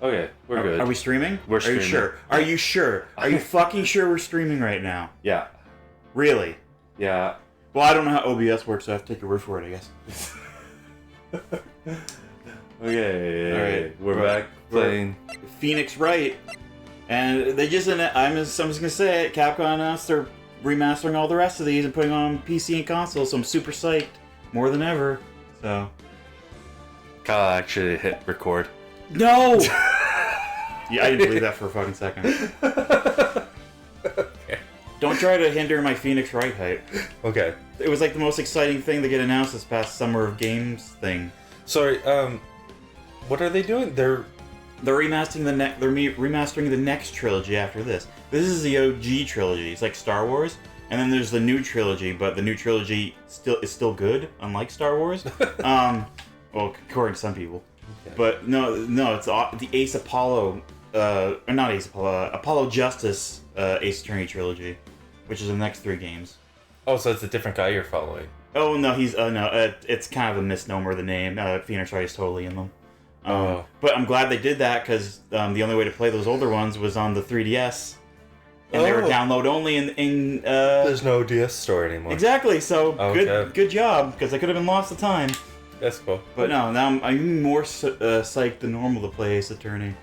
Okay, we're good. Are we streaming? We're streaming. Are you sure? Are you sure? Are you fucking sure we're streaming right now? Yeah. Really? Yeah. Well, I don't know how OBS works, so I have to take your word for it, I guess. Okay. Alright. We're back playing Phoenix Wright. And they just, I'm just gonna say it, Capcom announced they're remastering all the rest of these and putting on PC and console, so I'm super psyched. More than ever. So. Kyle actually hit record. No! Yeah, I didn't believe that for a fucking second. Okay. Don't try to hinder my Phoenix Wright hype. Okay. It was like the most exciting thing to get announced this past Summer of Games thing. Sorry, what are they doing? They're remastering the next trilogy after this. This is the OG trilogy. It's like Star Wars, and then there's the new trilogy, but the new trilogy is still good, unlike Star Wars. Well, according to some people. Okay. But no, it's the Ace Apollo, or not Ace Apollo, Apollo Justice Ace Attorney Trilogy, which is the next 3 games. Oh, so it's a different guy you're following. Oh no, it's kind of a misnomer. The name Phoenix Wright is totally in them. But I'm glad they did that because the only way to play those older ones was on the 3DS, and they were download only. In there's no DS store anymore. Exactly. So good job, because I could have been lost to time. That's cool. But no, now I'm more psyched than normal to play Ace Attorney.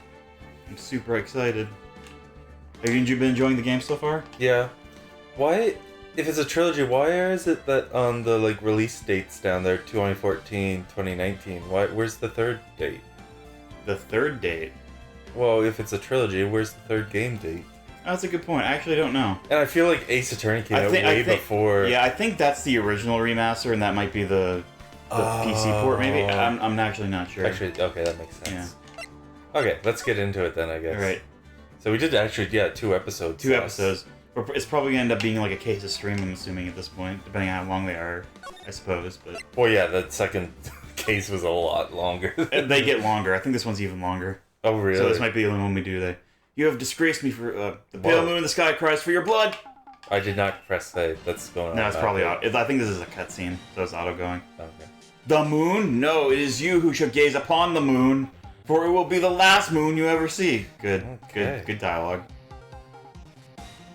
I'm super excited. Have you been enjoying the game so far? Yeah. Why? If it's a trilogy, why is it that on the release dates down there, 2014, 2019? Where's the third date? The third date? Well, if it's a trilogy, where's the third game date? That's a good point. I actually don't know. And I feel like Ace Attorney came out way before. Yeah, I think that's the original remaster, and that might be the PC port, maybe. I'm actually not sure. Actually, okay, that makes sense. Yeah. Okay, let's get into it then, I guess. All right. So we did actually, 2 episodes. 2 episodes. It's probably going to end up being like a case of stream, I'm assuming, at this point, depending on how long they are, I suppose. But well, yeah, that second case was a lot longer. They get longer. I think this one's even longer. Oh, really? So this might be the only one we do. You have disgraced me for... the pale moon in the sky cries for your blood! I did not press save. That's going on. No, it's probably auto. I think this is a cutscene, so it's auto-going. Okay. The moon? No, it is you who should gaze upon the moon, for it will be the last moon you ever see. Good. Okay. Good dialogue.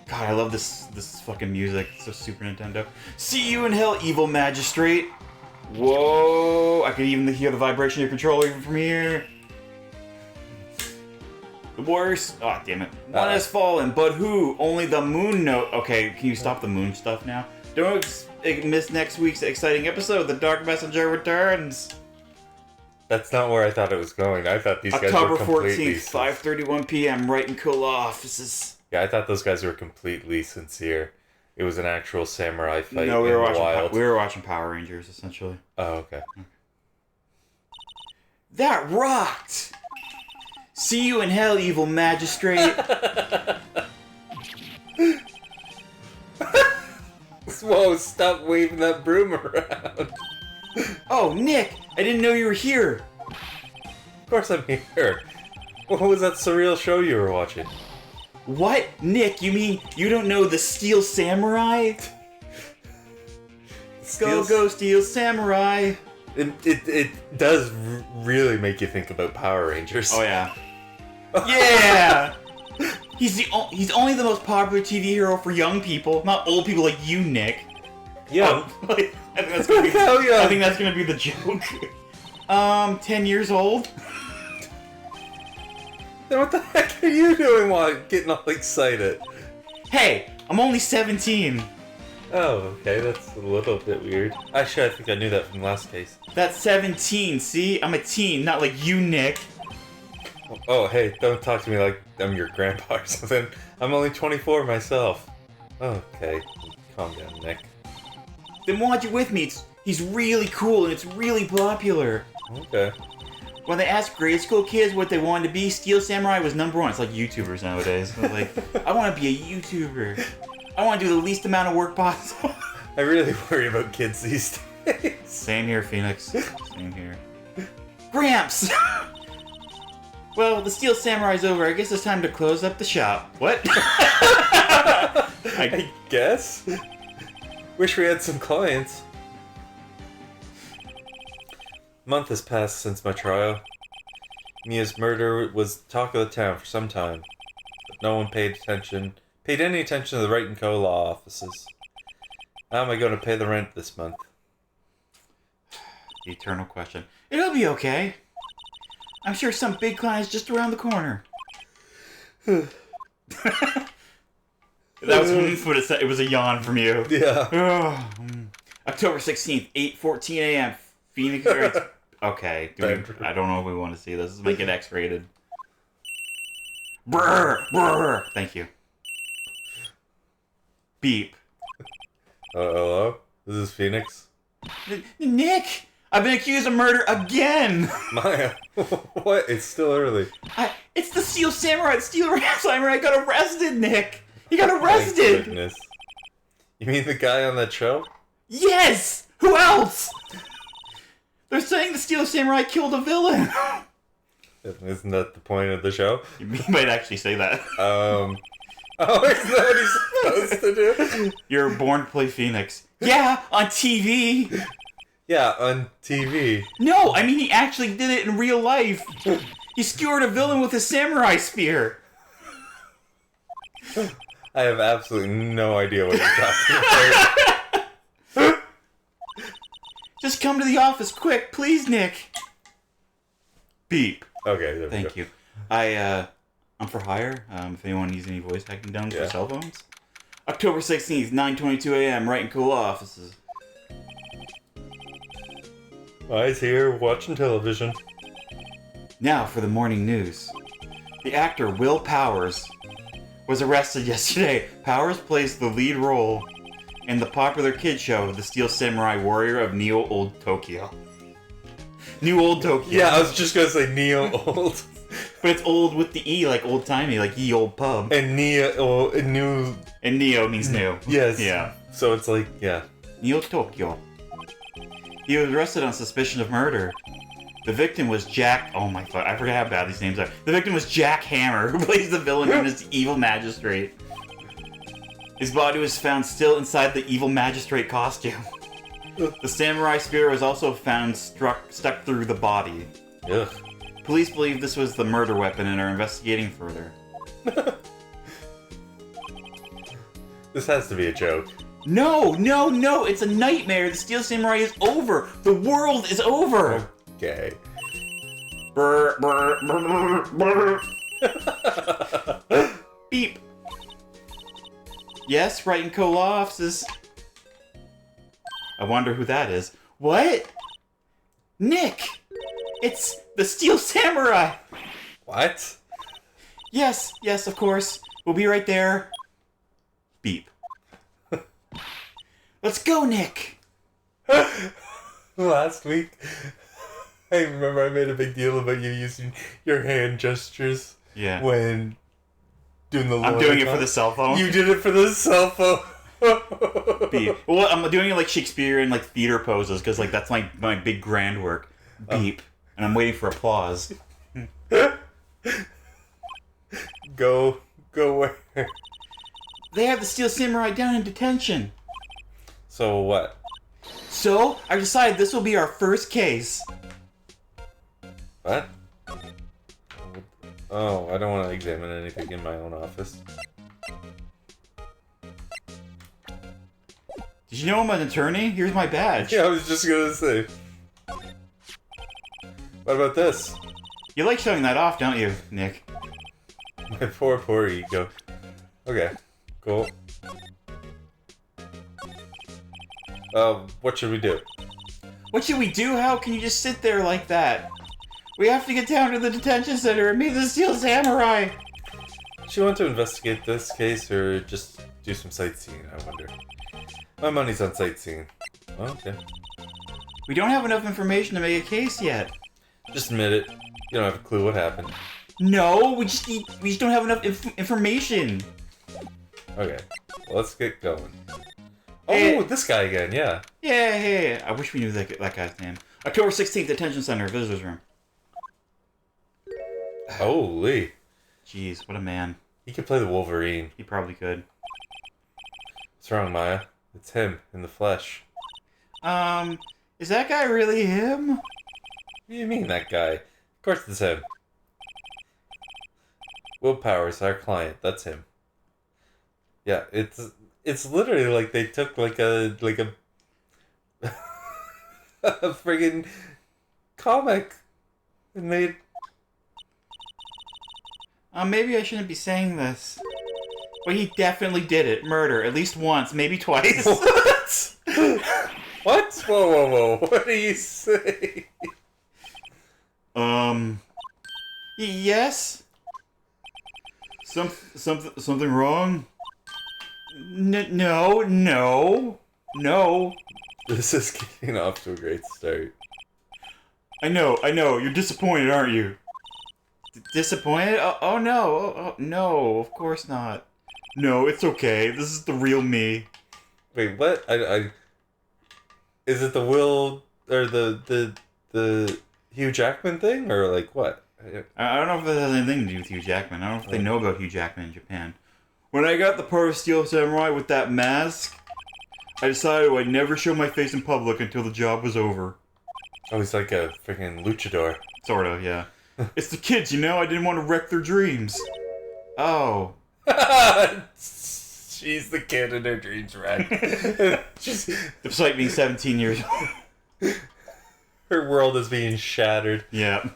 God, I love this fucking music. It's so Super Nintendo. See you in hell, evil magistrate. Whoa! I can even hear the vibration of your controller even from here. The worst. Oh, damn it. One has fallen, but who? Only the moon knows. Okay, can you stop the moon stuff now? Don't miss next week's exciting episode. The Dark Messenger returns. That's not where I thought it was going. I thought these guys October were completely... 14th, 5:31 p.m. Wright and Cool offices. Yeah, I thought those guys were completely sincere. It was an actual samurai fight. No, we were watching Power Rangers, essentially. Oh, okay. That rocked! See you in hell, evil magistrate. Whoa, stop waving that broom around. Oh, Nick! I didn't know you were here. Of course I'm here. What was that surreal show you were watching? What? Nick, you mean you don't know the Steel Samurai? Go, Steel Samurai! It does really make you think about Power Rangers. Oh, yeah. Yeah! He's only the most popular TV hero for young people, not old people like you, Nick. Young? I think that's gonna be the joke. 10 years old? Then what the heck are you doing while getting all excited? Hey, I'm only 17. Oh, okay, that's a little bit weird. Actually, I think I knew that from the last case. That's 17, see? I'm a teen, not like you, Nick. Oh, hey, don't talk to me like I'm your grandpa or something. I'm only 24 myself. Okay, calm down, Nick. Then watch it with me. He's really cool and it's really popular. Okay. When they asked grade school kids what they wanted to be, Steel Samurai was #1. It's like YouTubers nowadays. Like, I want to be a YouTuber. I want to do the least amount of work possible. I really worry about kids these days. Same here, Phoenix. Same here. Gramps! Well, the Steel Samurai's over. I guess it's time to close up the shop. What? I guess. Wish we had some clients. Month has passed since my trial. Mia's murder was talk of the town for some time, but no one paid any attention to the Wright & Co. law offices. How am I going to pay the rent this month? The eternal question. It'll be okay. I'm sure some big client's just around the corner. That was what it said. It was a yawn from you. Yeah. October 16th, 8:14 a.m. Phoenix. Okay. I don't know if we want to see this. This might get X-rated. Brr! Brr! Thank you. Beep. Hello? This is Phoenix? Nick! I've been accused of murder again! Maya, what? It's still early. It's the Steel Samurai! The Steel Samurai got arrested, Nick! He got arrested! Thank goodness. You mean the guy on that show? Yes! Who else? They're saying the Steel Samurai killed a villain! Isn't that the point of the show? You might actually say that. Oh, isn't that what he's supposed to do? You're born to play Phoenix. Yeah, on TV! Yeah, on TV. No, I mean he actually did it in real life. He skewered a villain with a samurai spear. I have absolutely no idea what you're talking about. Just come to the office quick, please, Nick. Beep. Okay, there we go. Thank you. I'm for hire. If anyone needs any voice hacking done for cell phones. October 16th, 9:22 a.m. Wright & Co. offices. Eyes here, watching television. Now for the morning news. The actor Will Powers was arrested yesterday. Powers plays the lead role in the popular kid show The Steel Samurai Warrior of Neo Old Tokyo. New Old Tokyo. Yeah, I was just gonna say Neo Old. But it's old with the E, like old timey, like ye old pub. And Neo, new. And Neo means new. Yes. Yeah. So it's like, yeah. Neo Tokyo. He was arrested on suspicion of murder. The victim was Jack... Oh my god, I forgot how bad these names are. The victim was Jack Hammer, who plays the villain known as the Evil Magistrate. His body was found still inside the Evil Magistrate costume. The samurai spear was also found stuck through the body. Ugh. Police believe this was the murder weapon and are investigating further. This has to be a joke. No, no, no! It's a nightmare! The Steel Samurai is over! The world is over! Okay. Brr, brr, brr, brr, brr. Beep. Yes, Wright & Co. law offices. I wonder who that is. What? Nick! It's the Steel Samurai! What? Yes, yes, of course. We'll be right there. Beep. Let's go, Nick! Last week, I remember I made a big deal about you using your hand gestures when doing the I'm doing it for the cell phone. You did it for the cell phone. Beep. Well, I'm doing it like Shakespearean, like theater poses, because like that's my big grand work. Beep. And I'm waiting for applause. Go where? They have the Steel Samurai down in detention. So what? So, I decided this will be our first case. What? Oh, I don't want to examine anything in my own office. Did you know I'm an attorney? Here's my badge. Yeah, I was just gonna say. What about this? You like showing that off, don't you, Nick? My poor ego. Okay, cool. What should we do? What should we do? How can you just sit there like that? We have to get down to the detention center and meet the Steel Samurai! Do you want to investigate this case or just do some sightseeing, I wonder? My money's on sightseeing. Oh, okay. We don't have enough information to make a case yet. Just admit it. You don't have a clue what happened. No, we just don't have enough information. Okay, well, let's get going. Hey. Oh, this guy again, yeah. Yeah, hey, I wish we knew that guy's name. October 16th, Detention Center, Visitors Room. Holy. Jeez, what a man. He could play the Wolverine. He probably could. What's wrong, Maya? It's him, in the flesh. Is that guy really him? What do you mean, that guy? Of course it's him. Will Powers, our client. That's him. Yeah, it's literally like they took like a a friggin' comic and made. Maybe I shouldn't be saying this. But he definitely did it. Murder. At least once, maybe twice. What? What? Whoa. What do you say? Yes? Something wrong? No. This is getting off to a great start. I know. You're disappointed, aren't you? Disappointed? Oh no. No, of course not. No, it's okay. This is the real me. Wait, what? I is it the Will or the Hugh Jackman thing or like what? I don't know if that has anything to do with Hugh Jackman. I don't know if they know about Hugh Jackman in Japan. When I got the part of Steel Samurai with that mask, I decided I'd never show my face in public until the job was over. Oh, he's like a freaking luchador. Sort of, yeah. It's the kids, you know? I didn't want to wreck their dreams. Oh. She's the kid in her dreams, right? Despite being 17 years old. Her world is being shattered. Yeah.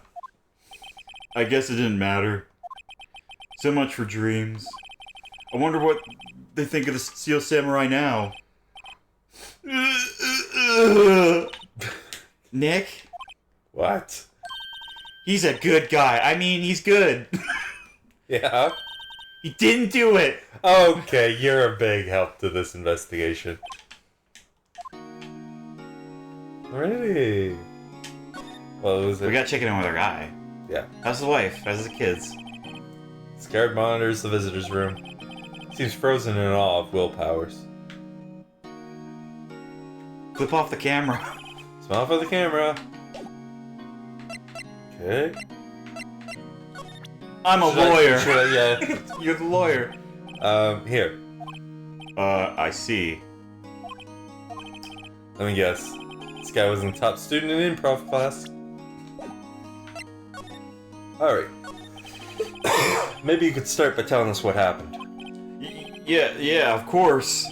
I guess it didn't matter. So much for dreams. I wonder what they think of the Steel Samurai now. Nick? What? He's a good guy. I mean, he's good. Yeah? He didn't do it. Okay, you're a big help to this investigation. Really? Well, was it? We gotta check in on our guy. Yeah. How's his wife? How's the kids? Scared monitors the visitor's room. Seems frozen in awe of Will Powers. Flip off the camera. Smile for the camera. Okay. I'm a lawyer. Yeah. You're the lawyer. Here. I see. Let me guess. This guy was a top student in improv class. Alright. Maybe you could start by telling us what happened. Yeah, of course.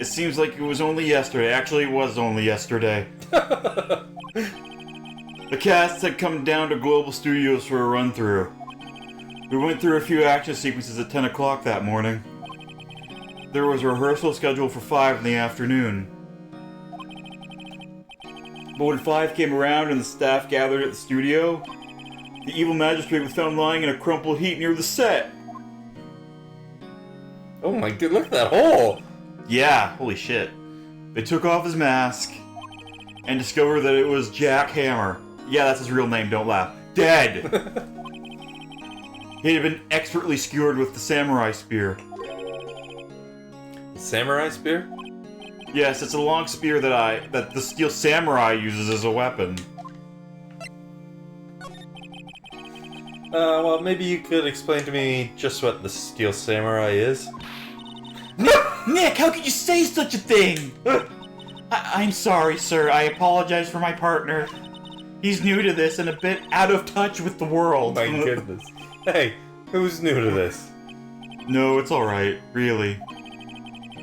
It seems like it was only yesterday. Actually, it was only yesterday. The cast had come down to Global Studios for a run-through. We went through a few action sequences at 10 o'clock that morning. There was a rehearsal scheduled for 5 in the afternoon. But when 5 came around and the staff gathered at the studio, the evil magistrate was found lying in a crumpled heap near the set. Oh my god, look at that hole! Yeah, holy shit. They took off his mask and discovered that it was Jack Hammer. Yeah, that's his real name, don't laugh. Dead! He had been expertly skewered with the samurai spear. Samurai spear? Yes, it's a long spear that the Steel Samurai uses as a weapon. Well, maybe you could explain to me just what the Steel Samurai is? Nick, how could you say such a thing? I'm sorry, sir. I apologize for my partner. He's new to this and a bit out of touch with the world. My goodness. Hey, who's new to this? No, it's alright, really.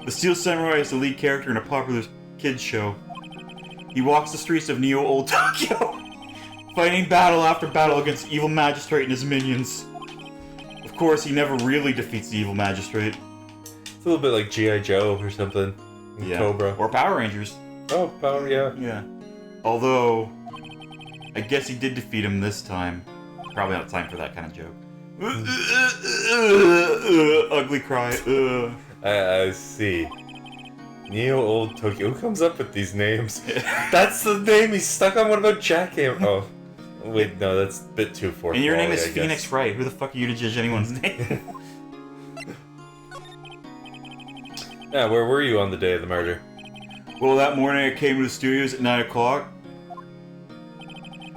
The Steel Samurai is the lead character in a popular kids show. He walks the streets of Neo Old Tokyo, fighting battle after battle against the evil magistrate and his minions. Of course, he never really defeats the evil magistrate. It's a little bit like G.I. Joe or something. Yeah. Cobra. Or Power Rangers. Oh, Power, yeah. Yeah. Although, I guess he did defeat him this time. Probably not time for that kind of joke. Ugly cry. I see. Neo Old Tokyo. Who comes up with these names? That's the name he's stuck on. What about Jack Hammer? Oh. Wait, no, that's a bit too forthright. And your name is Phoenix Wright. Who the fuck are you to judge anyone's name? Yeah, where were you on the day of the murder? Well, that morning I came to the studios at 9 o'clock.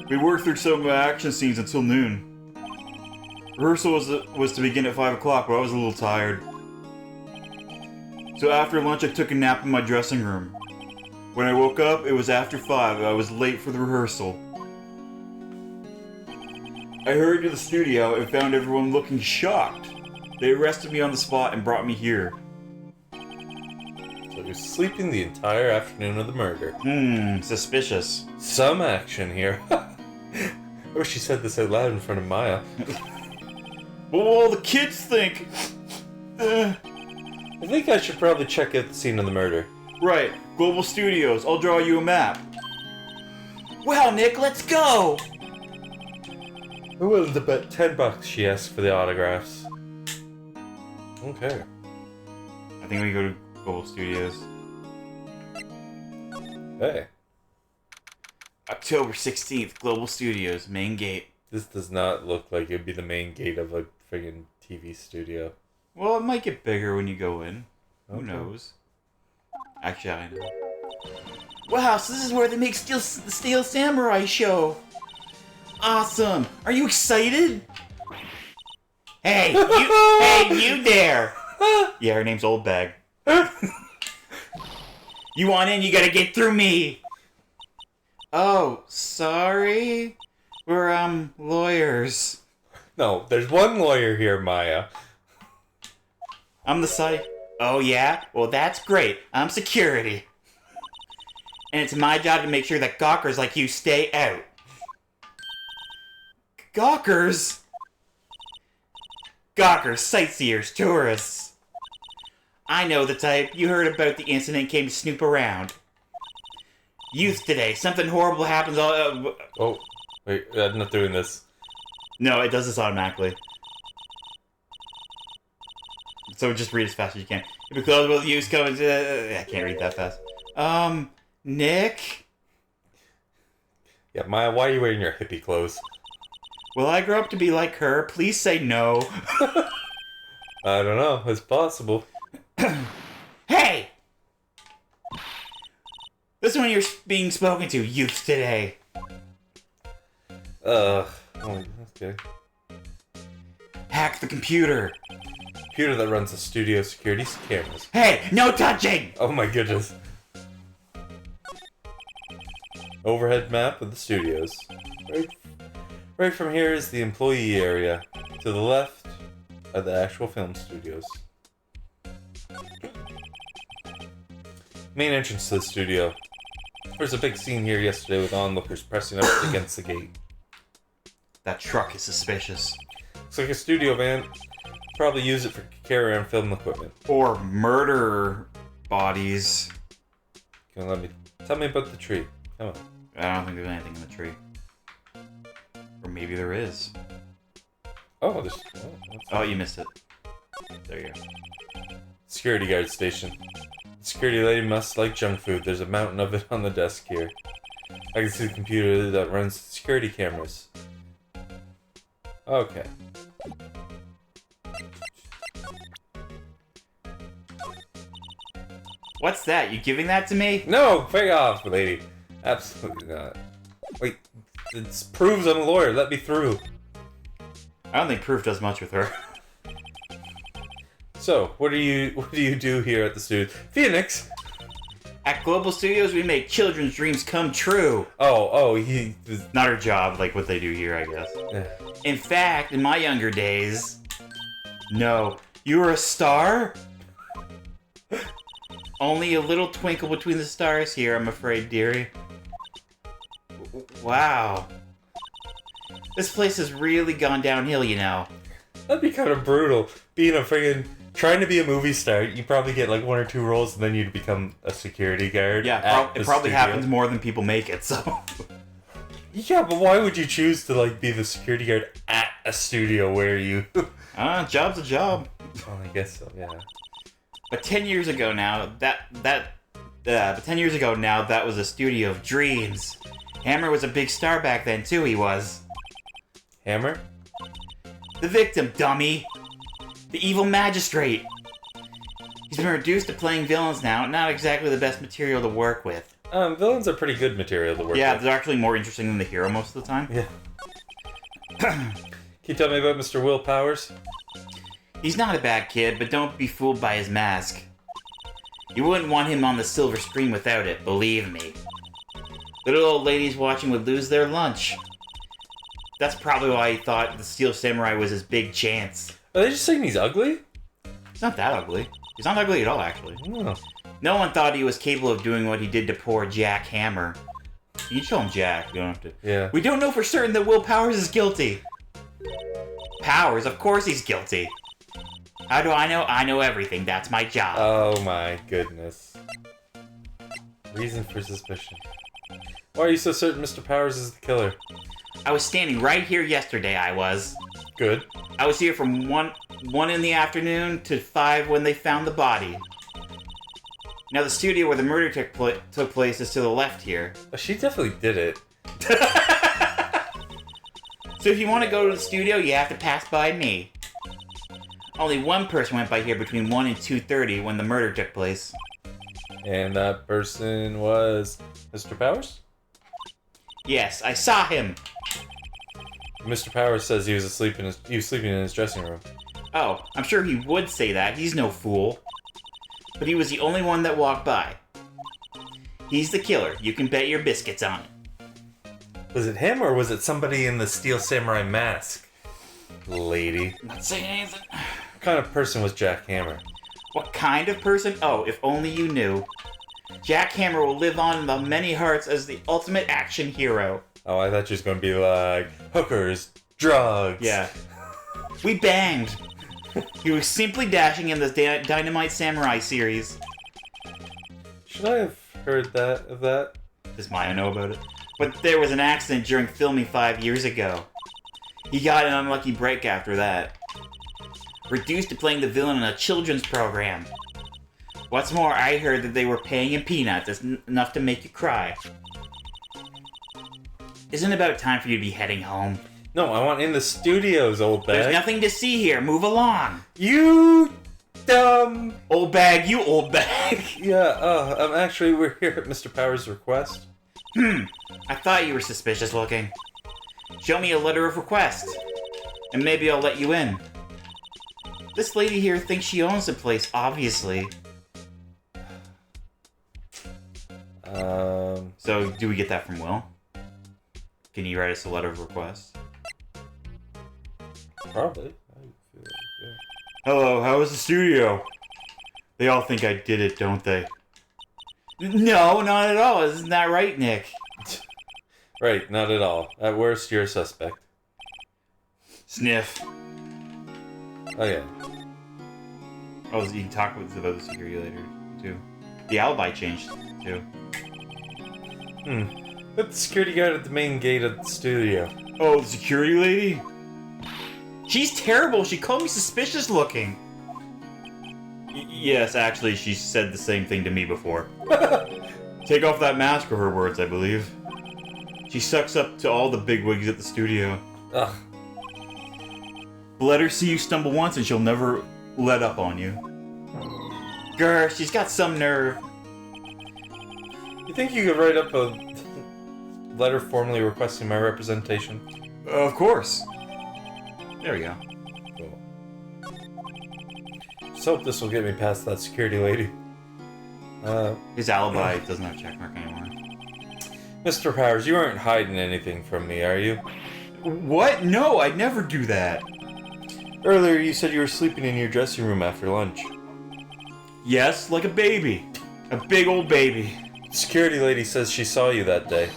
We worked through some of the action scenes until noon. Rehearsal was to begin at 5 o'clock, but I was a little tired. So after lunch I took a nap in my dressing room. When I woke up, it was after 5. I was late for the rehearsal. I hurried to the studio and found everyone looking shocked. They arrested me on the spot and brought me here. So you're sleeping the entire afternoon of the murder. Suspicious. Some action here. I wish she said this out loud in front of Maya. What will all the kids think? I think I should probably check out the scene of the murder. Right, Global Studios, I'll draw you a map. Wow, Nick, let's go! We're willing to bet $10 she asked for the autographs. Okay. I think we go to Global Studios. Hey. October 16th, Global Studios, main gate. This does not look like it'd be the main gate of a friggin' TV studio. Well, it might get bigger when you go in. Okay. Who knows? Actually, I know. Wow, so this is where they make the Steel Samurai show. Awesome. Are you excited? Hey, you there. Yeah, her name's Old Bag. You want in, you gotta get through me. Oh, sorry. We're, lawyers. No, there's one lawyer here, Maya. I'm the site. Oh, yeah? Well, that's great. I'm security. And it's my job to make sure that gawkers like you stay out. Gawkers? Gawkers, sightseers, tourists. I know the type. You heard about the incident, came to snoop around. Youth today. Something horrible happens all... Oh, wait, I'm not doing this. No, it does this automatically. So just read as fast as you can. Because with use coming to... I can't read that fast. Nick? Yeah, Maya, why are you wearing your hippie clothes? Will I grow up to be like her? Please say no. I don't know. It's possible. Hey! This is when you're being spoken to, youths today. Oh, okay. Hack the computer. Computer that runs the studio security cameras. Hey, no touching! Oh my goodness. Overhead map of the studios. Right from here is the employee area. To the left are the actual film studios. Main entrance to the studio. There's a big scene here yesterday with onlookers pressing up against the gate. That truck is suspicious. Looks like a studio van. Probably use it for carry on film equipment. Or murder bodies. Can you tell me about the tree? Come on. I don't think there's anything in the tree. Or maybe there is. Oh, there's... Oh, you missed it. There you go. Security guard station. Security lady must like junk food. There's a mountain of it on the desk here. I can see the computer that runs security cameras. Okay. What's that? You giving that to me? No! Fake off, lady. Absolutely not. Wait, it proves I'm a lawyer. Let me through. I don't think proof does much with her. So, what do you do here at the studio? Phoenix! At Global Studios, we make children's dreams come true. He... Not her job, like what they do here, I guess. In fact, in my younger days... No. You were a star? Only a little twinkle between the stars here, I'm afraid, dearie. Wow. This place has really gone downhill, you know. That'd be kind of brutal. Being a friggin'... Trying to be a movie star, you probably get like 1 or 2 roles and then you'd become a security guard. Yeah, it probably happens more than people make it, so... Yeah, but why would you choose to like be the security guard at a studio where you... Job's a job. Oh, I guess so, yeah. But 10 years ago now, that was a studio of dreams. Hammer was a big star back then too, he was. Hammer? The victim, dummy. The evil magistrate. He's been reduced to playing villains now, not exactly the best material to work with. Villains are pretty good material to work with. Yeah, they're actually more interesting than the hero most of the time. Yeah. Can you tell me about Mr. Will Powers? He's not a bad kid, but don't be fooled by his mask. You wouldn't want him on the silver screen without it, believe me. Little old ladies watching would lose their lunch. That's probably why he thought the Steel Samurai was his big chance. Are they just saying he's ugly? He's not that ugly. He's not ugly at all, actually. Oh. No one thought he was capable of doing what he did to poor Jack Hammer. You tell him Jack, you don't have to. Yeah. We don't know for certain that Will Powers is guilty. Powers, of course he's guilty. How do I know? I know everything. That's my job. Oh my goodness. Reason for suspicion. Why are you so certain Mr. Powers is the killer? I was standing right here yesterday, I was. Good. I was here from 1 in the afternoon to 5 when they found the body. Now the studio where the murder took place is to the left here. Oh, she definitely did it. So if you want to go to the studio, you have to pass by me. Only one person went by here between 1 and 2:30 when the murder took place. And that person was Mr. Powers? Yes, I saw him. Mr. Powers says he was sleeping in his dressing room. Oh, I'm sure he would say that. He's no fool. But he was the only one that walked by. He's the killer. You can bet your biscuits on it. Was it him or was it somebody in the Steel Samurai mask? Lady. I'm not saying anything. What kind of person was Jack Hammer? What kind of person? Oh, if only you knew. Jack Hammer will live on in the many hearts as the ultimate action hero. Oh, I thought you was gonna be like, hookers, drugs. Yeah. We banged. He was simply dashing in the Dynamite Samurai series. Should I have heard of that? Does Maya know about it? But there was an accident during filming 5 years ago. He got an unlucky break after that. Reduced to playing the villain in a children's program. What's more, I heard that they were paying him peanuts. That's enough to make you cry. Isn't it about time for you to be heading home? No, I want in the studios, old bag. There's nothing to see here. Move along. You dumb... Old bag, you old bag. Yeah, we're here at Mr. Powers' request. I thought you were suspicious looking. Show me a letter of request, and maybe I'll let you in. This lady here thinks she owns the place, obviously. So, do we get that from Will? Can you write us a letter of request? Probably. Hello, how was the studio? They all think I did it, don't they? No, not at all. Isn't that right, Nick? Right, not at all. At worst, you're a suspect. Sniff. Oh, yeah. Oh, you can talk about the security later, too. The alibi changed, too. Put the security guard at the main gate of the studio. Oh, the security lady? She's terrible. She called me suspicious looking. Yes, actually, she said the same thing to me before. Take off that mask, are her words, I believe. She sucks up to all the bigwigs at the studio. Ugh. Let her see you stumble once and she'll never let up on you. Grr, she's got some nerve. You think you could write up a letter formally requesting my representation? Of course. There we go. Cool. Just hope this will get me past that security lady. His alibi doesn't have a checkmark anymore. Mr. Powers, you aren't hiding anything from me, are you? What? No, I'd never do that. Earlier, you said you were sleeping in your dressing room after lunch. Yes, like a baby. A big old baby. The security lady says she saw you that day.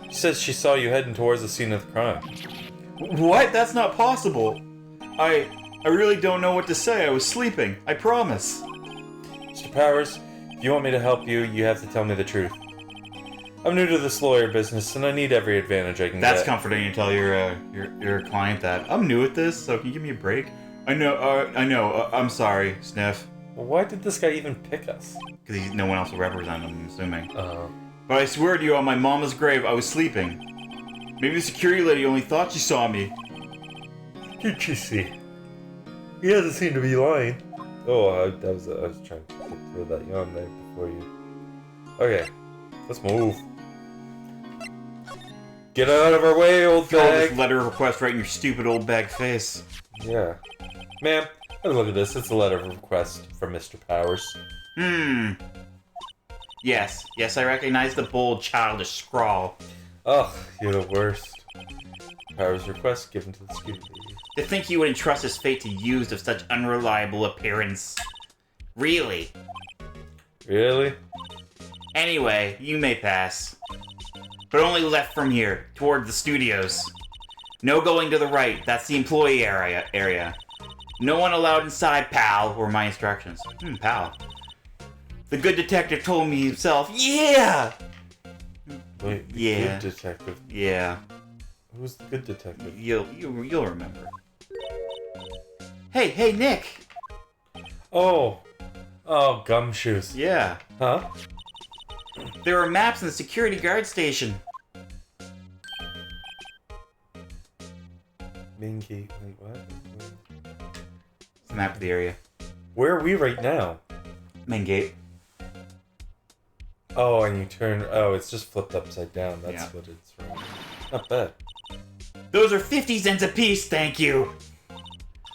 She says she saw you heading towards the scene of the crime. What? That's not possible. I really don't know what to say. I was sleeping. I promise. Mr. Powers, if you want me to help you, you have to tell me the truth. I'm new to this lawyer business, and I need every advantage I can get. That's comforting to tell your client that. I'm new at this, so can you give me a break? I know. I'm sorry, Sniff. Well, why did this guy even pick us? Because no one else will represent him, I'm assuming. Oh. But I swear to you, on my mama's grave, I was sleeping. Maybe the security lady only thought she saw me. Did she see? He doesn't seem to be lying. Oh, I was trying to get through that yawn there before you. Okay, let's move. Get out of our way, old Throw bag! this letter of request right in your stupid old bag face. Yeah. Ma'am, have a look at this. It's a letter of request from Mr. Powers. Yes, I recognize the bold, childish scrawl. Ugh, you're the worst. Power's request given to the Scooby Baby. To think he would entrust his fate to youths of such unreliable appearance. Really? Really? Anyway, you may pass. But only left from here, toward the studios. No going to the right, that's the employee area. No one allowed inside, pal, were my instructions. Pal. The good detective told me himself, yeah! Wait, the Yeah. good detective? Yeah. Who's the good detective? You'll remember. Hey, Nick! Oh, gumshoes. Yeah. Huh? There are maps in the security guard station. Main gate. Wait, what? It's the map of the area. Where are we right now? Main gate. Oh, and you turn. Oh, it's just flipped upside down. That's Yeah. what it's from. Not bad. Those are 50 cents a piece, thank you.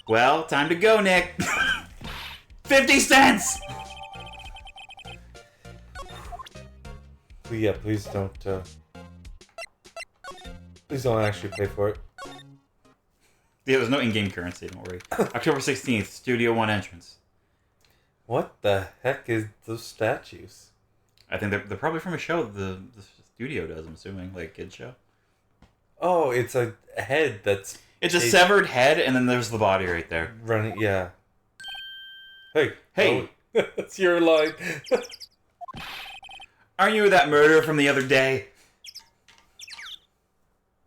Well, time to go, Nick. 50 cents! Yeah, please don't. Please don't actually pay for it. Yeah, there's no in-game currency, don't worry. October 16th, Studio 1 entrance. What the heck is those statues? I think they're probably from a show the studio does, I'm assuming, like a kid's show. Oh, it's a head that's It's a severed head, and then there's the body right there. running. Yeah. Hey. Hey. Oh, that's your line. Aren't you that murderer from the other day?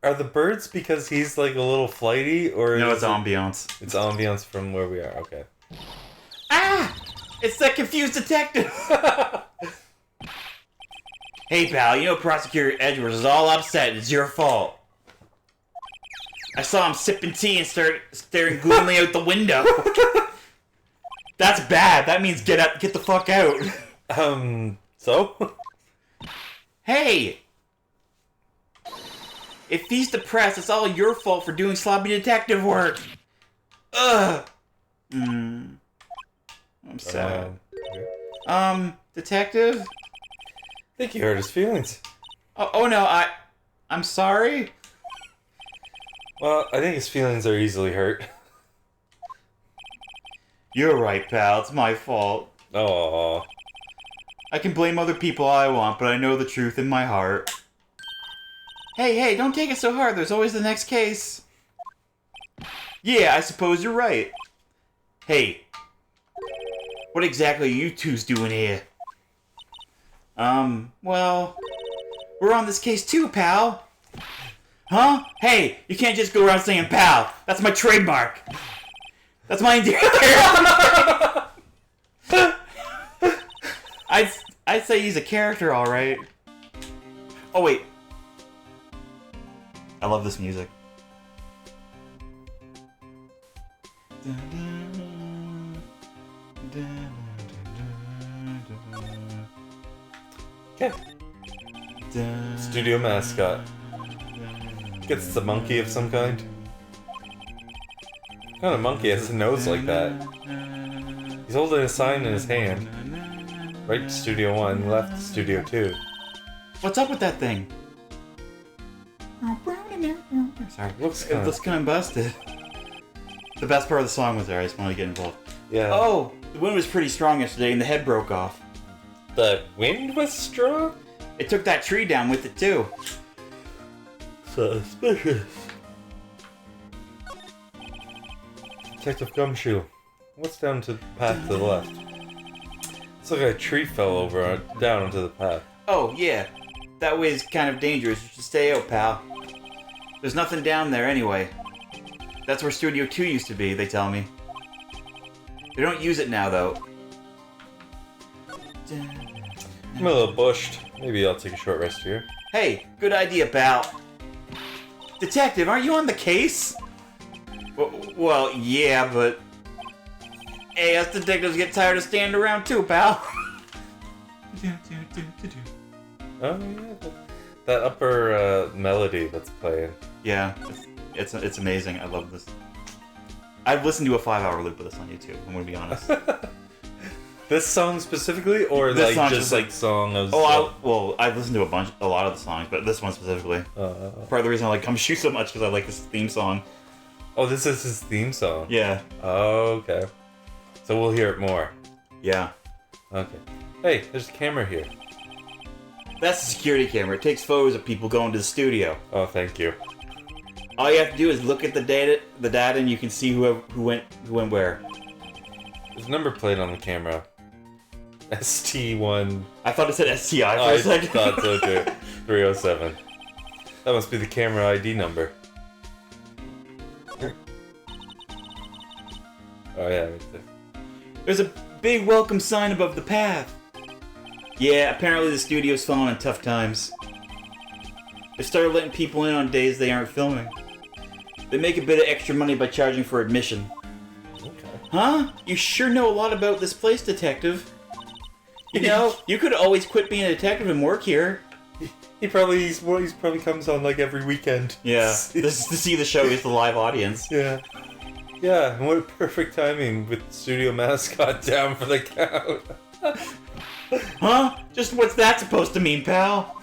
Are the birds because he's like a little flighty, or No, is it's ambiance. It's ambiance from where we are. Okay. Ah! It's that confused detective! Hey, pal, you know Prosecutor Edwards is all upset. It's your fault. I saw him sipping tea and staring gloomily out the window. That's bad. That means get the fuck out. So? Hey! If he's depressed, it's all your fault for doing sloppy detective work. Ugh. I'm sad. Detective? I think he hurt his feelings. Oh no, I'm sorry. Well, I think his feelings are easily hurt. You're right, pal. It's my fault. Oh. I can blame other people all I want, but I know the truth in my heart. Hey, don't take it so hard. There's always the next case. Yeah, I suppose you're right. Hey, what exactly are you twos doing here? Well, we're on this case too, pal. Huh? Hey, you can't just go around saying pal. That's my trademark. That's my endearing character. I'd say he's a character, all right. Oh wait, I love this music. Okay. Studio mascot. Guess it's a monkey of some kind. What kind of monkey has a nose like that? He's holding a sign in his hand. Right to Studio 1, left to Studio 2. What's up with that thing? Sorry, It looks kind looks kind of busted. The best part of the song was there. I just wanted to get involved. Yeah. Oh, the wind was pretty strong yesterday, and the head broke off. The wind was strong? It took that tree down with it too. Suspicious. Detective Gumshoe. What's down to the path to the left? It's like a tree fell over down onto the path. Oh, yeah. That way is kind of dangerous. You should stay out, pal. There's nothing down there anyway. That's where Studio 2 used to be, they tell me. They don't use it now, though. I'm a little bushed. Maybe I'll take a short rest here. Hey, good idea, pal. Detective, aren't you on the case? Well, yeah, but... Hey, us detectives get tired of standing around too, pal. Oh yeah, that upper melody that's playing. Yeah, it's amazing. I love this. I've listened to a 5-hour loop of this on YouTube, I'm gonna be honest. This song specifically, or This like song just like song of? I've listened to a lot of the songs, but this one specifically. Part of the reason I like Come Shoot so much because I like this theme song. Oh, this is his theme song. Yeah. Oh, okay. So we'll hear it more. Yeah. Okay. Hey, there's a camera here. That's the security camera. It takes photos of people going to the studio. Oh, thank you. All you have to do is look at the data, and you can see who went where. There's a number plate on the camera. ST1. I thought it said STI for a second. I thought so too. 307. That must be the camera ID number. Oh yeah, right there. There's a big welcome sign above the path. Yeah, apparently the studio's falling in tough times. They started letting people in on days they aren't filming. They make a bit of extra money by charging for admission. Okay. Huh? You sure know a lot about this place, detective. You know, you could always quit being a detective and work here. He probably comes on like every weekend. Yeah, this is to see the show with the live audience. Yeah. Yeah, and what perfect timing with studio mascot down for the count. Huh? Just what's that supposed to mean, pal?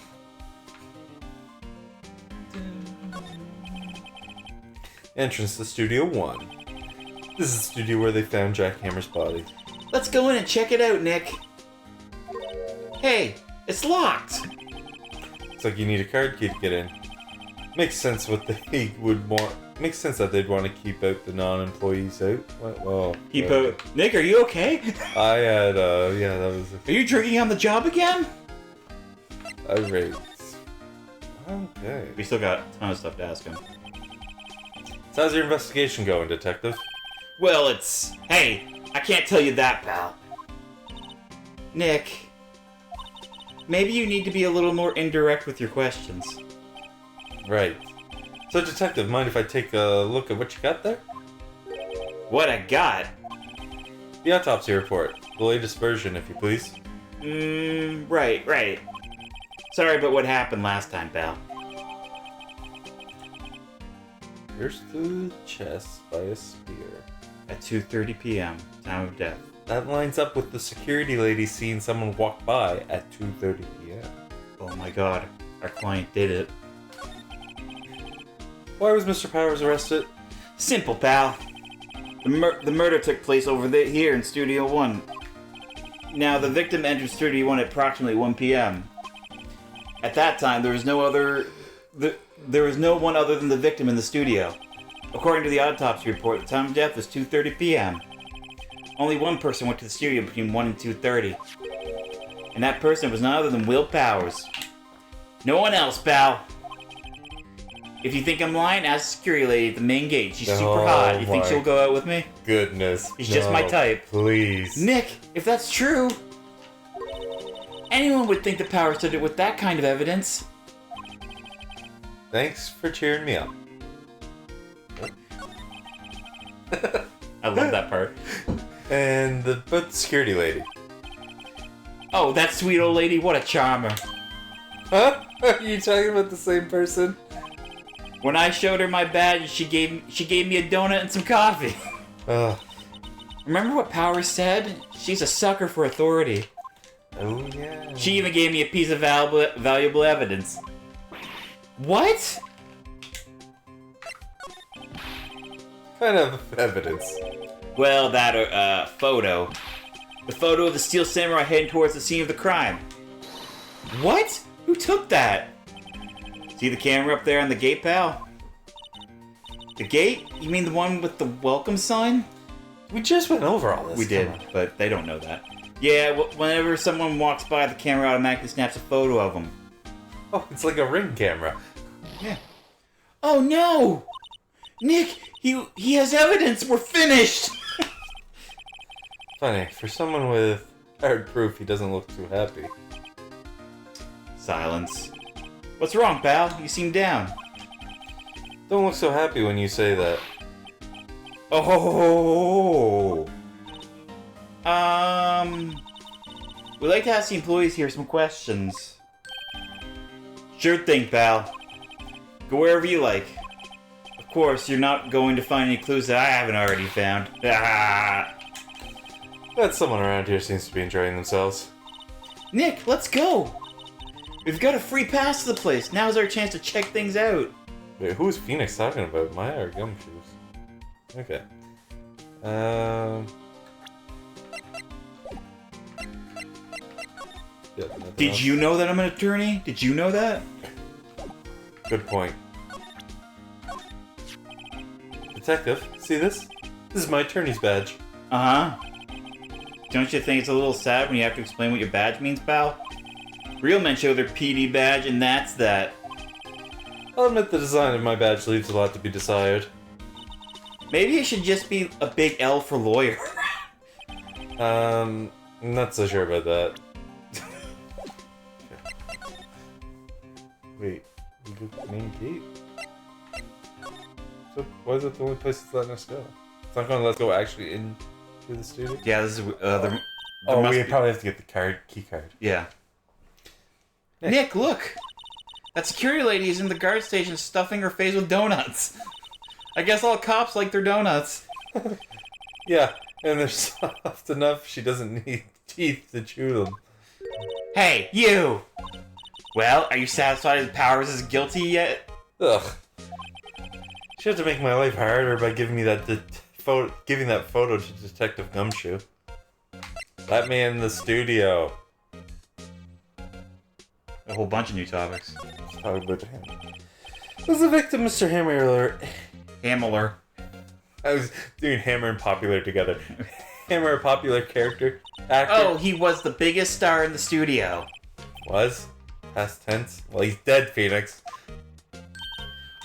Entrance to Studio 1. This is the studio where they found Jack Hammer's body. Let's go in and check it out, Nick. Hey, it's locked. It's like you need a card key to get in. Makes sense what they would want. Makes sense that they'd want to keep out the non-employees out. Well, Nick, are you okay? I had, yeah, that was Are you drinking on the job again? a raise. Okay. We still got a ton of stuff to ask him. So how's your investigation going, detective? Well, it's... Hey, I can't tell you that, pal. Nick, maybe you need to be a little more indirect with your questions. Right. So, detective, mind if I take a look at what you got there? What I got? The autopsy report. The latest version, if you please. Right. Sorry about what happened last time, pal. Pierced through the chest by a spear. At 2:30 p.m., time of death. That lines up with the security lady seeing someone walk by at 2:30 p.m. Oh my god, our client did it. Why was Mr. Powers arrested? Simple, pal. The murder took place over here in Studio 1. Now, the victim entered Studio 1 at approximately 1 p.m. At that time, there was no one other than the victim in the studio. According to the autopsy report, the time of death was 2:30 p.m. Only one person went to the studio between 1 and 2:30. And that person was none other than Will Powers. No one else, pal. If you think I'm lying, ask the security lady at the main gate. She's super hot. You think she'll go out with me? Goodness. She's just my type. Please. Nick, if that's true, anyone would think the Powers did it with that kind of evidence. Thanks for cheering me up. I love that part. And but the security lady. Oh, that sweet old lady, what a charmer. Huh? Are you talking about the same person? When I showed her my badge, she gave me a donut and some coffee. Ugh. Remember what Powers said? She's a sucker for authority. Oh yeah. She even gave me a piece of valuable evidence. What? Kind of evidence. Well, that photo. The photo of the Steel Samurai heading towards the scene of the crime. What? Who took that? See the camera up there on the gate, pal? The gate? You mean the one with the welcome sign? We just went over all this. We did, but they don't know that. Yeah, whenever someone walks by, the camera automatically snaps a photo of them. Oh, it's like a Ring camera. Yeah. Oh no! Nick, he has evidence! We're finished! Funny, for someone with hard proof, he doesn't look too happy. Silence. What's wrong, pal? You seem down. Don't look so happy when you say that. Oh. We'd like to ask the employees here some questions. Sure thing, pal. Go wherever you like. Of course, you're not going to find any clues that I haven't already found. Glad someone around here seems to be enjoying themselves. Nick, let's go! We've got a free pass to the place. Now's our chance to check things out. Wait, who is Phoenix talking about? Maya or Gumshoes? Okay. Yeah, Did you know that I'm an attorney? Did you know that? Good point. Detective, see this? This is my attorney's badge. Uh-huh. Don't you think it's a little sad when you have to explain what your badge means, pal? Real men show their PD badge, and that's that. I'll admit the design of my badge leaves a lot to be desired. Maybe it should just be a big L for lawyer. I'm not so sure about that. Wait, we go to the main gate? So why is it the only place it's letting us go? It's not gonna let us go actually into the studio? Yeah, this is there Oh, we must be- probably have to get the key card. Yeah. Nick, look! That security lady is in the guard station stuffing her face with donuts. I guess all cops like their donuts. Yeah, and they're soft enough she doesn't need teeth to chew them. Hey, you! Well, are you satisfied that Powers is guilty yet? Ugh. She had to make my life harder by giving me that giving that photo to Detective Gumshoe. Let me in the studio. A whole bunch of new topics. Talk about him. Was the victim Mr. Hammer? Hamler. I was doing Hammer and Popular together. Hammer, a popular character, actor. Oh, he was the biggest star in the studio. Was? Past tense? Well, he's dead, Phoenix.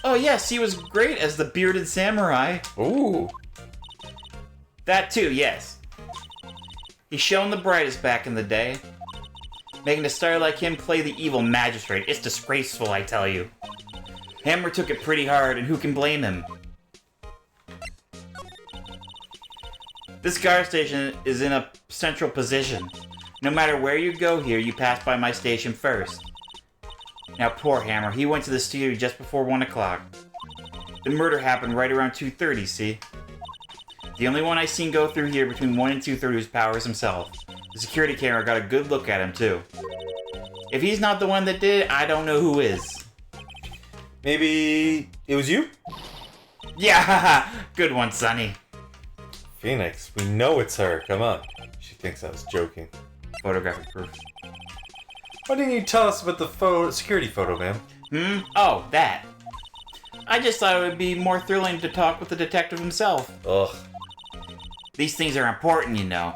Oh yes, he was great as the bearded samurai. Ooh. That too, yes. He shone the brightest back in the day. Making a star like him play the evil magistrate, it's disgraceful, I tell you. Hammer took it pretty hard, and who can blame him? This guard station is in a central position. No matter where you go here, you pass by my station first. Now poor Hammer, he went to the studio just before 1 o'clock. The murder happened right around 2:30, see? The only one I seen go through here between 1 and 2:30 was Powers himself. The security camera got a good look at him, too. If he's not the one that did it, I don't know who is. Maybe it was you? Yeah, haha! Good one, Sonny. Phoenix, we know it's her. Come on. She thinks I was joking. Photographic proof. Why didn't you tell us about the security photo, man? Oh, that. I just thought it would be more thrilling to talk with the detective himself. Ugh. These things are important, you know.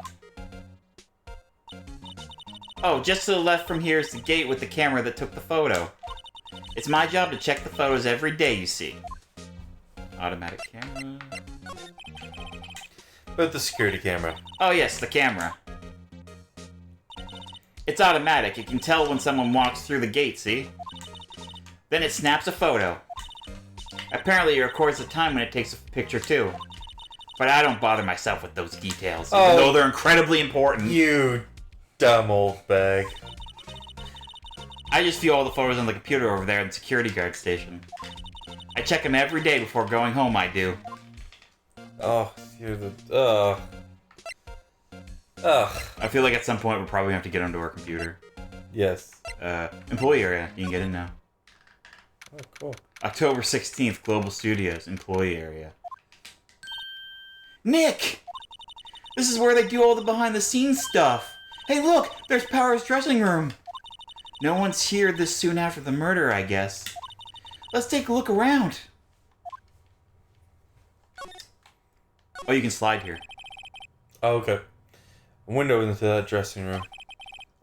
Oh, just to the left from here is the gate with the camera that took the photo. It's my job to check the photos every day, you see. Automatic camera. About the security camera. Oh yes, the camera. It's automatic. It can tell when someone walks through the gate, see? Then it snaps a photo. Apparently it records the time when it takes a picture too. But I don't bother myself with those details, even though they're incredibly important. You dumb old bag. I just view all the photos on the computer over there in the security guard station. I check them every day before going home, I do. Oh, you're the... Ugh. I feel like at some point we'll probably have to get onto our computer. Yes. Employee area. You can get in now. Oh, cool. October 16th, Global Studios, employee area. Nick! This is where they do all the behind-the-scenes stuff. Hey, look! There's Power's dressing room. No one's here this soon after the murder, I guess. Let's take a look around. Oh, you can slide here. Oh, okay. A window into that dressing room.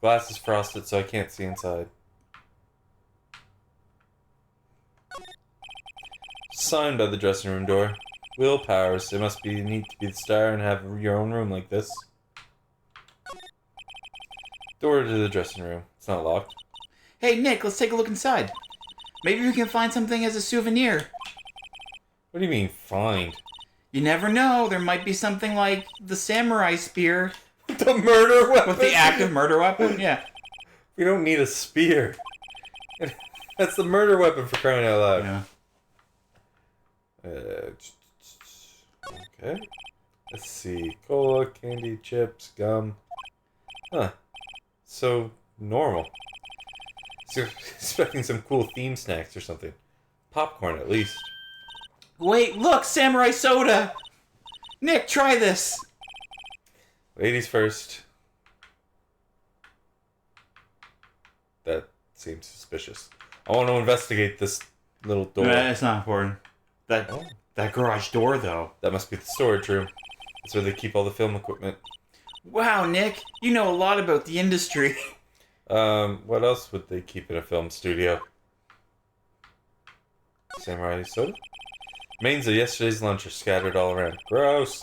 Glass is frosted, so I can't see inside. Sign by the dressing room door. Will Powers. It must be neat to be the star and have your own room like this. Door to the dressing room. It's not locked. Hey, Nick, let's take a look inside. Maybe we can find something as a souvenir. What do you mean, find? You never know. There might be something like the samurai spear. The murder weapon? With the active murder weapon? Yeah. We don't need a spear. That's the murder weapon for crying out loud. Yeah. Okay. Let's see. Cola, candy, chips, gum. Huh. So normal. So expecting some cool theme snacks or something. Popcorn, at least. Wait, look, samurai soda. Nick, try this. Ladies first. That seems suspicious. I want to investigate this little door. Nah, it's not important. That garage door, though. That must be the storage room. That's where they keep all the film equipment. Wow, Nick, you know a lot about the industry. What else would they keep in a film studio? Samurai soda? Remains of yesterday's lunch are scattered all around. Gross!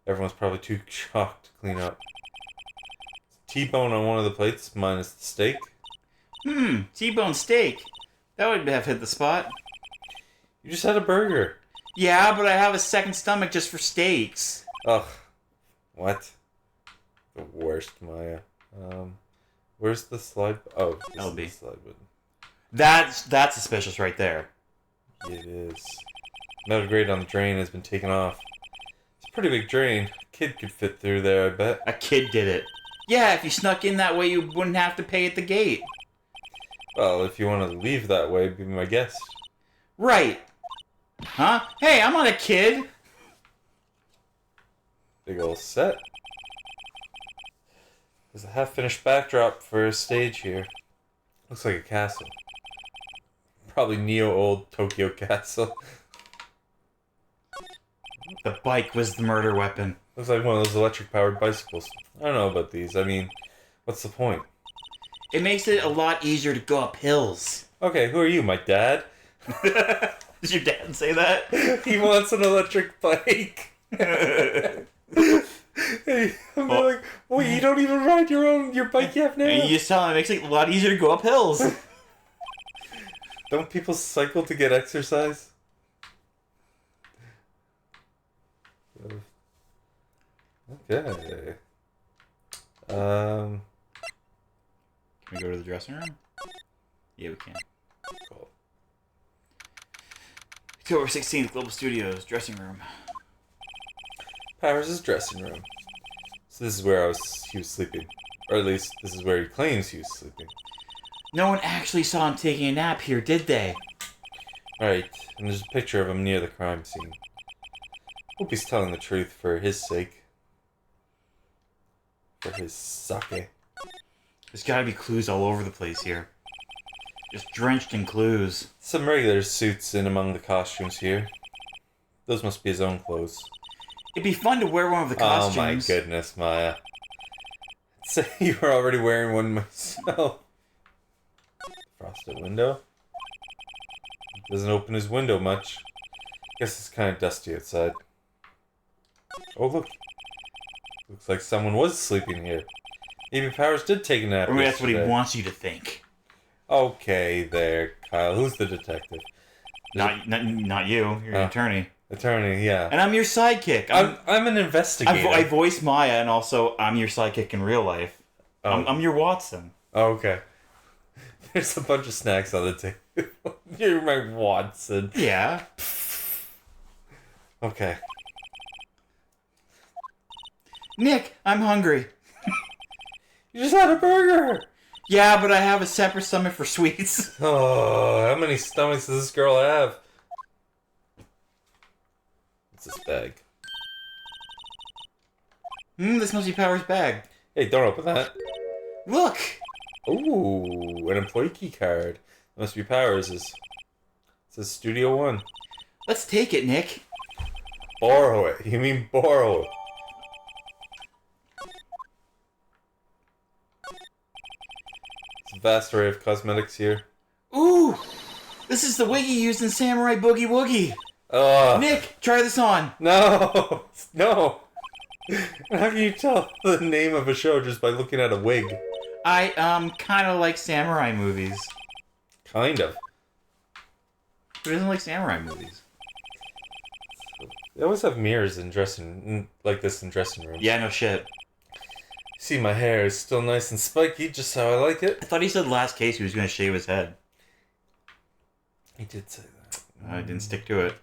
Everyone's probably too shocked to clean up. T-bone on one of the plates, minus the steak. T-bone steak. That would have hit the spot. You just had a burger. Yeah, but I have a second stomach just for steaks. Ugh. What? The worst, Maya. Where's the slide? Oh, this LB. is the slide button. That's suspicious right there. It is. Metal grate on the drain has been taken off. It's a pretty big drain. A kid could fit through there, I bet. A kid did it. Yeah, if you snuck in that way, you wouldn't have to pay at the gate. Well, if you want to leave that way, be my guest. Right. Huh? Hey, I'm not a kid. Big old set. There's a half-finished backdrop for a stage here. Looks like a castle. Probably Neo-old Tokyo Castle. The bike was the murder weapon. Looks like one of those electric-powered bicycles. I don't know about these. I mean, what's the point? It makes it a lot easier to go up hills. Okay, who are you, my dad? Did your dad say that? He wants an electric bike. Hey, I'm like, wait, you don't even ride your bike yet now? And you just tell him it makes it a lot easier to go up hills. Don't people cycle to get exercise? Okay. Can we go to the dressing room? Yeah, we can. Cool. October 16th, Global Studios, dressing room. Powers' dressing room. So this is where he was sleeping. Or at least, this is where he claims he was sleeping. No one actually saw him taking a nap here, did they? Right, and there's a picture of him near the crime scene. Hope he's telling the truth for his sake. For his sake. There's gotta be clues all over the place here. Just drenched in clues. Some regular suits in among the costumes here. Those must be his own clothes. It'd be fun to wear one of the costumes. Oh my goodness, Maya. Say you were already wearing one myself. Frosted window? Doesn't open his window much. Guess it's kind of dusty outside. Oh look. Looks like someone was sleeping here. Maybe Powers did take a nap. Or maybe that's what he yesterday. wants you to think. Okay, there, Kyle. Who's the detective? Not you. You're an attorney. Attorney, yeah. And I'm your sidekick. I'm an investigator. I voice Maya, and also I'm your sidekick in real life. Oh. I'm your Watson. Oh, okay. There's a bunch of snacks on the table. You're my Watson. Yeah. Okay. Nick, I'm hungry. You just had a burger! Yeah, but I have a separate stomach for sweets. Oh, how many stomachs does this girl have? What's this bag? This must be Power's bag. Hey, don't open that. Look! Ooh, an employee key card. That must be Powers'. It says Studio One. Let's take it, Nick. Borrow it. You mean borrow it. It's a vast array of cosmetics here. Ooh! This is the wig he used in Samurai Boogie Woogie. Nick, try this on. No! No! How can you tell the name of a show just by looking at a wig? I, kind of like samurai movies. Kind of. Who doesn't like samurai movies? They always have mirrors in dressing, like this in dressing rooms. Yeah, no shit. See, my hair is still nice and spiky, just how I like it. I thought he said last case he was going to shave his head. He did say that. I didn't stick to it.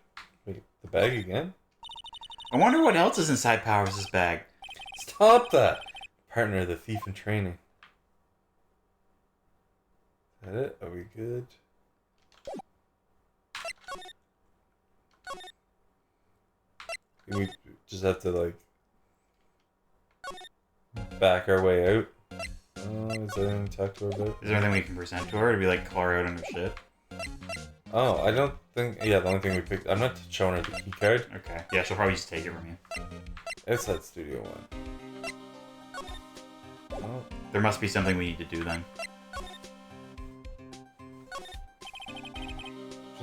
Wait, the bag again? I wonder what else is inside Powers' bag. Stop that! Partner of the thief in training. Is that it? Are we good? We just have to, like, back our way out. Oh, is there anything to talk to her about? Is there anything we can present to her to be like, call her out on her shit? Oh, I don't think... Yeah, the only thing we picked... I'm not showing her the key card. Okay. Yeah, she'll probably just take it from you. It's at Studio 1. Oh, There must be something we need to do then.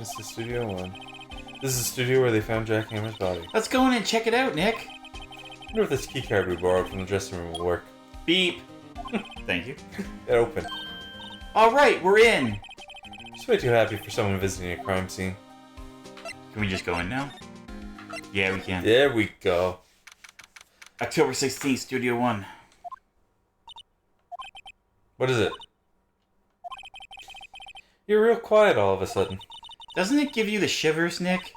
just the Studio 1. This is the studio where they found Jack Hammer's body. Let's go in and check it out, Nick. I wonder if this key card we borrowed from the dressing room will work. Beep. Thank you. It opened. Alright, we're in. Just way too happy for someone visiting a crime scene. Can we just go in now? Yeah, we can. There we go. October 16th, Studio 1. What is it? You're real quiet all of a sudden. Doesn't it give you the shivers, Nick?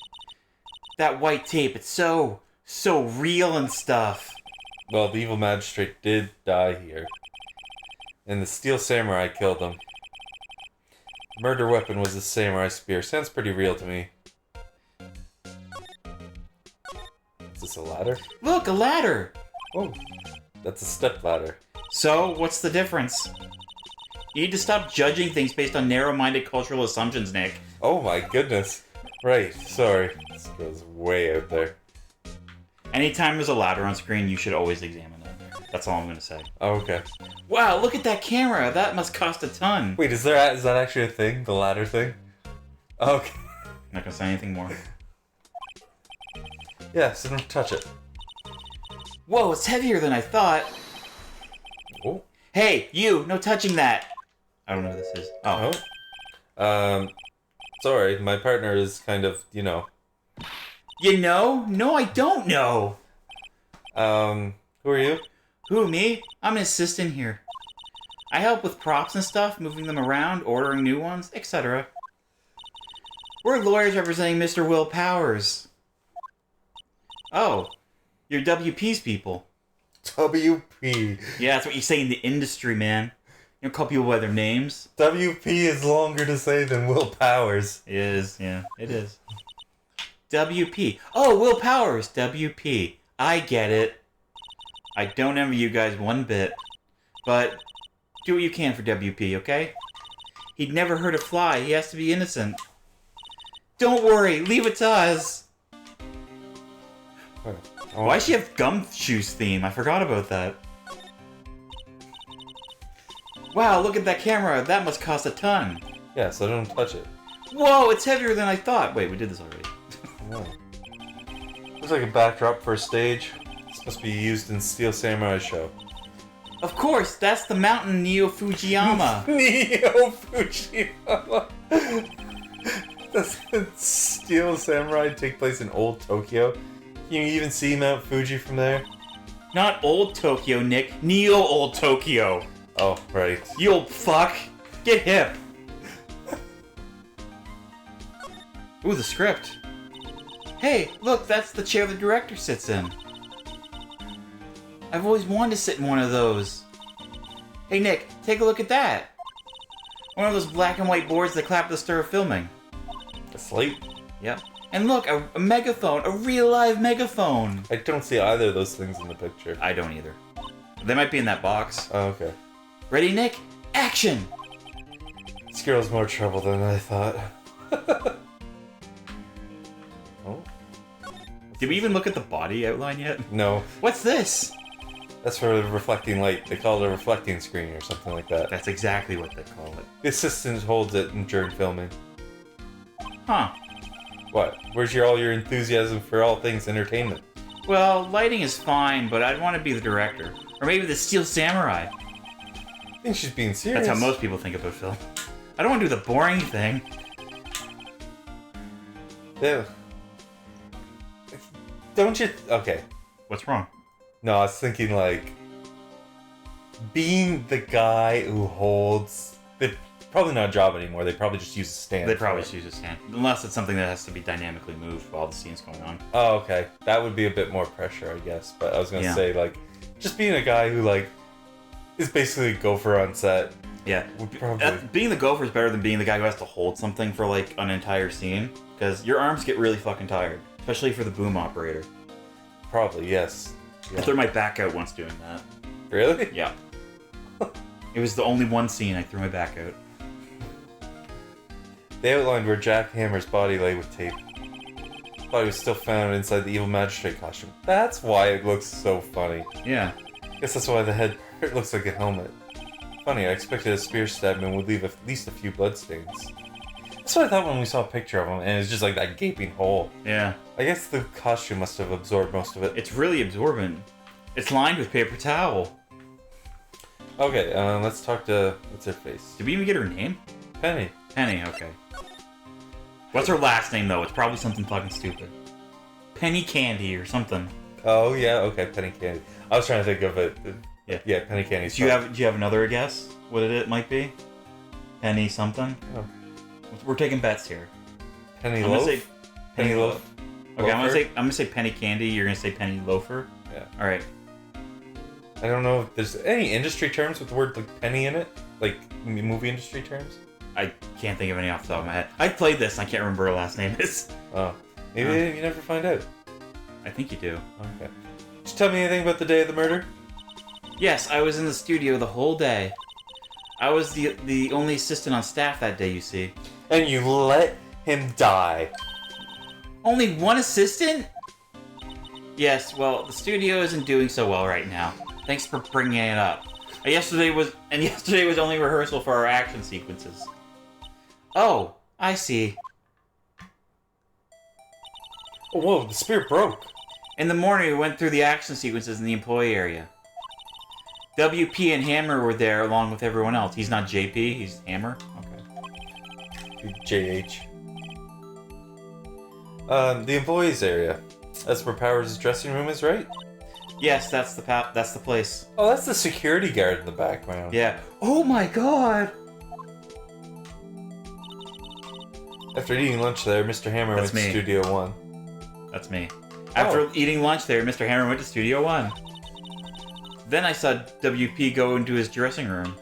That white tape, it's so real and stuff. Well, the evil magistrate did die here. And the steel samurai killed him. The murder weapon was a samurai spear. Sounds pretty real to me. Is this a ladder? Look, a ladder! Oh, that's a step ladder. So, what's the difference? You need to stop judging things based on narrow-minded cultural assumptions, Nick. Oh my goodness. Right, sorry. This goes way out there. Anytime there's a ladder on screen, you should always examine it. That's all I'm gonna say. Oh, okay. Wow, look at that camera! That must cost a ton! Wait, is that actually a thing? The ladder thing? Okay. Not gonna say anything more. Yeah, so don't touch it. Whoa, it's heavier than I thought! Oh. Hey, you! No touching that! I don't know what this is. Oh. Oh. Sorry, my partner is kind of, you know. You know? No, I don't know! Who are you? Who, me? I'm an assistant here. I help with props and stuff, moving them around, ordering new ones, etc. We're lawyers representing Mr. Will Powers. Oh, you're WP's people. WP. Yeah, that's what you say in the industry, man. You don't call people by their names. WP is longer to say than Will Powers. It is, yeah, it is. WP. Oh, Will Powers, WP. I get it. I don't envy you guys one bit. But do what you can for WP, okay? He'd never hurt a fly. He has to be innocent. Don't worry, leave it to us. Oh. Why does she have Gumshoe's theme? I forgot about that. Wow, look at that camera. That must cost a ton. Yeah, so don't touch it. Whoa, it's heavier than I thought. Wait, we did this already. Oh. Looks like a backdrop for a stage. This must be used in Steel Samurai show. Of course, that's the mountain Neo Fujiyama. Neo Fujiyama. Does Steel Samurai take place in old Tokyo? Can you even see Mount Fuji from there? Not old Tokyo, Nick. Neo old Tokyo. Oh, right. You old fuck. Get hip. Ooh, the script. Hey, look, that's the chair the director sits in. I've always wanted to sit in one of those. Hey, Nick, take a look at that. One of those black and white boards that clap at the start of filming. A slate? Yep. And look, a megaphone, a real live megaphone. I don't see either of those things in the picture. I don't either. They might be in that box. Oh, okay. Ready, Nick? Action! This girl's more trouble than I thought. Oh? Did we even look at the body outline yet? No. What's this? That's for the reflecting light. They call it a reflecting screen or something like that. That's exactly what they call it. The assistant holds it during filming. Huh. What? Where's all your enthusiasm for all things entertainment? Well, lighting is fine, but I'd want to be the director. Or maybe the Steel Samurai. I think she's being serious. That's how most people think about film. I don't want to do the boring thing. Yeah. Don't you... Okay. What's wrong? No, I was thinking, like... Being the guy who holds the probably not a job anymore. They probably just use a stand. They probably just use a stand. Unless it's something that has to be dynamically moved while the scene's going on. Oh, okay. That would be a bit more pressure, I guess. But I was going to Yeah. say, like, just being a guy who, like, is basically a gopher on set. Yeah. Would probably... Being the gopher is better than being the guy who has to hold something for, like, an entire scene. Because your arms get really fucking tired. Especially for the boom operator. Probably, yes. Yeah. I threw my back out once doing that. Really? Yeah. It was the only one scene I threw my back out. They outlined where Jack Hammer's body lay with tape. His body was still found inside the evil magistrate costume. That's why it looks so funny. Yeah. I guess that's why the head part looks like a helmet. Funny, I expected a spear stabman would leave at least a few bloodstains. That's what I thought when we saw a picture of him, and it's just like that gaping hole. Yeah. I guess the costume must have absorbed most of it. It's really absorbent. It's lined with paper towel. Okay, let's talk to... what's her face? Did we even get her name? Penny. Penny, okay. What's her last name, though? It's probably something fucking stupid. Penny Candy or something. Oh, yeah, okay, Penny Candy. I was trying to think of it. Yeah. Yeah, Penny Candy. Do you have another guess? What it might be? Penny something? Oh. We're taking bets here. Penny I'm Loaf? gonna say Penny Loaf? Okay, I'm Loafer? gonna say Penny Candy. You're gonna say Penny Loafer. Yeah. All right. I don't know if there's any industry terms with the word like penny in it, like movie industry terms. I can't think of any off the top of my head. I played this. And I can't remember her last name is. Oh, maybe you never find out. I think you do. Okay. Did you tell me anything about the day of the murder? Yes, I was in the studio the whole day. I was the only assistant on staff that day. You see. And you let him die. Only one assistant? Yes. Well, the studio isn't doing so well right now. Thanks for bringing it up. Yesterday was only rehearsal for our action sequences. Oh, I see. Oh, whoa, the spear broke. In the morning, we went through the action sequences in the employee area. WP and Hammer were there along with everyone else. He's not JP, he's Hammer. Okay. JH. The employees area. That's where Powers' dressing room is, right? Yes, that's the place. Oh, that's the security guard in the background. Yeah. Oh my god! After eating lunch there, Mr. Hammer That's went to me. Studio One. That's me. After eating lunch there, Mr. Hammer went to Studio One. Then I saw WP go into his dressing room.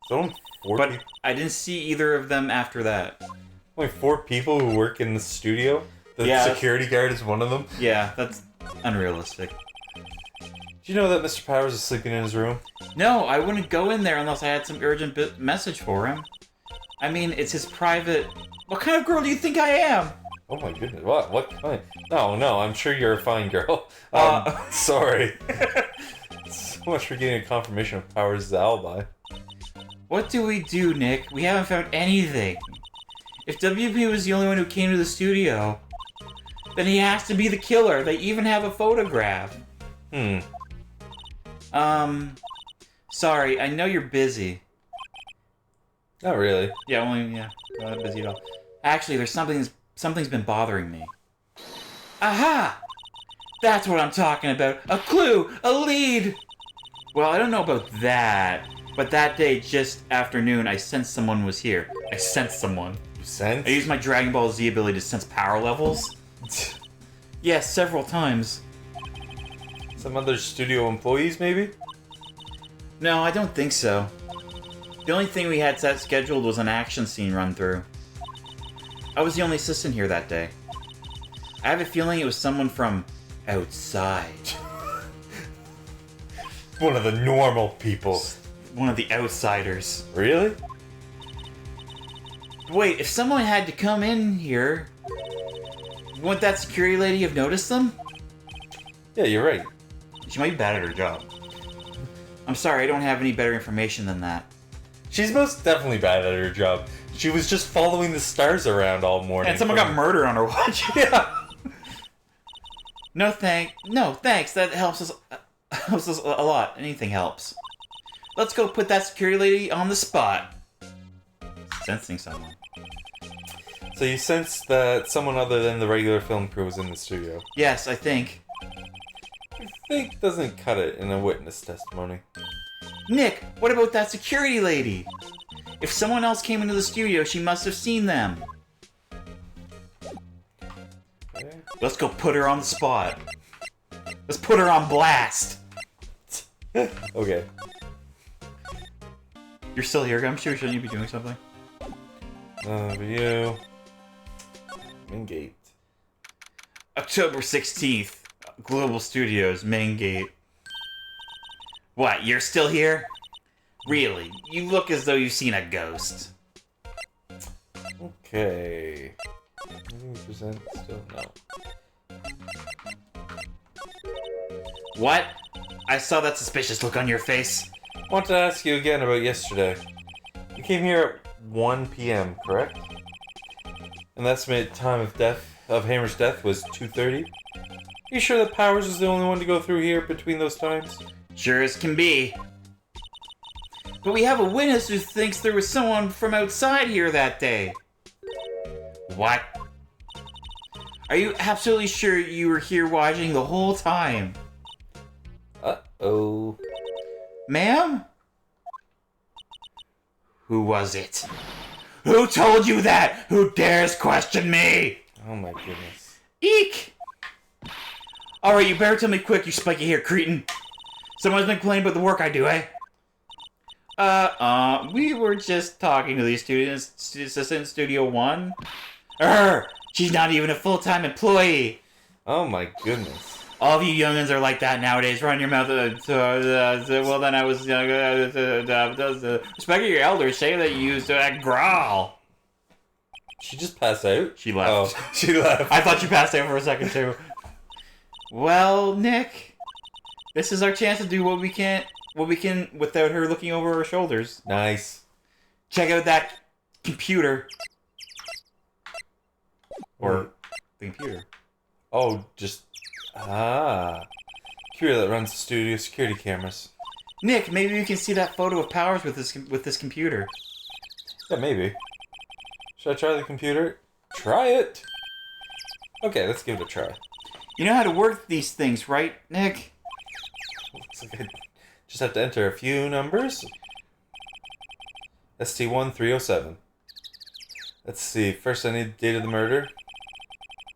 So only four But people? I didn't see either of them after that. Only 4 people who work in the studio? The Yeah. security guard is one of them? Yeah, that's unrealistic. Do you know that Mr. Powers is sleeping in his room? No, I wouldn't go in there unless I had some urgent message for him. I mean, it's his private... What kind of girl do you think I am? Oh my goodness, what kind? No, I'm sure you're a fine girl. Sorry. So much for getting a confirmation of Powers' alibi. What do we do, Nick? We haven't found anything. If WP was the only one who came to the studio, then he has to be the killer. They even have a photograph. Sorry, I know you're busy. Not really. Yeah, not busy at all. Actually, there's something's been bothering me. Aha! That's what I'm talking about. A clue! A lead! Well, I don't know about that, but that day, just after noon, I sensed someone was here. I sensed someone. You sense? I used my Dragon Ball Z ability to sense power levels. Yes, several times. Some other studio employees, maybe? No, I don't think so. The only thing we had set scheduled was an action scene run-through. I was the only assistant here that day. I have a feeling it was someone from outside. One of the normal people. One of the outsiders. Really? Wait, if someone had to come in here, wouldn't that security lady have noticed them? Yeah, you're right. She might be bad at her job. I'm sorry, I don't have any better information than that. She's most definitely bad at her job. She was just following the stars around all morning. And someone got murdered on her watch. Yeah. No thanks. That helps us a lot. Anything helps. Let's go put that security lady on the spot. Sensing someone. So you sense that someone other than the regular film crew was in the studio. Yes, I think. I think doesn't cut it in a witness testimony. Nick, what about that security lady? If someone else came into the studio, she must have seen them. Okay. Let's go put her on the spot. Let's put her on blast. Okay. You're still here, I'm sure. Shouldn't you be doing something? Video. Main gate. October 16th. Global Studios, main gate. What, you're still here? Really? You look as though you've seen a ghost. Okay. 90% still no. What? I saw that suspicious look on your face. I want to ask you again about yesterday. You came here at 1 p.m., correct? And the estimated time of Hammer's death was 2:30. Are you sure that Powers was the only one to go through here between those times? Sure as can be. But we have a witness who thinks there was someone from outside here that day. What? Are you absolutely sure you were here watching the whole time? Uh-oh. Ma'am? Who was it? Who told you that? Who dares question me? Oh my goodness. Eek! Alright, you better tell me quick, you spiky hair cretin. Someone's been complaining about the work I do, eh? We were just talking to these students, assistant Studio 1. She's not even a full-time employee. Oh my goodness. All of you youngins are like that nowadays. Run your mouth. Well, then I was respect your elders. Say that you used to growl. She just passed out? She left. Oh, she left. I thought you passed out for a second too. Well, Nick, this is our chance to do what we can without her looking over our shoulders. Nice. Check out that computer. Or the computer. Oh, just... Computer that runs the studio security cameras. Nick, maybe you can see that photo of Powers with this computer. Yeah, maybe. Should I try the computer? Try it! Okay, let's give it a try. You know how to work these things, right, Nick? Looks like I just have to enter a few numbers. ST1307. Let's see, first I need the date of the murder.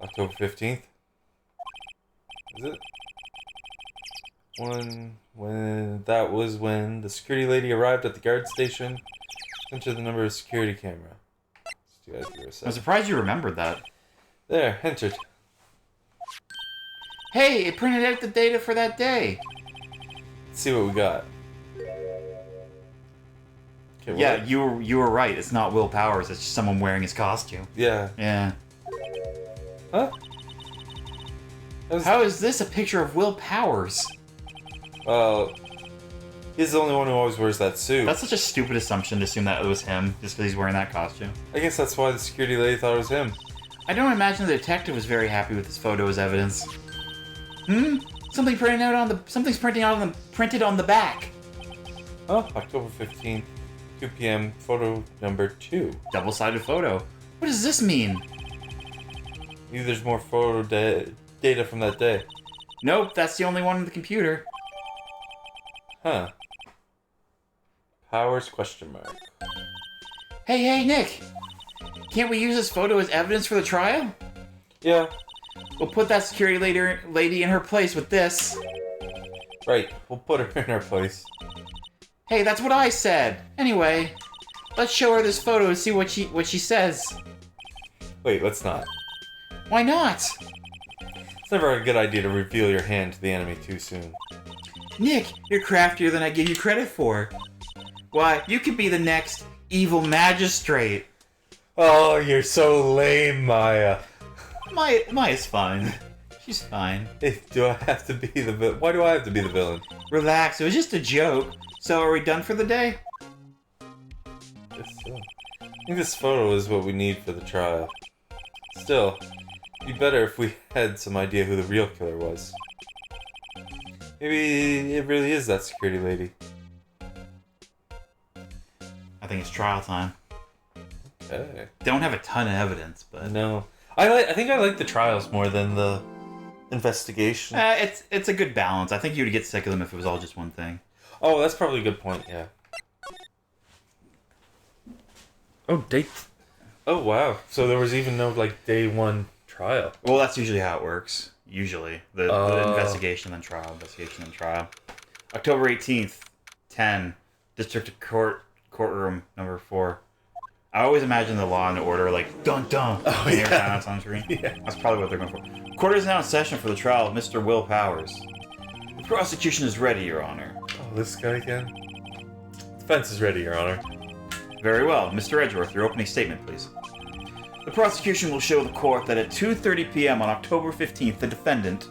October 15th. Is it? That was when the security lady arrived at the guard station. Enter the number of security camera. I'm surprised you remembered that. There, entered. Hey, it printed out the data for that day. Let's see what we got. Okay, Yeah, you were right. It's not Will Powers. It's just someone wearing his costume. Yeah. Yeah. Huh? How is this a picture of Will Powers? He's the only one who always wears that suit. That's such a stupid assumption to assume that it was him, just because he's wearing that costume. I guess that's why the security lady thought it was him. I don't imagine the detective was very happy with this photo as evidence. Something's printed on the back. Oh, October 15th, 2 p.m., photo number 2. Double-sided photo. What does this mean? Maybe there's more photo data from that day. Nope, that's the only one on the computer. Huh. Powers question mark. Hey, Nick! Can't we use this photo as evidence for the trial? Yeah. We'll put that security lady in her place with this. Right, we'll put her in her place. Hey, that's what I said! Anyway, let's show her this photo and see what she says. Wait, let's not. Why not? It's never a good idea to reveal your hand to the enemy too soon. Nick, you're craftier than I give you credit for. Why, you could be the next evil magistrate. Oh, you're so lame, Maya. Maya's fine. She's fine. Do I have to be the villain? Why do I have to be the villain? Relax, it was just a joke. So are we done for the day? Guess so. I think this photo is what we need for the trial. Still, it'd be better if we had some idea who the real killer was. Maybe it really is that security lady. I think it's trial time. Okay. Don't have a ton of evidence, but No. I think I like the trials more than the investigation. it's a good balance. I think you would get sick of them if it was all just one thing. Oh, that's probably a good point, yeah. Oh, date. Oh, wow. So there was even no, like, day one trial. Well, that's usually how it works. Usually. The investigation then trial, investigation then trial. October 18th, 10, District Courtroom number 4. I always imagine the Law and Order like dun dun. Oh, every yeah. time that's on screen. Yeah. That's probably what they're going for. Court is now in session for the trial of Mr. Will Powers. The prosecution is ready, Your Honor. Oh, this guy again? Defense is ready, Your Honor. Very well. Mr. Edgeworth, your opening statement, please. The prosecution will show the court that at 2:30 p.m. on October 15th, the defendant,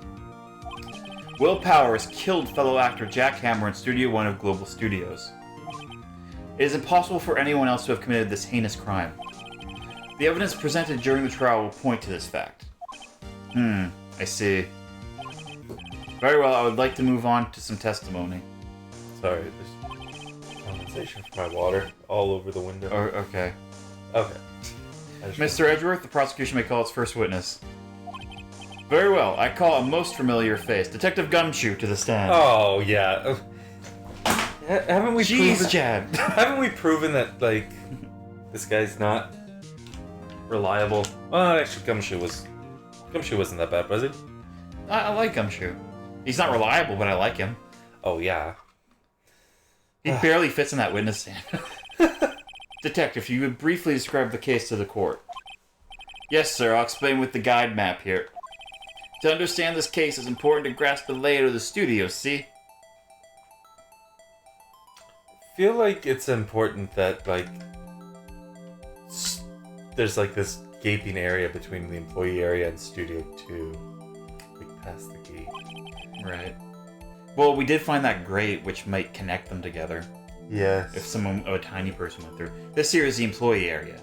Will Powers, killed fellow actor Jack Hammer in Studio 1 of Global Studios. It is impossible for anyone else to have committed this heinous crime. The evidence presented during the trial will point to this fact. I see. Very well, I would like to move on to some testimony. Sorry, there's condensation from my water all over the window. Oh, okay. Okay. Mr. Edgeworth, the prosecution may call its first witness. Very well, I call a most familiar face, Detective Gumshoe, to the stand. Oh, yeah. Haven't we proven... Chad. Haven't we proven that, like, this guy's not reliable? Well, actually, Gumshoe wasn't that bad, was he? I like Gumshoe. He's not reliable, but I like him. Oh, yeah. He barely fits in that witness stand. Detective, you would briefly describe the case to the court. Yes, sir, I'll explain with the guide map here. To understand this case, it's important to grasp the layout of the studio, see? I feel like it's important that, like, there's, like, this gaping area between the employee area and Studio 2. Like, past the gate. Right. Well, we did find that grate, which might connect them together. Yes. If a tiny person went through. This here is the employee area.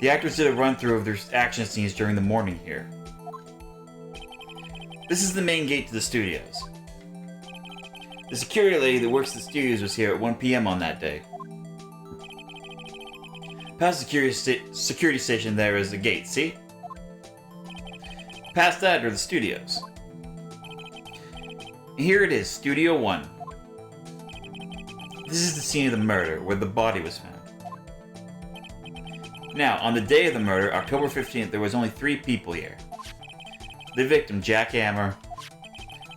The actors did a run-through of their action scenes during the morning here. This is the main gate to the studios. The security lady that works at the studios was here at 1 p.m. on that day. Past the security station there is the gate, see? Past that are the studios. Here it is, Studio 1. This is the scene of the murder, where the body was found. Now, on the day of the murder, October 15th, there was only 3 people here. The victim, Jack Hammer,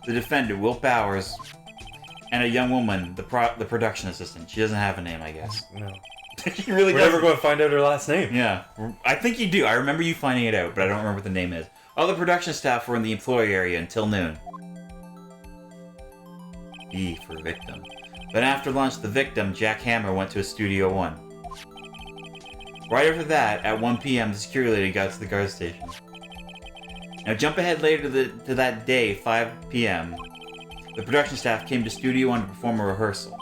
the defendant, Will Powers, and a young woman, the production assistant. She doesn't have a name, I guess. No. She really We're doesn't. never going to find out her last name. Yeah. I think you do. I remember you finding it out, but I don't remember what the name is. All the production staff were in the employee area until noon. V for victim. But after lunch, the victim, Jack Hammer, went to a Studio 1. Right after that, at 1 p.m., the security lady got to the guard station. Now jump ahead later to that day, 5 p.m. The production staff came to Studio 1 to perform a rehearsal.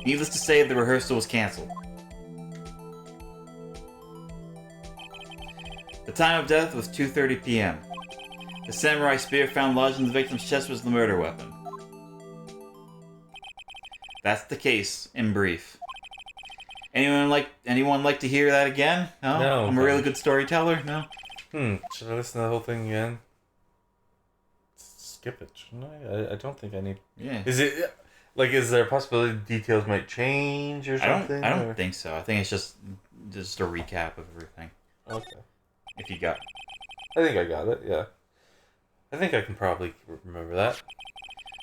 Needless to say, the rehearsal was cancelled. The time of death was 2:30 p.m. The samurai spear found lodged in the victim's chest was the murder weapon. That's the case, in brief. Anyone like to hear that again? No? I'm a really good storyteller? No? Should I listen to the whole thing again? Skip it, shouldn't I? I don't think I need... Yeah. Is there a possibility details might change or something? I don't think so. I think it's just a recap of everything. Okay. If you got... I think I got it, yeah. I think I can probably remember that.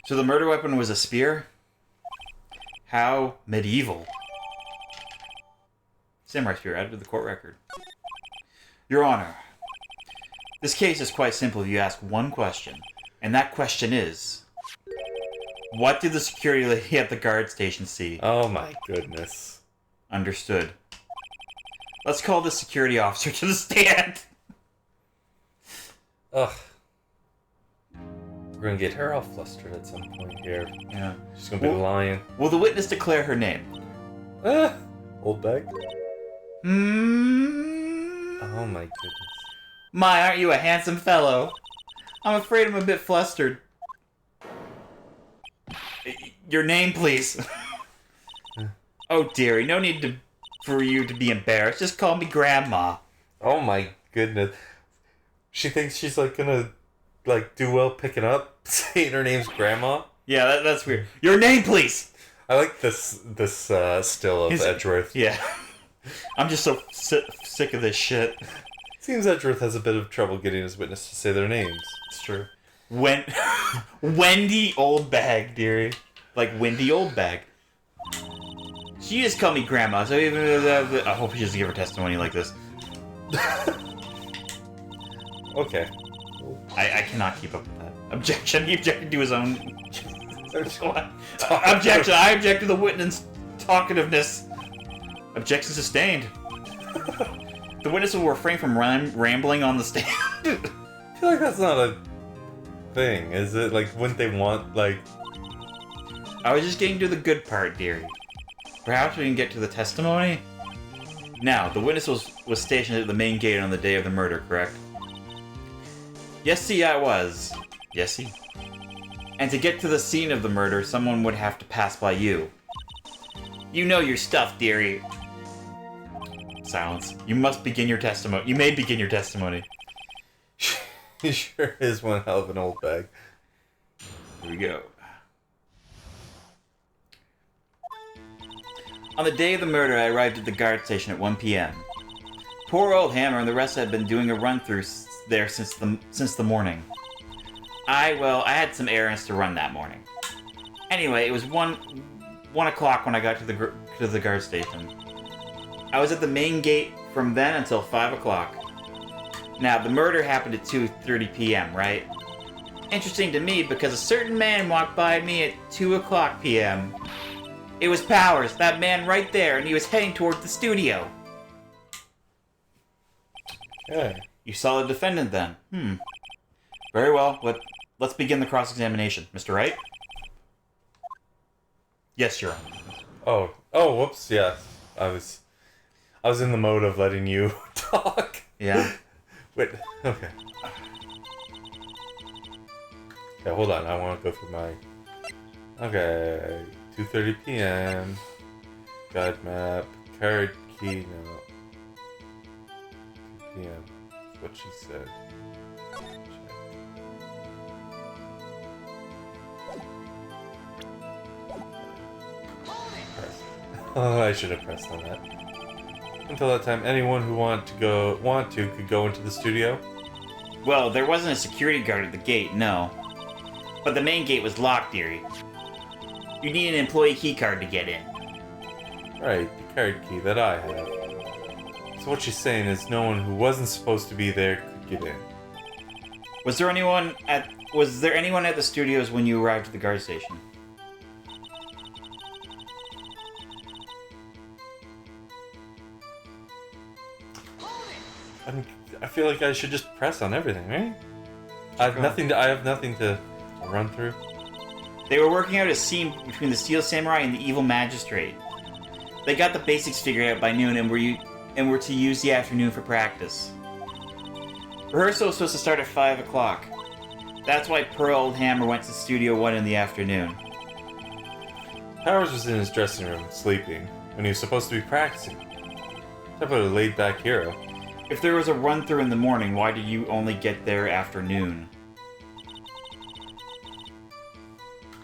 So the murder weapon was a spear? How medieval. Samurai spear added to the court record. Your Honor, this case is quite simple if you ask one question. And that question is... What did the security lady at the guard station see? Oh my goodness. Understood. Let's call the security officer to the stand. Ugh. We're gonna get her all flustered at some point here. Yeah. She's gonna be lying. Will the witness declare her name? Old bag? Oh my goodness. My, aren't you a handsome fellow? I'm afraid I'm a bit flustered. Your name, please. Oh, dearie, no need for you to be embarrassed. Just call me Grandma. Oh my goodness. She thinks she's gonna do well picking up, saying her name's Grandma. Yeah, that's weird. Your name, please! I like this still of Edgeworth. Yeah. I'm just so sick of this shit. Seems Edgeworth has a bit of trouble getting his witness to say their names. It's true. Wendy Oldbag, dearie. Like Wendy Oldbag. She just called me grandma, so even I hope she doesn't give her testimony like this. Okay. I cannot keep up with that. Objection. He objected to his own. Objection. I object to the witness' talkativeness. Objection sustained. The witness will refrain from rambling on the stand. I feel like that's not a thing, is it? Like, wouldn't they want, like... I was just getting to the good part, dearie. Perhaps we can get to the testimony? Now, the witness was stationed at the main gate on the day of the murder, correct? Yes, see, I was. Yes, see. And to get to the scene of the murder, someone would have to pass by you. You know your stuff, dearie. Silence. You must begin your testimony. You may begin your testimony. He sure is one hell of an old bag. Here we go. On the day of the murder, I arrived at the guard station at 1 p.m. Poor old Hammer and the rest had been doing a run-through there since the morning. I had some errands to run that morning. Anyway, it was 1 o'clock when I got to the guard station. I was at the main gate from then until 5 o'clock. Now, the murder happened at 2:30 p.m., right? Interesting to me because a certain man walked by me at 2 o'clock p.m. It was Powers, that man right there, and he was heading toward the studio. Okay. You saw the defendant then? Very well. Let's begin the cross-examination. Mr. Wright? Yes, Your Honor. Oh, whoops, yeah. I was in the mode of letting you talk. Yeah. Wait, okay. Okay, hold on, I want to go through my... Okay, 2:30 p.m. Guide map, card key, no. 2 p.m. That's what she said. Oh, I should have pressed on that. Until that time, anyone who want to could go into the studio. Well, there wasn't a security guard at the gate, no. But the main gate was locked, dearie. You need an employee key card to get in. Right, the card key that I have. So what she's saying is no one who wasn't supposed to be there could get in. Was there anyone at the studios when you arrived at the guard station? I feel like I should just press on everything, right? I have nothing to run through. They were working out a scene between the Steel Samurai and the Evil Magistrate. They got the basics figured out by noon and were to use the afternoon for practice. Rehearsal was supposed to start at 5 o'clock. That's why poor old Hammer went to Studio 1 in the afternoon. Powers was in his dressing room, sleeping, when he was supposed to be practicing. Talk about a laid-back hero. If there was a run-through in the morning, why did you only get there after noon?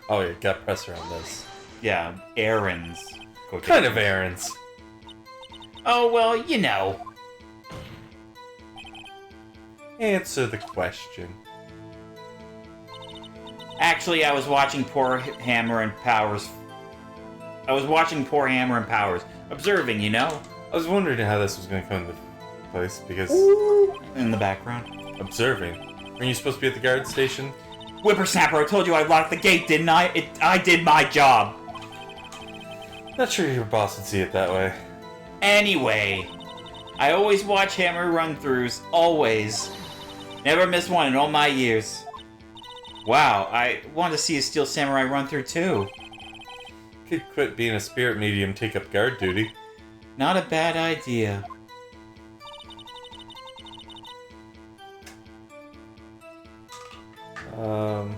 Oh yeah, got pressure on this. Yeah, errands. What kind of errands? Oh, well, you know. Answer the question. Actually, I was watching poor Hammer and Powers. Observing, you know? I was wondering how this was going to come into place, because... In the background. Observing. Weren't you supposed to be at the guard station? Whippersnapper, I told you I locked the gate, didn't I? I did my job. Not sure your boss would see it that way. Anyway, I always watch Hammer run-throughs. Always. Never missed one in all my years. Wow, I want to see a Steel Samurai run-through too. Could quit being a spirit medium, take up guard duty. Not a bad idea. Yeah.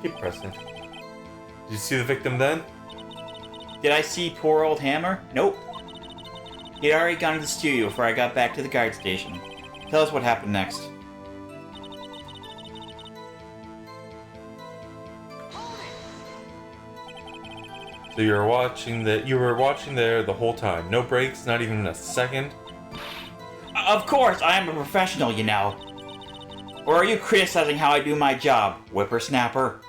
Keep pressing. Did you see the victim then? Did I see poor old Hammer? Nope. He'd already gone to the studio before I got back to the guard station. Tell us what happened next. So you were watching there the whole time. No breaks, not even a second? Of course, I am a professional, you know. Or are you criticizing how I do my job, whippersnapper?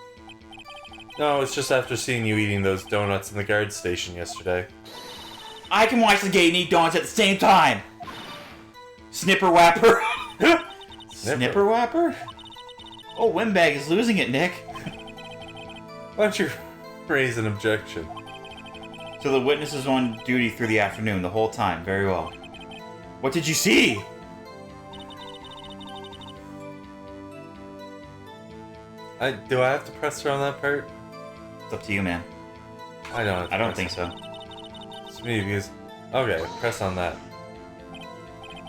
No, it's just after seeing you eating those donuts in the guard station yesterday. I can watch the gate and eat donuts at the same time! Snipper whapper! Snipper whapper? Oh, Windbag is losing it, Nick. Why don't you raise an objection? So the witness is on duty through the afternoon, the whole time. Very well. What did you see? Do I have to press her on that part? It's up to you, man. I don't. I don't think so. It's me because. Okay, press on that.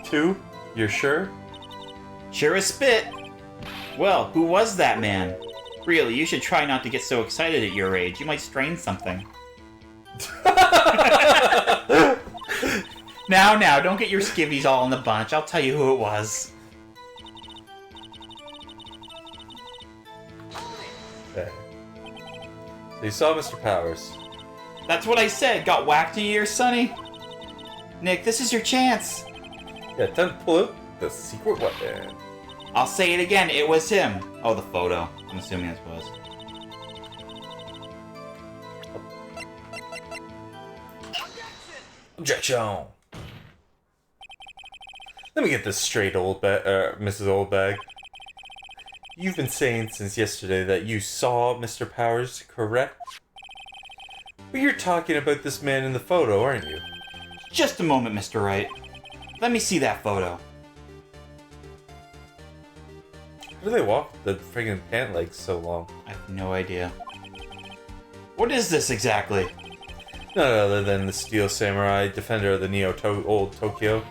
2? You're sure? Sure as spit. Well, who was that man? Really, you should try not to get so excited at your age. You might strain something. Now, don't get your skivvies all in the bunch. I'll tell you who it was. Okay. So you saw Mr. Powers. That's what I said. Got whacked in your ear, Sonny? Nick, this is your chance. Yeah, time to pull out the secret weapon. I'll say it again. It was him. Oh, the photo. I'm assuming this was. Objection! Let me get this straight, Mrs. Oldbag. You've been saying since yesterday that you saw Mr. Powers, correct? But you're talking about this man in the photo, aren't you? Just a moment, Mr. Wright. Let me see that photo. How do they walk with the friggin' pant legs so long? I have no idea. What is this exactly? None other than the Steel Samurai, defender of the Old Tokyo.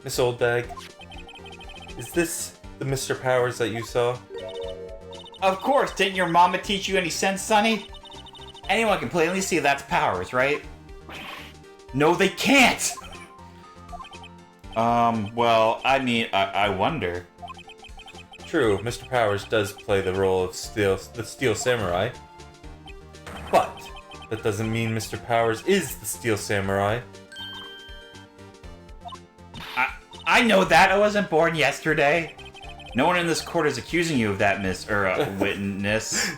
Miss Oldbag, is this the Mr. Powers that you saw? Of course, didn't your mama teach you any sense, Sonny? Anyone can plainly see that's Powers, right? No, they can't! Well, I mean, I wonder. True, Mr. Powers does play the role of the Steel Samurai. But that doesn't mean Mr. Powers is the Steel Samurai. I know that. I wasn't born yesterday. No one in this court is accusing you of that, witness.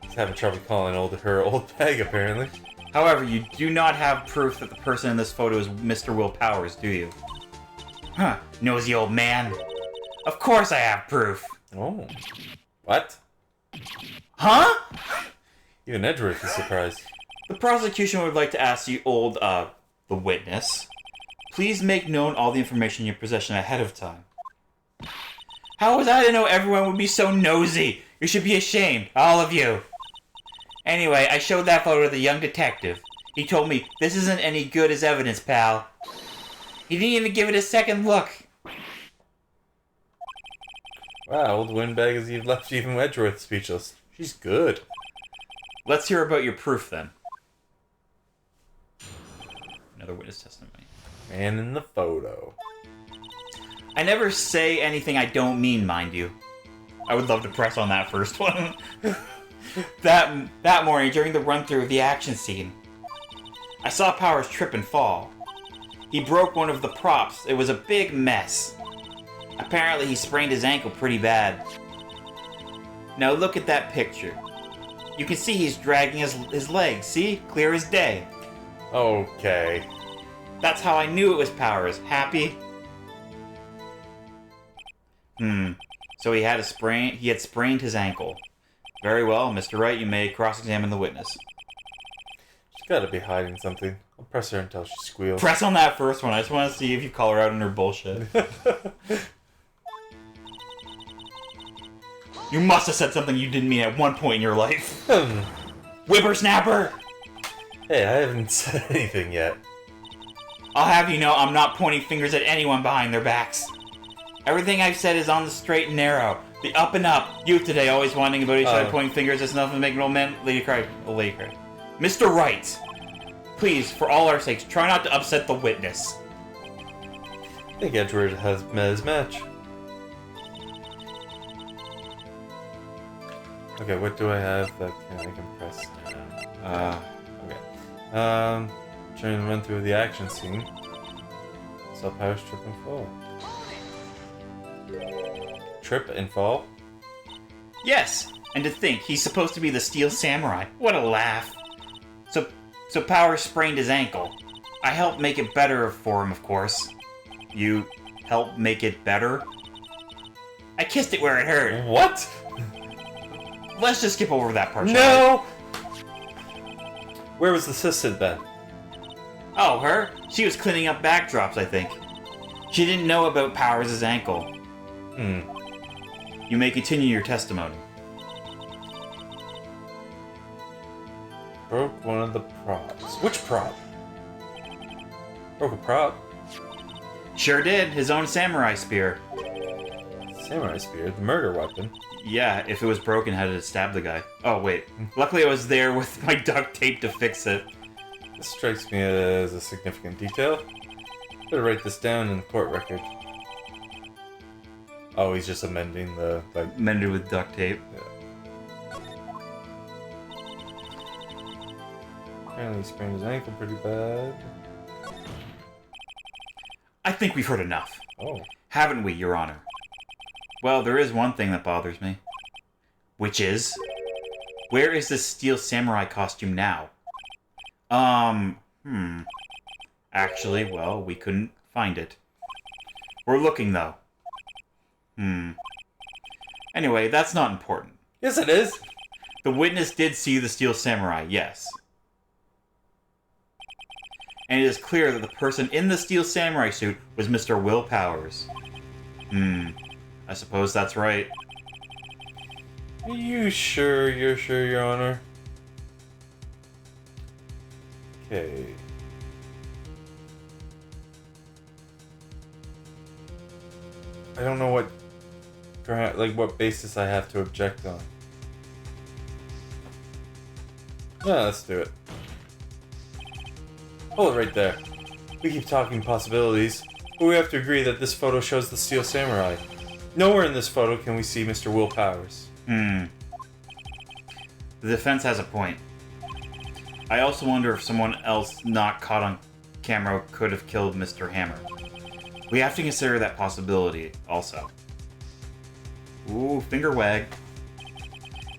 He's having trouble calling her old bag, apparently. However, you do not have proof that the person in this photo is Mr. Will Powers, do you? Huh, nosy old man. Of course I have proof. Oh. What? Huh? Even Edgeworth is surprised. The prosecution would like to ask you, the witness, please make known all the information in your possession ahead of time. How was I to know everyone would be so nosy? You should be ashamed, all of you. Anyway, I showed that photo to the young detective. He told me, this isn't any good as evidence, pal. He didn't even give it a second look. Wow, old Windbag has left even Edgeworth speechless. She's good. Let's hear about your proof, then. Another witness testimony. Man in the photo. I never say anything I don't mean, mind you. I would love to press on that first one. That morning, during the run-through of the action scene, I saw Powers trip and fall. He broke one of the props. It was a big mess. Apparently, he sprained his ankle pretty bad. Now look at that picture. You can see he's dragging his legs, see? Clear as day. Okay. That's how I knew it was Powers. Happy? So he had sprained his ankle. Very well, Mr. Wright, you may cross-examine the witness. She's gotta be hiding something. I'll press her until she squeals. Press on that first one. I just want to see if you call her out on her bullshit. You must have said something you didn't mean at one point in your life. Whippersnapper! Hey, I haven't said anything yet. I'll have you know I'm not pointing fingers at anyone behind their backs. Everything I've said is on the straight and narrow. The up and up. Youth today always whining about each other, pointing fingers. It's enough to make an old man. Lady cried. Oh, lady cried. Mr. Wright! Please, for all our sakes, try not to upset the witness. I think Edgeworth has met his match. Okay, what do I have that I can press now? Okay. Trying to run through the action scene. Saw powers trip and fall. Trip and fall? Yes, and to think he's supposed to be the Steel Samurai. What a laugh. So Power sprained his ankle. I helped make it better for him, of course. You helped make it better? I kissed it where it hurt. What? Let's just skip over that part. No! Where was the assistant then? Oh, her? She was cleaning up backdrops, I think. She didn't know about Powers' ankle. You may continue your testimony. Broke one of the props. Which prop? Broke a prop? Sure did. His own samurai spear. Samurai spear? The murder weapon? Yeah, if it was broken, how did it stab the guy? Oh, wait. Luckily I was there with my duct tape to fix it. This strikes me as a significant detail. Better write this down in the court record. Oh, he's just amending the... like... Mended with duct tape. Yeah. Apparently he sprained his ankle pretty bad. I think we've heard enough. Oh. Haven't we, Your Honor? Well, there is one thing that bothers me. Which is... where is this Steel Samurai costume now? Actually, well, we couldn't find it. We're looking, though. Anyway, that's not important. Yes, it is! The witness did see the Steel Samurai, yes. And it is clear that the person in the Steel Samurai suit was Mr. Will Powers. I suppose that's right. Are you sure you're sure, Your Honor? Okay. I don't know what what basis I have to object on. Yeah, let's do it. Hold it right there. We keep talking possibilities, but we have to agree that this photo shows the Steel Samurai. Nowhere in this photo can we see Mr. Will Powers. The defense has a point. I also wonder if someone else not caught on camera could have killed Mr. Hammer. We have to consider that possibility also. Ooh, finger wag.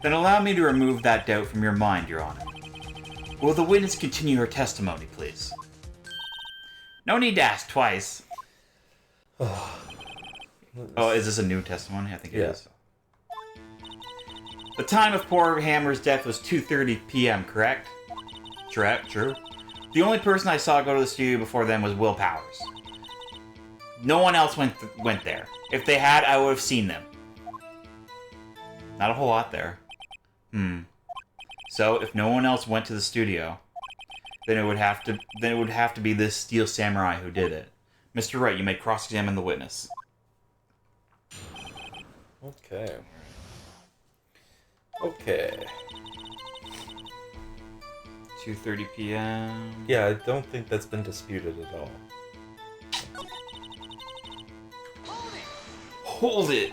Then allow me to remove that doubt from your mind, Your Honor. Will the witness continue her testimony, please? No need to ask twice. Oh, is this a new testimony? I think it is. The time of poor Hammer's death was 2:30 p.m., correct? True. The only person I saw go to the studio before then was Will Powers. No one else went there. If they had, I would have seen them. Not a whole lot there. So, if no one else went to the studio, then it would have to be this Steel Samurai who did it. Mr. Wright, you may cross-examine the witness. Okay. 2:30 p.m. Yeah, I don't think that's been disputed at all. Hold it!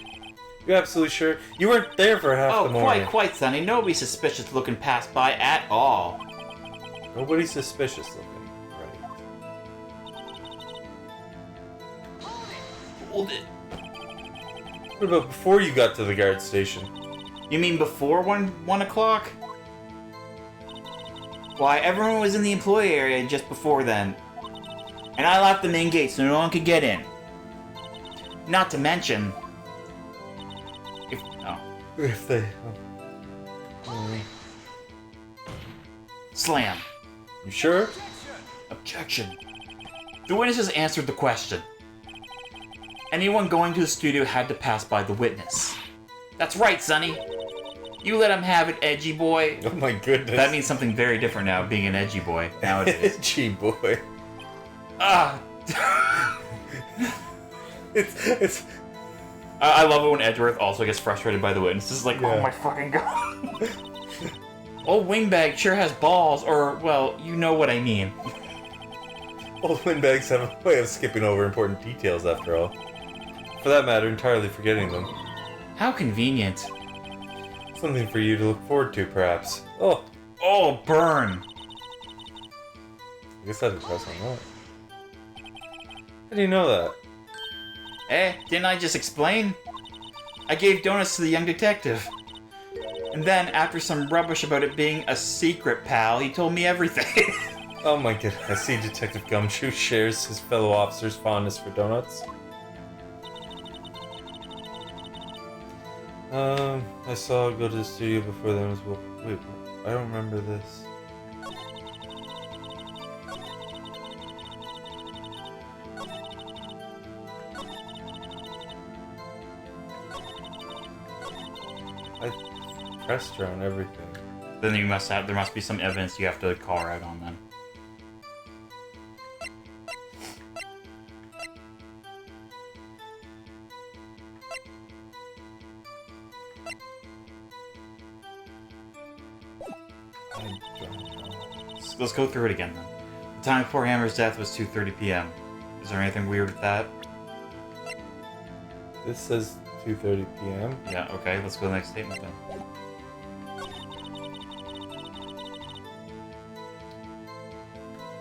You're absolutely sure? You weren't there for half the morning. Quite, Sonny. Nobody suspicious looking passed by at all. Nobody's suspicious looking. Right. Hold it. What about before you got to the guard station? You mean before 1 o'clock? Why, everyone was in the employee area just before then. And I locked the main gate so no one could get in. Not to mention... If they... Slam. You sure? Objection. The witness has answered the question. Anyone going to the studio had to pass by the witness. That's right, Sonny. You let him have it, edgy boy. Oh my goodness. That means something very different now, being an edgy boy nowadays. Edgy boy. It's... I love it when Edgeworth also gets frustrated by the witness. It's like, oh my fucking god. Old Wingbag sure has balls, or, well, you know what I mean. Old windbags have a way of skipping over important details, after all. For that matter, entirely forgetting them. How convenient. It's Something for you to look forward to, perhaps. Oh, Oh, burn! I guess I didn't press on that. How do you know that? Didn't I just explain? I gave donuts to the young detective. And then, after some rubbish about it being a secret, pal, he told me everything. Oh my god, I see Detective Gumshoe shares his fellow officer's fondness for donuts. I saw it go to the studio before them as well. Wait, I don't remember this. I pressed her on everything. Then there must be some evidence you have to call her out on then. Let's go through it again then. The time before Hammer's death was 2:30 p.m. Is there anything weird with that? This says 2:30 p.m. Yeah, okay, let's go to the next statement then.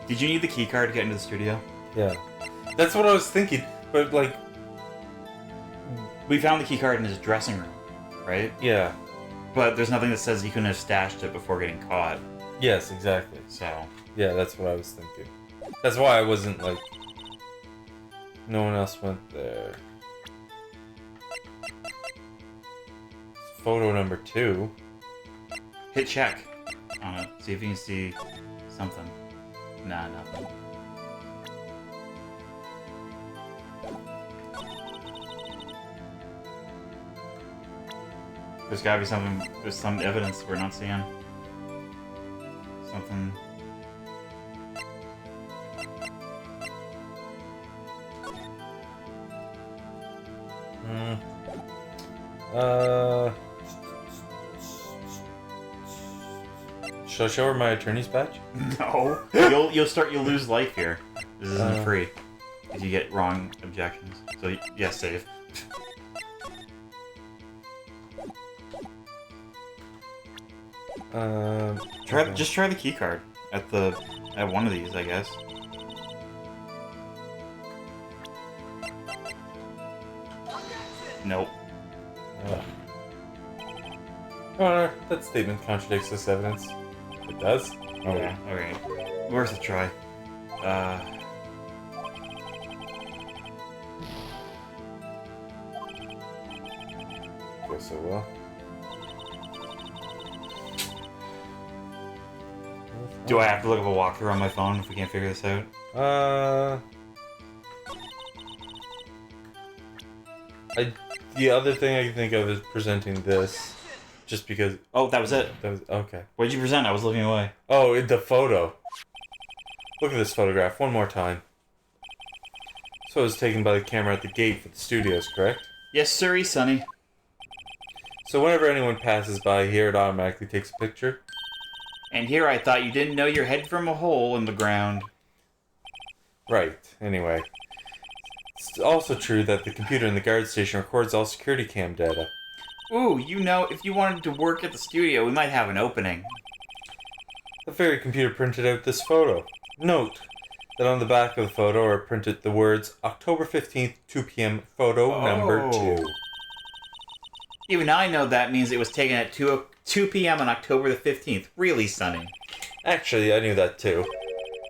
Did you need the key card to get into the studio? Yeah. That's what I was thinking, but like... We found the key card in his dressing room, right? Yeah. But there's nothing that says he couldn't have stashed it before getting caught, Yes, exactly. so... Yeah, that's what I was thinking. That's why I wasn't like... No one else went there. Photo number 2. Hit check on it. See if you can see something. Nah, nothing. There's gotta be something. There's some evidence we're not seeing. Something. Should I show her my attorney's badge? No. You'll lose life here. This isn't free. If you get wrong objections. So yes, save. Just try the key card at one of these, I guess. Nope. Oh, that statement contradicts this evidence. It does? Okay, okay. Worth a try. Guess I will. Do I have to look up a walkthrough on my phone if we can't figure this out? The other thing I can think of is presenting this, just because. Oh, that was it. That was okay. What did you present? I was looking away. Oh, the photo. Look at this photograph one more time. So it was taken by the camera at the gate for the studios, correct? Yes, sirree, Sonny. So whenever anyone passes by here, it automatically takes a picture. And here I thought you didn't know your head from a hole in the ground. Right. Anyway. It's also true that the computer in the guard station records all security cam data. Ooh, you know, if you wanted to work at the studio, we might have an opening. The very computer printed out this photo. Note that on the back of the photo are printed the words October 15th, 2 p.m. photo number 2. Even I know that means it was taken at 2 p.m. on October the 15th. Really, Sonny? Actually, I knew that too.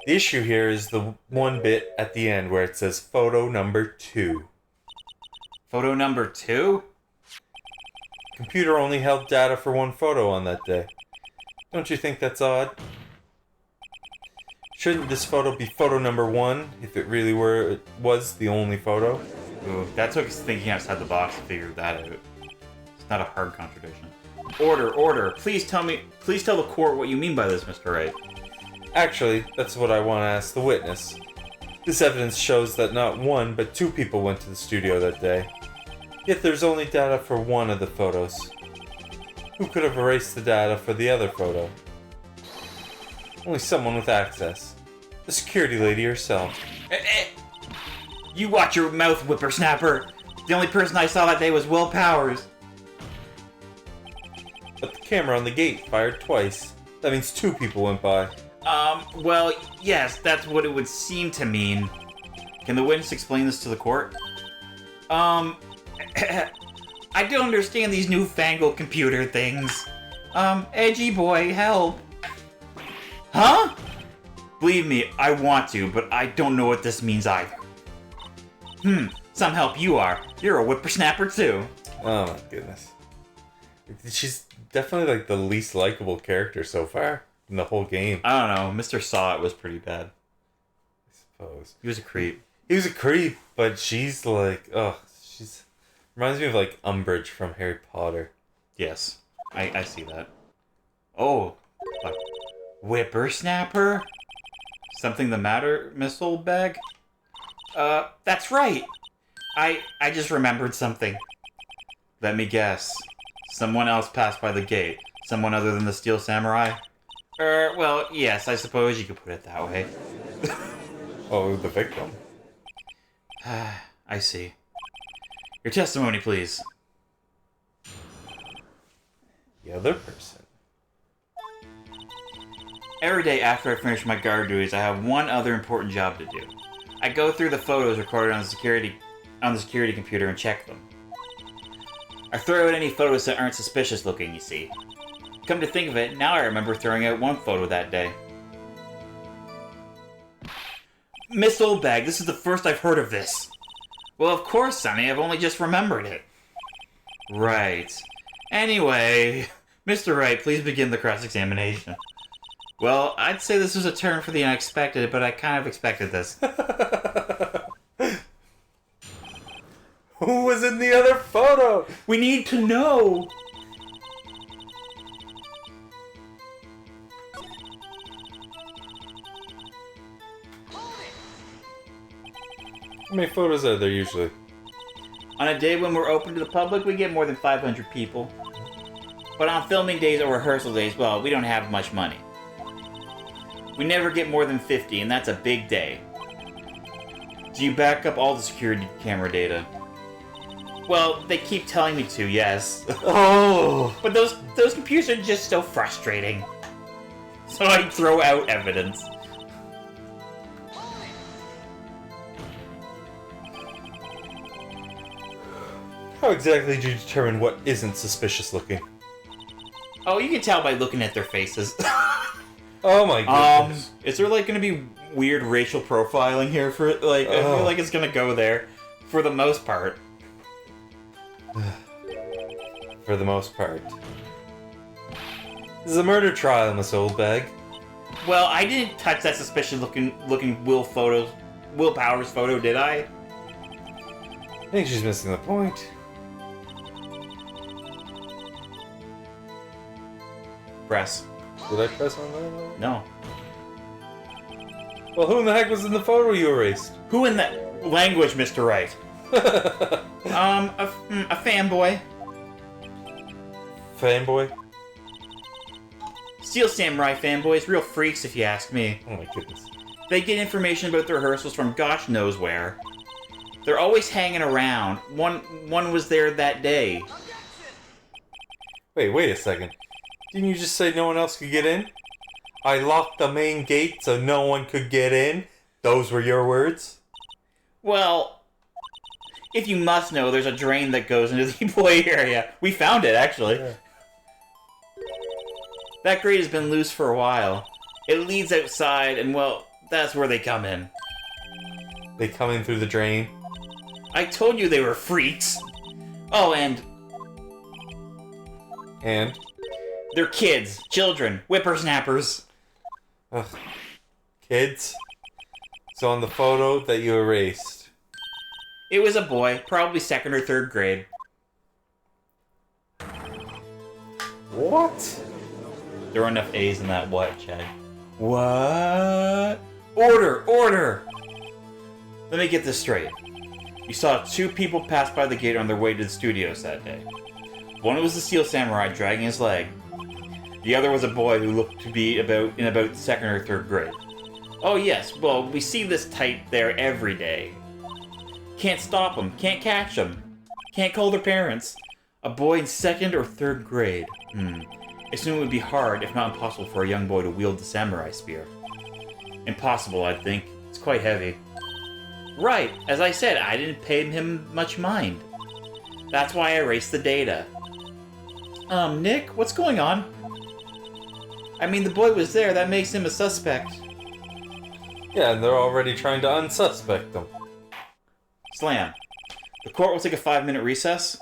The issue here is the one bit at the end where it says photo number 2. Photo number 2? Computer only held data for one photo on that day. Don't you think that's odd? Shouldn't this photo be photo number 1 if it really was the only photo? Ooh, that took us thinking outside the box to figure that out. It's not a hard contradiction. Order. Please tell the court what you mean by this, Mr. Wright. Actually, that's what I want to ask the witness. This evidence shows that not one, but 2 people went to the studio that day. Yet there's only data for one of the photos. Who could have erased the data for the other photo? Only someone with access. The security lady herself. You watch your mouth, whippersnapper! The only person I saw that day was Will Powers. But camera on the gate fired twice. That means 2 people went by. Well, yes, that's what it would seem to mean. Can the witness explain this to the court? I don't understand these newfangled computer things. Edgy boy, help. Huh? Believe me, I want to, but I don't know what this means either. Some help you are. You're a whippersnapper too. Oh my goodness. She's definitely like the least likable character so far in the whole game. I don't know, Mr. Saw It was pretty bad. I suppose. He was a creep. He was a creep, but she's like, she's reminds me of like Umbridge from Harry Potter. Yes, I see that. Oh, a whippersnapper? Something the matter, Miss Oldbag? That's right. I just remembered something. Let me guess. Someone else passed by the gate. Someone other than the Steel Samurai? Well, yes, I suppose you could put it that way. Oh, the victim. I see. Your testimony, please. The other person. Every day after I finish my guard duties, I have one other important job to do. I go through the photos recorded on the security computer and check them. I throw out any photos that aren't suspicious looking, you see. Come to think of it, now I remember throwing out one photo that day. Miss Oldbag, this is the first I've heard of this. Well, of course, Sonny, I've only just remembered it. Right. Anyway, Mr. Wright, please begin the cross-examination. Well, I'd say this was a turn for the unexpected, but I kind of expected this. Who was in the other photo? We need to know! How many photos are there usually? On a day when we're open to the public, we get more than 500 people. But on filming days or rehearsal days, well, we don't have much money. We never get more than 50, and that's a big day. Do you back up all the security camera data? Well, they keep telling me to, yes. Oh! But those computers are just so frustrating. So I throw out evidence. How exactly do you determine what isn't suspicious looking? Oh, you can tell by looking at their faces. Oh my goodness. Is there like gonna be weird racial profiling here for like? I feel like it's gonna go there, for the most part. For the most part. This is a murder trial, Miss Oldbag. Well, I didn't touch that suspicious looking Will Powers photo, did I? I think she's missing the point. Press. Did I press on that? No. Well, who in the heck was in the photo you erased? Who in that language, Mr. Wright? A fanboy. Fanboy? Steel Samurai fanboys, real freaks if you ask me. Oh my goodness. They get information about the rehearsals from gosh knows where. They're always hanging around. One was there that day. Wait a second. Didn't you just say no one else could get in? I locked the main gate so no one could get in? Those were your words? Well, if you must know, there's a drain that goes into the employee area. We found it, actually. Yeah. That grate has been loose for a while. It leads outside, and well, that's where they come in. They come in through the drain? I told you they were freaks. Oh, and And? they're kids, children, whippersnappers. Ugh. Kids? So on the photo that you erased. It was a boy, probably 2nd or 3rd grade. What? There were enough A's in that what, Chad? What? Order! Let me get this straight. You saw 2 people pass by the gate on their way to the studios that day. One was the Steel Samurai dragging his leg. The other was a boy who looked to be in about 2nd or 3rd grade. Oh yes, well, we see this type there every day. Can't stop them, can't catch them, can't call their parents. A boy in 2nd or 3rd grade. I assume it would be hard, if not impossible, for a young boy to wield the samurai spear. Impossible, I'd think. It's quite heavy. Right, as I said, I didn't pay him much mind. That's why I erased the data. Nick, what's going on? I mean, the boy was there, that makes him a suspect. Yeah, and they're already trying to unsuspect him. Slam. The court will take a 5-minute recess.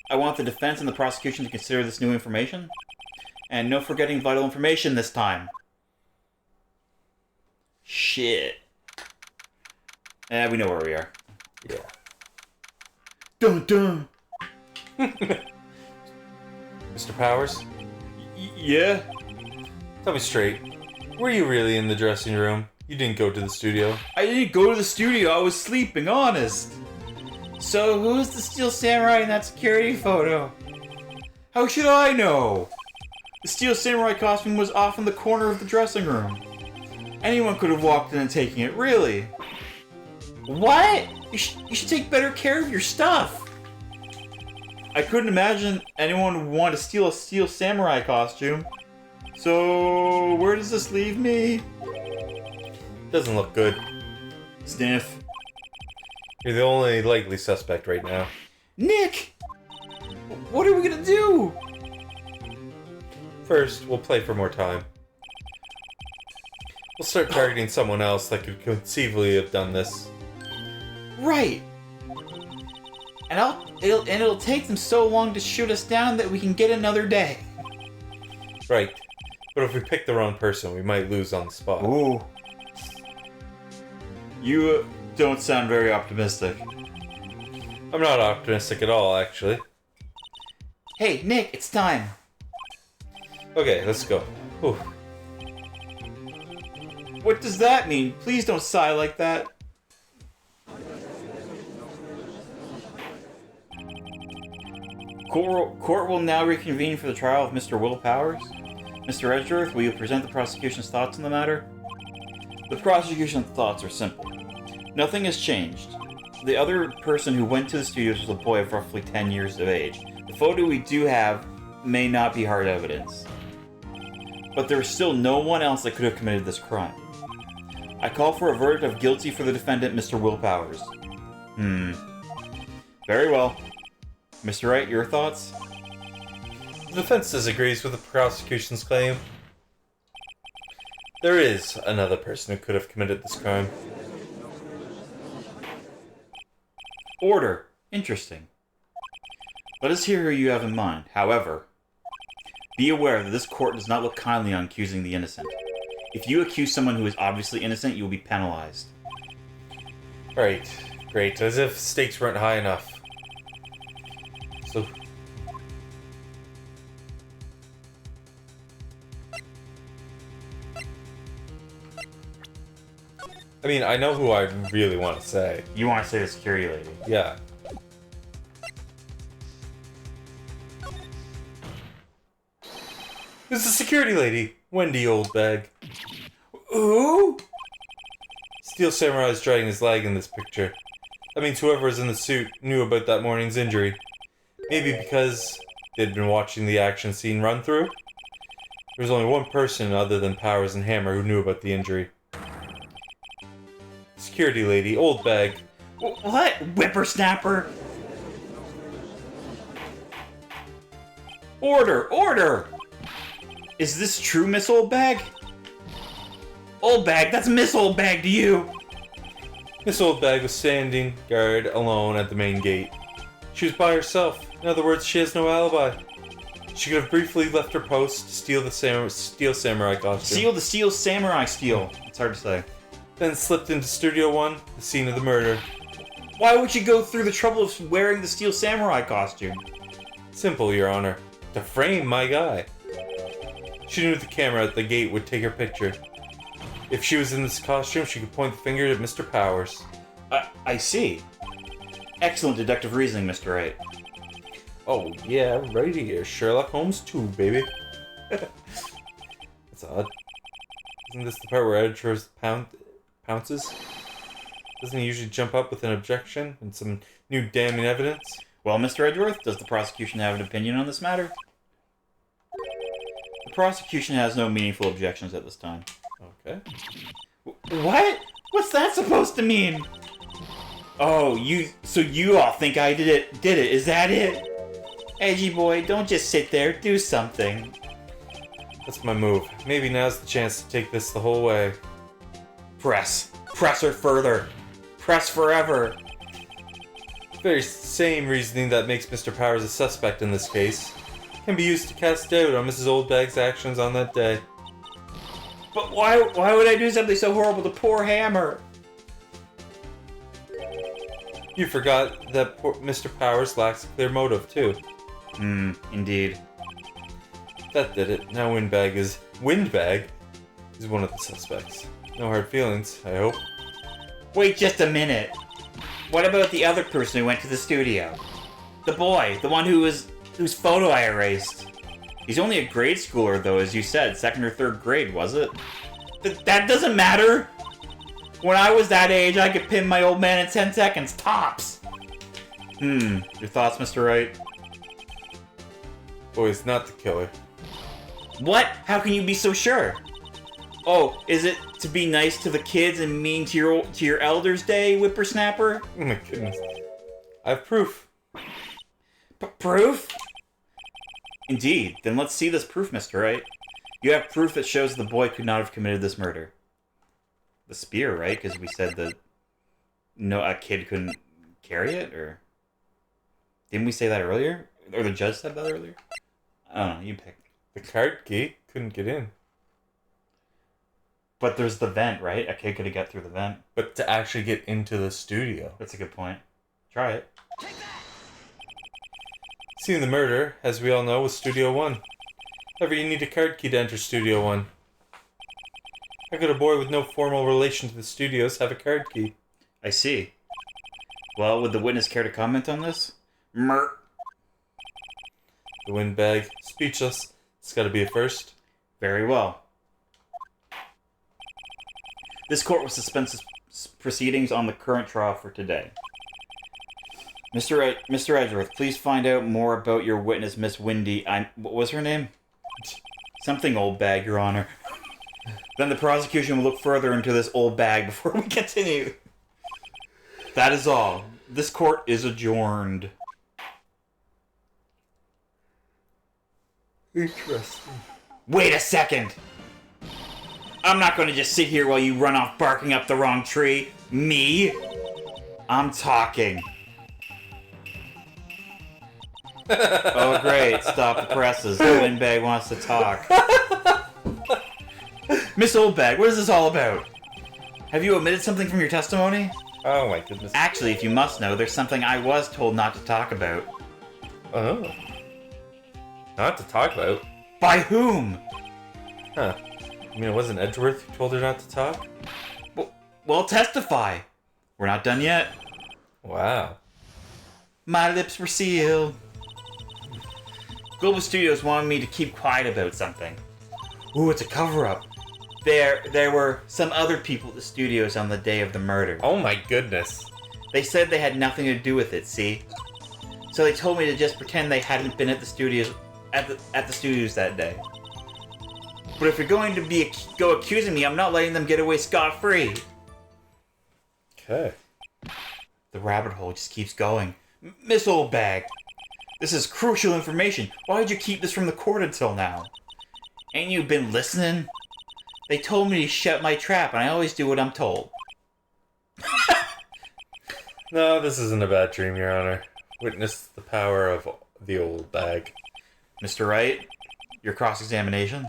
I want the defense and the prosecution to consider this new information. And no forgetting vital information this time. Shit. We know where we are. Yeah. Dun dun! Mr. Powers? Yeah? Tell me straight. Were you really in the dressing room? You didn't go to the studio? I didn't go to the studio, I was sleeping, honest. So who's the Steel Samurai in that security photo? How should I know? The Steel Samurai costume was off in the corner of the dressing room. Anyone could have walked in and taken it, really. What? You should take better care of your stuff. I couldn't imagine anyone would want to steal a Steel Samurai costume. So, where does this leave me? Doesn't look good. Sniff. You're the only likely suspect right now. Nick! What are we gonna do? First, we'll play for more time. We'll start targeting someone else that could conceivably have done this. Right. And it'll take them so long to shoot us down that we can get another day. Right. But if we pick the wrong person, we might lose on the spot. Ooh. You don't sound very optimistic. I'm not optimistic at all, actually. Hey, Nick, it's time. Okay, let's go. Whew. What does that mean? Please don't sigh like that. Court will now reconvene for the trial of Mr. Will Powers. Mr. Edgeworth, will you present the prosecution's thoughts on the matter? The prosecution's thoughts are simple. Nothing has changed. The other person who went to the studios was a boy of roughly 10 years of age. The photo we do have may not be hard evidence. But there is still no one else that could have committed this crime. I call for a verdict of guilty for the defendant, Mr. Will Powers. Very well. Mr. Wright, your thoughts? The defense disagrees with the prosecution's claim. There is another person who could have committed this crime. Order. Interesting. Let us hear who you have in mind. However, be aware that this court does not look kindly on accusing the innocent. If you accuse someone who is obviously innocent, you will be penalized. Right. Great. As if stakes weren't high enough. So... I mean, I know who I really want to say. You want to say the security lady? Yeah. Who's the security lady? Wendy, old bag. Who? Steel Samurai is dragging his leg in this picture. That means whoever was in the suit knew about that morning's injury. Maybe because they'd been watching the action scene run through? There was only one person other than Powers and Hammer who knew about the injury. Security lady, old bag. What? Whippersnapper? Order! Order! Is this true, Miss Old Bag? Old Bag, that's Miss Old Bag to you! Miss Old Bag was standing guard alone at the main gate. She was by herself. In other words, she has no alibi. She could have briefly left her post to steal the Steel Samurai costume. Steal the Steel Samurai steel. It's hard to say. Then slipped into Studio 1, the scene of the murder. Why would she go through the trouble of wearing the Steel Samurai costume? Simple, Your Honor. To frame my guy. She knew the camera at the gate would take her picture. If she was in this costume, she could point the finger at Mr. Powers. I see. Excellent deductive reasoning, Mr. Wright. Oh, yeah, right here. Sherlock Holmes 2, baby. That's odd. Isn't this the part where Edgeworth pounces? Doesn't he usually jump up with an objection and some new damning evidence? Well, Mr. Edgeworth, does the prosecution have an opinion on this matter? prosecution has no meaningful objections at this time. Okay. What? What's that supposed to mean? Oh, so you all think I did it, is that it? Edgy boy, don't just sit there, do something. That's my move. Maybe now's the chance to take this the whole way. Press her further. Press forever. The very same reasoning that makes Mr. Powers a suspect in this case can be used to cast doubt on Mrs. Oldbag's actions on that day. But why would I do something so horrible to poor Hammer? You forgot that Mr. Powers lacks a clear motive, too. Indeed. That did it. Now Windbag is one of the suspects. No hard feelings, I hope. Wait just a minute. What about the other person who went to the studio? The boy, the one whose photo I erased. He's only a grade schooler, though, as you said, 2nd or 3rd grade, was it? That doesn't matter! When I was that age, I could pin my old man in 10 seconds, tops! Your thoughts, Mr. Wright? Boy's not the killer. What? How can you be so sure? Oh, is it to be nice to the kids and mean to your elders' day, whippersnapper? Oh my goodness. I have proof. Proof? Indeed. Then let's see this proof, Mr. Wright. You have proof that shows the boy could not have committed this murder. The spear, right? Because we said that a kid couldn't carry it, or didn't we say that earlier? Or the judge said that earlier? I don't know. You pick. The card key couldn't get in. But there's the vent, right? A kid could have got through the vent. But to actually get into the studio. That's a good point. Try it. Seeing the murder, as we all know, was Studio 1. However, you need a card key to enter Studio 1. How could a boy with no formal relation to the studios have a card key? I see. Well, would the witness care to comment on this? The Windbag, speechless. It's gotta be a first. Very well. This court will suspend proceedings on the current trial for today. Mr. Edgeworth, please find out more about your witness, Miss Windy. What was her name? Something old bag, Your Honor. Then the prosecution will look further into this old bag before we continue. That is all. This court is adjourned. Interesting. Wait a second! I'm not going to just sit here while you run off barking up the wrong tree. Me? I'm talking. Oh great, stop the presses. The Windbag wants to talk. Miss Oldbag, what is this all about? Have you omitted something from your testimony? Oh my goodness. Actually, if you must know, there's something I was told not to talk about. Oh. Not to talk about? By whom? Huh. I mean, it wasn't Edgeworth who told her not to talk? Well, testify. We're not done yet. Wow. My lips were sealed. Global Studios wanted me to keep quiet about something. Ooh, it's a cover-up. There were some other people at the studios on the day of the murder. Oh my goodness. They said they had nothing to do with it, see? So they told me to just pretend they hadn't been at the studios at the studios that day. But if you're going to go accusing me, I'm not letting them get away scot-free. Okay. The rabbit hole just keeps going. Miss Oldbag, this is crucial information. Why did you keep this from the court until now? Ain't you been listening? They told me to shut my trap, and I always do what I'm told. No, this isn't a bad dream, Your Honor. Witness the power of the old bag. Mr. Wright, your cross-examination?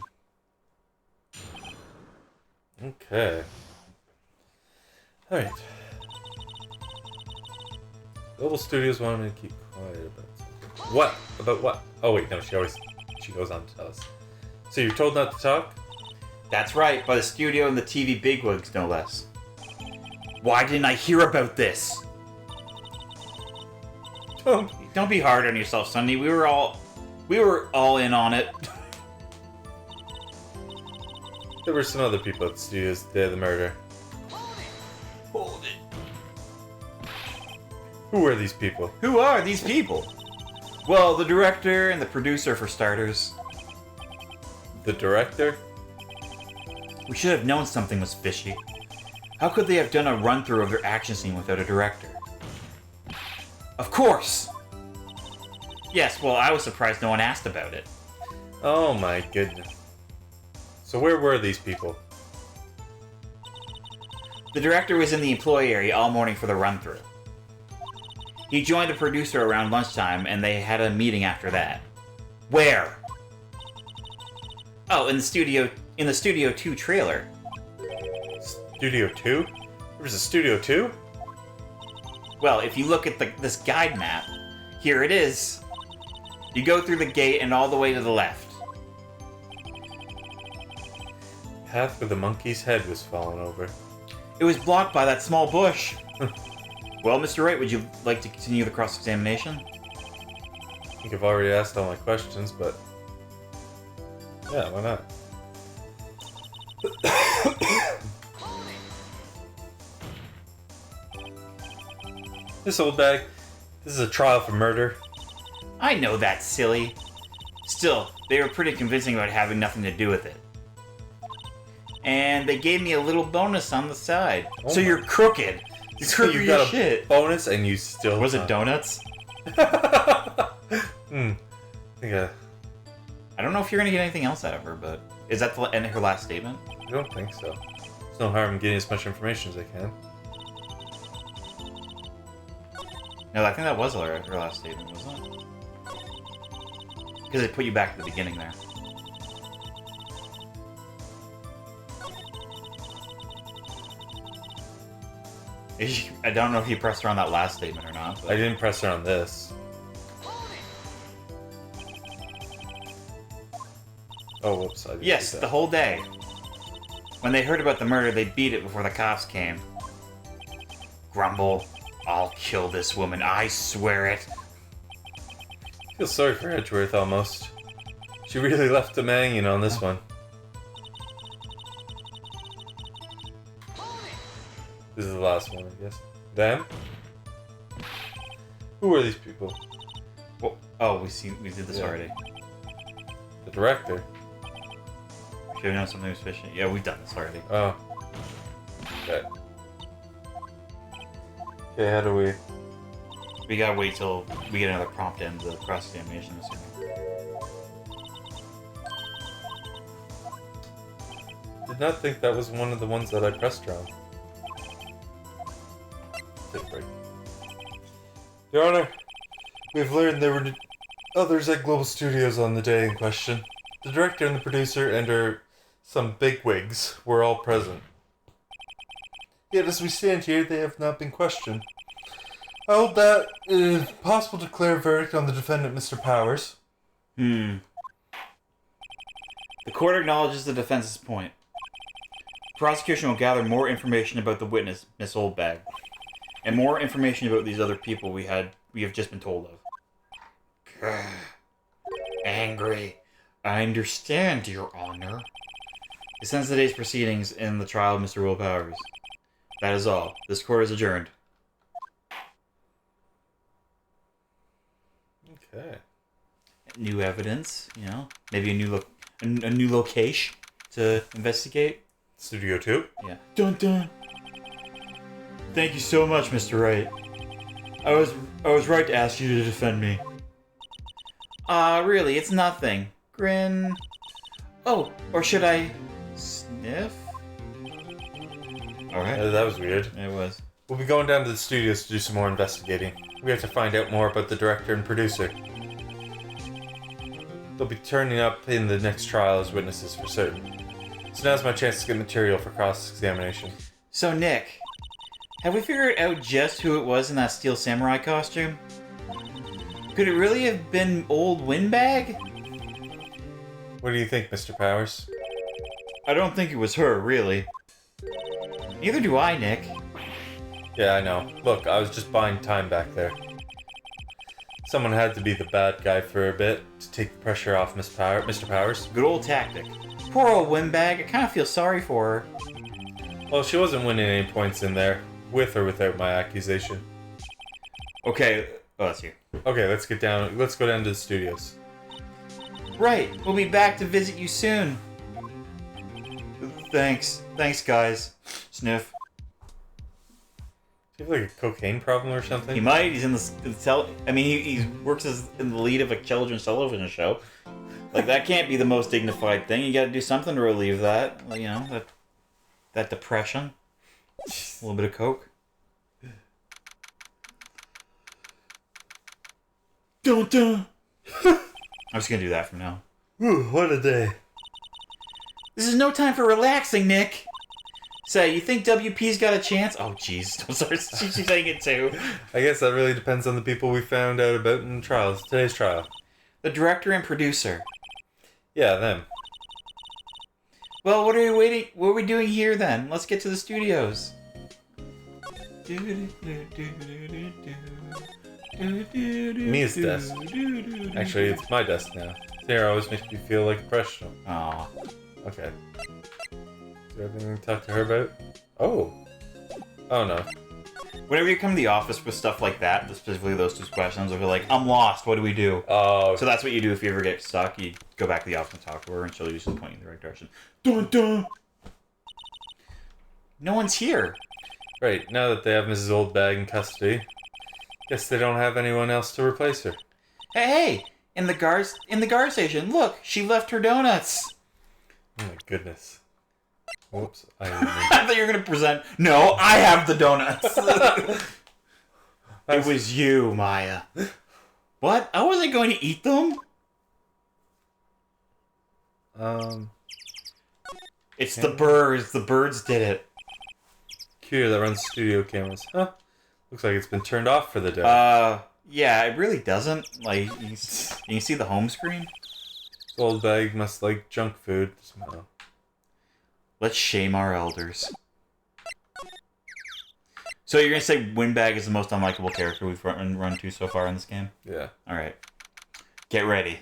Okay. Alright. Global Studios wanted me to keep quiet about something. What? About what? Oh wait, no, she goes on to tell us. So you're told not to talk? That's right, by the studio and the TV bigwigs, no less. Why didn't I hear about this? Don't be hard on yourself, Sunny. We were all in on it. There were some other people at the studios the day of the murder. Hold it. Who were these people? Who are these people? Well, the director and the producer, for starters. The director? We should have known something was fishy. How could they have done a run-through of their action scene without a director? Of course! Yes, well, I was surprised no one asked about it. Oh my goodness. So where were these people? The director was in the employee area all morning for the run-through. He joined the producer around lunchtime, and they had a meeting after that. Where? Oh, in the Studio 2 trailer. Studio 2? There was a Studio 2? Well, if you look at this guide map, here it is. You go through the gate and all the way to the left. Path where the monkey's head was fallen over. It was blocked by that small bush. Well, Mr. Wright, would you like to continue the cross-examination? I think I've already asked all my questions, but... yeah, why not? This old bag, this is a trial for murder. I know that's silly. Still, they were pretty convincing about having nothing to do with it. And they gave me a little bonus on the side. Oh so my. you're crooked. You're So crooked you as got a shit. bonus and you still... Was it donuts? I think I don't know if you're gonna get anything else out of her, but is that the end of her last statement? I don't think so. There's no harm in getting as much information as I can. No, I think that was her last statement, wasn't it? Because it put you back to the beginning there. I don't know if you pressed her on that last statement or not. But... I didn't press her on this. Oh, whoops. I didn't Yes, do that. the whole day. When they heard about the murder, they beat it before the cops came. Grumble. I'll kill this woman, I swear it. I feel sorry for Edgeworth, almost. She really left him hanging on this one. This is the last one, I guess. Them? Who are these people? Well, oh, we did this Yeah. already. The director. Should have known something was fishy. Yeah, we've done this already. Oh. Okay. Okay, how do we... We gotta wait till we get another prompt and the cross-examination, assuming. Did not think that was one of the ones that I pressed her on. Take a break. Your Honor, we've learned there were others at Global Studios on the day in question. The director and the producer and some bigwigs were all present. Yet as we stand here, they have not been questioned. I hold that it is possible to declare a verdict on the defendant, Mr. Powers. The court acknowledges the defense's point. The prosecution will gather more information about the witness, Miss Oldbag, and more information about these other people we have just been told of. Angry. I understand, Your Honor. This ends today's proceedings in the trial of Mr. Will Powers. That is all. This court is adjourned. Okay. New evidence, you know, maybe a new location to investigate. Studio 2? Yeah. Dun dun. Thank you so much, Mr. Wright. I was right to ask you to defend me. Really, it's nothing. Grin. Oh, or should I sniff? Alright. That was weird. It was. We'll be going down to the studios to do some more investigating. We have to find out more about the director and producer. They'll be turning up in the next trial as witnesses for certain. So now's my chance to get material for cross-examination. So, Nick, have we figured out just who it was in that Steel Samurai costume? Could it really have been old Windbag? What do you think, Mr. Powers? I don't think it was her, really. Neither do I, Nick. Yeah, I know. Look, I was just buying time back there. Someone had to be the bad guy for a bit to take the pressure off Mr. Powers. Good old tactic. Poor old Windbag, I kind of feel sorry for her. Well, she wasn't winning any points in there, with or without my accusation. Okay, oh, that's you. Okay, let's go down to the studios. Right, we'll be back to visit you soon. Thanks. Thanks, guys. Sniff. Do you have like a cocaine problem or something? He might. He's in he works as in the lead of a children's television show. Like, that can't be the most dignified thing. You gotta do something to relieve that. You know, that depression. A little bit of coke. Dun. I'm just gonna do that from now. Ooh, what a day. This is no time for relaxing, Nick. Say, you think WP's got a chance? Oh, jeez. Don't start she's saying it too. I guess that really depends on the people we found out about in today's trial. The director and producer. Yeah, them. Well, what are we doing here then? Let's get to the studios. Mia's desk. Actually, it's my desk now. Sarah always makes me feel like a professional. Aw. Okay. Do you have anything to talk to her about? Oh. Oh no. Whenever you come to the office with stuff like that, specifically those two questions, if you're like, I'm lost, what do we do? Oh. So that's what you do if you ever get stuck. You go back to the office and talk to her, and she'll usually point you in the right direction. Dun dun! No one's here. Right, now that they have Mrs. Oldbag in custody, guess they don't have anyone else to replace her. Hey! In the guard station, look, she left her donuts. Oh my goodness. Whoops. I thought you were going to present... No, I have the donuts. It was you, Maya. What? I wasn't going to eat them? It's the birds. The birds did it. Computer that runs studio cameras. Huh? Looks like it's been turned off for the day. Yeah, it really doesn't. Like, you can see the home screen. Oldbag must like junk food somehow. Let's shame our elders. So you're gonna say Windbag is the most unlikable character we've run to so far in this game? Yeah. Alright. Get ready.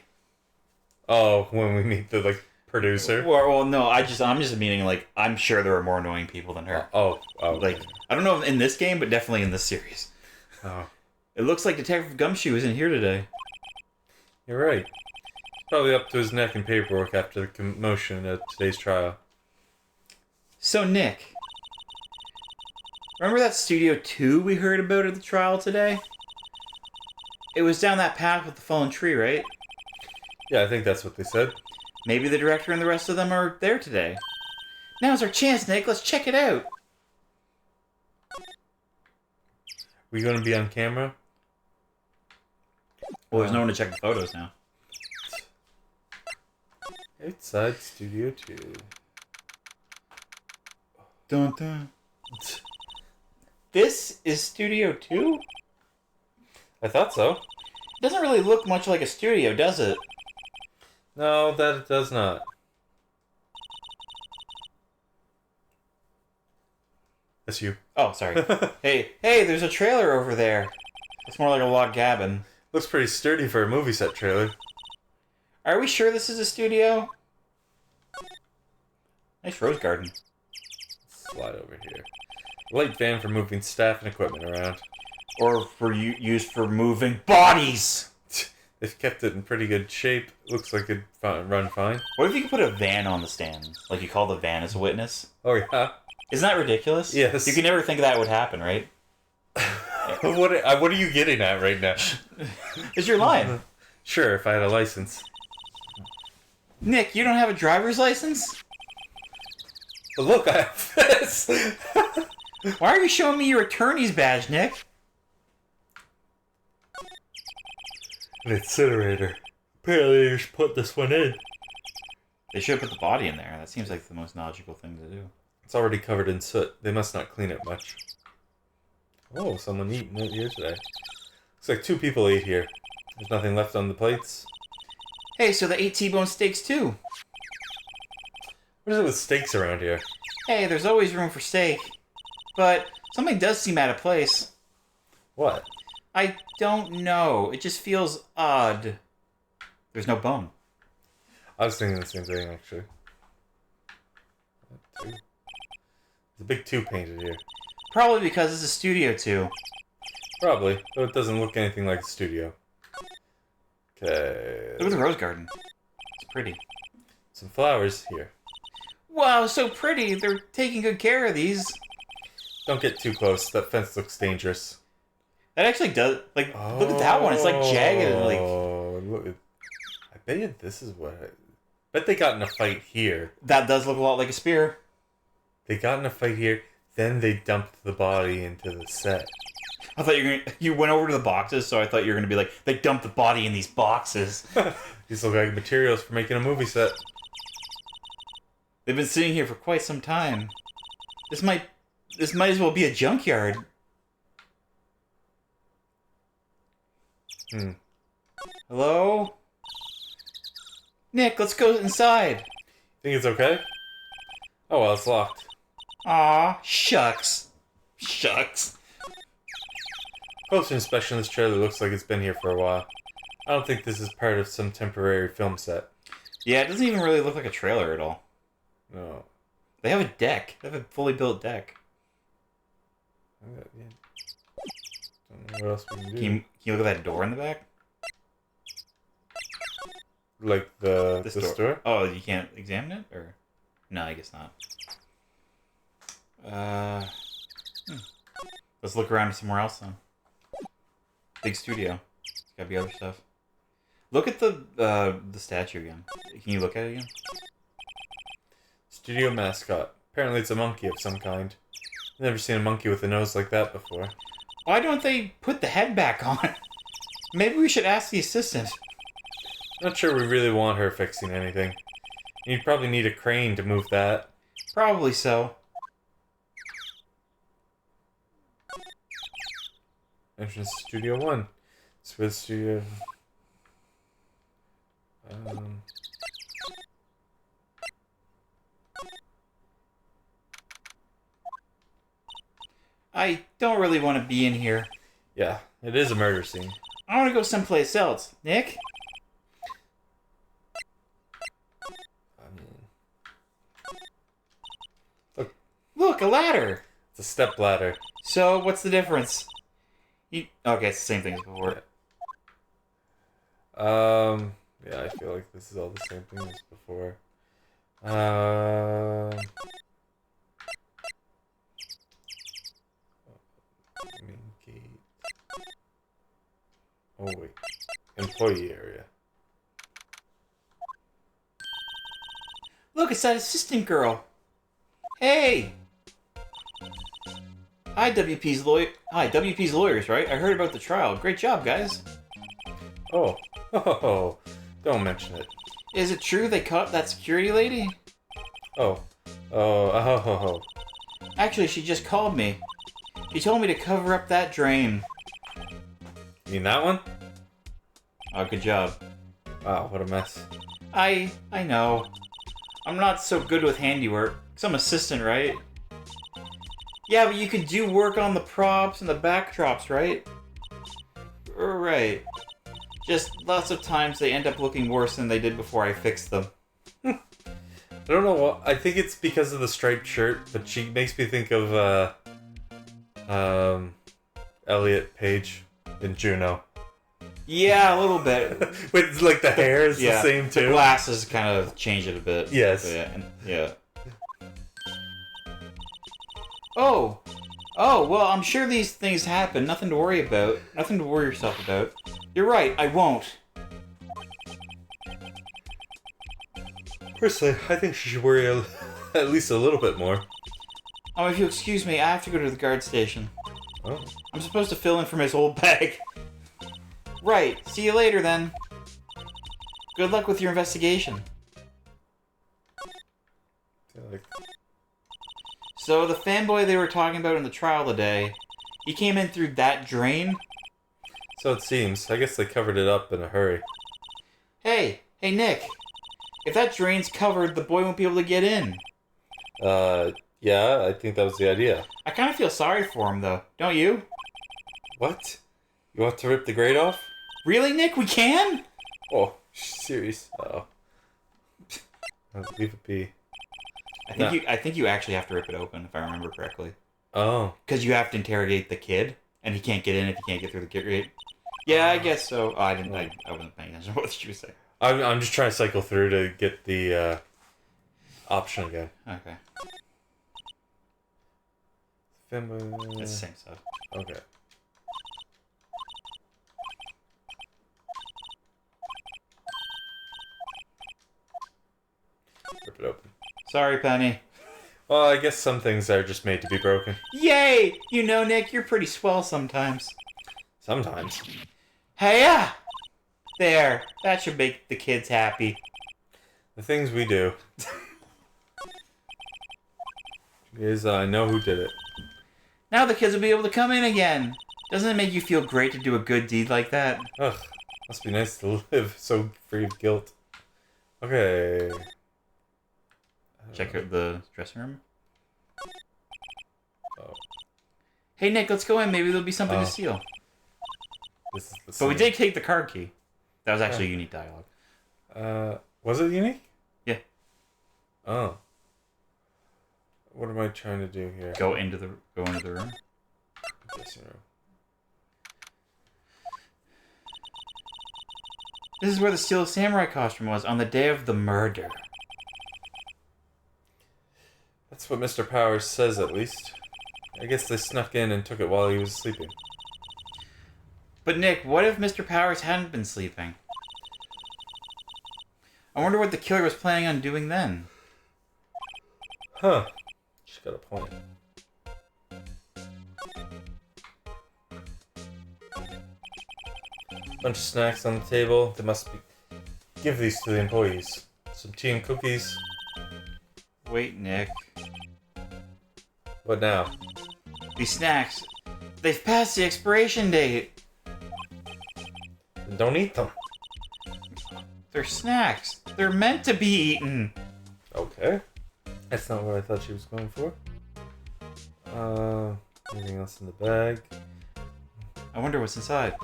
Oh, when we meet the, like, producer? Well, no, I'm just meaning, like, I'm sure there are more annoying people than her. Oh. Like, I don't know if in this game, but definitely in this series. Oh. It looks like Detective Gumshoe isn't here today. You're right. He's probably up to his neck in paperwork after the commotion at today's trial. So, Nick, remember that Studio 2 we heard about at the trial today? It was down that path with the fallen tree, right? Yeah, I think that's what they said. Maybe the director and the rest of them are there today. Now's our chance, Nick. Let's check it out. We going to be on camera? Well, there's no one to check the photos now. Outside Studio 2. Dun dun. This is Studio 2? I thought so. It doesn't really look much like a studio, does it? No, that it does not. That's you. Oh, sorry. Hey, there's a trailer over there. It's more like a log cabin. Looks pretty sturdy for a movie set trailer. Are we sure this is a studio? Nice rose garden. Slide over here. Light van for moving staff and equipment around. Or for used for moving bodies! They've kept it in pretty good shape. Looks like it'd run fine. What if you could put a van on the stand? Like you call the van as a witness? Oh, yeah? Isn't that ridiculous? Yes. You could never think that would happen, right? What are you getting at right now? It's your line. Sure, if I had a license. Nick, you don't have a driver's license? But look, I have this! Why are you showing me your attorney's badge, Nick? An incinerator. Apparently you should put this one in. They should put the body in there. That seems like the most logical thing to do. It's already covered in soot. They must not clean it much. Oh, someone eating it here today. Looks like 2 people ate here. There's nothing left on the plates. Hey, so they ate T-bone steaks too. What is it with steaks around here? Hey, there's always room for steak. But something does seem out of place. What? I don't know. It just feels odd. There's no bone. I was thinking the same thing, actually. 2. There's a big 2 painted here. Probably because it's a Studio 2. Probably, though it doesn't look anything like a studio. Okay. Look at the rose garden. pretty. Some flowers here. Wow, so pretty. They're taking good care of these. Don't get too close. That fence looks dangerous. That actually does. Like, look at that one. It's like jagged and like. Oh, look. I bet you this is what. Bet they got in a fight here. That does look a lot like a spear. They got in a fight here. Then they dumped the body into the set. I thought you went over to the boxes, so I thought you were gonna be like, they dumped the body in these boxes. These look like materials for making a movie set. They've been sitting here for quite some time. This might as well be a junkyard. Hello? Nick, let's go inside. Think it's okay? Oh well, it's locked. Aw, shucks. Shucks. Closer inspection of this trailer looks like it's been here for a while. I don't think this is part of some temporary film set. Yeah, it doesn't even really look like a trailer at all. No. They have a deck. They have a fully built deck. Yeah. Don't know what else we can do. Can you look at that door in the back? Like the store? Oh, you can't examine it? Or no, I guess not. Let's look around somewhere else then. Big studio. Gotta be other stuff. Look at the statue again. Can you look at it again? Studio mascot. Apparently it's a monkey of some kind. I've never seen a monkey with a nose like that before. Why don't they put the head back on? Maybe we should ask the assistant. Not sure we really want her fixing anything. You'd probably need a crane to move that. Probably so. Entrance to Studio 1. It's where the studio... I don't really want to be in here. Yeah, it is a murder scene. I want to go someplace else. Nick? Look, a ladder! It's a step ladder. So, what's the difference? Okay, it's the same thing as before. Yeah, I feel like this is all the same thing as before. Main gate. Oh wait, employee area. Look, it's that assistant girl. Hey! Hi, WP's lawyers, right? I heard about the trial. Great job, guys. Oh, don't mention it. Is it true they caught that security lady? Oh. Actually, she just called me. She told me to cover up that drain. You mean that one? Oh, good job. Wow, what a mess. I know. I'm not so good with handiwork. 'Cause I'm assistant, right? Yeah, but you can do work on the props and the backdrops, right? Right. Just lots of times they end up looking worse than they did before I fixed them. I don't know what. I think it's because of the striped shirt, but she makes me think of Elliot Page in Juno. Yeah, a little bit. With like the hair is the same too. The glasses kind of change it a bit. Yes. Yeah. Oh, well, I'm sure these things happen. Nothing to worry about. Nothing to worry yourself about. You're right, I won't. Personally, I think she should worry at least a little bit more. Oh, if you'll excuse me, I have to go to the guard station. Oh. I'm supposed to fill in for Miss Oldbag. Right, see you later then. Good luck with your investigation. So the fanboy they were talking about in the trial today, he came in through that drain? So it seems. I guess they covered it up in a hurry. Hey, Nick. If that drain's covered, the boy won't be able to get in. Yeah, I think that was the idea. I kind of feel sorry for him, though. Don't you? What? You want to rip the grate off? Really, Nick? We can? Oh, serious? Uh-oh. Leave it be. I think you actually have to rip it open, if I remember correctly. Oh. Because you have to interrogate the kid, and he can't get in if he can't get through the grate. Yeah, I guess so. Oh, I wasn't paying attention to what she was saying. I'm just trying to cycle through to get the option again. Okay. It's the same stuff. Okay. Rip it open. Sorry, Penny. Well, I guess some things are just made to be broken. Yay! You know, Nick, you're pretty swell sometimes. Sometimes. Hey-ya! There. That should make the kids happy. The things we do. Is I know who did it. Now the kids will be able to come in again. Doesn't it make you feel great to do a good deed like that? Ugh. Must be nice to live so free of guilt. Okay. Check out the dressing room. Oh. Hey, Nick, let's go in. Maybe there'll be something to steal. This is the But we scene. did take the card key. That was actually unique dialogue. Was it unique? Yeah. Oh. What am I trying to do here? Go into the room. Dressing room. This is where the Steel Samurai costume was on the day of the murder. That's what Mr. Powers says, at least. I guess they snuck in and took it while he was sleeping. But Nick, what if Mr. Powers hadn't been sleeping? I wonder what the killer was planning on doing then. Huh. She's got a point. Bunch of snacks on the table. They must be... Give these to the employees. Some tea and cookies. Wait, Nick. What now? These snacks, they've passed the expiration date. Then don't eat them. They're snacks. They're meant to be eaten. Okay. That's not what I thought she was going for. Anything else in the bag? I wonder what's inside.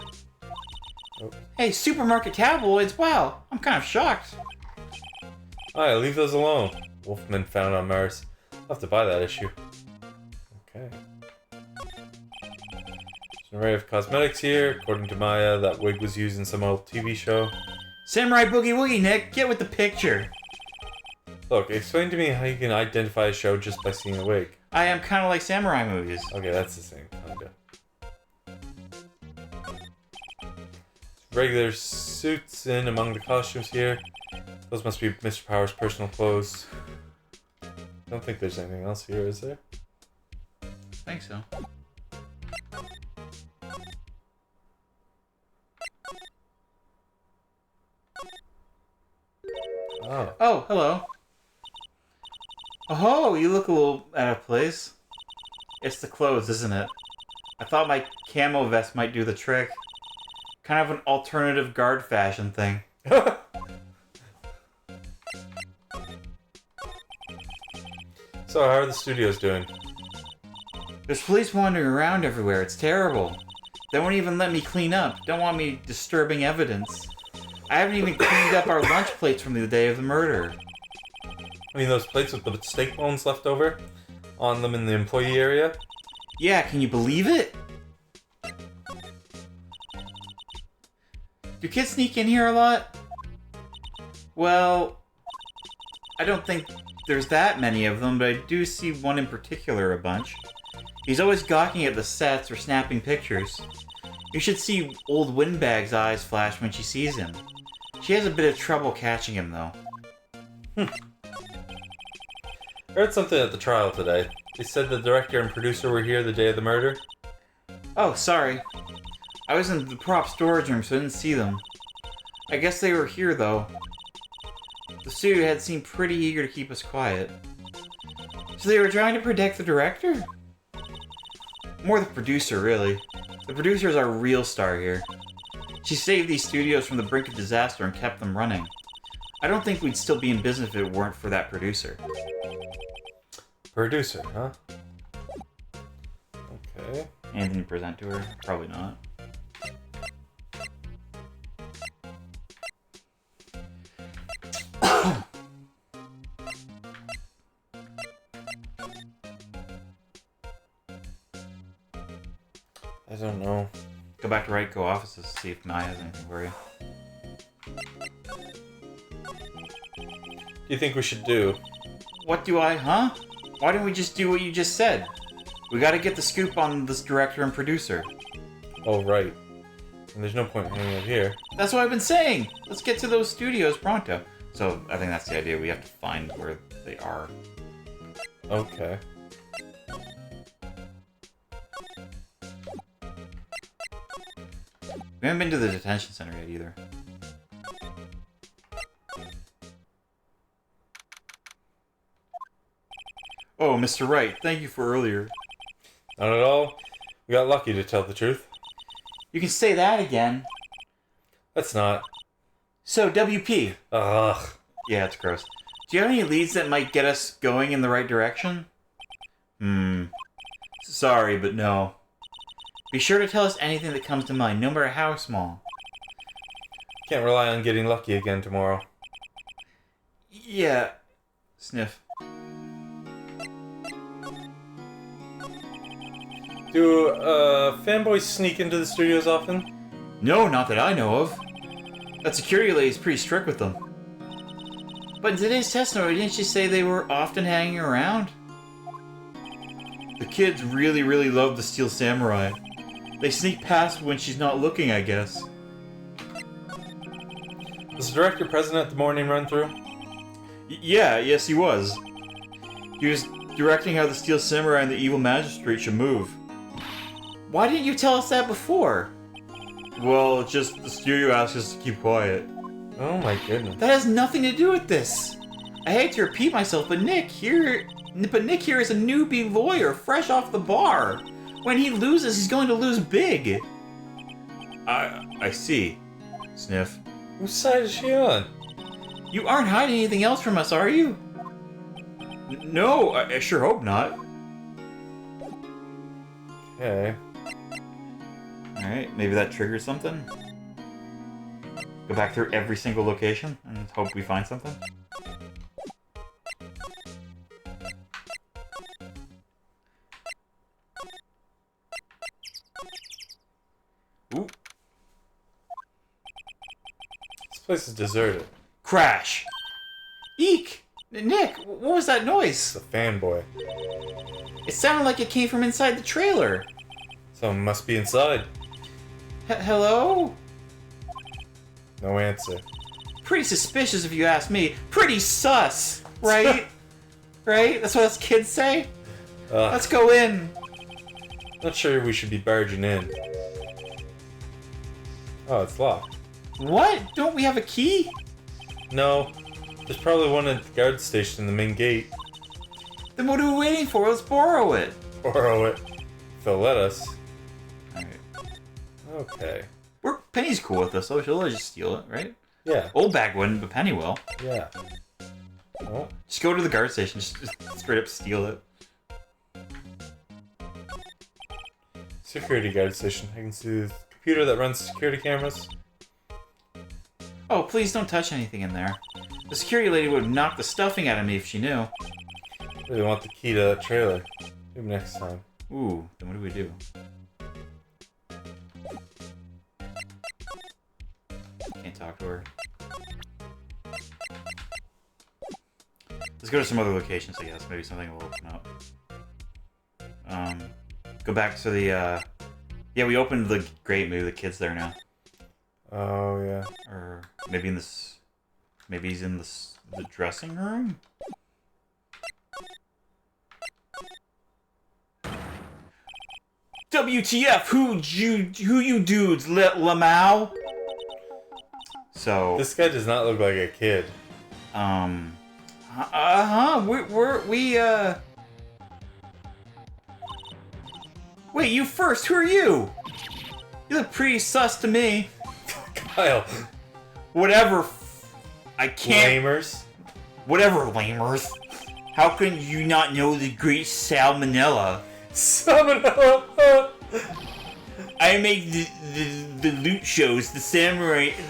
Oh. Hey, supermarket tabloids. Wow, I'm kind of shocked. Alright, leave those alone. Wolfman found on Mars. I'll have to buy that issue. Okay. There's an array of cosmetics here. According to Maya, that wig was used in some old TV show. Samurai Boogie Woogie, Nick. Get with the picture. Look, explain to me how you can identify a show just by seeing a wig. I am kind of like samurai movies. Okay, that's the same. Kinda. Regular suits in among the costumes here. Those must be Mr. Power's personal clothes. Don't think there's anything else here, is there? I think so. Oh. Oh, hello. Oh, you look a little out of place. It's the clothes, isn't it? I thought my camo vest might do the trick. Kind of an alternative guard fashion thing. So, how are the studios doing? There's police wandering around everywhere. It's terrible. They won't even let me clean up. Don't want me disturbing evidence. I haven't even cleaned up our lunch plates from the day of the murder. I mean, those plates with the steak bones left over on them in the employee area? Yeah, can you believe it? Do kids sneak in here a lot? Well, I don't think there's that many of them, but I do see one in particular a bunch. He's always gawking at the sets or snapping pictures. You should see old Windbag's eyes flash when she sees him. She has a bit of trouble catching him, though. I heard something at the trial today. They said the director and producer were here the day of the murder. Oh, sorry. I was in the prop storage room, so I didn't see them. I guess they were here, though. The studio had seemed pretty eager to keep us quiet. So they were trying to protect the director? More the producer, really. The producer is our real star here. She saved these studios from the brink of disaster and kept them running. I don't think we'd still be in business if it weren't for that producer. Producer, huh? Okay. Anything to present to her? Probably not. I don't know. Go back to Wright, go offices, see if Maya has anything for you. you think we should do? What do I, huh? Why don't we just do what you just said? We gotta get the scoop on this director and producer. Oh, right. And there's no point in hanging out here. That's what I've been saying! Let's get to those studios pronto. So, I think that's the idea. We have to find where they are. Okay. We haven't been to the detention center yet, either. Oh, Mr. Wright, thank you for earlier. Not at all. We got lucky, to tell the truth. You can say that again. Let's not. So, WP. Ugh. Yeah, it's gross. Do you have any leads that might get us going in the right direction? Sorry, but no. Be sure to tell us anything that comes to mind, no matter how small. Can't rely on getting lucky again tomorrow. Yeah. Sniff. Do fanboys sneak into the studios often? No, not that I know of. That security lady's pretty strict with them. But in today's testimony, didn't she say they were often hanging around? The kids really, really love the Steel Samurai. They sneak past when she's not looking, I guess. Was the director present at the morning run-through? Yes, he was. He was directing how the Steel Samurai and the Evil Magistrate should move. Why didn't you tell us that before? Well, just the studio asked us to keep quiet. Oh my goodness. That has nothing to do with this. I hate to repeat myself, but Nick here is a newbie lawyer, fresh off the bar. When he loses, he's going to lose big. I see. Sniff. Whose side is she on? You aren't hiding anything else from us, are you? No, I sure hope not. Okay. Alright, maybe that triggers something. Go back through every single location and hope we find something. Ooh. This place is deserted. Crash! Eek! Nick, what was that noise? It's a fanboy. It sounded like it came from inside the trailer. Someone must be inside. Hello? No answer. Pretty suspicious if you ask me. Pretty sus, right? Right? That's what us kids say? Let's go in. Not sure we should be barging in. Oh, it's locked. What? Don't we have a key? No. There's probably one at the guard station in the main gate. Then what are we waiting for? Let's borrow it. Borrow it. If they'll let us. Alright. Okay. Penny's cool with us, so she'll let us just steal it, right? Yeah. Old bag wouldn't, but Penny will. Yeah. Oh. Just go to the guard station, just straight up steal it. Security guard station. I can see the computer that runs security cameras. Oh, please don't touch anything in there. The security lady would knock the stuffing out of me if she knew. Really want the key to that trailer. Maybe next time. Ooh, then what do we do? Can't talk to her. Let's go to some other locations, I guess. Maybe something will open up. Go back to the, yeah, we opened the grate. Maybe the kid's there now. Oh, yeah. Or maybe in this... Maybe he's in the dressing room? WTF? Who you dudes? Lamau? So... This guy does not look like a kid. Wait, you first. Who are you? You look pretty sus to me. Kyle. Whatever. I can't. Lamers. Whatever, lamers. How can you not know the great salmonella? Salmonella. I make the loot shows, the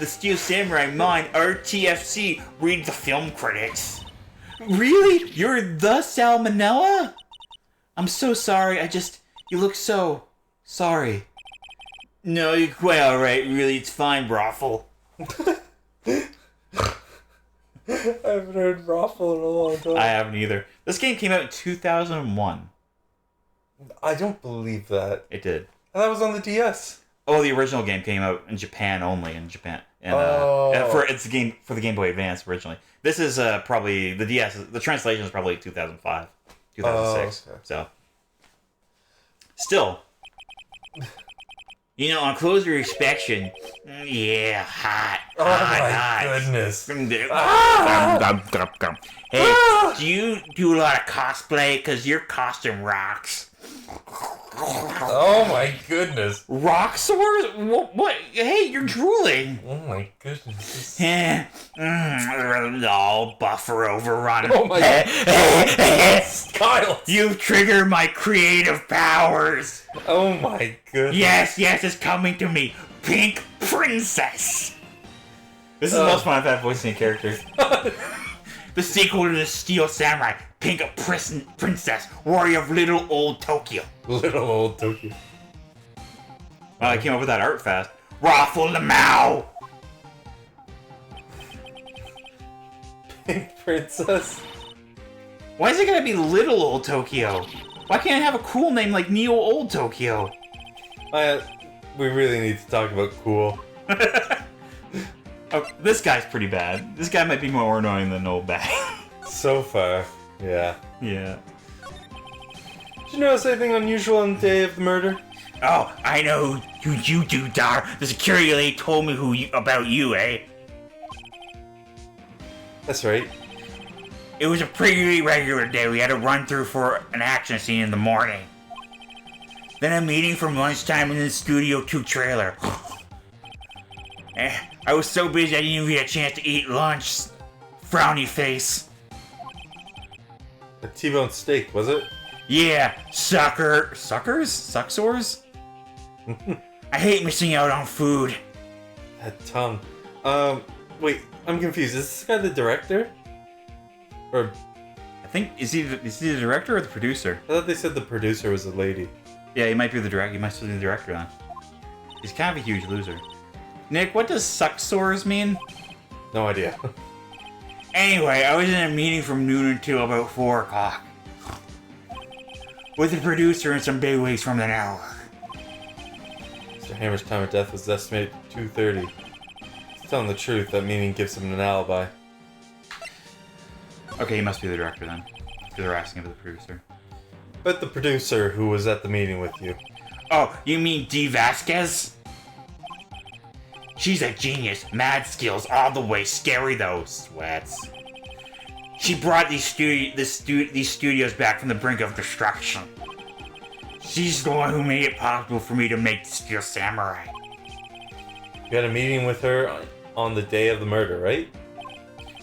Steel Samurai mine, RTFC, read the film credits. Really? You're the salmonella? I'm so sorry, you look so sorry. No, you're quite alright, really, it's fine, brothel. I haven't heard Raffle in a long time. I haven't either. This game came out in 2001. I don't believe that. It did. That was on the DS. Oh, the original game came out in Japan only. In Japan, and for the Game Boy Advance originally. This is probably the DS. The translation is probably 2005, 2006. Okay. So, still, on closer inspection, yeah, hot. Oh hot, my goodness! Hey, do you do a lot of cosplay? Because your costume rocks. Oh my goodness! Rock swords? What? Hey, you're drooling. Oh my goodness! Oh, buffer overrun. Oh my god! Kyle! You've triggered my creative powers. Oh my goodness! Yes, it's coming to me. Pink Princess. This is the most fun I've had voicing a character. The sequel to the Steel Samurai, Pink Princess, warrior of Little Old Tokyo. Little Old Tokyo. Oh, I came up with that art fast. Raffle Lamau. Pink Princess? Why is it gonna be Little Old Tokyo? Why can't I have a cool name like Neo Old Tokyo? We really need to talk about cool. Oh, this guy's pretty bad. This guy might be more annoying than Old Bag. So far, yeah. Yeah. Did you notice anything unusual on the day of the murder? Oh, I know who you do, Dar. The security lady told me about you, eh? That's right. It was a pretty regular day. We had a run through for an action scene in the morning. Then a meeting from lunchtime in the Studio 2 trailer. I was so busy I didn't even get a chance to eat lunch. Frowny face. A T-bone steak, was it? Yeah, suckers? Sucksores? I hate missing out on food. That tongue. Wait, I'm confused. Is this guy the director? Or I think, is he the director or the producer? I thought they said the producer was a lady. Yeah, he might be the director. He might still be the director then. He's kind of a huge loser. Nick, what does sucksores mean? No idea. Anyway, I was in a meeting from noon until about 4 o'clock. With the producer and some bigwigs from the network. Mr. Hammer's time of death was estimated 2:30. He's telling the truth, that meaning gives him an alibi. Okay, he must be the director then. Because they're asking about the producer. But the producer who was at the meeting with you. Oh, you mean Dee Vasquez? She's a genius. Mad skills all the way. Scary though. Sweats. She brought these studios back from the brink of destruction. She's the one who made it possible for me to make Steel Samurai. You had a meeting with her on the day of the murder, right?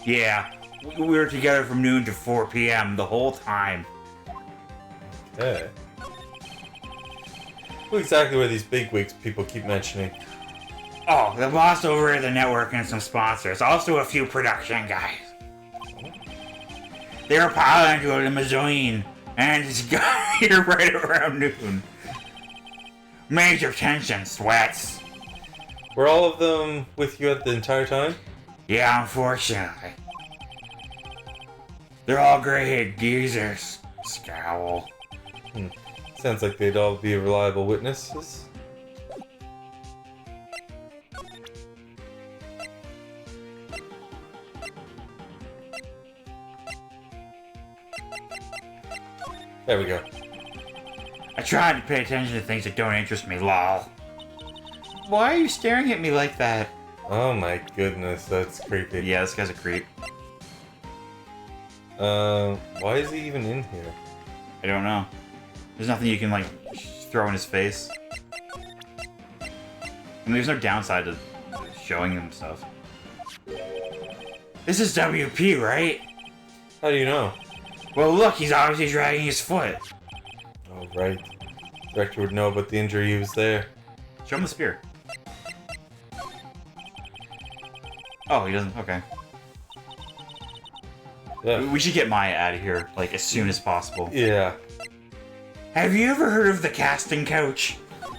Yeah. We were together from noon to 4 p.m. the whole time. Okay. Who exactly were these bigwigs people keep mentioning? Oh, the boss over at the network and some sponsors. Also a few production guys. They were piling into a limousine, and it's got here right around noon. Major tension, sweats. Were all of them with you at the entire time? Yeah, unfortunately. They're all gray-haired geezers. Scowl. Sounds like they'd all be reliable witnesses. There we go. I tried to pay attention to things that don't interest me, lol. Why are you staring at me like that? Oh my goodness, that's creepy. Yeah, this guy's a creep. Why is he even in here? I don't know. There's nothing you can, like, throw in his face. And there's no downside to showing him stuff. This is WP, right? How do you know? Well, look, he's obviously dragging his foot. Oh, right. Director would know about the injury he was there. Show him the spear. Oh, he doesn't. Okay. Yeah. We should get Maya out of here, like, as soon as possible. Yeah. Have you ever heard of the casting couch?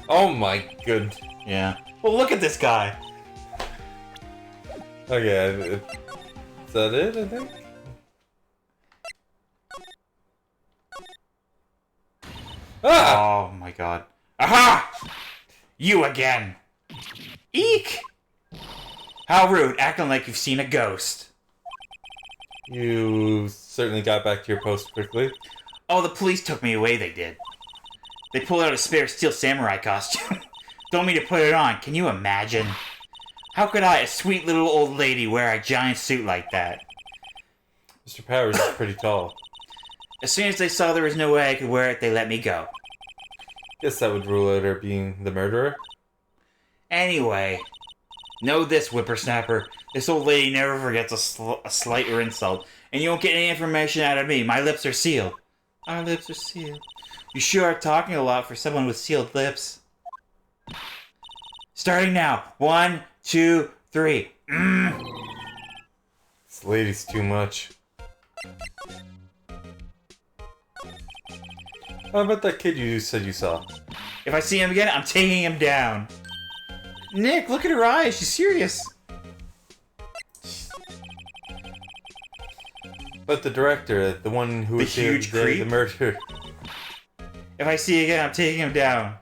Oh my good. Yeah. Well, look at this guy. Okay, Is that it, I think? Ah! Oh my god. Aha! You again! Eek! How rude, acting like you've seen a ghost. You certainly got back to your post quickly. Oh, the police took me away, they did. They pulled out a spare steel samurai costume. Told me to put it on, can you imagine? How could I, a sweet little old lady, wear a giant suit like that? Mr. Powers is pretty tall. As soon as they saw there was no way I could wear it, they let me go. Guess that would rule out her being the murderer. Anyway, know this, whippersnapper. This old lady never forgets a slight or insult, and you won't get any information out of me. My lips are sealed. Our lips are sealed. You sure are talking a lot for someone with sealed lips. Starting now. 1, 2, 3. This lady's too much. How about that kid you said you saw? If I see him again, I'm taking him down. Nick, look at her eyes. She's serious. But the director, the one who The was here huge the day of creep? the murder. If I see again, I'm taking him down.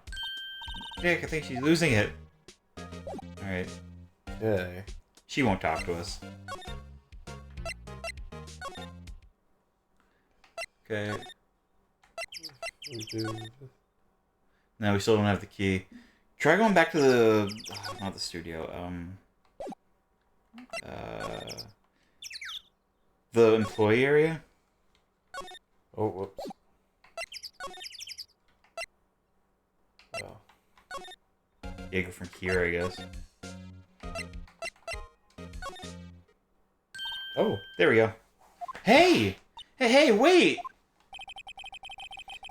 Nick, I think she's losing it. Alright. Okay. She won't talk to us. Okay. No, we still don't have the key. Try going back to the... not the studio. The employee area? Oh, whoops. Oh. Yeah, go from here, I guess. Oh. There we go. Hey! Hey, wait!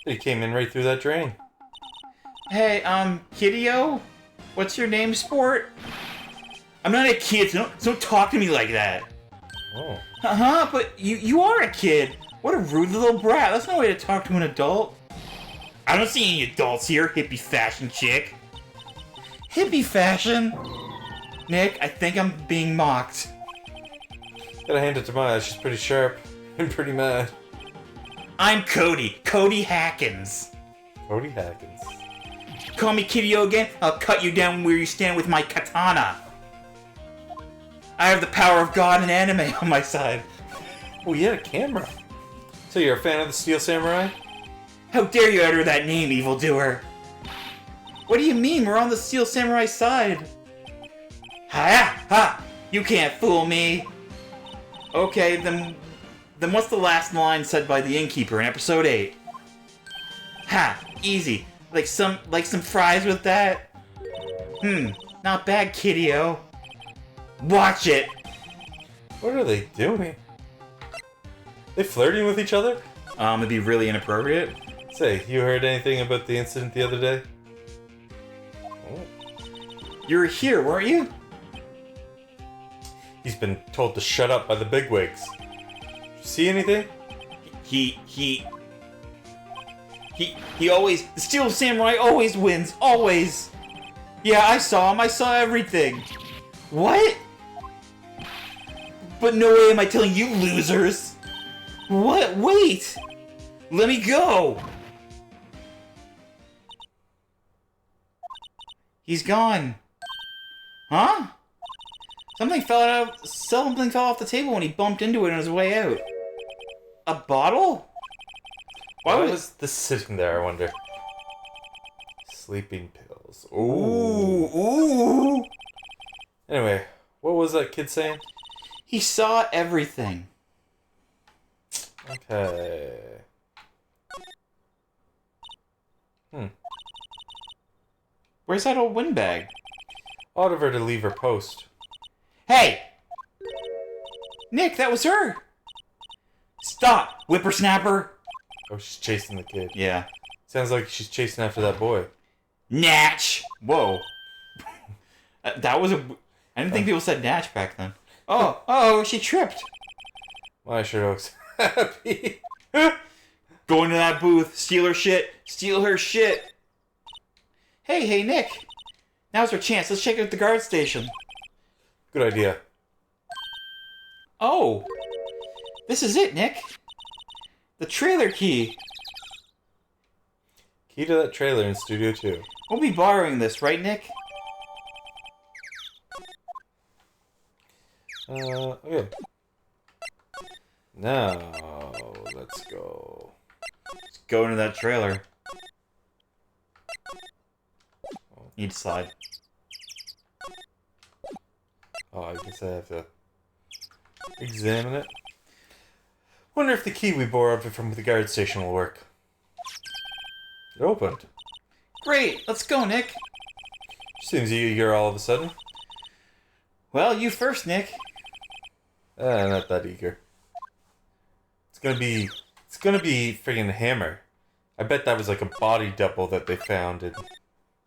He came in right through that drain. Hey, Kiddio? What's your name, sport? I'm not a kid, so don't talk to me like that. Oh. Uh-huh, but you are a kid. What a rude little brat. That's no way to talk to an adult. I don't see any adults here, hippie fashion chick. Hippie fashion? Nick, I think I'm being mocked. Gotta hand it to Maya, she's pretty sharp and pretty mad. I'm Cody. Cody Hackins. Cody Hackins. Call me Kiddio again, I'll cut you down where you stand with my katana. I have the power of God and anime on my side. Oh, you had a camera. So you're a fan of the Steel Samurai? How dare you utter that name, evildoer? What do you mean? We're on the Steel Samurai side. Ha! Ha! You can't fool me. Okay, then what's the last line said by the innkeeper in episode 8? Ha! Easy. Like some fries with that? Not bad, Kiddio. Watch it! What are they doing? They flirting with each other? It'd be really inappropriate. Say, you heard anything about the incident the other day? Oh. You were here, weren't you? He's been told to shut up by the bigwigs. See anything? He always... The Steel Samurai always wins. Always. Yeah, I saw him. I saw everything. What? But no way am I telling you losers. What? Wait. Let me go. He's gone. Huh? Something fell off the table when he bumped into it on his way out. A bottle? Why was this sitting there, I wonder? Sleeping pills. Ooh. Ooh. Anyway, what was that kid saying? He saw everything. Okay. Where's that old windbag? Odd of her to leave her post. Hey! Nick, that was her! Stop, whippersnapper! Oh, she's chasing the kid. Yeah. Sounds like she's chasing after that boy. Natch! Whoa. That was a... I didn't think people said natch back then. Oh, she tripped. Well, I sure looks happy. Go into that booth, steal her shit, steal her shit. Hey, Nick. Now's our chance. Let's check out the guard station. Good idea. Oh! This is it, Nick! The trailer key! Key to that trailer in Studio 2. We'll be borrowing this, right, Nick? Okay. Now, let's go. Let's go into that trailer. Need to slide. Oh, I guess I have to examine it. Wonder if the key we borrowed from the guard station will work. It opened. Great! Let's go, Nick! Seems eager all of a sudden. Well, you first, Nick. Not that eager. It's gonna be friggin' Hammer. I bet that was like a body double that they found and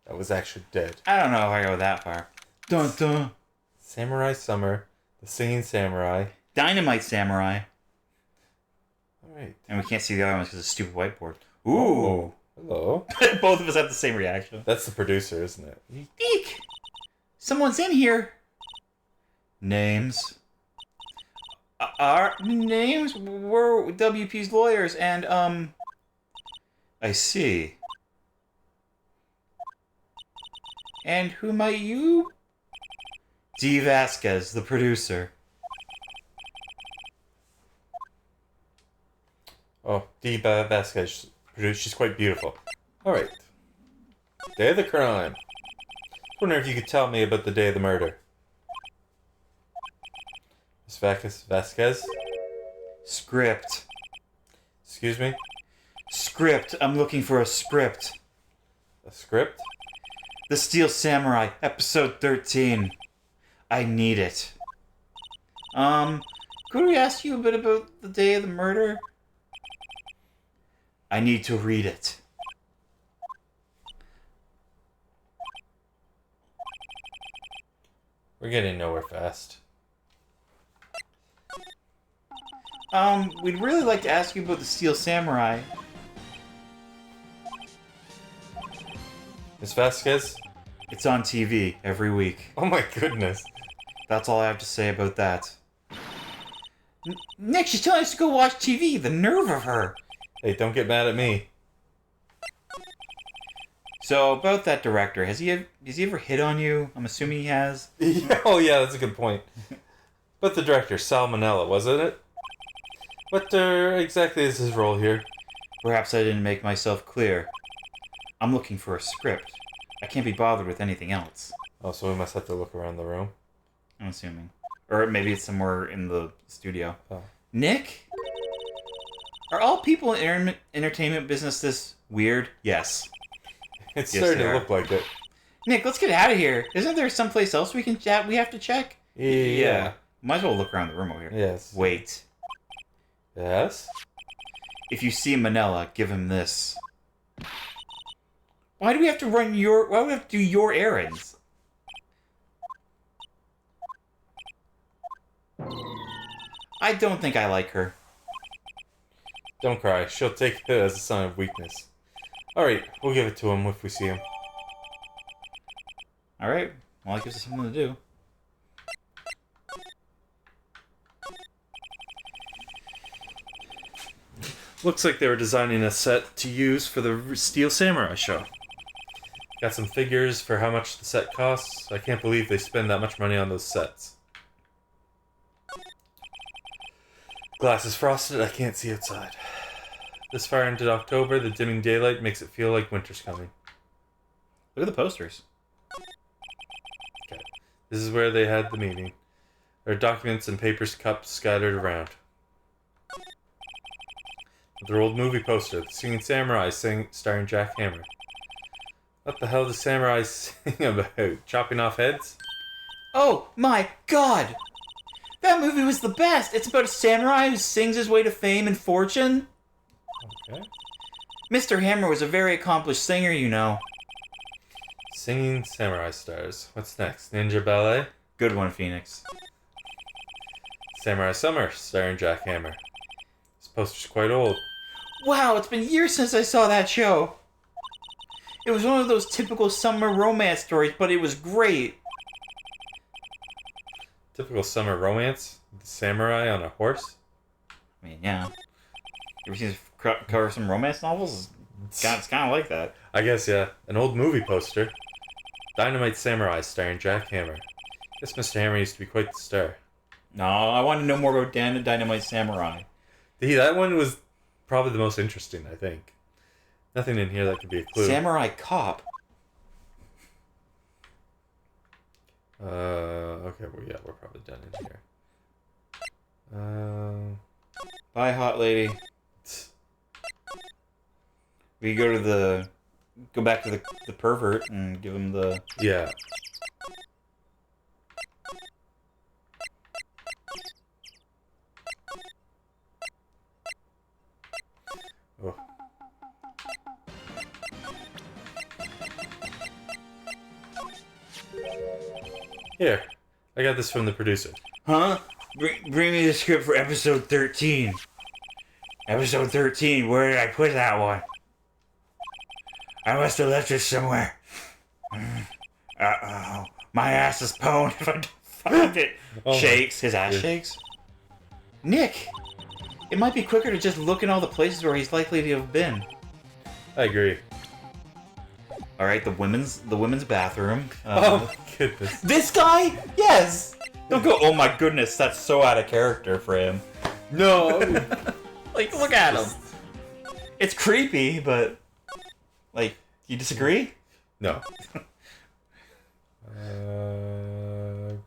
that was actually dead. I don't know if I go that far. Dun dun! Samurai Summer, the singing samurai. Dynamite Samurai. Alright. And we can't see the other ones because it's a stupid whiteboard. Ooh. Ooh! Hello. Both of us have the same reaction. That's the producer, isn't it? Eek! Someone's in here! Names. Our names were WP's lawyers, and, I see. And who might you? D. Vasquez, the producer. Oh, Dee Vasquez produced. She's quite beautiful. Alright. Day of the crime. Wonder if you could tell me about the day of the murder. Miss Vasquez? Script. Excuse me? Script. I'm looking for a script. A script? The Steel Samurai, episode 13. I need it. Could we ask you a bit about the day of the murder? I need to read it. We're getting nowhere fast. We'd really like to ask you about the Steel Samurai. Miss Vasquez? It's on TV every week. Oh my goodness. That's all I have to say about that. Nick, she's telling us to go watch TV. The nerve of her. Hey, don't get mad at me. So, about that director, has he ever hit on you? I'm assuming he has. Oh yeah, that's a good point. But the director, Salmonella, wasn't it? What exactly is his role here? Perhaps I didn't make myself clear. I'm looking for a script. I can't be bothered with anything else. Oh, so we must have to look around the room. I'm assuming. Or maybe it's somewhere in the studio. Oh. Nick? Are all people in entertainment business this weird? Yes. It's Yes, starting they to are. look like it. Nick, let's get out of here. Isn't there someplace else we can chat? We have to check? Yeah. Might as well look around the room over here. Yes. Wait. Yes? If you see Manila, give him this. Why do we have to why do we have to do your errands? I don't think I like her. Don't cry. She'll take it as a sign of weakness. Alright, we'll give it to him if we see him. Alright, well, that gives us something to do. Looks like they were designing a set to use for the Steel Samurai show. Got some figures for how much the set costs. I can't believe they spend that much money on those sets. Glass is frosted, I can't see outside. This far into October, the dimming daylight makes it feel like winter's coming. Look at the posters. Okay. This is where they had the meeting. There are documents and papers cups scattered around. Their old movie poster, The Singing Samurai, starring Jack Hammer. What the hell does samurai sing about? Chopping off heads? Oh my god! That movie was the best! It's about a samurai who sings his way to fame and fortune. Okay. Mr. Hammer was a very accomplished singer, you know. Singing samurai stars. What's next? Ninja Ballet? Good one, Phoenix. Samurai Summer, starring Jack Hammer. This poster's quite old. Wow, it's been years since I saw that show. It was one of those typical summer romance stories, but it was great. Typical summer romance? The samurai on a horse? I mean, yeah. You ever seen cover some romance novels? It's kind of like that. I guess, yeah. An old movie poster. Dynamite Samurai starring Jack Hammer. Guess Mr. Hammer used to be quite the star. No, I want to know more about Dan the Dynamite Samurai. That one was probably the most interesting, I think. Nothing in here that could be a clue. Samurai Cop. Okay, well, yeah, we're probably done in here. Bye, hot lady. We go back to the pervert and give him the... Yeah. Oh. Here, I got this from the producer. Huh? Bring me the script for episode 13. Episode 13, where did I put that one? I must have left it somewhere. Uh-oh. My ass is pwned if I don't find it. Oh Shakes. His ass shakes. Nick! It might be quicker to just look in all the places where he's likely to have been. I agree. Alright, the women's bathroom. Oh, goodness. This guy? Yes! Don't go, oh my goodness, that's so out of character for him. No! Like, look at him. It's creepy, but... Like, you disagree? No. Don't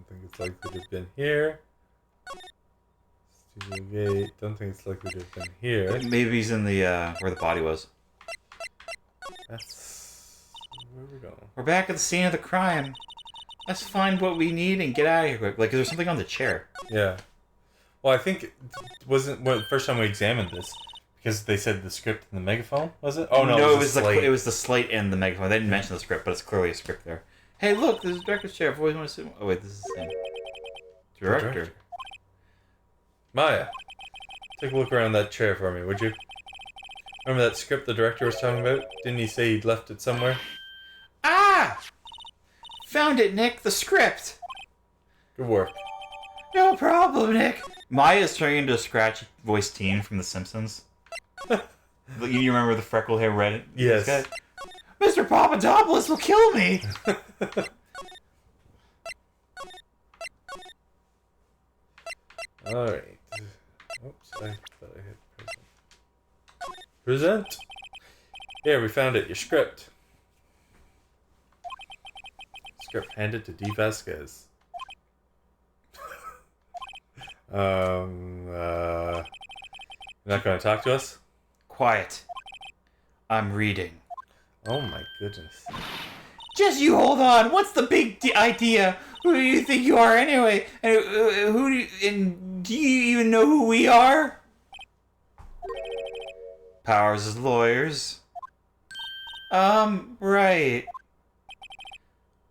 think it's likely to have been here. Studio Gate. Don't think it's likely to have been here. Maybe he's in the, where the body was. That's... Where are we going? We're back at the scene of the crime. Let's find what we need and get out of here quick. Like, is there something on the chair? Yeah. Well, I think it wasn't the first time we examined this because they said the script and the megaphone, was it? Oh no, it was the slate and the megaphone. They didn't mention the script, but it's clearly a script there. Hey, look, this is the director's chair. I've always wanted to sit. Oh wait, this is the same. Director. Maya, take a look around that chair for me, would you? Remember that script the director was talking about? Didn't he say he'd left it somewhere? Ah! Found it, Nick. The script. Good work. No problem, Nick. Maya's turning into a scratchy voice teen from The Simpsons. You remember the freckle hair red? Yes. Guy? Mr. Papadopoulos will kill me. All right. Oops, I thought I hit present. Present. Here, we found it. Your script. Script handed to D. Vasquez. You're not going to talk to us? Quiet. I'm reading. Oh my goodness. Just you hold on. What's the big idea? Who do you think you are anyway? And do you even know who we are? Powers as lawyers. Right.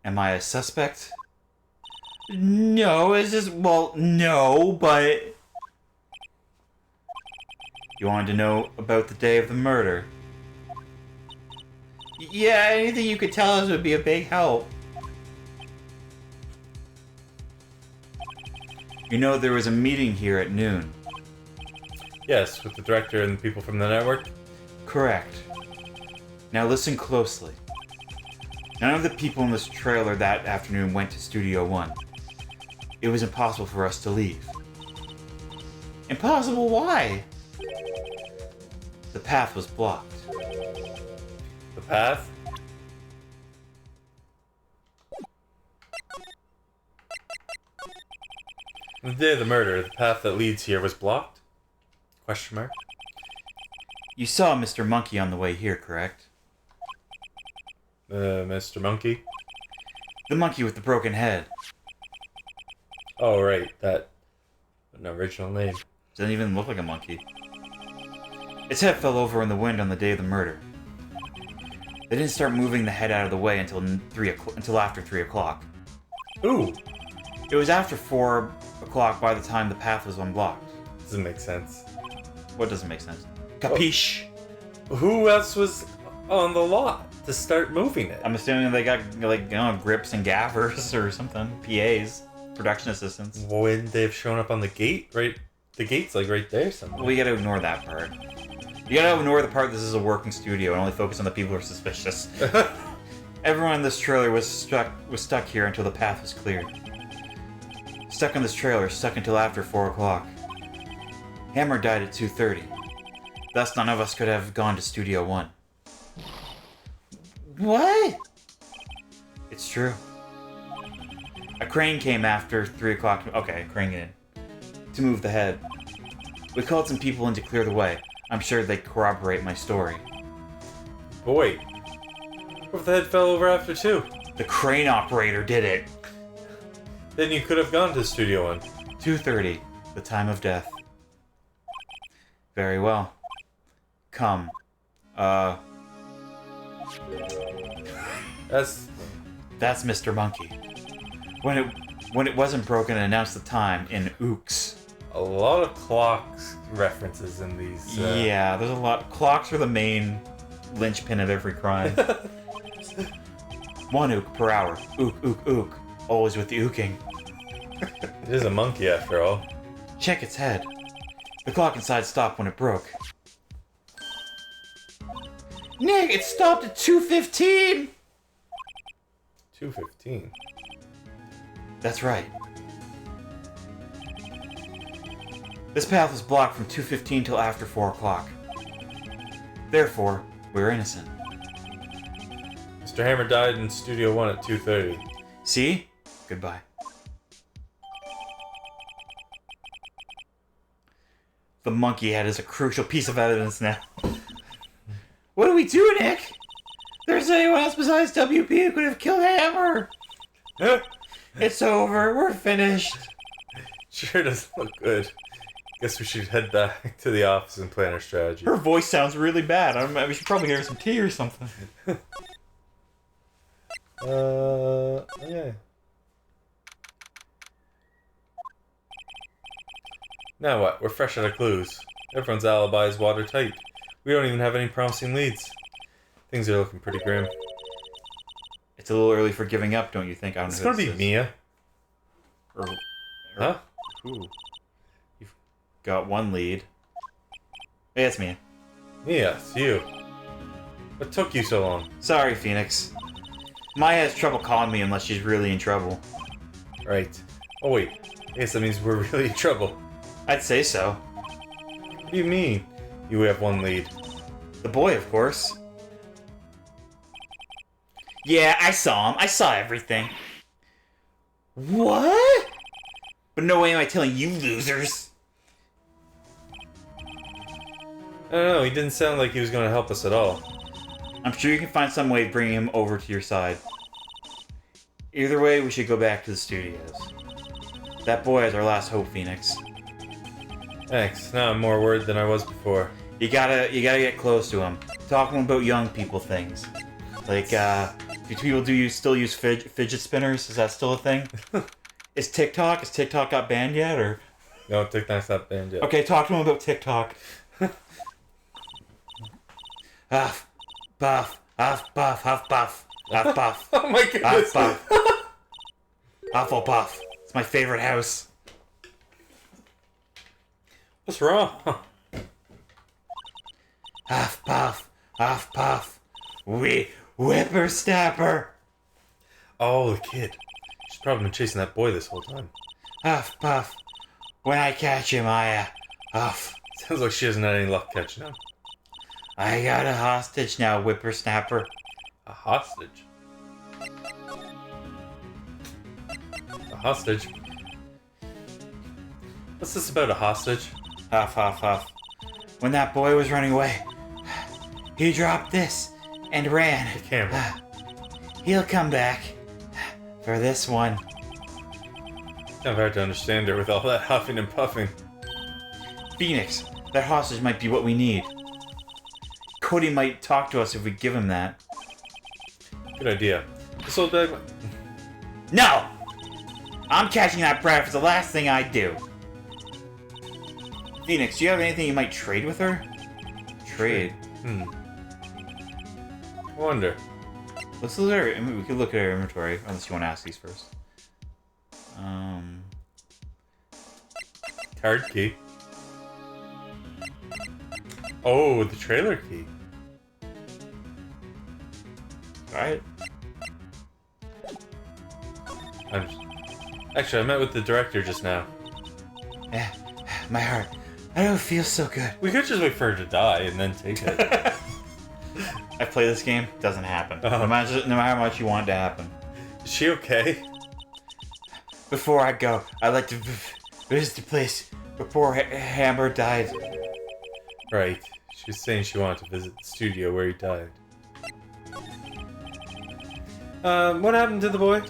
Am I a suspect? No, it's just, well, no, but... You wanted to know about the day of the murder? Yeah, anything you could tell us would be a big help. You know, there was a meeting here at noon. Yes, with the director and the people from the network? Correct. Now listen closely. None of the people in this trailer that afternoon went to Studio One. It was impossible for us to leave. Impossible why? The path was blocked. The path? On the day of the murder, the path that leads here was blocked? Question mark. You saw Mr. Monkey on the way here, correct? Mr. Monkey? The monkey with the broken head. Oh, right, that... an original name. Doesn't even look like a monkey. Its head fell over in the wind on the day of the murder. They didn't start moving the head out of the way until after 3 o'clock. Ooh! It was after 4 o'clock by the time the path was unblocked. Doesn't make sense. What doesn't make sense? Capiche? Who else was on the lot to start moving it? I'm assuming they got, like, grips and gaffers or something. PAs. production assistants. Wouldn't they have shown up on the gate? Right, the gate's like right there somewhere. We gotta ignore that part. You gotta ignore the part this is a working studio and only focus on the people who are suspicious. Everyone in this trailer was stuck here until the path was cleared. Stuck in this trailer, stuck until after 4 o'clock. Hammer died at 2:30. Thus, none of us could have gone to Studio 1. What? It's true. A crane came after 3 o'clock. Okay, crane in. To move the head. We called some people in to clear the way. I'm sure they corroborate my story. But wait. What if the head fell over after 2? The crane operator did it. Then you could have gone to Studio 1. 2:30, the time of death. Very well. Come. That's Mr. Monkey. When it wasn't broken, it announced the time in ooks. a lot of clocks references in these. Yeah, there's a lot. Clocks are the main linchpin of every crime. 1 ook per hour. Ook, ook, ook. Always with the ooking. It is a monkey after all. Check its head. The clock inside stopped when it broke. Nick, it stopped at 2:15! 2:15. That's right. This path was blocked from 2:15 till after 4 o'clock. Therefore, we're innocent. Mr. Hammer died in Studio 1 at 2:30. See? Goodbye. The monkey head is a crucial piece of evidence now. What do we do, Nick? There's anyone else besides WP who could have killed Hammer. It's over. We're finished. Sure doesn't look good. Guess we should head back to the office and plan our strategy. Her voice sounds really bad. We should probably give her some tea or something. Yeah. Now what? We're fresh out of clues. Everyone's alibi is watertight. We don't even have any promising leads. Things are looking pretty grim. It's a little early for giving up, don't you think? I don't It's know. gonna be Mia. Huh? Ooh. You've got one lead. Hey, it's me. Mia, it's you. What took you so long? Sorry, Phoenix. Maya has trouble calling me unless she's really in trouble. Right. Oh wait. I guess that means we're really in trouble. I'd say so. What do you mean? You have one lead. The boy, of course. Yeah, I saw him. I saw everything. What? But no way am I telling you losers. I don't know, he didn't sound like he was going to help us at all. I'm sure you can find some way of bringing him over to your side. Either way, we should go back to the studios. That boy is our last hope, Phoenix. Thanks. Now I'm more worried than I was before. You gotta get close to him. Talk to him about young people things. Like, do people still use fidget spinners? Is that still a thing? Is TikTok got banned yet, or? No, TikTok's not banned yet. Okay, talk to him about TikTok. Huff, puff, huff, puff, huff, puff, huff, puff. Oh my goodness. Huff, puff. Hufflepuff. It's my favorite house. What's wrong? Huff, puff, huff, puff. Whippersnapper. Oh, the kid. She's probably been chasing that boy this whole time. Huff, puff. When I catch him, huff. Sounds like she hasn't had any luck catching him. I got a hostage now, whippersnapper. A hostage? A hostage? What's this about a hostage? Huff, huff, huff. When that boy was running away, he dropped this and ran. The camera. He'll come back for this one. Kind of hard to understand her with all that huffing and puffing. Phoenix, that hostage might be what we need. Cody might talk to us if we give him that. Good idea. This old bag. No! I'm catching that brat. It's the last thing I do. Phoenix, do you have anything you might trade with her? Trade? I wonder. Let's look at her. We could look at her inventory, unless you want to ask these first. Card key. Oh, the trailer key. Alright. Actually, I met with the director just now. Yeah, my heart. I don't feel so good. We could just wait for her to die and then take it. I play this game, doesn't happen. Uh-huh. No matter how much you want it to happen. Is she okay? Before I go, I'd like to visit the place before Hammer died. Right. She was saying she wanted to visit the studio where he died. What happened to the boy?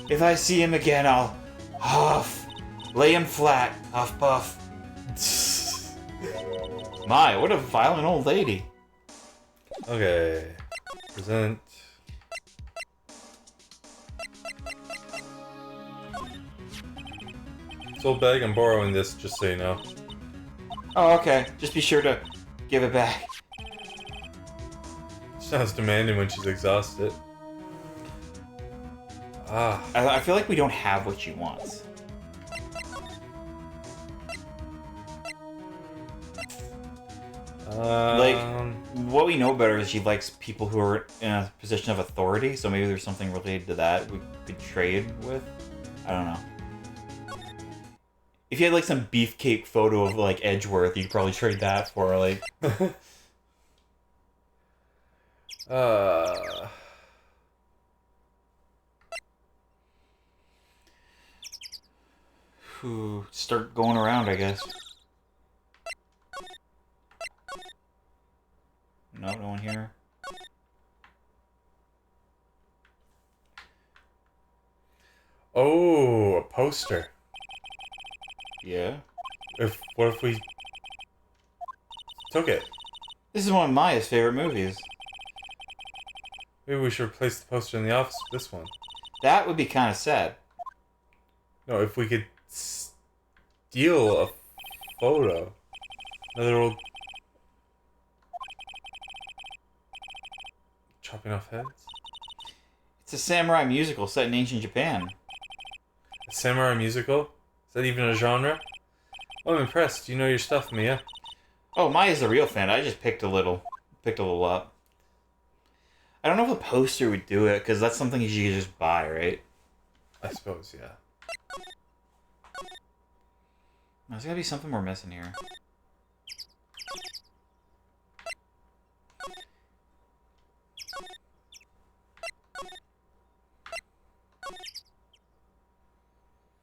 If I see him again, I'll huff. Lay him flat. Huff puff. My, what a violent old lady. Okay. Present. Soul bag, I'm borrowing this just so you know. Oh, okay. Just be sure to give it back. She sounds demanding when she's exhausted. Ah. I feel like we don't have what she wants. Like, what we know better is she likes people who are in a position of authority, so maybe there's something related to that we could trade with. I don't know. If you had, like, some beefcake photo of, like, Edgeworth, you'd probably trade that for, like... Start going around, I guess. No, no one here. Oh, a poster. Yeah. What if we took it? This is one of Maya's favorite movies. Maybe we should replace the poster in the office with this one. That would be kind of sad. No, if we could steal a photo. Another old... Chopping off heads? It's a samurai musical set in ancient Japan. A samurai musical? Is that even a genre? Oh, I'm impressed. You know your stuff, Mia. Oh, Maya's a real fan. I just picked a little up. I don't know if a poster would do it, because that's something you could just buy, right? I suppose, yeah. There's gotta be something we're missing here.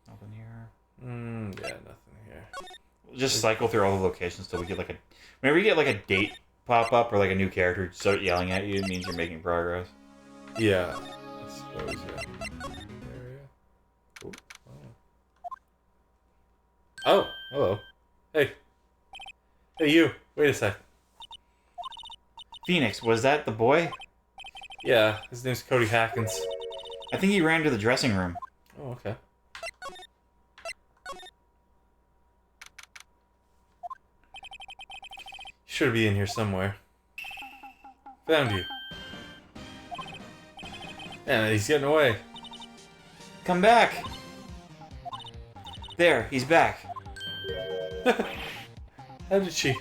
Nothing here. Yeah, nothing here. We'll just cycle through all the locations till we get like a... Whenever you get like a date pop up or like a new character start yelling at you, it means you're making progress. Yeah, I suppose, yeah. Area. Oh. Oh, hello. Hey. Hey, you. Wait a sec. Phoenix, was that the boy? Yeah, his name's Cody Hackins. I think he ran to the dressing room. Oh, okay. Should be in here somewhere. Found you. Yeah, he's getting away. Come back! There, he's back. How did she?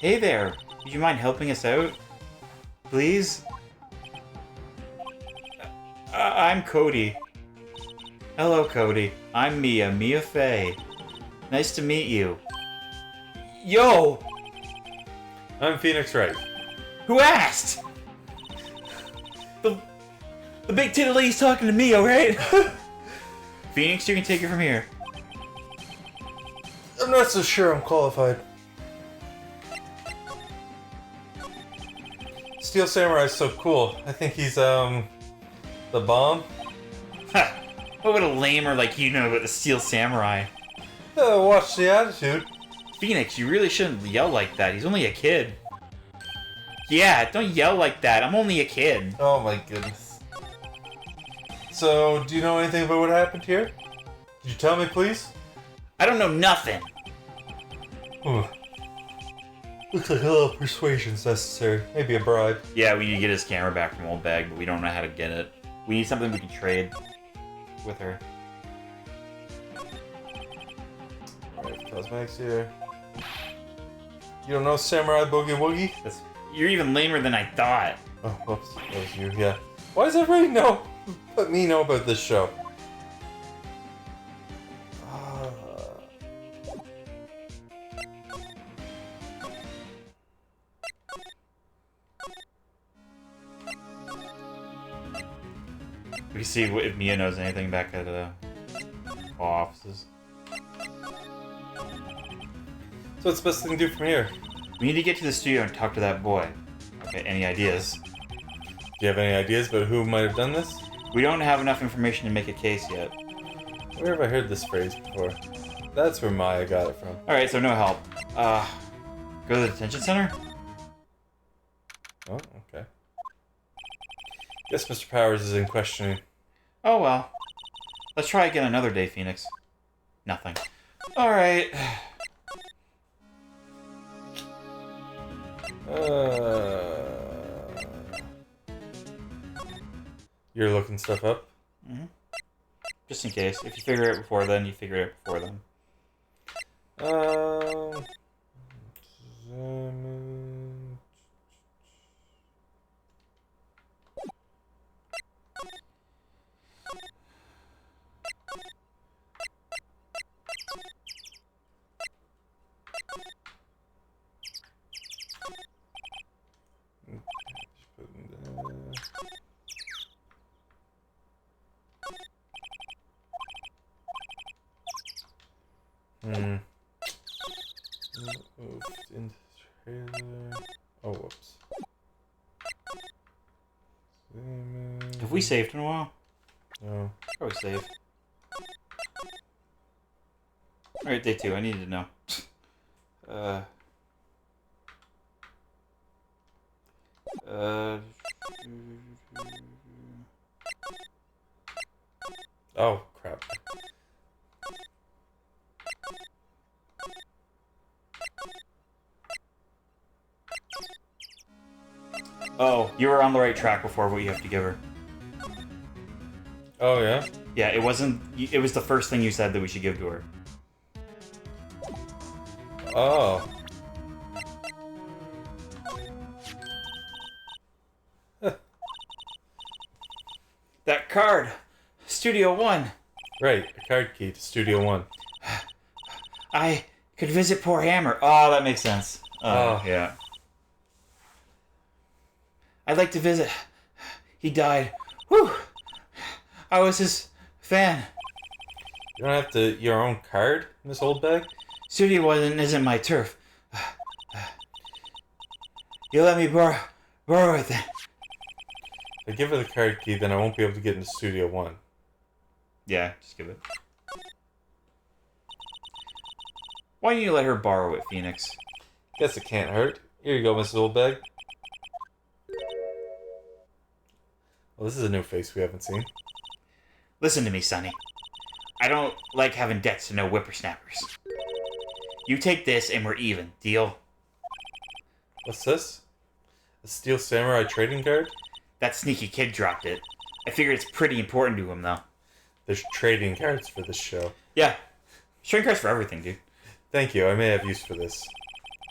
Hey there, would you mind helping us out? Please? I'm Cody. Hello, Cody. I'm Mia Fey. Nice to meet you. Yo! I'm Phoenix Wright. Who asked? The big titted lady's talking to me, alright? Phoenix, you can take it from here. I'm not so sure I'm qualified. Steel Samurai's so cool. I think he's, the bomb. Ha! What would a lamer like you know about the Steel Samurai? Watch the attitude. Phoenix, you really shouldn't yell like that. He's only a kid. Yeah, don't yell like that. I'm only a kid. Oh my goodness. So, do you know anything about what happened here? Could you tell me, please? I don't know nothing. Ooh. Looks like a little persuasion's necessary. Maybe a bribe. Yeah, we need to get his camera back from Old Bag, but we don't know how to get it. We need something we can trade with her. Alright, cosmetics here. You don't know Samurai Boogie Woogie? You're even lamer than I thought. Oh, whoops. That was you, yeah. Why does everybody let me know about this show? We can see if Mia knows anything back at the offices. So what's the best thing to do from here? We need to get to the studio and talk to that boy. Okay, any ideas? Do you have any ideas about who might have done this? We don't have enough information to make a case yet. Where have I heard this phrase before? That's where Maya got it from. Alright, so no help. Go to the detention center? Oh, okay. Guess Mr. Powers is in questioning. Oh well. Let's try again another day, Phoenix. Nothing. Alright. You're looking stuff up? Mm-hmm. Just in case. If you figure it before then, you figure it before then. Into trailer. Oh, whoops. Have we saved in a while? No. Probably saved. Alright, day 2. I needed to know. Oh, crap. Oh, you were on the right track before what you have to give her. Oh, yeah? Yeah, it wasn't... It was the first thing you said that we should give to her. Oh. That card! Studio 1! Right, a card key to Studio 1. I could visit poor Hammer. Oh, that makes sense. Oh. Yeah. I'd like to visit. He died. Whew! I was his fan. You don't have your own card, Miss Oldbag? Studio isn't my turf. You let me borrow it then. If I give her the card key, then I won't be able to get into Studio 1. Yeah, just give it. Why don't you let her borrow it, Phoenix? Guess it can't hurt. Here you go, Mrs. Oldbag. Well, this is a new face we haven't seen. Listen to me, Sonny. I don't like having debts to no whippersnappers. You take this and we're even. Deal? What's this? A Steel Samurai trading card? That sneaky kid dropped it. I figured it's pretty important to him, though. There's trading cards for this show. Yeah. Trading cards for everything, dude. Thank you, I may have use for this.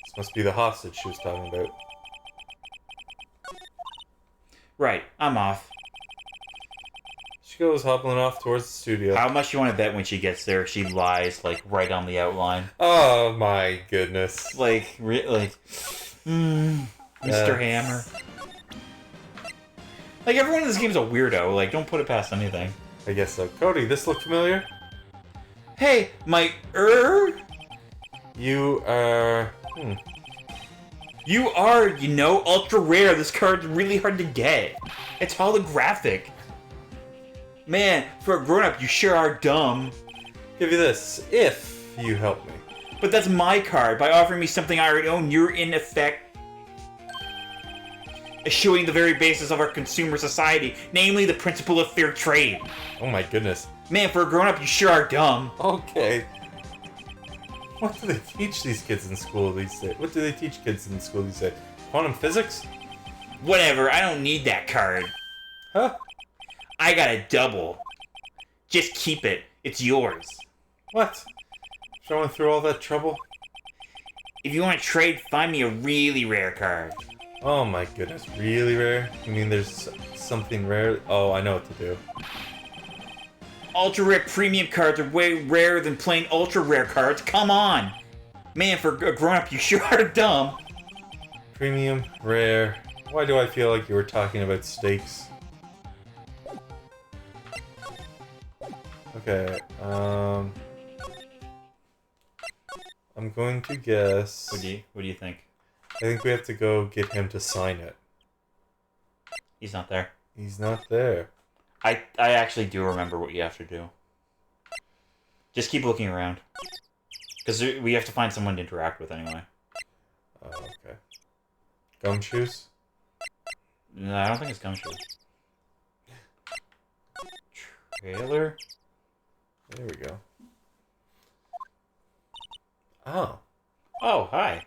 This must be the hostage she was talking about. Right, I'm off. She goes hobbling off towards the studio. How much you want to bet when she gets there she lies, like, right on the outline? Oh my goodness. Mr. Hammer. Like, everyone in this game's a weirdo. Like, don't put it past anything. I guess so. Cody, this look familiar? Hey, my You are... You are, ultra rare. This card's really hard to get. It's holographic. Man, for a grown-up, you sure are dumb. Give you this, if you help me. But that's my card. By offering me something I already own, you're in effect eschewing the very basis of our consumer society, namely the principle of fair trade. Oh my goodness. Man, for a grown-up, you sure are dumb. Okay. What do they teach these kids in school these days? What do they teach kids in school these days? Quantum physics? Whatever, I don't need that card. Huh? I got a double. Just keep it. It's yours. What? Going through all that trouble? If you want to trade, find me a really rare card. Oh my goodness, really rare? You mean there's something rare? Oh, I know what to do. Ultra rare premium cards are way rarer than plain ultra rare cards. Come on! Man, for a grown-up, you sure are dumb. Premium, rare. Why do I feel like you were talking about steaks? Okay, I'm going to guess... What do you think? I think we have to go get him to sign it. He's not there. He's not there. I actually do remember what you have to do. Just keep looking around. Because we have to find someone to interact with anyway. Oh, okay. Gumshoes? No, I don't think it's Gumshoe. Trailer? There we go. Oh. Oh, hi.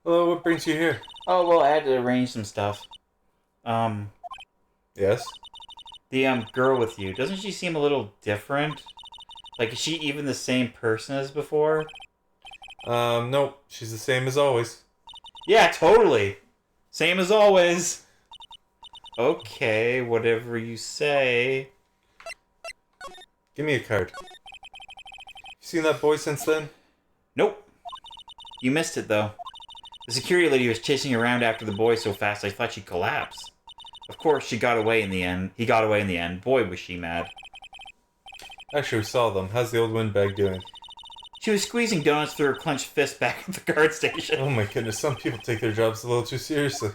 Hello, what brings you here? Oh, well, I had to arrange some stuff. Yes? The, girl with you, doesn't she seem a little different? Like, is she even the same person as before? Nope. She's the same as always. Yeah, totally. Same as always. Okay, whatever you say. Give me a card. You seen that boy since then? Nope. You missed it, though. The security lady was chasing around after the boy so fast I thought she'd collapse. Of course, she got away in the end. He got away in the end. Boy, was she mad. Actually, we saw them. How's the old windbag doing? She was squeezing donuts through her clenched fist back at the guard station. Oh my goodness, some people take their jobs a little too seriously.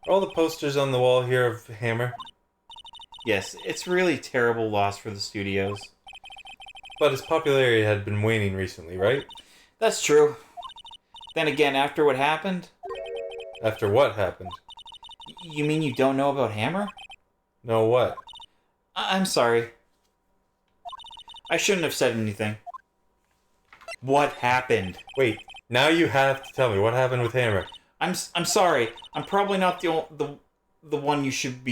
Are all the posters on the wall here of Hammer? Yes, it's really terrible loss for the studios. But his popularity had been waning recently, right? That's true. Then again, after what happened... After what happened? You mean you don't know about Hammer? No, what? I'm sorry. I shouldn't have said anything. What happened? Wait, now you have to tell me what happened with Hammer. I'm sorry. I'm probably not the one you should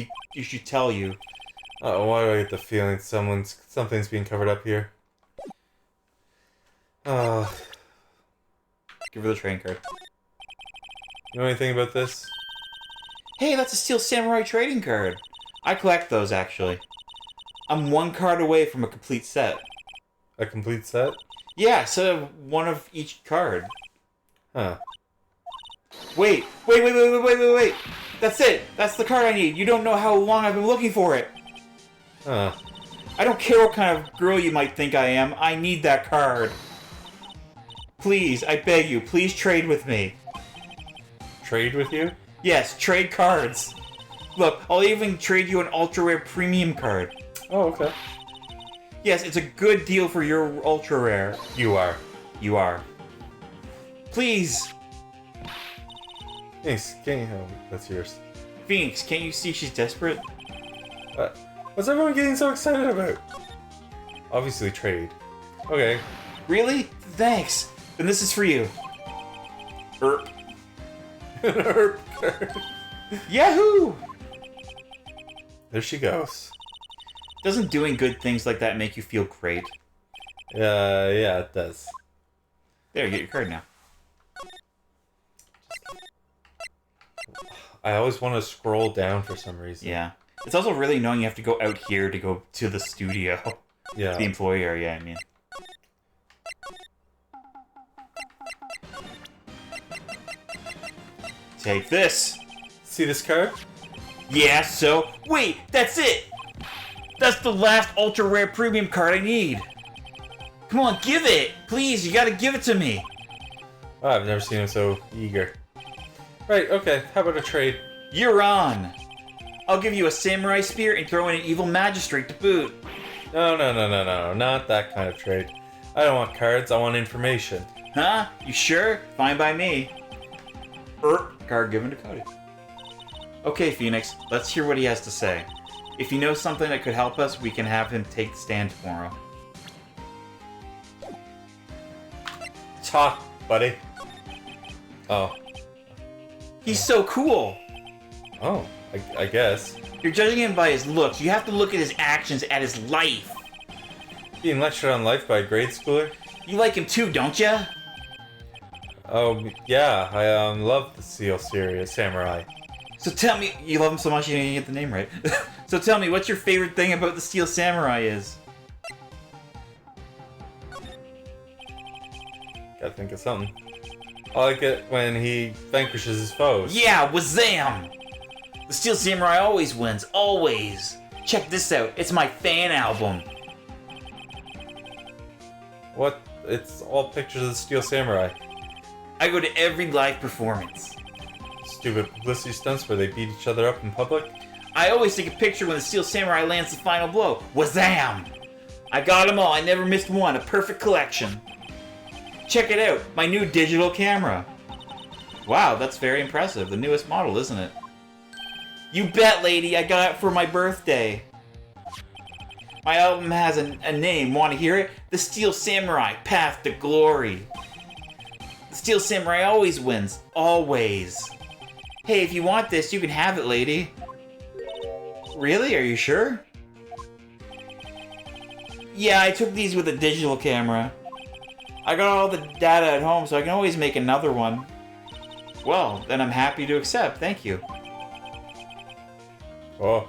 tell you. Uh-oh, why do I get the feeling something's being covered up here? Give her the train card. You know anything about this? Hey, that's a Steel Samurai trading card. I collect those, actually. I'm one card away from a complete set. A complete set? Yeah, so one of each card. Huh. Wait. That's it. That's the card I need. You don't know how long I've been looking for it. Huh. I don't care what kind of girl you might think I am. I need that card. Please, I beg you, please trade with me. Trade with you? Yes, trade cards. Look, I'll even trade you an ultra rare premium card. Oh, okay. Yes, it's a good deal for your ultra rare. You are. You are. Please. Thanks. Can't you help me? That's yours. Phoenix, can't you see she's desperate? What's everyone getting so excited about? Obviously trade. Okay. Really? Thanks. Then this is for you. Erp. Herp. Yahoo! There she goes. Doesn't doing good things like that make you feel great? Yeah, it does. There, you get your card now. I always want to scroll down for some reason. Yeah. It's also really annoying you have to go out here to go to the studio. Yeah. The employee area, I mean. Take this. See this card? Yeah, so... Wait, that's it! That's the last ultra rare premium card I need. Come on, give it! Please, you gotta give it to me. Oh, I've never seen him so eager. Right, okay. How about a trade? You're on. I'll give you a samurai spear and throw in an evil magistrate to boot. No. Not that kind of trade. I don't want cards, I want information. Huh? You sure? Fine by me. Card given to Cody. Okay, Phoenix, let's hear what he has to say. If you know something that could help us, we can have him take the stand tomorrow. Talk, buddy. Oh. He's so cool! Oh, I guess. You're judging him by his looks. You have to look at his actions, at his life. Being lectured on life by a grade schooler? You like him too, don't ya? Oh, yeah, I love the Steel Series Samurai. So tell me, you love him so much you didn't get the name right. So tell me, what's your favorite thing about the Steel Samurai is? Gotta think of something. I like it when he vanquishes his foes. Yeah, wazam! The Steel Samurai always wins, always. Check this out, it's my fan album. What? It's all pictures of the Steel Samurai. I go to every live performance. Stupid publicity stunts where they beat each other up in public. I always take a picture when the Steel Samurai lands the final blow. Wazam! I got them all, I never missed one, a perfect collection. Check it out, my new digital camera. Wow, that's very impressive. The newest model, isn't it? You bet, lady, I got it for my birthday. My album has a name, want to hear it? The Steel Samurai, Path to Glory. The Steel Samurai always wins, always. Hey, if you want this, you can have it, lady. Really? Are you sure? Yeah, I took these with a digital camera. I got all the data at home, so I can always make another one. Well, then I'm happy to accept, thank you. Oh.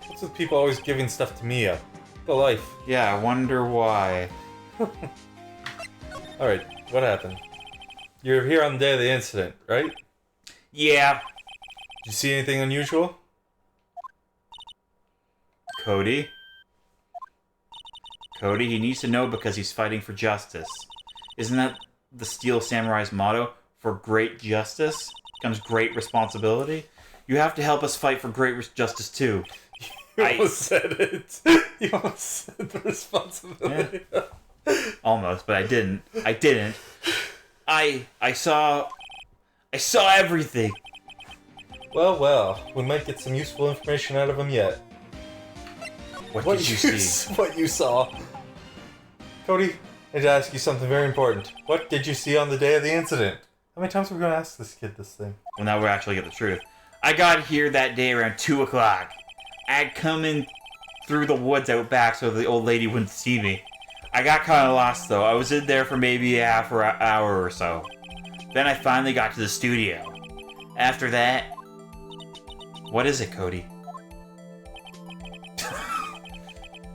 What's with people always giving stuff to Mia? The life. Yeah, I wonder why. Alright, what happened? You're here on the day of the incident, right? Yeah. Did you see anything unusual? Cody? Cody, he needs to know because he's fighting for justice. Isn't that the Steel Samurai's motto? For great justice comes great responsibility? You have to help us fight for great justice too. You almost said it. You almost said the responsibility. Yeah. Almost, but I didn't. I didn't. I saw everything. Well, we might get some useful information out of him yet. What did you see? What you saw. Cody, I need to ask you something very important. What did you see on the day of the incident? How many times are we going to ask this kid this thing? Well, now we're actually get the truth. I got here that day around 2 o'clock. I'd come in through the woods out back so the old lady wouldn't see me. I got kind of lost though. I was in there for maybe a half or an hour or so. Then I finally got to the studio. After that... What is it, Cody?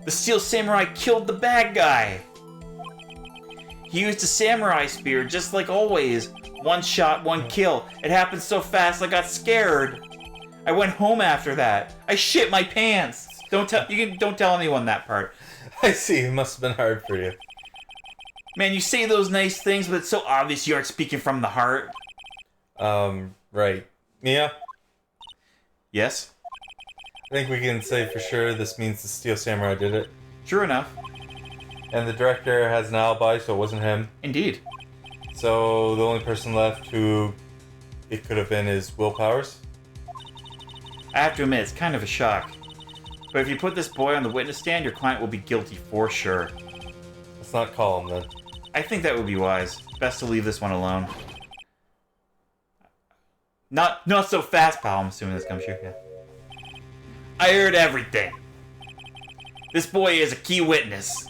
The Steel Samurai killed the bad guy! He used a samurai spear, just like always. One shot, one kill. It happened so fast I got scared. I went home after that. I shit my pants. Don't tell anyone that part. I see, it must have been hard for you. Man, you say those nice things, but it's so obvious you aren't speaking from the heart. Right. Mia? Yes? I think we can say for sure this means the Steel Samurai did it. True enough. And the director has an alibi, so it wasn't him. Indeed. So the only person left who it could have been is Will Powers. I have to admit, it's kind of a shock. But if you put this boy on the witness stand, your client will be guilty for sure. Let's not call him then. I think that would be wise. Best to leave this one alone. Not so fast, pal. I'm assuming this comes true. Yeah. I heard everything. This boy is a key witness,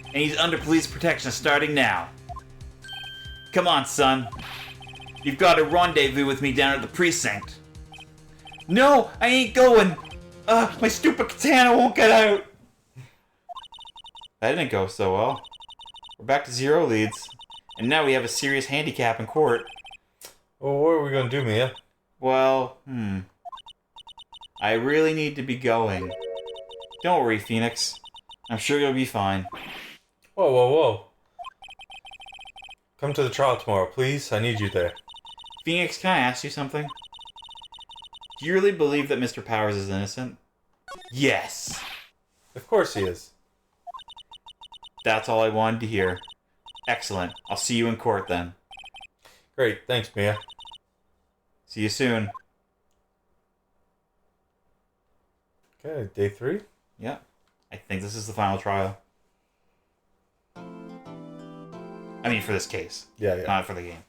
and he's under police protection starting now. Come on, son. You've got a rendezvous with me down at the precinct. No, I ain't going. My stupid katana won't get out. That didn't go so well. We're back to 0 leads, and now we have a serious handicap in court. Well, what are we gonna do, Mia? Well, I really need to be going. Don't worry, Phoenix. I'm sure you'll be fine. Whoa. Come to the trial tomorrow, please. I need you there. Phoenix, can I ask you something? Do you really believe that Mr. Powers is innocent? Yes. Of course he is. That's all I wanted to hear. Excellent. I'll see you in court then. Great, thanks, Mia. See you soon. Okay, day 3? Yeah. I think this is the final trial. I mean, for this case. Yeah. Not for the game.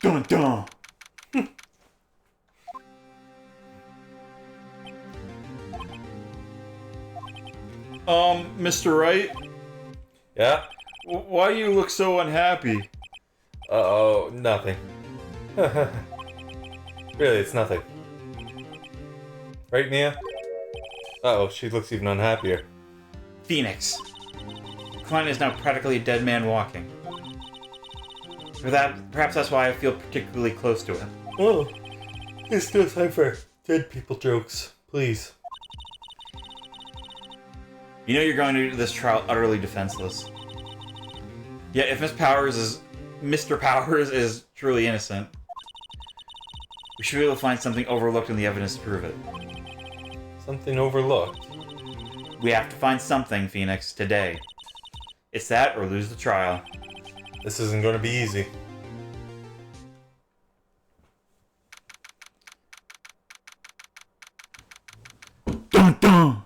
Dun dun! Mr. Wright? Yeah? Why you look so unhappy? Uh-oh, nothing. Really, it's nothing. Right, Nia? Uh-oh, she looks even unhappier. Phoenix. Client is now practically a dead man walking. Perhaps that's why I feel particularly close to him. Oh, it's no time for dead people jokes. Please. You know you're going to do this trial utterly defenseless. Yet if Mr. Powers is truly innocent, we should be able to find something overlooked in the evidence to prove it. Something overlooked. We have to find something, Phoenix, today. It's that or lose the trial. This isn't going to be easy. Dun dun!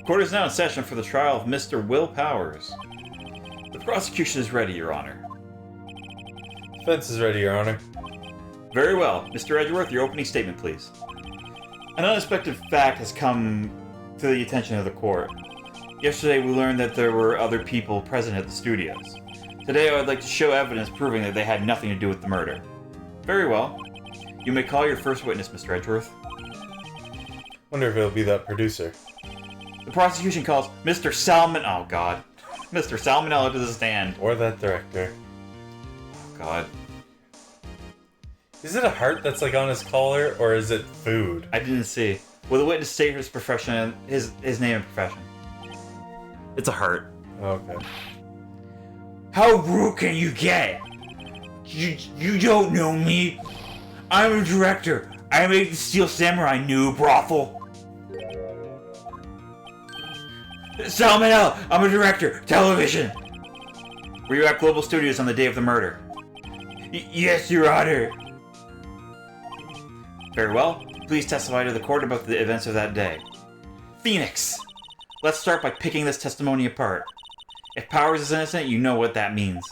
Court is now in session for the trial of Mr. Will Powers. The prosecution is ready, Your Honor. Defense is ready, Your Honor. Very well. Mr. Edgeworth, your opening statement, please. An unexpected fact has come to the attention of the court. Yesterday, we learned that there were other people present at the studios. Today, I would like to show evidence proving that they had nothing to do with the murder. Very well. You may call your first witness, Mr. Edgeworth. Wonder if it'll be that producer. The prosecution calls Mr. Salmon... Oh, God. Mr. Salmonella to the stand. Or that director. Oh, God. Is it a heart that's like on his collar, or is it food? I didn't see. Will the witness state his profession, his name and profession? It's a heart. Okay. How rude can you get? You don't know me. I'm a director. I made the Steel Samurai new brothel. Salmonella, I'm a director. Television. Were you at Global Studios on the day of the murder? Yes, Your Honor. Very well. Please testify to the court about the events of that day. Phoenix. Let's start by picking this testimony apart. If Powers is innocent, you know what that means.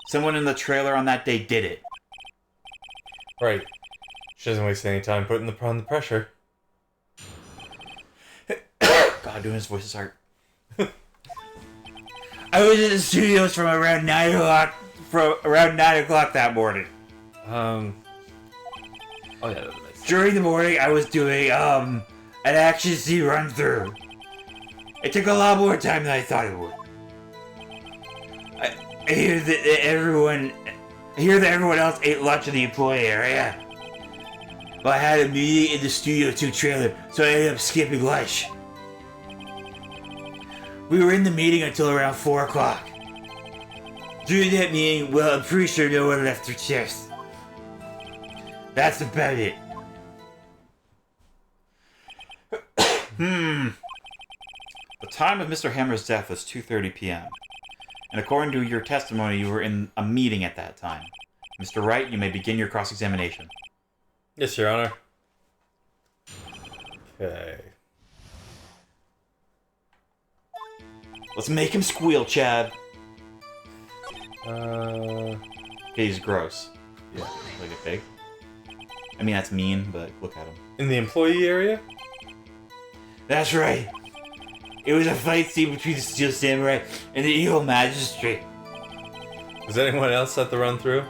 Someone in the trailer on that day did it. Right. She doesn't waste any time putting on the pressure. God, doing his voice is hard. I was in the studios from around 9 o'clock. That morning. Oh yeah, that makes sense. During the morning, I was doing an action scene run through. It took a lot more time than I thought it would. I hear that everyone else ate lunch in the employee area. But I had a meeting in the Studio 2 trailer, so I ended up skipping lunch. We were in the meeting until around 4 o'clock. During that meeting, well, I'm pretty sure no one left their chairs. That's about it. The time of Mr. Hammer's death was 2:30 p.m. And according to your testimony, you were in a meeting at that time. Mr. Wright, you may begin your cross-examination. Yes, Your Honor. Okay. Let's make him squeal, Chad. Uh, He's gross. yeah. Like a pig. I mean, that's mean, but look at him. In the employee area? That's right. It was a fight scene between the Steel Samurai and the evil magistrate. Was anyone else at the run-through?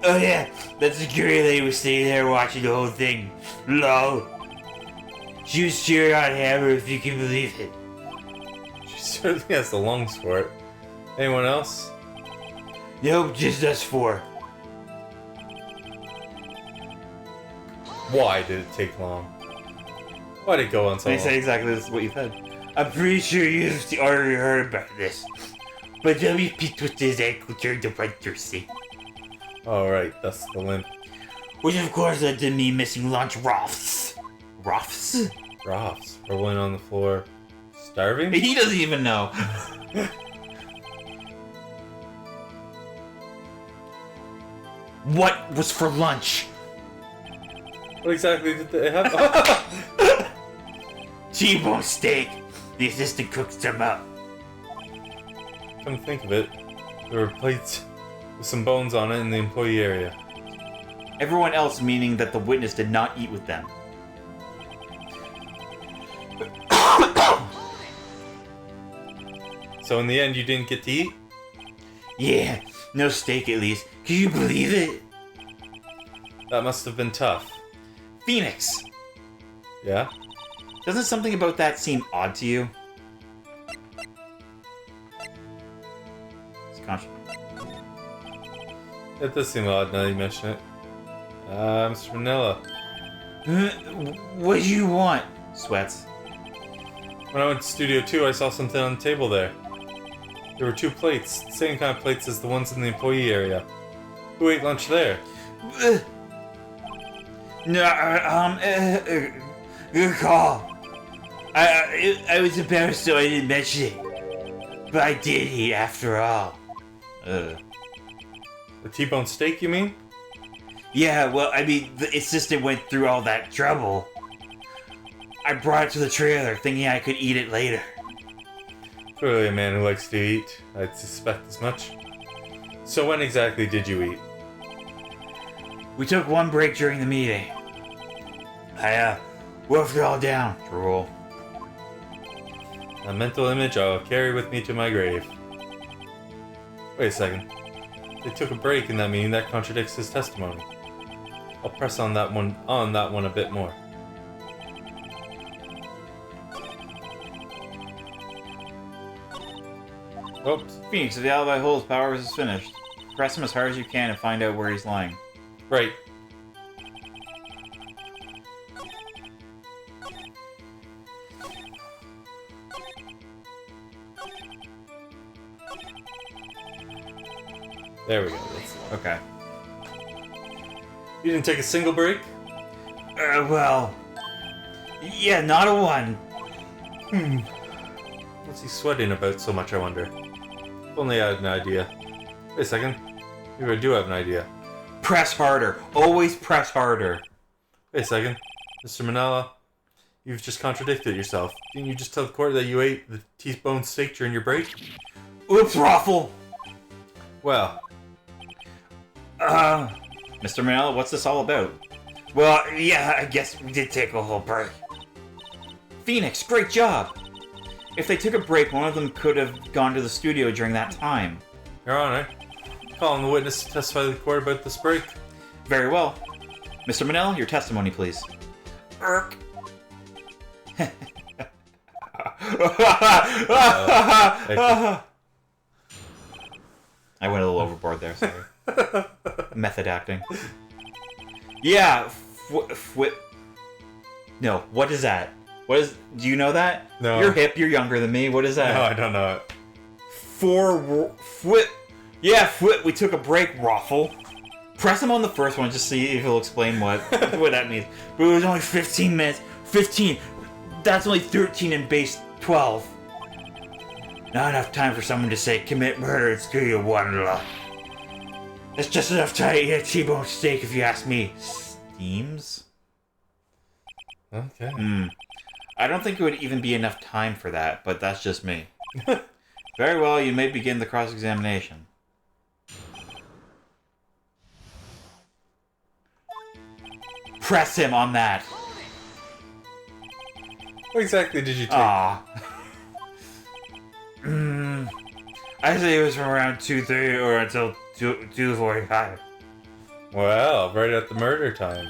Oh yeah, that security lady was sitting there watching the whole thing. Lol. She was cheering on Hammer, if you can believe it. She certainly has the lungs for it. Anyone else? Nope, just us 4. Why did it take long? Why did it go on so They long? said exactly this is what you said. I'm pretty sure you've already heard about this. But WP twisted his ankle during the run through scene. Oh, right, that's the limp. Which of course led to me missing lunch Roths. Roths? Roths rolling on the floor. Starving? He doesn't even know. What was for lunch? What exactly did they have? T-bone steak. The assistant cooks them up. Come to think of it, there were plates with some bones on it in the employee area. Everyone else meaning that the witness did not eat with them. So in the end, you didn't get to eat? Yeah, no steak at least. Can you believe it? That must have been tough. Phoenix! Yeah? Doesn't something about that seem odd to you? It's conscious. It does seem odd now that you mention it. Mr. Manila. What do you want? Sweats. When I went to Studio 2, I saw something on the table there. There were 2 plates, the same kind of plates as the ones in the employee area. Who ate lunch there? No, good call. I was embarrassed so I didn't mention it. But I did eat after all. The T-bone steak, you mean? Yeah, well, I mean, the assistant went through all that trouble. I brought it to the trailer thinking I could eat it later. Clearly a man who likes to eat. I'd suspect as much. So when exactly did you eat? We took one break during the meeting. I wolfed it all down. Drool. A mental image I'll carry with me to my grave. Wait a second. They took a break in that meeting. That contradicts his testimony. I'll press on that one a bit more. Oops. Phoenix, if the alibi holds, Powers is finished. Press him as hard as you can and find out where he's lying. Right. There we go. Okay. You didn't take a single break? Well... Yeah, not a one. What's he sweating about so much, I wonder? If only I had an idea. Wait a second. Maybe I do have an idea. Press harder. Always press harder. Wait a second. Mr. Manila, you've just contradicted yourself. Didn't you just tell the court that you ate the T-bone steak during your break? Oops, Raffle! Well, Mr. Manila, what's this all about? Well, yeah, I guess we did take a whole break. Phoenix, great job! If they took a break, one of them could have gone to the studio during that time. Your Honor, calling the witness to testify to the court about this break. Very well. Mr. Manila, your testimony, please. Irk. I went a little overboard there, sorry. Method acting. Yeah, No, what is that? What is? Do you know that? No. You're hip. You're younger than me. What is that? No, I don't know it. Yeah, we took a break. Raffle. Press him on the first one. Just see if he'll explain what that means. But it was only 15 minutes. 15. That's only 13 in base 12. Not enough time for someone to say commit murder in Studio 1. It's just enough time to eat a T-bone steak if you ask me. Steams? Okay. I don't think it would even be enough time for that, but that's just me. Very well, you may begin the cross-examination. Press him on that. What exactly did you take? Ah. I say it was from around 2:30 or until 2:45. Well, right at the murder time.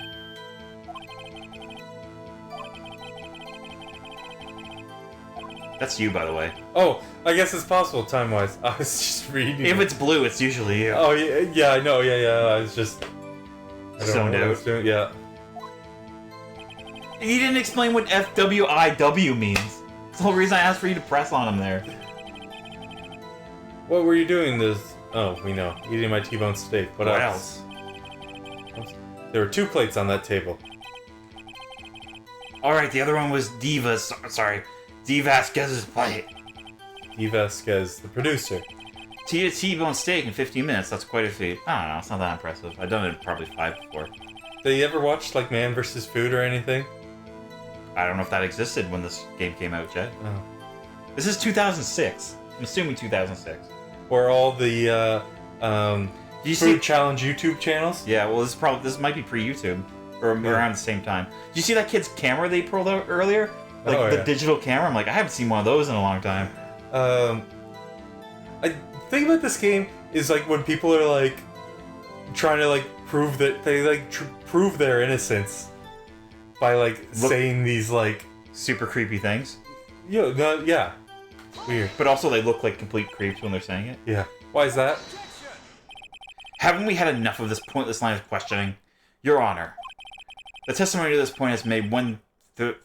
That's you, by the way. Oh, I guess it's possible time-wise. I was just reading. If it's blue, it's usually you. Oh, yeah, I know, yeah. I was just... I don't Zoned know what I out. was doing. Yeah. You didn't explain what FWIW means. That's the whole reason I asked for you to press on him there. What were you doing this... Oh, we know. Eating my T-bone steak. What else? There were 2 plates on that table. Alright, the other one was D Vasquez's plate. E. Vasquez, the producer. T-bone steak in 15 minutes, that's quite a feat. I don't know, it's not that impressive. I've done it probably 5 before. Did you ever watch, like, Man vs. Food or anything? I don't know if that existed when this game came out, Jed. Oh. This is 2006. I'm assuming 2006. Or all the, Do you see food challenge YouTube channels? Yeah, well, this might be pre-YouTube or around the same time. Did you see that kid's camera they pulled out earlier? Like the digital camera. I'm like, I haven't seen one of those in a long time. I think about this game is like when people are like trying to like prove that they like prove their innocence by like saying these like super creepy things. Yeah, weird. But also they look like complete creeps when they're saying it. Yeah. Why is that? Haven't we had enough of this pointless line of questioning? Your Honor, the testimony to this point has made one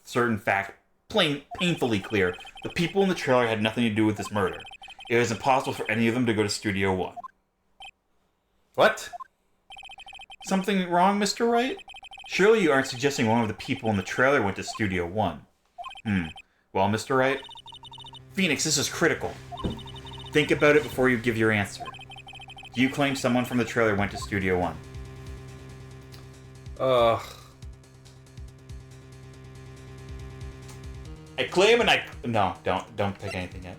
certain fact painfully clear. The people in the trailer had nothing to do with this murder. It was impossible for any of them to go to Studio One. What? Something wrong, Mr. Wright? Surely you aren't suggesting one of the people in the trailer went to Studio One. Well, Mr. Wright? Phoenix, this is critical. Think about it before you give your answer. Do you claim someone from the trailer went to Studio One? I claim and I... No, don't pick anything yet.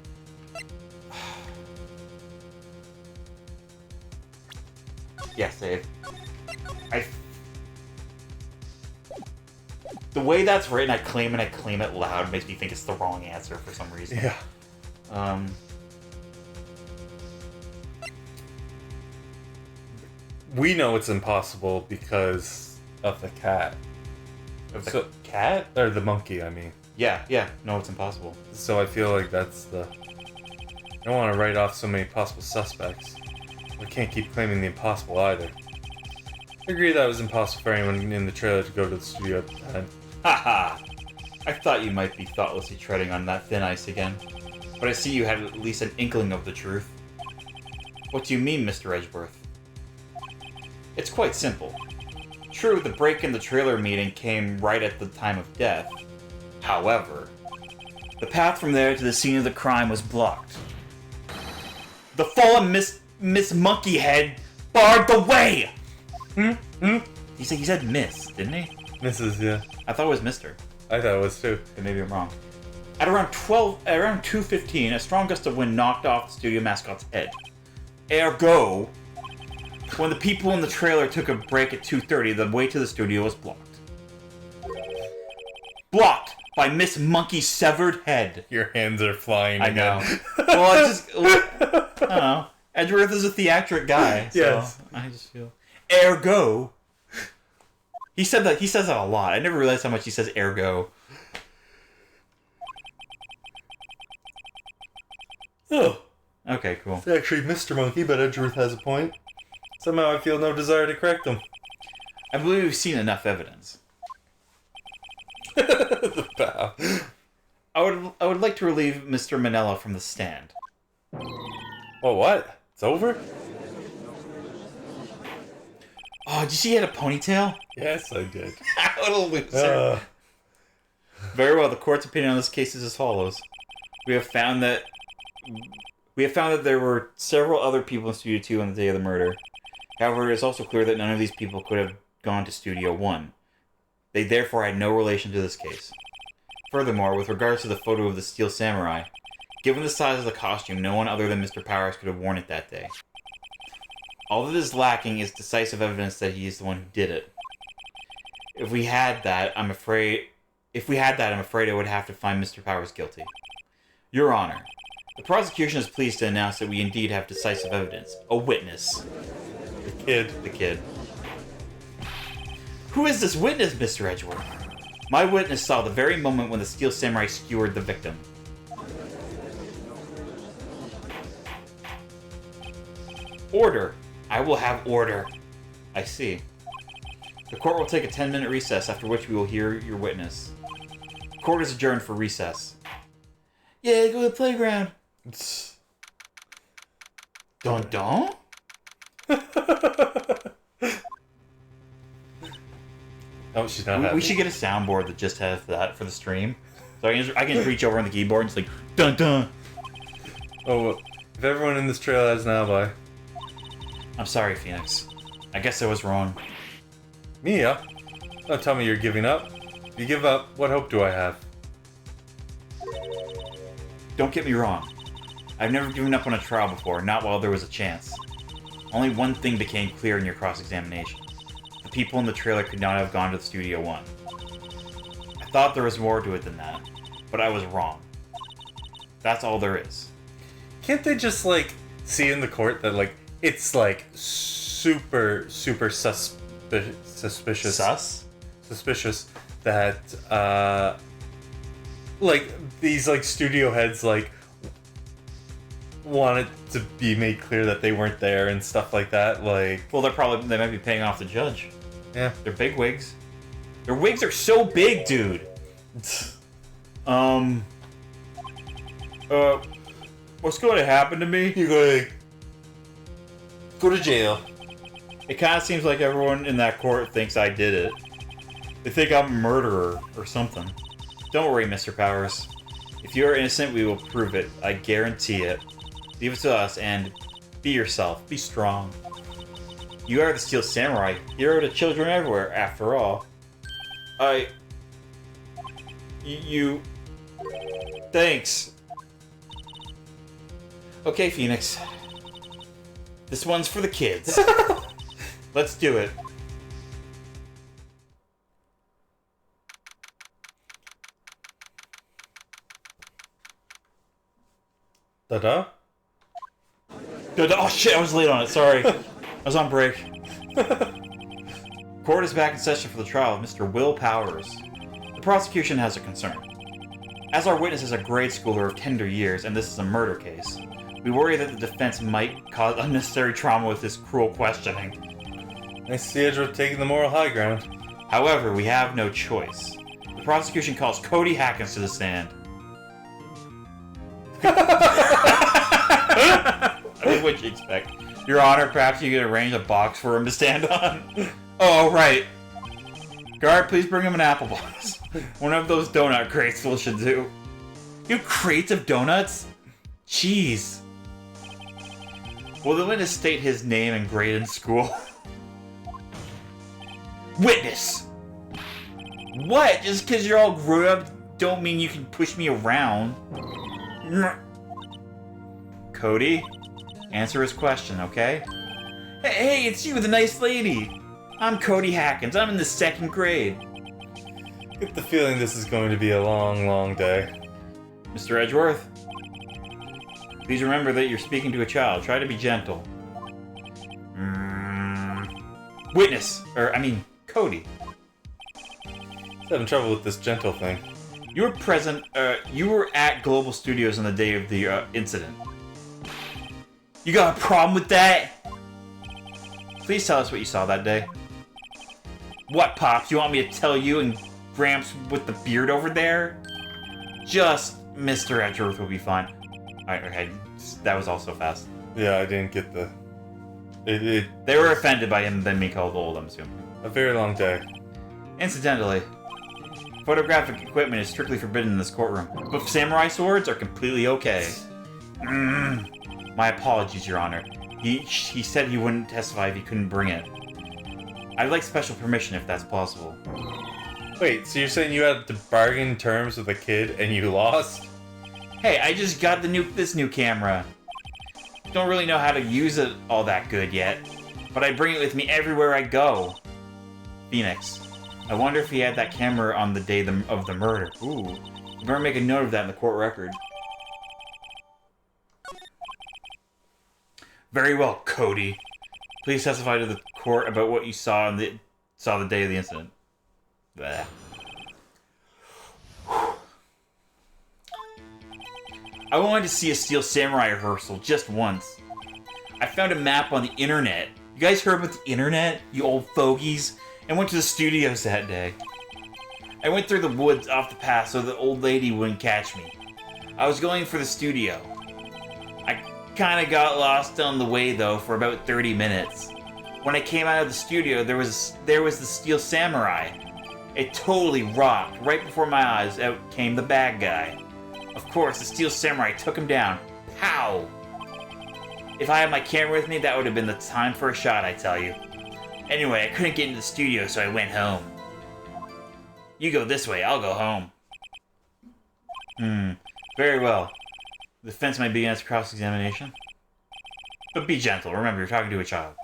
Yeah, save. The way that's written, I claim and I claim it loud, makes me think it's the wrong answer for some reason. Yeah. We know it's impossible because of the cat. Of the cat? Or the monkey, I mean. Yeah. No, it's impossible. So I feel like that's the... I don't want to write off so many possible suspects. We can't keep claiming the impossible either. I agree that it was impossible for anyone in the trailer to go to the studio at the time. Haha! I thought you might be thoughtlessly treading on that thin ice again. But I see you had at least an inkling of the truth. What do you mean, Mr. Edgeworth? It's quite simple. True, the break in the trailer meeting came right at the time of death. However, the path from there to the scene of the crime was blocked. The fallen Miss Monkeyhead barred the way! He said Miss, didn't he? Mrs., yeah. I thought it was Mr. I thought it was too. But maybe I'm wrong. At around 2:15, a strong gust of wind knocked off the studio mascot's head. Ergo, when the people in the trailer took a break at 2:30, the way to the studio was blocked. Blocked by Miss Monkey's severed head. Your hands are flying I again. know. Well, I don't know. Edgeworth is a theatric guy, so yes. I just feel... Ergo... He says that a lot. I never realized how much he says ergo. Oh. Okay, cool. It's actually Mr. Monkey, but Edgeworth has a point. Somehow I feel no desire to correct him. I believe we've seen enough evidence. The bow. I would like to relieve Mr. Manella from the stand. Oh, what? It's over? Oh, did you see he had a ponytail? Yes, I did. What a loser. Very well, the court's opinion on this case is as follows. We have found that there were several other people in Studio 2 on the day of the murder. However, it is also clear that none of these people could have gone to Studio 1. They therefore had no relation to this case. Furthermore, with regards to the photo of the Steel Samurai, given the size of the costume, no one other than Mr. Powers could have worn it that day. All that is lacking is decisive evidence that he is the one who did it. If we had that, I'm afraid I would have to find Mr. Powers guilty. Your Honor, the prosecution is pleased to announce that we indeed have decisive evidence. A witness. The kid. Who is this witness, Mr. Edgeworth? My witness saw the very moment when the Steel Samurai skewered the victim. Order. I will have order. I see. The court will take a 10-minute recess, after which we will hear your witness. Court is adjourned for recess. Yeah, go to the playground. Dun dun? Oh, she's not happy. We should get a soundboard that just has that for the stream. So I can just reach over on the keyboard and just like, dun dun. Oh, well, if everyone in this trailer has an alibi. I'm sorry, Phoenix. I guess I was wrong. Mia? Don't tell me you're giving up. If you give up, what hope do I have? Don't get me wrong. I've never given up on a trial before, not while there was a chance. Only one thing became clear in your cross-examination. The people in the trailer could not have gone to the Studio One. I thought there was more to it than that, but I was wrong. That's all there is. Can't they just, like, see in the court that, like, it's, like, super suspicious. Suspicious that, like, these, like, studio heads, like, want it to be made clear that they weren't there and stuff like that, like... Well, they might be paying off the judge. Yeah. They're big wigs. Their wigs are so big, dude! What's going to happen to me? You're like... Go to jail. It kind of seems like everyone in that court thinks I did it. They think I'm a murderer or something. Don't worry, Mr. Powers. If you are innocent, we will prove it. I guarantee it. Leave it to us and be yourself. Be strong. You are the Steel Samurai, hero to children everywhere, after all. You... Thanks. Okay, Phoenix. This one's for the kids. Let's do it. Da-da? Oh shit, I was late on it, sorry. I was on break. Court is back in session for the trial of Mr. Will Powers. The prosecution has a concern. As our witness is a grade schooler of tender years, and this is a murder case, we worry that the defense might cause unnecessary trauma with this cruel questioning. I see Edgeworth taking the moral high ground. However, we have no choice. The prosecution calls Cody Hackins to the stand. I mean, what'd you expect? Your Honor, perhaps you could arrange a box for him to stand on? Oh, right. Guard, please bring him an apple box. One of those donut crates should do. You have crates of donuts? Jeez. Will the witness state his name and grade in school? Witness! What? Just because you're all grown up don't mean you can push me around. Cody, answer his question, okay? Hey, it's you, the nice lady. I'm Cody Hackins. I'm in the 2nd grade. Get the feeling this is going to be a long, long day. Mr. Edgeworth, please remember that you're speaking to a child. Try to be gentle. Witness, Cody. He's having trouble with this gentle thing. You were present, you were at Global Studios on the day of the incident. You got a problem with that? Please tell us what you saw that day. What, Pops? You want me to tell you and Gramps with the beard over there? Just Mr. Edgeworth will be fine. Alright, okay. That was also fast. Yeah, I didn't get the... They were offended by him being called old, I'm assuming. A very long day. Incidentally, photographic equipment is strictly forbidden in this courtroom, but samurai swords are completely okay. My apologies, Your Honor. He said he wouldn't testify if he couldn't bring it. I'd like special permission if that's possible. Wait, so you're saying you had to bargain terms with a kid and you lost? Hey, I just got this new camera. Don't really know how to use it all that good yet, but I bring it with me everywhere I go. Phoenix, I wonder if he had that camera on the day of the murder. Ooh, you better make a note of that in the court record. Very well, Cody. Please testify to the court about what you saw the day of the incident. Bleh. I wanted to see a Steel Samurai rehearsal just once. I found a map on the internet. You guys heard about the internet, you old fogies? And went to the studios that day. I went through the woods off the path so the old lady wouldn't catch me. I was going for the studio. I kinda got lost on the way though for about 30 minutes. When I came out of the studio, there was the Steel Samurai. It totally rocked. Right before my eyes, out came the bad guy. Of course, the Steel Samurai took him down. Pow! If I had my camera with me, that would have been the time for a shot, I tell you. Anyway, I couldn't get into the studio, so I went home. You go this way, I'll go home. Very well. The defense might begin its cross-examination. But be gentle. Remember, you're talking to a child.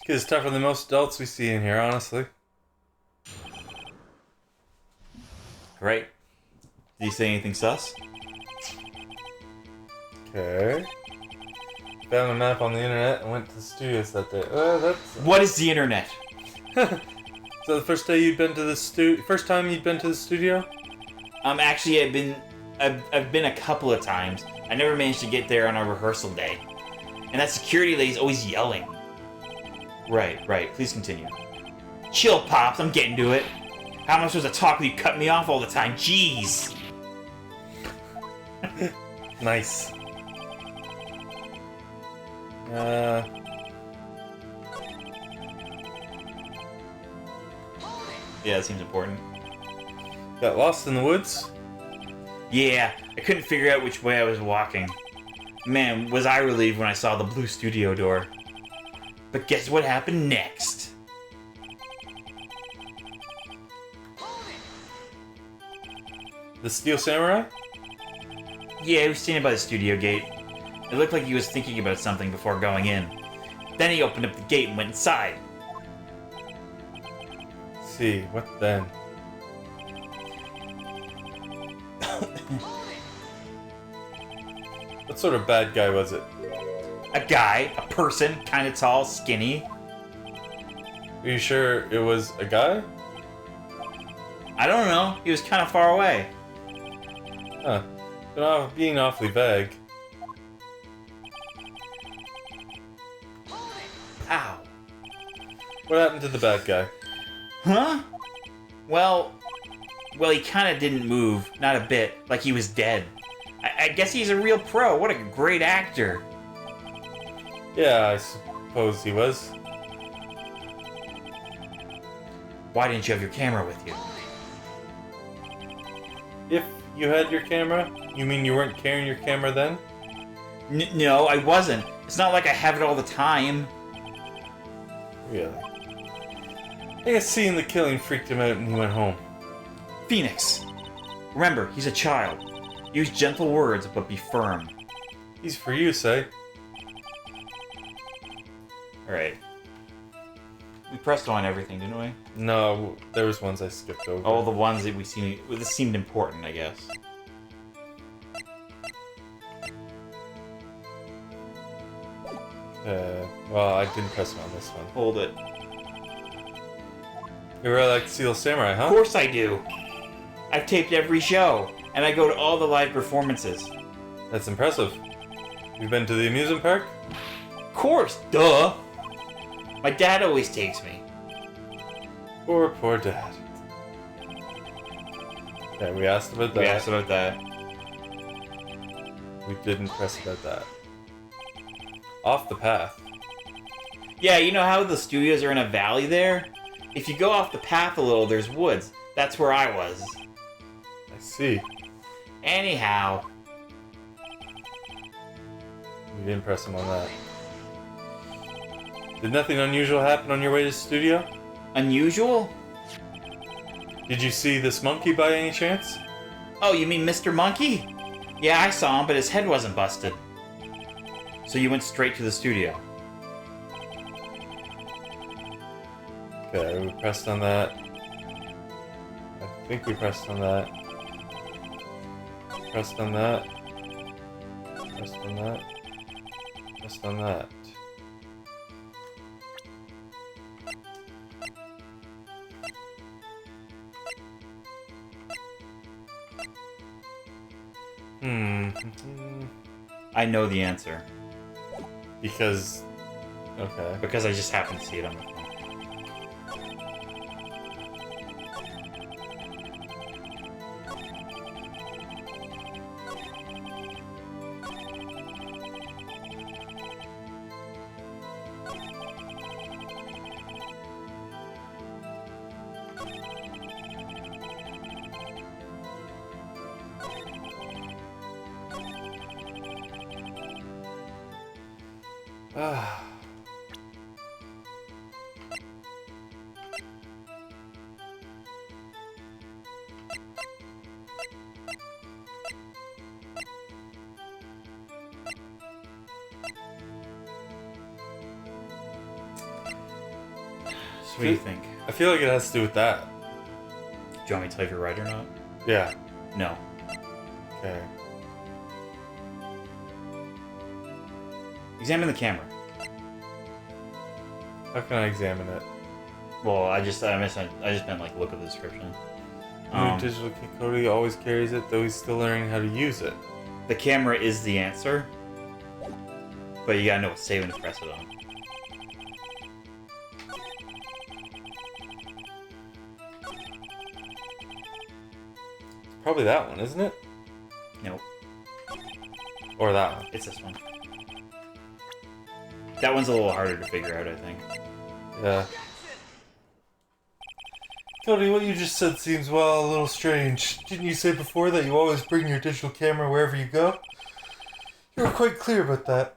This kid's tougher than most adults we see in here, honestly. Right? Did he say anything sus? Okay. Found a map on the internet and went to the studios that day. That's... What is the internet? So the first time you'd been to the studio? Actually, I've been a couple of times. I never managed to get there on a rehearsal day. And that security lady's always yelling. Right. Please continue. Chill, Pops. I'm getting to it. How am I supposed to talk when you cut me off all the time? Jeez. Nice. Yeah, that seems important. Got lost in the woods? Yeah, I couldn't figure out which way I was walking. Man, was I relieved when I saw the blue studio door. But guess what happened next? The Steel Samurai? Yeah, he was standing by the studio gate. It looked like he was thinking about something before going in. Then he opened up the gate and went inside. Let's see, what then? What sort of bad guy was it? A guy, a person, kind of tall, skinny. Are you sure it was a guy? I don't know, he was kind of far away. Huh. Being awfully vague. Ow. What happened to the bad guy? Huh? Well, he kind of didn't move, not a bit, like he was dead. I guess he's a real pro. What a great actor. Yeah, I suppose he was. Why didn't you have your camera with you? If you had your camera? You mean you weren't carrying your camera then? No, I wasn't. It's not like I have it all the time. Really? I guess seeing the killing freaked him out and he went home. Phoenix. Remember, he's a child. Use gentle words, but be firm. He's for you, say. Alright. We pressed on everything, didn't we? No, there was ones I skipped over. All the ones that this seemed important, I guess. Well, I didn't press on this one. Hold it. You really like Steel Samurai, huh? Of course I do. I've taped every show, and I go to all the live performances. That's impressive. You've been to the amusement park? Of course, duh. My dad always takes me. Poor dad. Yeah, we asked about that. We asked about that. We didn't press about that. Off the path. Yeah, you know how the studios are in a valley there? If you go off the path a little, there's woods. That's where I was. I see. Anyhow. We didn't press him on that. Did nothing unusual happen on your way to the studio? Unusual? Did you see this monkey by any chance? Oh, you mean Mr. Monkey? Yeah, I saw him, but his head wasn't busted. So you went straight to the studio? Okay, we pressed on that. I think we pressed on that. Pressed on that. Pressed on that. Pressed on that. I know the answer. Because... Okay. Because I just happened to see it on my phone. Ah. So what do you think? I feel like it has to do with that. Do you want me to tell if you're right or not? Yeah. No. Okay. Examine the camera. How can I examine it? Well, I just meant like look at the description. New digital key Cody always carries it, though he's still learning how to use it. The camera is the answer, but you gotta know what saving to press it on. Probably that one, isn't it? Nope. Or that one. It's this one. That one's a little harder to figure out, I think. Yeah. Cody, what you just said seems, well, a little strange. Didn't you say before that you always bring your digital camera wherever you go? You were quite clear about that.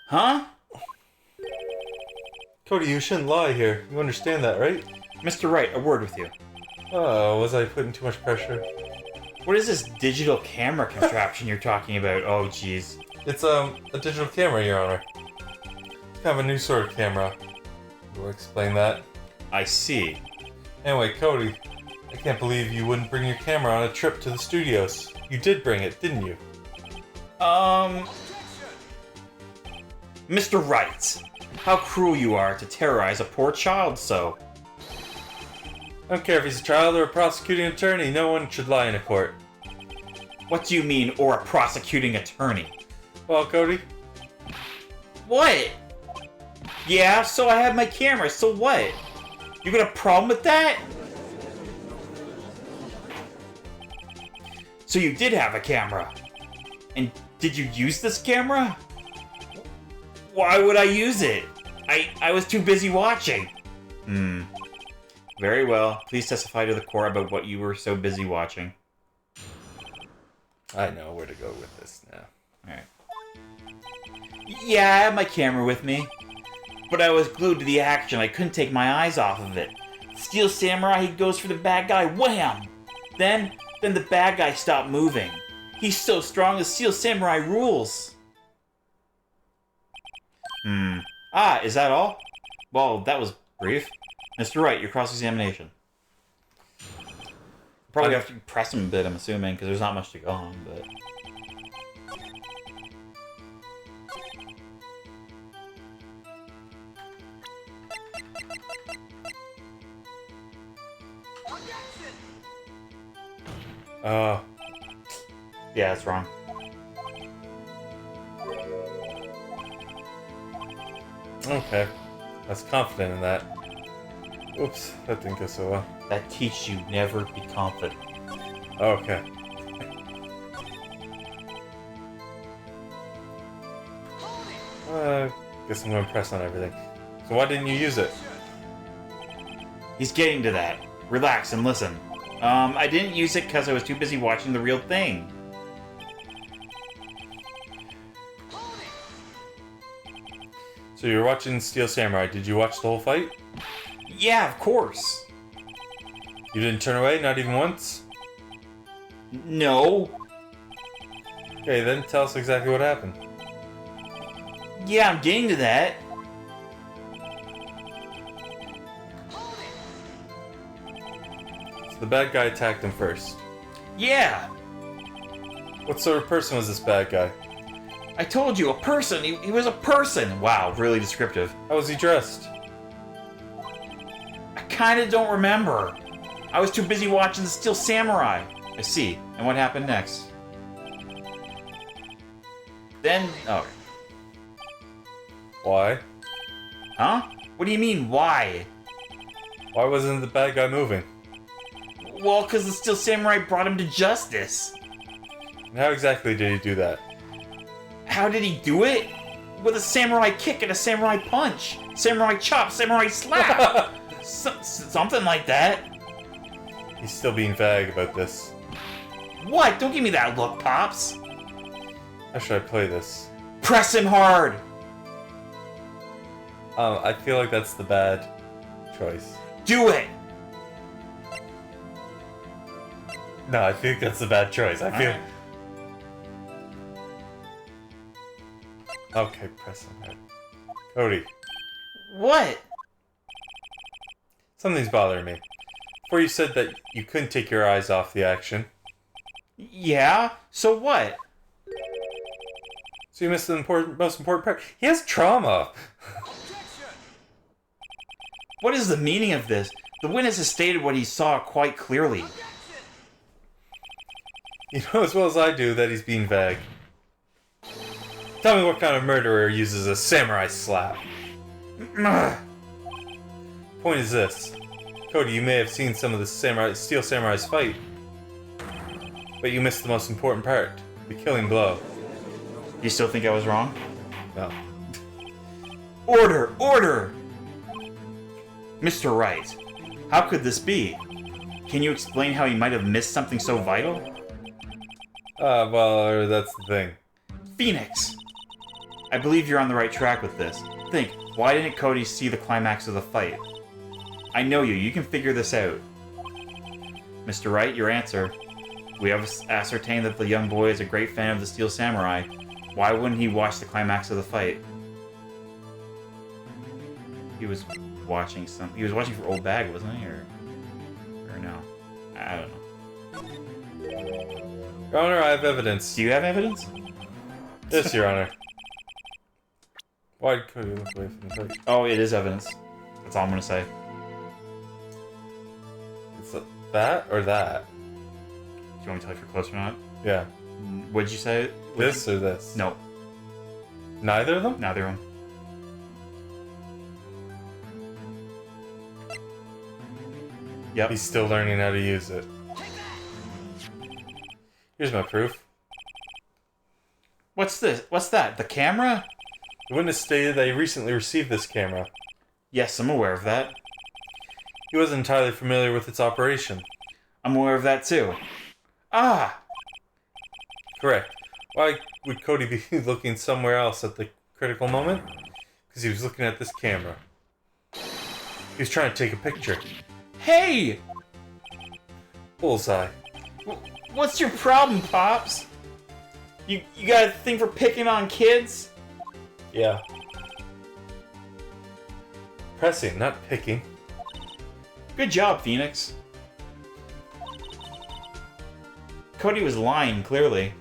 Huh? Cody, you shouldn't lie here. You understand that, right? Mr. Wright, a word with you. Oh, was I putting too much pressure? What is this digital camera contraption you're talking about? Oh, jeez. It's, a digital camera, Your Honor. It's kind of a new sort of camera. Will explain that. I see. Anyway, Cody, I can't believe you wouldn't bring your camera on a trip to the studios. You did bring it, didn't you? Mr. Wright, how cruel you are to terrorize a poor child so. I don't care if he's a child or a prosecuting attorney, no one should lie in a court. What do you mean, or a prosecuting attorney? Well, Cody? What? Yeah, so I have my camera, so what? You got a problem with that? So you did have a camera. And did you use this camera? Why would I use it? I was too busy watching. Very well. Please testify to the court about what you were so busy watching. I know where to go with this now. Alright. Yeah, I have my camera with me. But I was glued to the action. I couldn't take my eyes off of it. Steel Samurai, he goes for the bad guy. Wham! Then the bad guy stopped moving. He's so strong, the Steel Samurai rules. Ah, is that all? Well, that was brief. Mr. Wright, your cross-examination. Probably have to press him a bit, I'm assuming, because there's not much to go on, but... Oh. Yeah, that's wrong. Okay. I was confident in that. Oops, that didn't go so well. That teaches you never be confident. Okay. Guess I'm going to press on everything. So why didn't you use it? He's getting to that. Relax and listen. I didn't use it because I was too busy watching the real thing. So you were watching Steel Samurai. Did you watch the whole fight? Yeah, of course. You didn't turn away? Not even once? No. Okay, then tell us exactly what happened. Yeah, I'm getting to that. So the bad guy attacked him first. Yeah. What sort of person was this bad guy? I told you, a person. He was a person. Wow, really descriptive. How was he dressed? I kind of don't remember. I was too busy watching the Steel Samurai. I see. And what happened next? Then... Oh. Why? Huh? What do you mean, why? Why wasn't the bad guy moving? Well, because the Steel Samurai brought him to justice. And how exactly did he do that? How did he do it? With a samurai kick and a samurai punch. Samurai chop, samurai slap. Something like that. He's still being vague about this. What? Don't give me that look, Pops. How should I play this? Press him hard. I feel like that's the bad choice. Do it. No, I think that's the bad choice. I feel... Alright. Okay, press him hard. Cody. What? Something's bothering me. Before you said that you couldn't take your eyes off the action. Yeah? So what? So you missed the most important part. He has trauma! What is the meaning of this? The witness has stated what he saw quite clearly. You know as well as I do that he's being vague. Tell me what kind of murderer uses a samurai slap. Point is this. Cody, you may have seen some of the Steel Samurais fight, but you missed the most important part. The killing blow. You still think I was wrong? No. Order! Order! Mr. Wright, how could this be? Can you explain how he might have missed something so vital? Well, that's the thing. Phoenix! I believe you're on the right track with this. Think, why didn't Cody see the climax of the fight? I know you. You can figure this out. Mr. Wright, your answer. We have ascertained that the young boy is a great fan of the Steel Samurai. Why wouldn't he watch the climax of the fight? He was watching for Old Bag, wasn't he? Or no? I don't know. Your Honor, I have evidence. Do you have evidence? Yes, Your Honor. Why could you look away from the fight? Oh, it is evidence. That's all I'm gonna say. It's that or that? Do you want me to tell you if you're close or not? Yeah. What'd you say? This or this? No, Neither of them? neither of them. Yep. He's still learning how to use it. Here's my proof. What's this? What's that? The camera? The witness stated that he recently received this camera. Yes, I'm aware of that. He wasn't entirely familiar with its operation. I'm aware of that too. Ah! Correct. Why would Cody be looking somewhere else at the critical moment? Because he was looking at this camera. He was trying to take a picture. Hey! Bullseye. What's your problem, Pops? You got a thing for picking on kids? Yeah. Pressing, not picking. Good job, Phoenix. Cody was lying, clearly.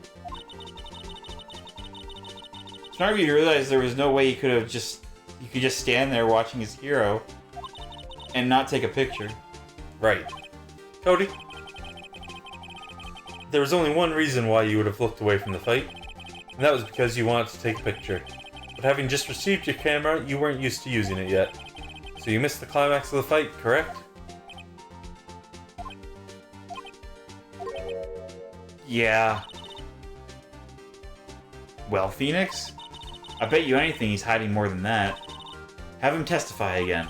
Smart of you to realize there was no way he could just stand there watching his hero and not take a picture. Right. Cody? There was only one reason why you would have looked away from the fight, and that was because you wanted to take a picture. But having just received your camera, you weren't used to using it yet. So you missed the climax of the fight, correct? Yeah. Well, Phoenix? I bet you anything he's hiding more than that. Have him testify again.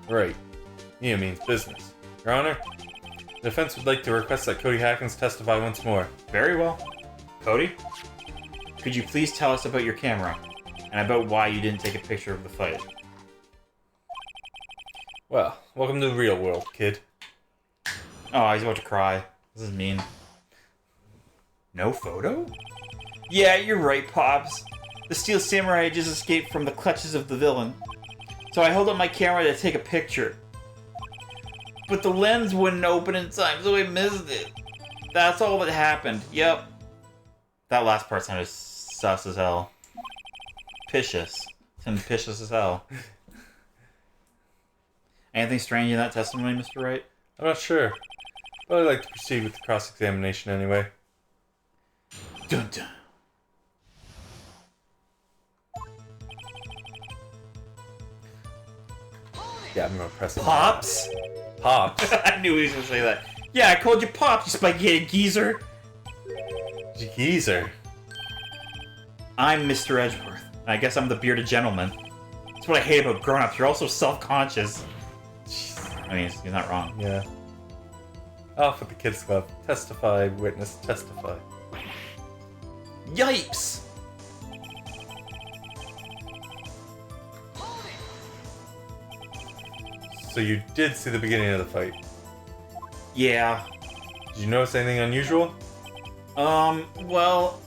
Right. Yeah, means business. Your Honor, the defense would like to request that Cody Hackins testify once more. Very well. Cody? Could you please tell us about your camera? And about why you didn't take a picture of the fight? Well, welcome to the real world, kid. Oh, he's about to cry. This is mean. No photo? Yeah, you're right, Pops. The Steel Samurai just escaped from the clutches of the villain. So I held up my camera to take a picture. But the lens wouldn't open in time, so I missed it. That's all that happened. Yep. That last part sounded sus as hell. Picious. Sounded picious as hell. Anything strange in that testimony, Mr. Wright? I'm not sure, but I'd like to proceed with the cross-examination anyway. Dun dun. Yeah, I'm gonna press it. Pops? Pops? I knew he was gonna say that. Yeah, I called you Pops, you spiky-headed geezer. Geezer. I'm Mr. Edgeworth. I guess I'm the bearded gentleman. That's what I hate about grown-ups. You're also self-conscious. I mean, he's not wrong. Yeah. Off with the kids club. Testify, witness, testify. Yipes! So you did see the beginning of the fight. Yeah. Did you notice anything unusual? Well,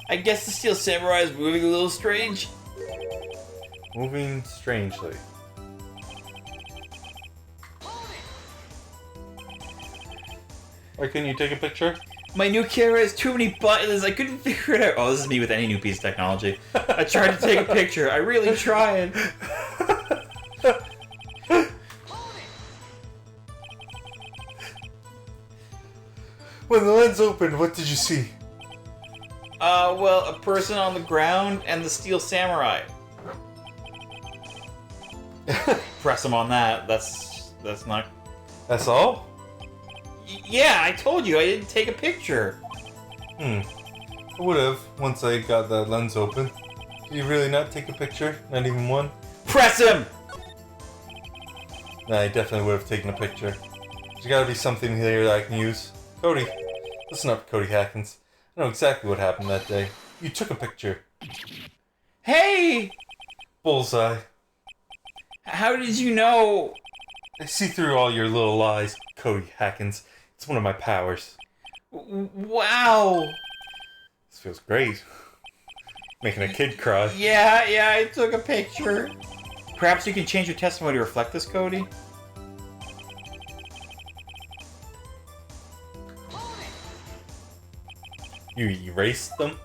I guess the Steel Samurai is moving a little strange. Moving strangely. Why couldn't you take a picture? My new camera has too many buttons. I couldn't figure it out. Oh, this is me with any new piece of technology. I tried to take a picture. I really tried. When the lens opened, what did you see? Well, a person on the ground and the steel samurai. Press him on that. That's not... That's all? Yeah, I told you I didn't take a picture. I would have, once I got that lens open. Did you really not take a picture? Not even one? Press him! Nah, I definitely would have taken a picture. There's gotta be something here that I can use. Cody, listen up, Cody Hackins. I know exactly what happened that day. You took a picture. Hey! Bullseye. How did you know? I see through all your little lies, Cody Hackins. It's one of my powers. Wow! This feels great. Making a kid cry. Yeah, I took a picture. Perhaps you can change your testimony to reflect this, Cody? You erased them?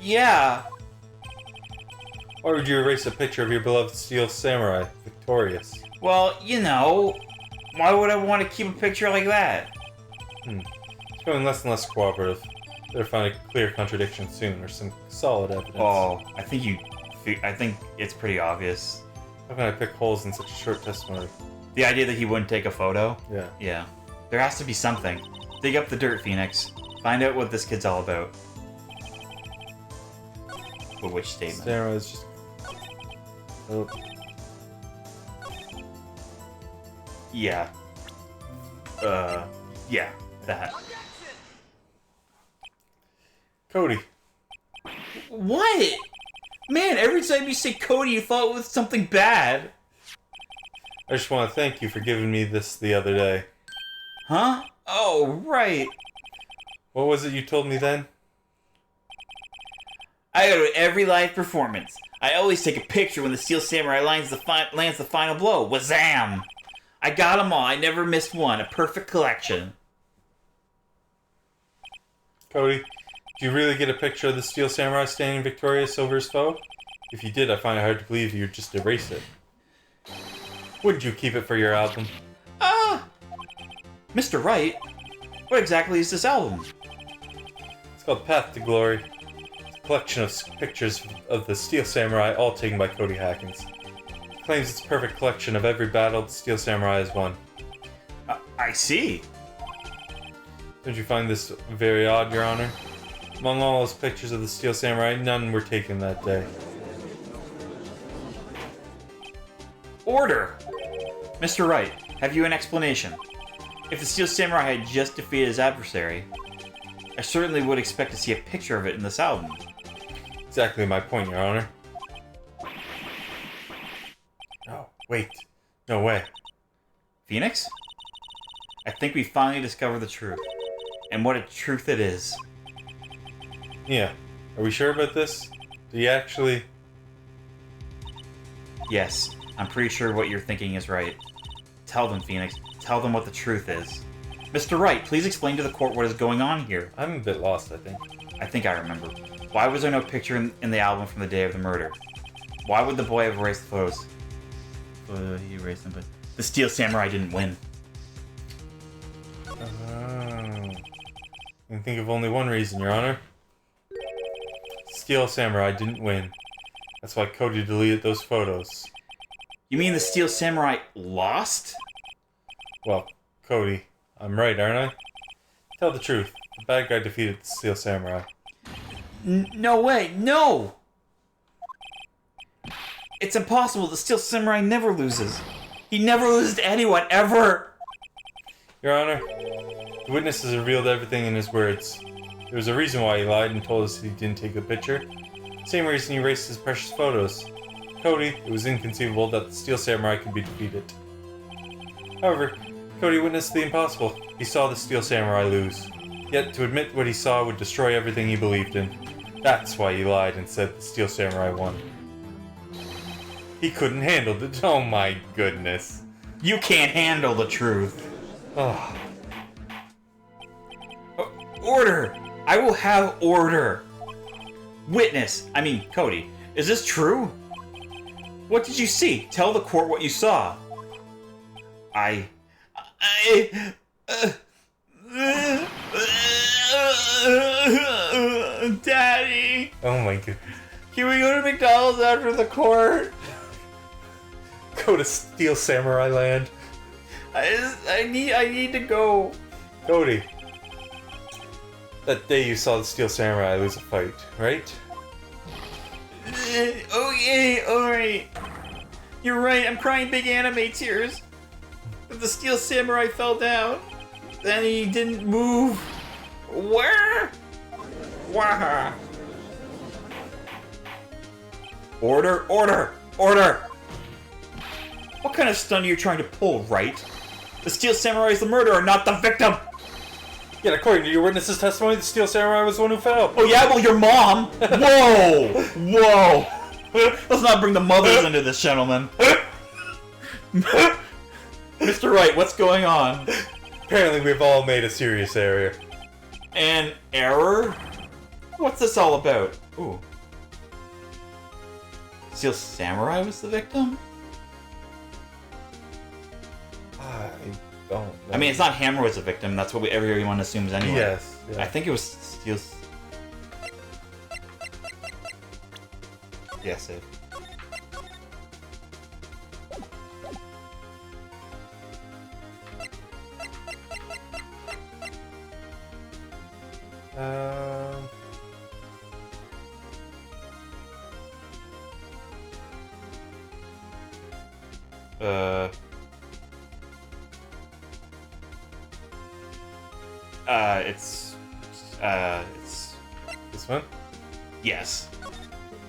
Yeah. Why would you erase a picture of your beloved steel samurai, victorious? Well, you know, why would I want to keep a picture like that? It's going less and less cooperative. Better find a clear contradiction soon, or some solid evidence. Oh, I think it's pretty obvious. How can I pick holes in such a short testimony? The idea that he wouldn't take a photo? Yeah. Yeah. There has to be something. Dig up the dirt, Phoenix. Find out what this kid's all about. But which statement? Samurai is just... Oh. Yeah. Yeah, that. Cody. What? Man, every time you say Cody, you thought it was something bad. I just want to thank you for giving me this the other day. Huh? Oh, right. What was it you told me then? I go to every live performance. I always take a picture when the Steel Samurai lands the final blow. Wazam! I got them all. I never missed one. A perfect collection. Cody, did you really get a picture of the Steel Samurai standing victorious over his foe? If you did, I find it hard to believe you'd just erase it. Wouldn't you keep it for your album? Mr. Wright, what exactly is this album? It's called Path to Glory. It's a collection of pictures of the Steel Samurai, all taken by Cody Hackins. It claims it's a perfect collection of every battle the Steel Samurai has won. I see. Don't you find this very odd, Your Honor? Among all those pictures of the Steel Samurai, none were taken that day. Order! Mr. Wright, have you an explanation? If the Steel Samurai had just defeated his adversary, I certainly would expect to see a picture of it in this album. Exactly my point, Your Honor. Oh, wait. No way. Phoenix? I think we finally discovered the truth. And what a truth it is. Yeah. Are we sure about this? Do you actually... Yes, I'm pretty sure what you're thinking is right. Tell them, Phoenix. Tell them what the truth is. Mr. Wright, please explain to the court what is going on here. I'm a bit lost, I think. I think I remember. Why was there no picture in the album from the day of the murder? Why would the boy have erased the photos? He erased them, but... The Steel Samurai didn't win. I can think of only one reason, Your Honor. Steel Samurai didn't win. That's why Cody deleted those photos. You mean the Steel Samurai lost? Well, Cody, I'm right, aren't I? Tell the truth. The bad guy defeated the Steel Samurai. No way, no! It's impossible. The Steel Samurai never loses. He never loses to anyone, ever! Your Honor, the witness has revealed everything in his words. There was a reason why he lied and told us he didn't take a picture. Same reason he erased his precious photos. Cody, it was inconceivable that the Steel Samurai could be defeated. However, Cody witnessed the impossible. He saw the Steel Samurai lose. Yet, to admit what he saw would destroy everything he believed in. That's why he lied and said the Steel Samurai won. He couldn't handle it. Oh my goodness. You can't handle the truth. Oh. Order! I will have order! Witness, Cody, is this true? What did you see? Tell the court what you saw. Daddy! Oh my goodness. Can we go to McDonald's after the court? Go to Steel Samurai Land. I need to go. Cody. That day you saw the Steel Samurai lose a fight, right? Okay, alright. You're right, I'm crying big anime tears. But the Steel Samurai fell down. Then he didn't move. Where? Wah. Order, order, order! What kind of stunt are you trying to pull, Wright? The Steel Samurai is the murderer, not the victim! Yeah, according to your witness's testimony, the Steel Samurai was the one who fell. Oh yeah, well your mom! Whoa! Whoa! Let's not bring the mothers into this, gentlemen. Mr. Wright, what's going on? Apparently we've all made a serious error. An error? What's this all about? Ooh. Steel Samurai was the victim? I don't know. I mean, it's not Hammer was the victim. That's what everyone assumes anyway. Yes. Yeah. I think it was Steel... Yes, it... it's... This one? Yes.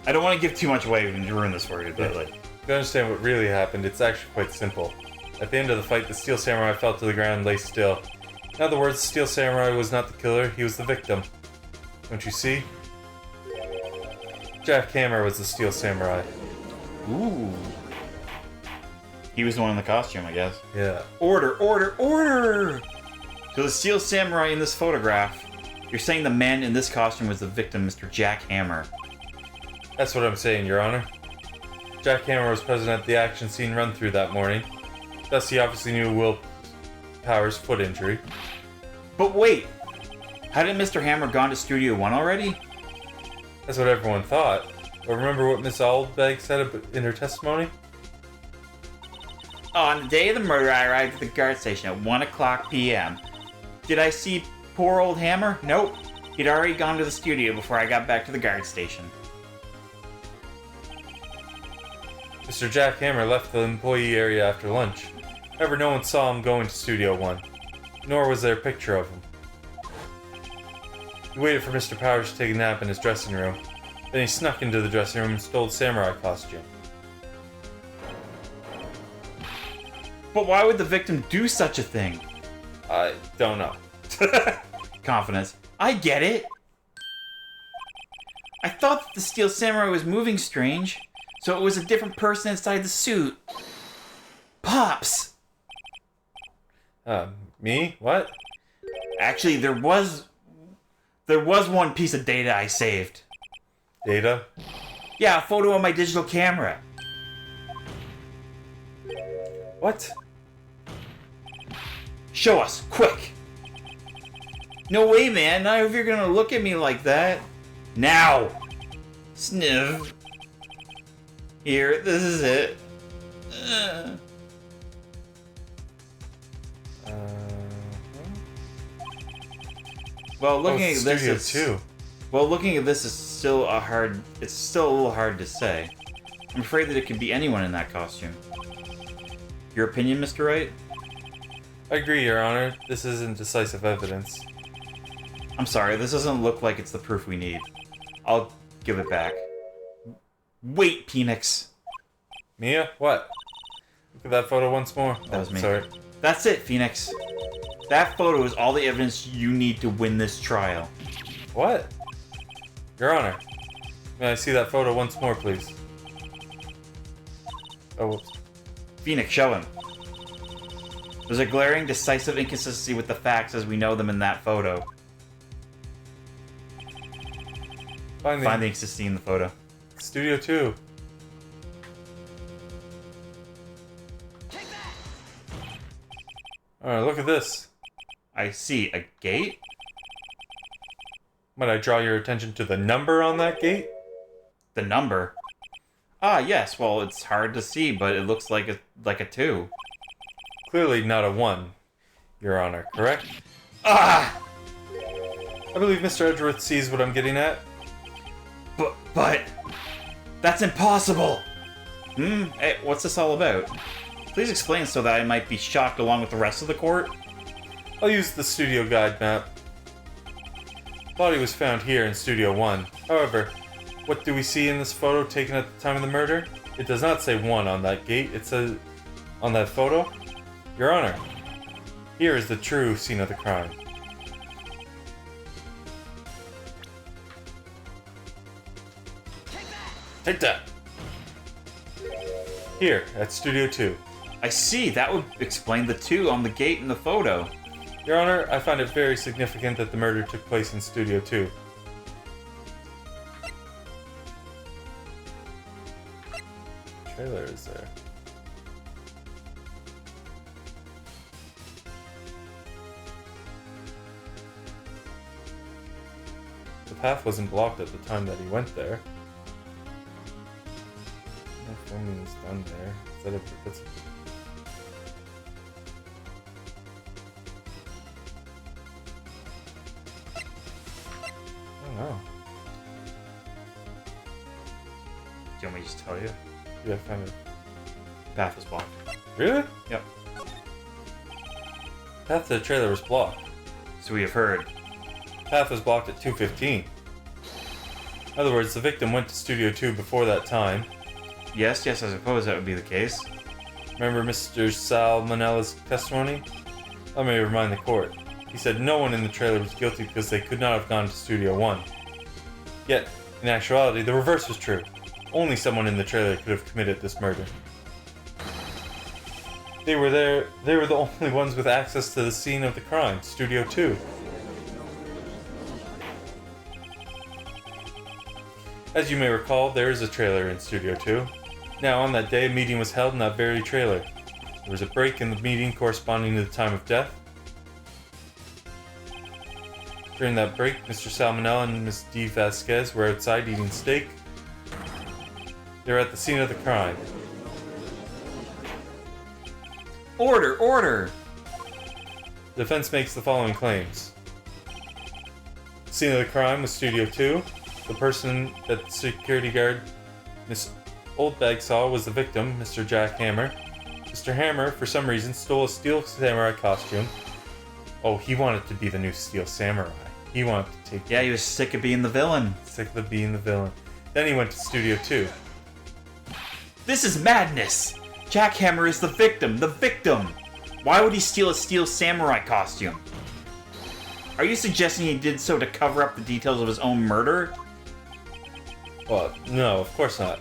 I don't want to give too much away and ruin this for you, but like... To understand what really happened, it's actually quite simple. At the end of the fight, the Steel Samurai fell to the ground and lay still. In other words, the Steel Samurai was not the killer, he was the victim. Don't you see? Jack Hammer was the Steel Samurai. Ooh. He was the one in the costume, I guess. Yeah. Order, order, order! So the Steel Samurai in this photograph, you're saying the man in this costume was the victim, Mr. Jack Hammer. That's what I'm saying, Your Honor. Jack Hammer was present at the action scene run-through that morning. Thus, he obviously knew Will Power's foot injury. But wait! Hadn't Mr. Hammer gone to Studio One already? That's what everyone thought. But remember what Miss Aldbag said in her testimony? On the day of the murder, I arrived at the guard station at 1 o'clock p.m. Did I see poor old Hammer? Nope. He'd already gone to the studio before I got back to the guard station. Mr. Jack Hammer left the employee area after lunch. However, no one saw him going to Studio One, nor was there a picture of him. He waited for Mr. Powers to take a nap in his dressing room. Then he snuck into the dressing room and stole the samurai costume. But why would the victim do such a thing? I don't know. Confidence. I get it! I thought that the Steel Samurai was moving strange, so it was a different person inside the suit. Pops! Me? What? Actually, there was one piece of data I saved. Data? Yeah, a photo on my digital camera. What? Show us, quick! No way, man, not if you're gonna look at me like that. Now! Sniv. Here, this is it. Well, looking at this Studio is... 2. Well, looking at this is still it's still a little hard to say. I'm afraid that it could be anyone in that costume. Your opinion, Mr. Wright? I agree, Your Honor. This isn't decisive evidence. I'm sorry, this doesn't look like it's the proof we need. I'll give it back. Wait, Phoenix. Mia? What? Look at that photo once more. That was me. Sorry. That's it, Phoenix. That photo is all the evidence you need to win this trial. What? Your Honor. May I see that photo once more, please? Oh, whoops. Phoenix, show him. There's a glaring, decisive inconsistency with the facts as we know them in that photo. Findings to see in the photo. Studio 2. Alright, look at this. I see a gate? Might I draw your attention to the number on that gate? The number? Ah, yes. Well, it's hard to see, but it looks like a 2. Clearly not a 1, Your Honor, correct? Ah! I believe Mr. Edgeworth sees what I'm getting at. But... That's impossible! Hey, what's this all about? Please explain so that I might be shocked along with the rest of the court. I'll use the studio guide map. Body was found here in Studio 1. However, what do we see in this photo taken at the time of the murder? It does not say 1 on that gate. It says on that photo, Your Honor, here is the true scene of the crime. Take that! Here, at Studio 2. I see, that would explain the 2 on the gate in the photo. Your Honor, I find it very significant that the murder took place in Studio 2. The trailer is there. The path wasn't blocked at the time that he went there. No filming is done there. Is that that's Oh. Do you want me to just tell you? Yeah, I found it. Path was blocked. Really? Yep. Path to the trailer was blocked. So we have heard. Path was blocked at 2:15. In other words, the victim went to Studio 2 before that time. Yes, I suppose that would be the case. Remember Mr. Salmonella's testimony? Let me remind the court. He said no one in the trailer was guilty because they could not have gone to Studio 1. Yet, in actuality, the reverse was true. Only someone in the trailer could have committed this murder. They were the only ones with access to the scene of the crime, Studio 2. As you may recall, there is a trailer in Studio 2. Now, on that day, a meeting was held in that very trailer. There was a break in the meeting corresponding to the time of death. During that break, Mr. Salmonella and Ms. D. Vasquez were outside eating steak. They were at the scene of the crime. Order! The defense makes the following claims. The scene of the crime was Studio 2. The person that the security guard, Miss Oldbag, saw was the victim, Mr. Jack Hammer. Mr. Hammer, for some reason, stole a Steel Samurai costume. Oh, he wanted to be the new Steel Samurai. He wanted to take... Yeah, he was sick of being the villain. Sick of being the villain. Then he went to Studio 2. This is madness! Jack Hammer is the victim! The victim! Why would he steal a Steel Samurai costume? Are you suggesting he did so to cover up the details of his own murder? Well, no, of course not.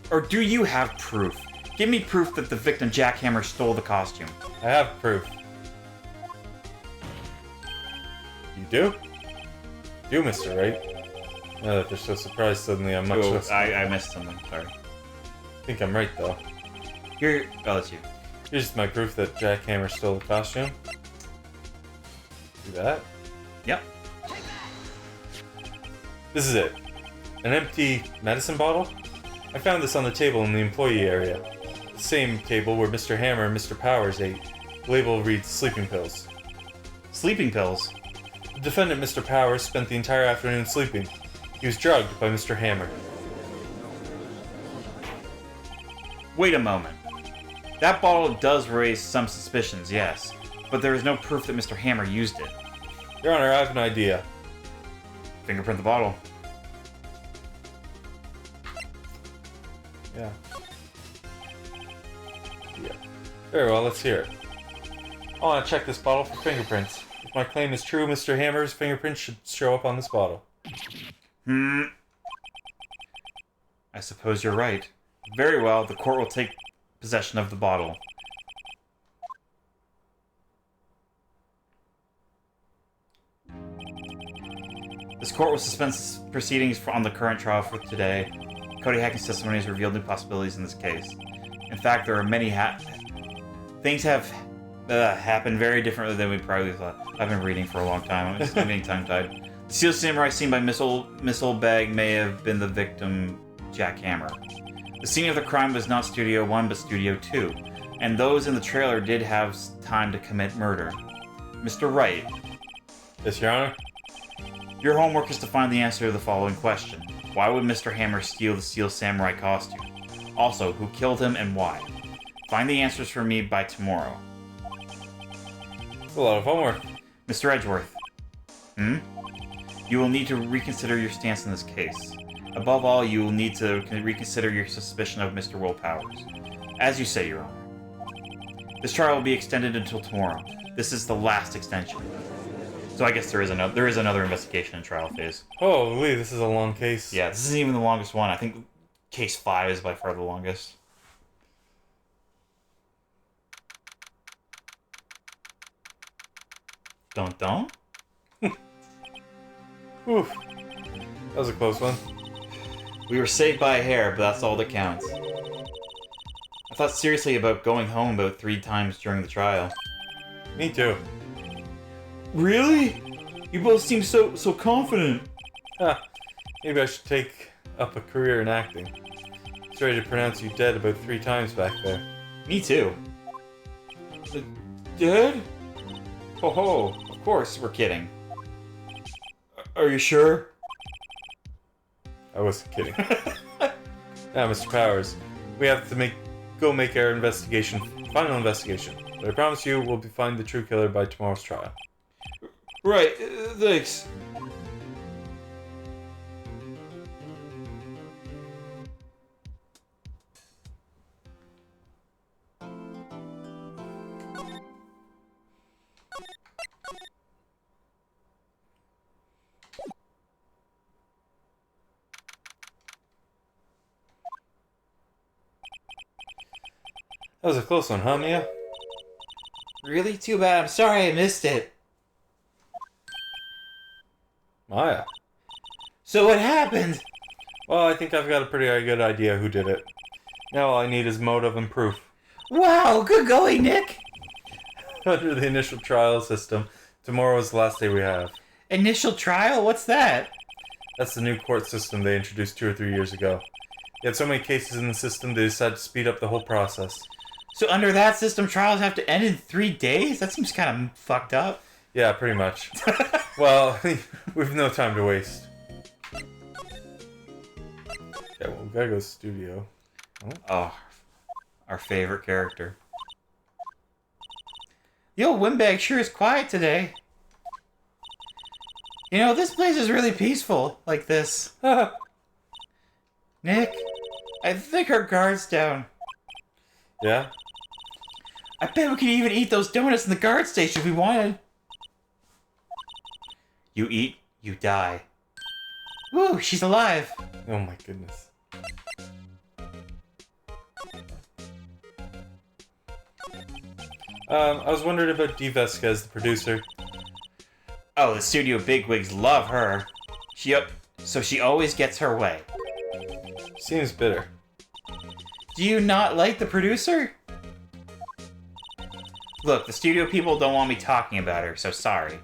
Or do you have proof? Give me proof that the victim Jack Hammer stole the costume. I have proof. You do? You, Mr. Wright. Now that they're so surprised suddenly, I'm much less... I missed something, sorry. I think I'm right, though. Here, that's you. Here's my proof that Jack Hammer stole the costume. See that? Yep. This is it. An empty medicine bottle? I found this on the table in the employee area. The same table where Mr. Hammer and Mr. Powers ate. The label reads sleeping pills. Sleeping pills? The defendant, Mr. Powers, spent the entire afternoon sleeping. He was drugged by Mr. Hammer. Wait a moment. That bottle does raise some suspicions, yes. But there is no proof that Mr. Hammer used it. Your Honor, I have an idea. Fingerprint the bottle. Yeah. Very well, let's hear it. I want to check this bottle for fingerprints. If my claim is true, Mr. Hammer's fingerprints should show up on this bottle. I suppose you're right. Very well, the court will take possession of the bottle. The This court will suspend proceedings on the current trial for today. Cody Hacken's testimony has revealed new possibilities in this case. In fact, there are many things have happened very differently than we probably thought. I've been reading for a long time. I'm getting tongue-tied. The Steel Samurai seen by Missile Bag may have been the victim, Jack Hammer. The scene of the crime was not Studio 1, but Studio 2, and those in the trailer did have time to commit murder. Mr. Wright. Yes, Your Honor? Your homework is to find the answer to the following question. Why would Mr. Hammer steal the Steel Samurai costume? Also, who killed him and why? Find the answers for me by tomorrow. It's a lot of homework. Mr. Edgeworth. You will need to reconsider your stance in this case. Above all, you will need to reconsider your suspicion of Mr. Will Powers. As you say, Your Honor. This trial will be extended until tomorrow. This is the last extension. So I guess there is another investigation and trial phase. Holy, this is a long case. Yeah, this isn't even the longest one. I think case 5 is by far the longest. Dun. Oof. That was a close one. We were saved by a hair, but that's all that counts. I thought seriously about going home about 3 times during the trial. Me too. Really? You both seem so confident. Maybe I should take up a career in acting. I was ready to pronounce you dead about 3 times back there. Me too. Dead? Ho ho, of course, we're kidding. Are you sure? I wasn't kidding. Now, Mr. Powers, we have to go make our final investigation. But I promise you, we'll find the true killer by tomorrow's trial. Right, thanks. That was a close one, huh, Mia? Really? Too bad. I'm sorry I missed it. Maya. So what happened? Well, I think I've got a pretty good idea who did it. Now all I need is motive and proof. Wow, good going, Nick! Under the initial trial system, tomorrow is the last day we have. Initial trial? What's that? That's the new court system they introduced 2 or 3 years ago. They had so many cases in the system, they decided to speed up the whole process. So under that system, trials have to end in 3 days? That seems kind of fucked up. Yeah, pretty much. Well, we've no time to waste. Yeah, well, we gotta go to the studio. Oh, our favorite character. The old windbag sure is quiet today. You know, this place is really peaceful, like this. Nick, I think our guard's down. Yeah? I bet we could even eat those donuts in the guard station if we wanted. You eat, you die. Woo, she's alive. Oh my goodness. I was wondering about Dee Vasquez, the producer. Oh, the studio bigwigs love her. So she always gets her way. Seems bitter. Do you not like the producer? Look, the studio people don't want me talking about her, so sorry.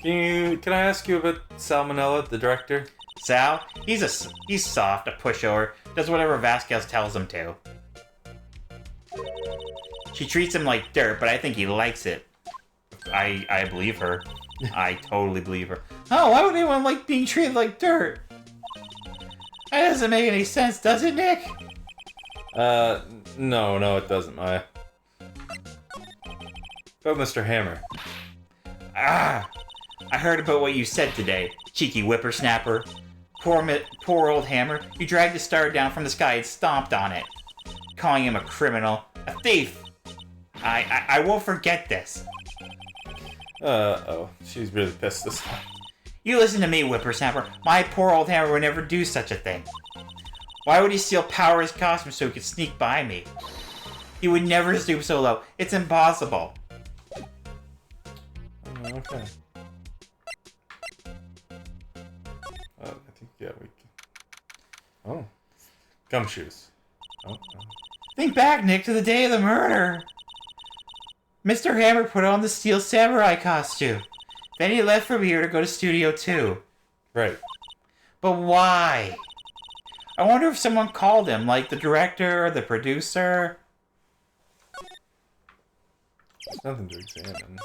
Can I ask you about Salmonella, the director? Sal, he's soft, a pushover, does whatever Vasquez tells him to. She treats him like dirt, but I think he likes it. I believe her. I totally believe her. Oh, why would anyone like being treated like dirt? That doesn't make any sense, does it, Nick? No, it doesn't, Maya. About Mr. Hammer. Ah! I heard about what you said today, cheeky whippersnapper. Poor old Hammer. You dragged the star down from the sky and stomped on it. Calling him a criminal. A thief! I won't forget this. Oh, she's really pissed this time. You listen to me, whippersnapper. My poor old Hammer would never do such a thing. Why would he steal Power's costume so he could sneak by me? He would never stoop so low. It's impossible. Okay. I think, yeah, we can. Oh. Gumshoes. Oh. Think back, Nick, to the day of the murder. Mr. Hammer put on the Steel Samurai costume. Then he left from here to go to Studio 2. Right. But why? I wonder if someone called him, like the director or the producer. There's nothing to examine.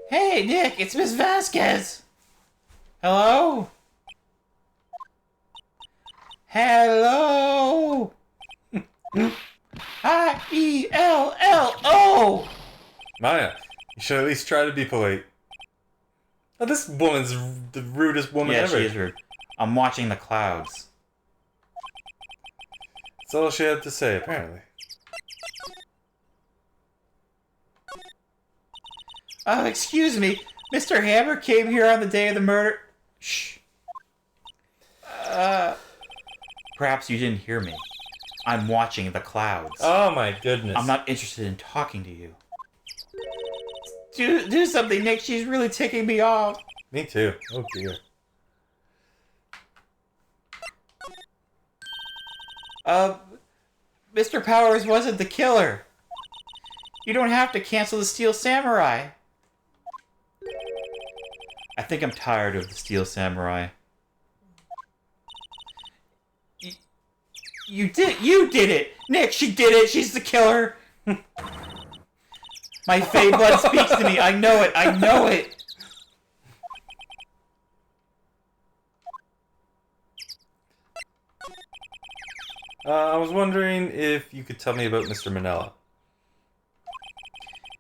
Hey, Nick, it's Miss Vasquez. Hello? Hello? I-E-L-L-O! Maya, you should at least try to be polite. Oh, this woman's the rudest woman Yeah, ever. she is rude. I'm watching the clouds. That's all she had to say, apparently. Oh, excuse me. Mr. Hammer came here on the day of the murder. Shh. Perhaps you didn't hear me. I'm watching the clouds. Oh my goodness. I'm not interested in talking to you. Do something, Nick. She's really ticking me off. Me too. Oh dear. Mr. Powers wasn't the killer. You don't have to cancel the Steel Samurai. I think I'm tired of the Steel Samurai. You did it! Nick, she did it! She's the killer! My Fey blood speaks to me! I know it! I know it! I was wondering if you could tell me about Mr. Manila.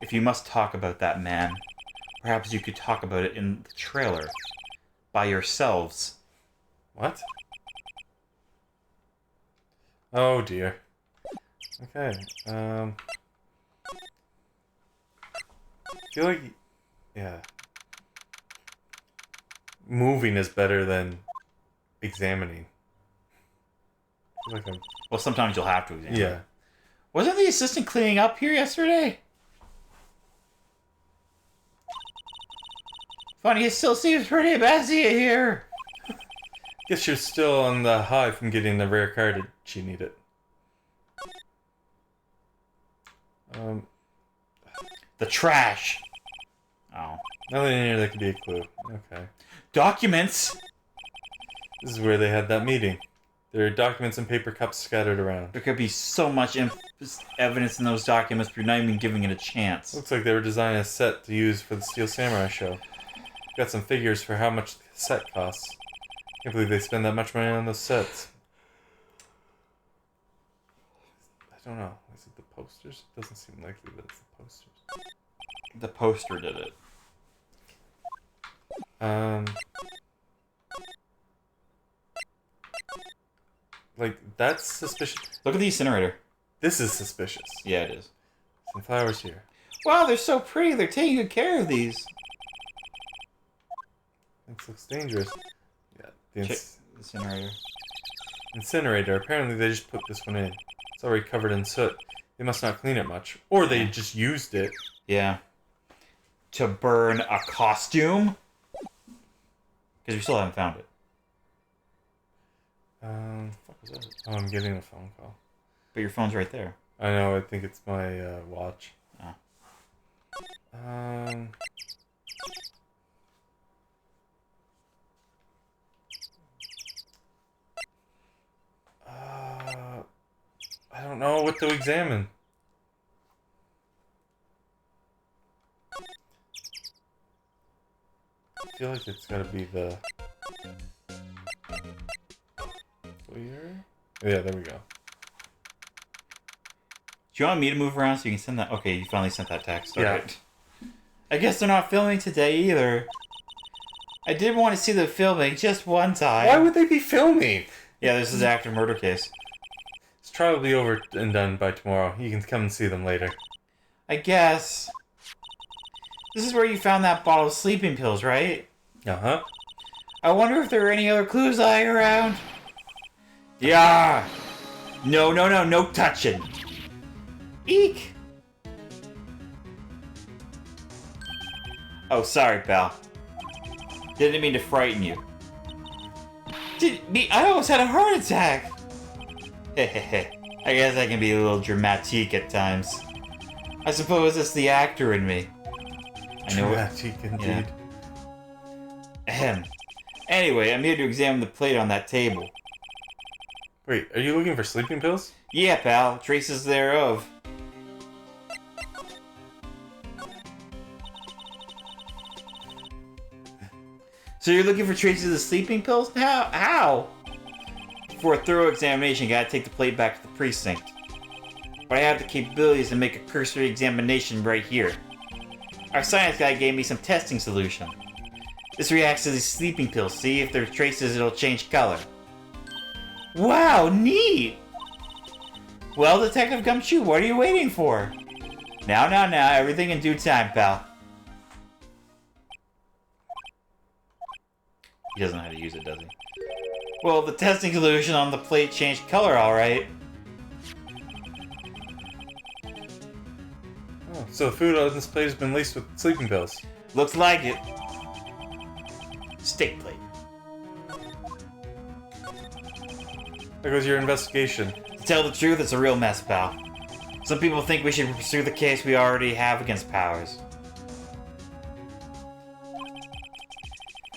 If you must talk about that man, perhaps you could talk about it in the trailer. By yourselves. What? Oh dear. Okay. I feel like, yeah. Moving is better than examining. I feel like I'm, Well, sometimes you'll have to examine. yeah. Wasn't the assistant cleaning up here yesterday? Funny, it still seems pretty messy in here. Guess you're still on the high from getting the rare card that she needed. The trash. Oh. Nothing in here that could be a clue. Okay. Documents. This is where they had that meeting. There are documents and paper cups scattered around. There could be so much evidence in those documents, but you're not even giving it a chance. Looks like they were designing a set to use for the Steel Samurai show. Got some figures for how much the set costs. Can't believe they spend that much money on those sets. I don't know. Is it the posters? It doesn't seem likely that it's the posters. The poster did it. Like, that's suspicious. Look at the incinerator. This is suspicious. Yeah, it is. Some flowers here. Wow, they're so pretty. They're taking good care of these. This looks dangerous. Yeah, the Check the incinerator. incinerator. Apparently they just put this one in. It's already covered in soot. They must not clean it much. Or they just used it. Yeah. To burn a costume? Because we still haven't found it. Fuck was that? Oh, I'm getting a phone call. But your phone's right there. I know, I think it's my watch. Oh. I don't know what to examine. I feel like it's gotta be the... Clear? Yeah, there we go. Do you want me to move around so you can send that? Okay, you finally sent that text. Yeah. Alright. I guess they're not filming today either. I did want to see them filming just one time. Why would they be filming? Yeah, this is active murder case. This trial will be over and done by tomorrow. You can come and see them later. I guess. This is where you found that bottle of sleeping pills, right? Uh-huh. I wonder if there are any other clues lying around. Yeah! No, no, no, no touching. Eek! Oh, sorry, pal. Didn't mean to frighten you. I almost had a heart attack! Hehehe. I guess I can be a little dramatique at times. I suppose it's the actor in me. I know Dramatic indeed. Ahem. Anyway, I'm here to examine the plate on that table. Wait, are you looking for sleeping pills? Yeah, pal. Traces thereof. So you're looking for traces of the sleeping pills? How? For a thorough examination, gotta take the plate back to the precinct. But I have the capabilities to make a cursory examination right here. Our science guy gave me some testing solution. This reacts to these sleeping pills. See if there are traces, it'll change color. Wow, neat! Well, Detective Gumshoe, what are you waiting for? Now, everything in due time, pal. He doesn't know how to use it, does he? Well, the testing solution on the plate changed color, alright. Oh, so the food on this plate has been laced with sleeping pills. Looks like it. Steak plate. There goes your investigation. To tell the truth, it's a real mess, pal. Some people think we should pursue the case we already have against Powers.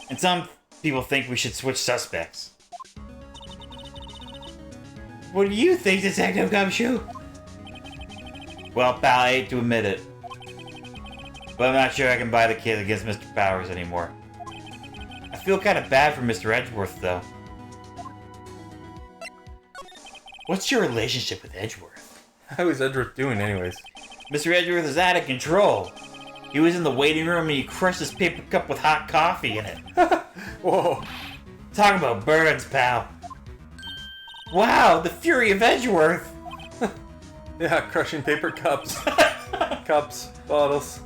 And some people think we should switch suspects. What do you think, Detective Gumshoe? Well, pal, I hate to admit it. But I'm not sure I can buy the case against Mr. Powers anymore. I feel kind of bad for Mr. Edgeworth, though. What's your relationship with Edgeworth? How is Edgeworth doing anyways? Mr. Edgeworth is out of control. He was in the waiting room and he crushed his paper cup with hot coffee in it. Whoa. Talk about birds, pal. Wow, the fury of Edgeworth! Yeah, crushing paper cups. Cups, bottles.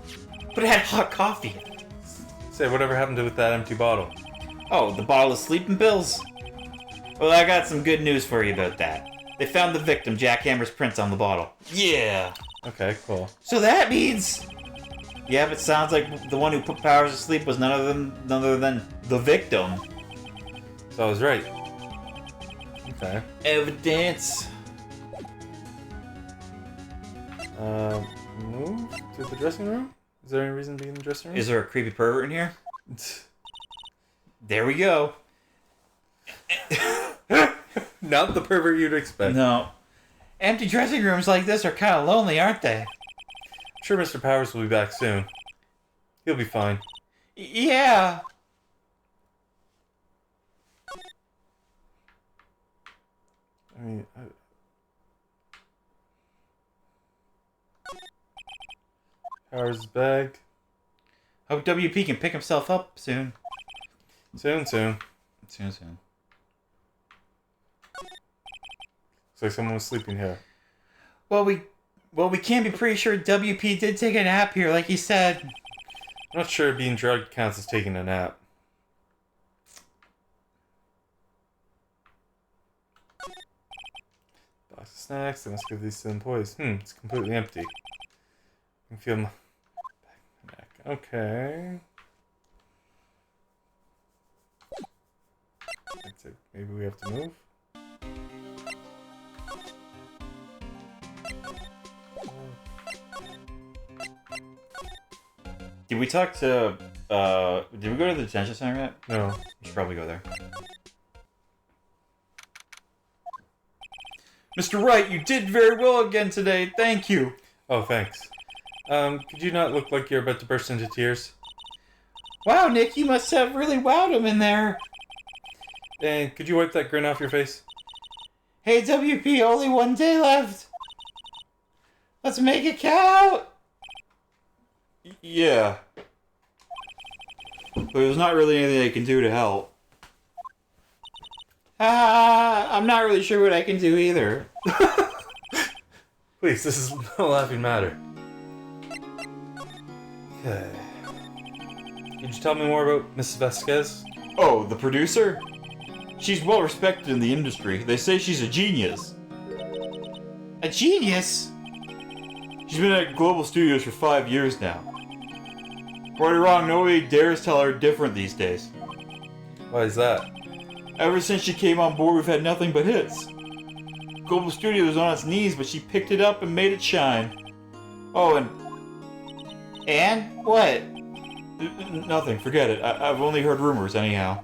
But it had hot coffee in it. Say, whatever happened to with that empty bottle? Oh, the bottle of sleeping pills? Well, I got some good news for you about that. They found the victim, Jack Hammer's prints on the bottle. Yeah! Okay, cool. So that means... Yeah, but it sounds like the one who put Powers to sleep was none other than the victim. So I was right. Okay. Evidence. Move to the dressing room? Is there any reason to be in the dressing room? Is there a creepy pervert in here? There we go. Not the pervert you'd expect. No. Empty dressing rooms like this are kind of lonely, aren't they? I'm sure Mr. Powers will be back soon. He'll be fine. Yeah. I mean, Powers is back. Hope WP can pick himself up soon. Soon. Soon. Looks like someone was sleeping here. Well, we can be pretty sure WP did take a nap here, like he said. I'm not sure being drugged counts as taking a nap. Box of snacks. I must give these to the employees. It's completely empty. I can feel my back. Okay. That's it. Maybe we have to move. Did we talk to, did we go to the detention center yet? No. We should probably go there. Mr. Wright, you did very well again today. Thank you. Oh, thanks. Could you not look like you're about to burst into tears? Wow, Nick, you must have really wowed him in there. And could you wipe that grin off your face? Hey, WP, only one day left. Let's make it count. Yeah. But there's not really anything I can do to help. I'm not really sure what I can do either. Please, this is no laughing matter. Okay. Could you tell me more about Mrs. Vasquez? Oh, the producer? She's well respected in the industry. They say she's a genius. A genius? She's been at Global Studios for 5 years now. Right or wrong, nobody dares tell her different these days. Why is that? Ever since she came on board, we've had nothing but hits. Global Studios was on its knees, but she picked it up and made it shine. Oh, And what? nothing. Forget it. I've only heard rumors, anyhow.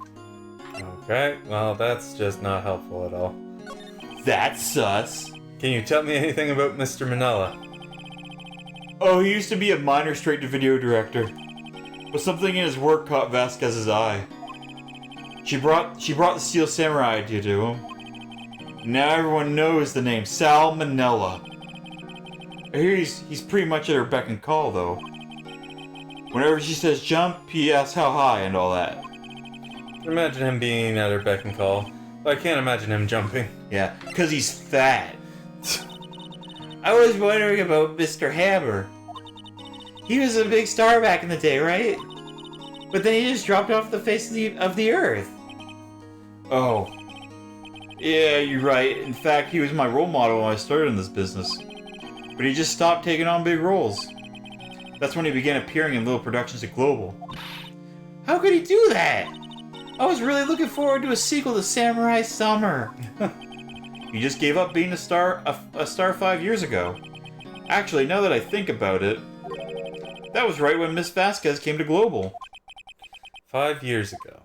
Okay, well, that's just not helpful at all. That's sus. Can you tell me anything about Mr. Manila? Oh, he used to be a minor straight-to-video director, but something in his work caught Vasquez's eye. She brought the Steel Samurai idea to him. Now everyone knows the name Salmonella. I hear he's pretty much at her beck and call, though. Whenever she says jump, he asks how high and all that. I can imagine him being at her beck and call, but I can't imagine him jumping. Yeah, because he's fat. I was wondering about Mr. Hammer. He was a big star back in the day, right? But then he just dropped off the face of the earth. Oh. Yeah, you're right. In fact, he was my role model when I started in this business. But he just stopped taking on big roles. That's when he began appearing in little productions at Global. How could he do that? I was really looking forward to a sequel to Samurai Summer. He just gave up being a star 5 years ago. Actually, now that I think about it, that was right when Miss Vasquez came to Global. 5 years ago.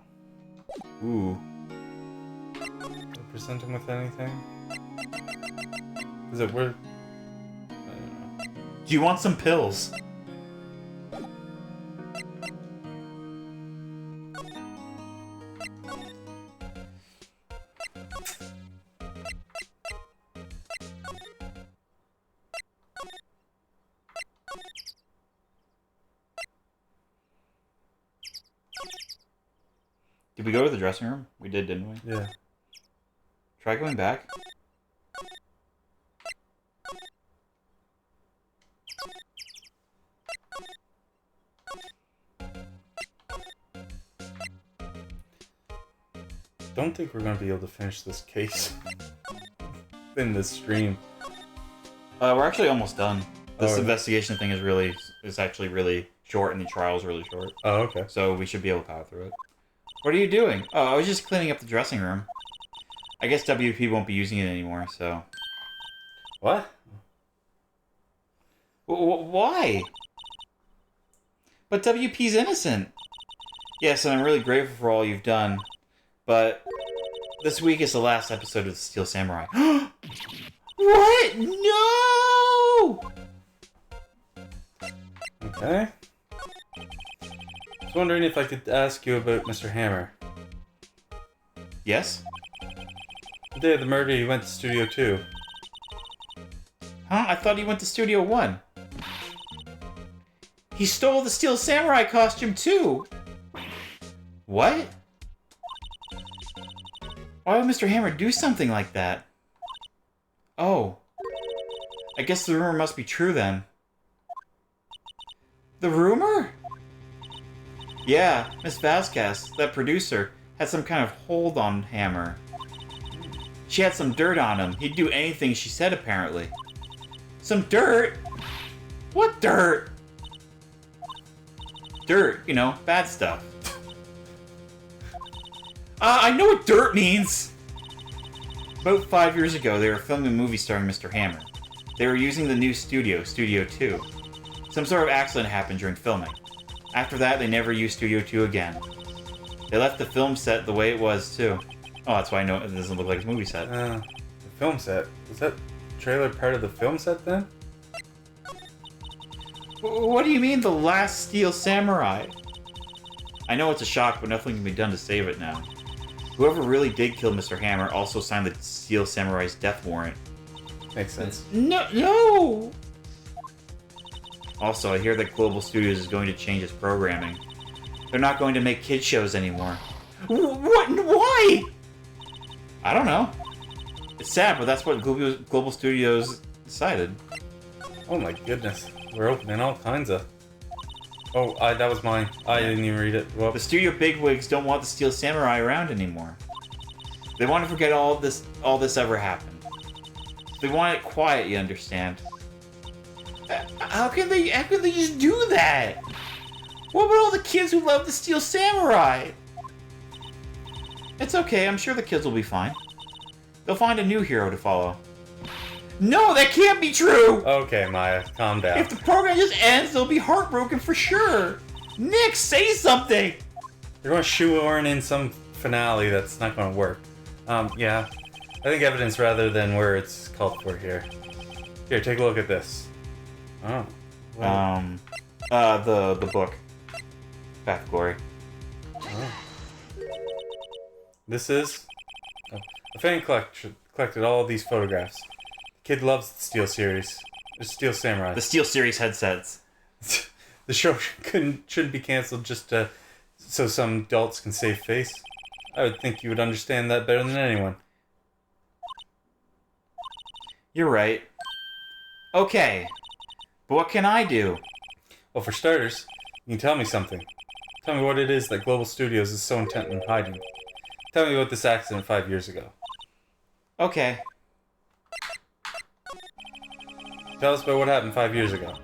Ooh. Can I present him with anything? Is it worth... I don't know. Do you want some pills? Did we go to the dressing room? We did, didn't we? Yeah. Try going back. Don't think we're gonna be able to finish this case in this stream. We're actually almost done. This Oh, investigation thing is actually really short, and the trial's really short. Oh, okay. So we should be able to power through it. What are you doing? Oh, I was just cleaning up the dressing room. I guess WP won't be using it anymore, so... What? Why? But WP's innocent. Yes, and I'm really grateful for all you've done. But this week is the last episode of the Steel Samurai. What? No! Okay. I was wondering if I could ask you about Mr. Hammer. Yes? The day of the murder, you went to Studio 2. Huh? I thought he went to Studio 1. He stole the Steel Samurai costume too! What? Why would Mr. Hammer do something like that? Oh. I guess the rumor must be true then. The rumor? Yeah, Miss Vasquez, that producer, had some kind of hold on Hammer. She had some dirt on him. He'd do anything she said, apparently. Some dirt? What dirt? Dirt, you know, bad stuff. I know what dirt means! About 5 years ago, they were filming a movie starring Mr. Hammer. They were using the new studio, Studio 2. Some sort of accident happened during filming. After that, they never used Studio 2 again. They left the film set the way it was, too. Oh, that's why I know it doesn't look like a movie set. The film set. Was that trailer part of the film set then? What do you mean, the last Steel Samurai? I know it's a shock, but nothing can be done to save it now. Whoever really did kill Mr. Hammer also signed the Steel Samurai's death warrant. Makes sense. No! Also, I hear that Global Studios is going to change its programming. They're not going to make kid shows anymore. What? Why? I don't know. It's sad, but that's what Global Studios decided. Oh my goodness. We're opening all kinds of... Oh, that was mine. I didn't even read it. Well, The studio bigwigs don't want the Steel Samurai around anymore. They want to forget all this ever happened. They want it quiet, you understand. How can they just do that? What about all the kids who love the Steel Samurai? It's okay, I'm sure the kids will be fine. They'll find a new hero to follow. No, that can't be true! Okay, Maya, calm down. If the program just ends, they'll be heartbroken for sure. Nick, say something! You're going to shoehorn in some finale that's not going to work. Yeah. I think evidence rather than words called for here. Here, take a look at this. Oh. Well. The book. Path of Glory. Oh. This is... a fan collected all of these photographs. The kid loves the Steel series. The Steel Samurai. The Steel series headsets. The show shouldn't be canceled just so some adults can save face. I would think you would understand that better than anyone. You're right. Okay. But what can I do? Well, for starters, you can tell me something. Tell me what it is that Global Studios is so intent on hiding. Tell me about this accident 5 years ago. Okay. Tell us about what happened 5 years ago.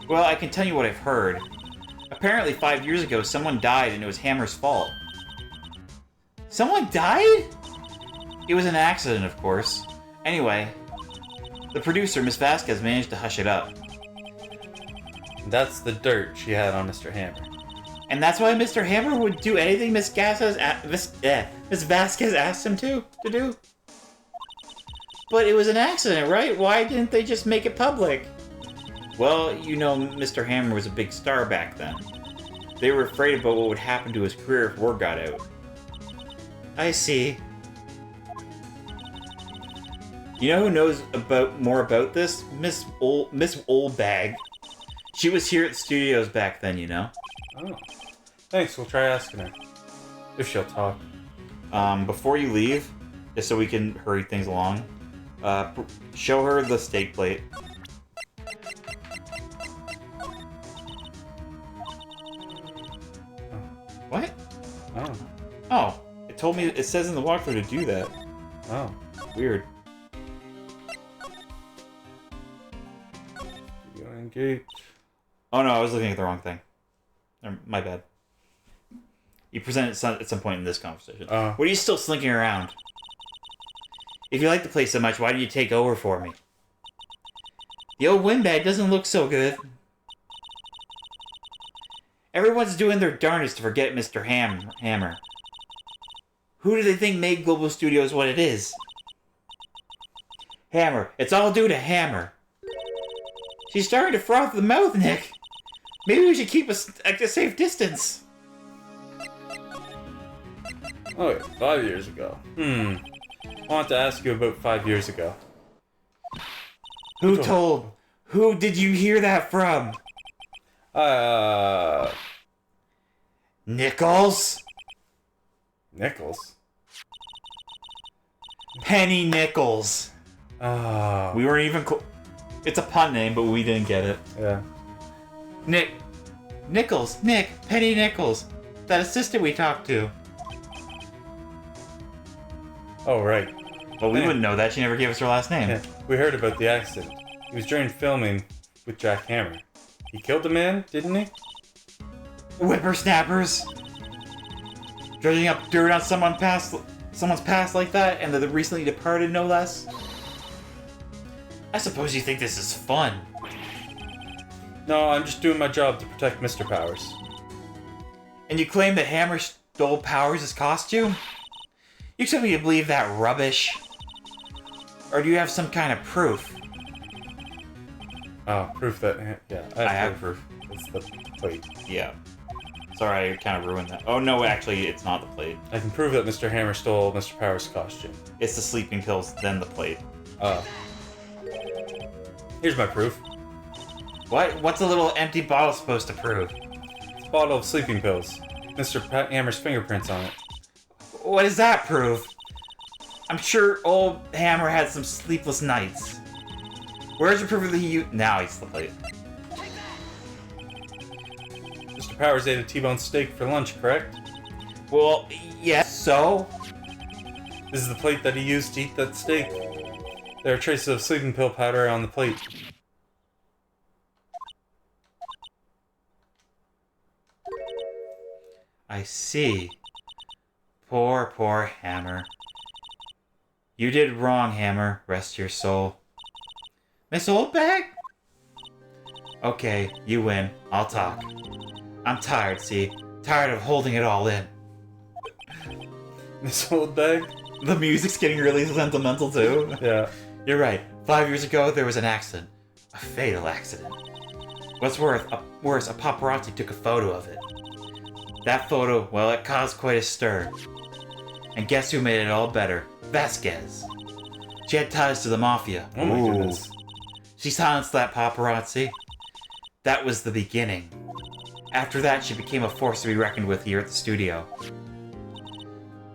Well, I can tell you what I've heard. Apparently 5 years ago, someone died and it was Hammer's fault. Someone died? It was an accident, of course. Anyway, the producer, Miss Vasquez, managed to hush it up. That's the dirt she had on Mr. Hammer. And that's why Mr. Hammer would do anything Miss Vasquez asked him to do? But it was an accident, right? Why didn't they just make it public? Well, you know, Mr. Hammer was a big star back then. They were afraid about what would happen to his career if word got out. I see. You know who knows more about this? Miss Oldbag. She was here at the studios back then, you know? Oh. Thanks, we'll try asking her. If she'll talk. Before you leave, just so we can hurry things along, show her the steak plate. What? Oh. Oh, it says in the walkthrough to do that. Oh. Weird. You engage. Oh no, I was looking at the wrong thing. My bad. You present it at some point in this conversation. What are you still slinking around? If you like the place so much, why did you take over for me? The old windbag doesn't look so good. Everyone's doing their darndest to forget Mr. Hammer. Who do they think made Global Studios what it is? Hammer. It's all due to Hammer. She's starting to froth at the mouth, Nick. Maybe we should keep a safe distance. Oh, yeah, 5 years ago. I want to ask you about 5 years ago. Who told? Who did you hear that from? Nichols? Nichols? Penny Nichols. Oh. We weren't even it's a pun name, but we didn't get it. Yeah. Nichols. Nick. Penny Nichols. That assistant we talked to. Oh, right. Well, we wouldn't know that. She never gave us her last name. Yeah, we heard about the accident. It was during filming with Jack Hammer. He killed a man, didn't he? Whippersnappers. Dredging up dirt on someone's past like that, and they're recently departed, no less. I suppose you think this is fun. No, I'm just doing my job to protect Mr. Powers. And you claim that Hammer stole Powers' costume? You expect me to believe that rubbish? Or do you have some kind of proof? Oh, proof that... Yeah, I have proof. It's the plate. Yeah. Sorry, I kind of ruined that. Oh, no, actually, it's not the plate. I can prove that Mr. Hammer stole Mr. Powers' costume. It's the sleeping pills, then the plate. Here's my proof. What? What's a little empty bottle supposed to prove? It's a bottle of sleeping pills. Mr. Hammer's fingerprints on it. What does that prove? I'm sure old Hammer had some sleepless nights. Where's your proof that he used... Now he's the plate. Mr. Powers ate a T-bone steak for lunch, correct? Well, yes, so? This is the plate that he used to eat that steak. There are traces of sleeping pill powder on the plate. I see. Poor, poor Hammer. You did wrong, Hammer. Rest your soul. Miss Oldbag? Okay, you win. I'll talk. I'm tired, see? Tired of holding it all in. Miss Oldbag? The music's getting really sentimental too. Yeah. You're right. 5 years ago, there was an accident. A fatal accident. What's worse, a paparazzi took a photo of it. That photo, well, it caused quite a stir. And guess who made it all better? Vasquez. She had ties to the mafia. Oh my goodness. She silenced that paparazzi. That was the beginning. After that, she became a force to be reckoned with here at the studio.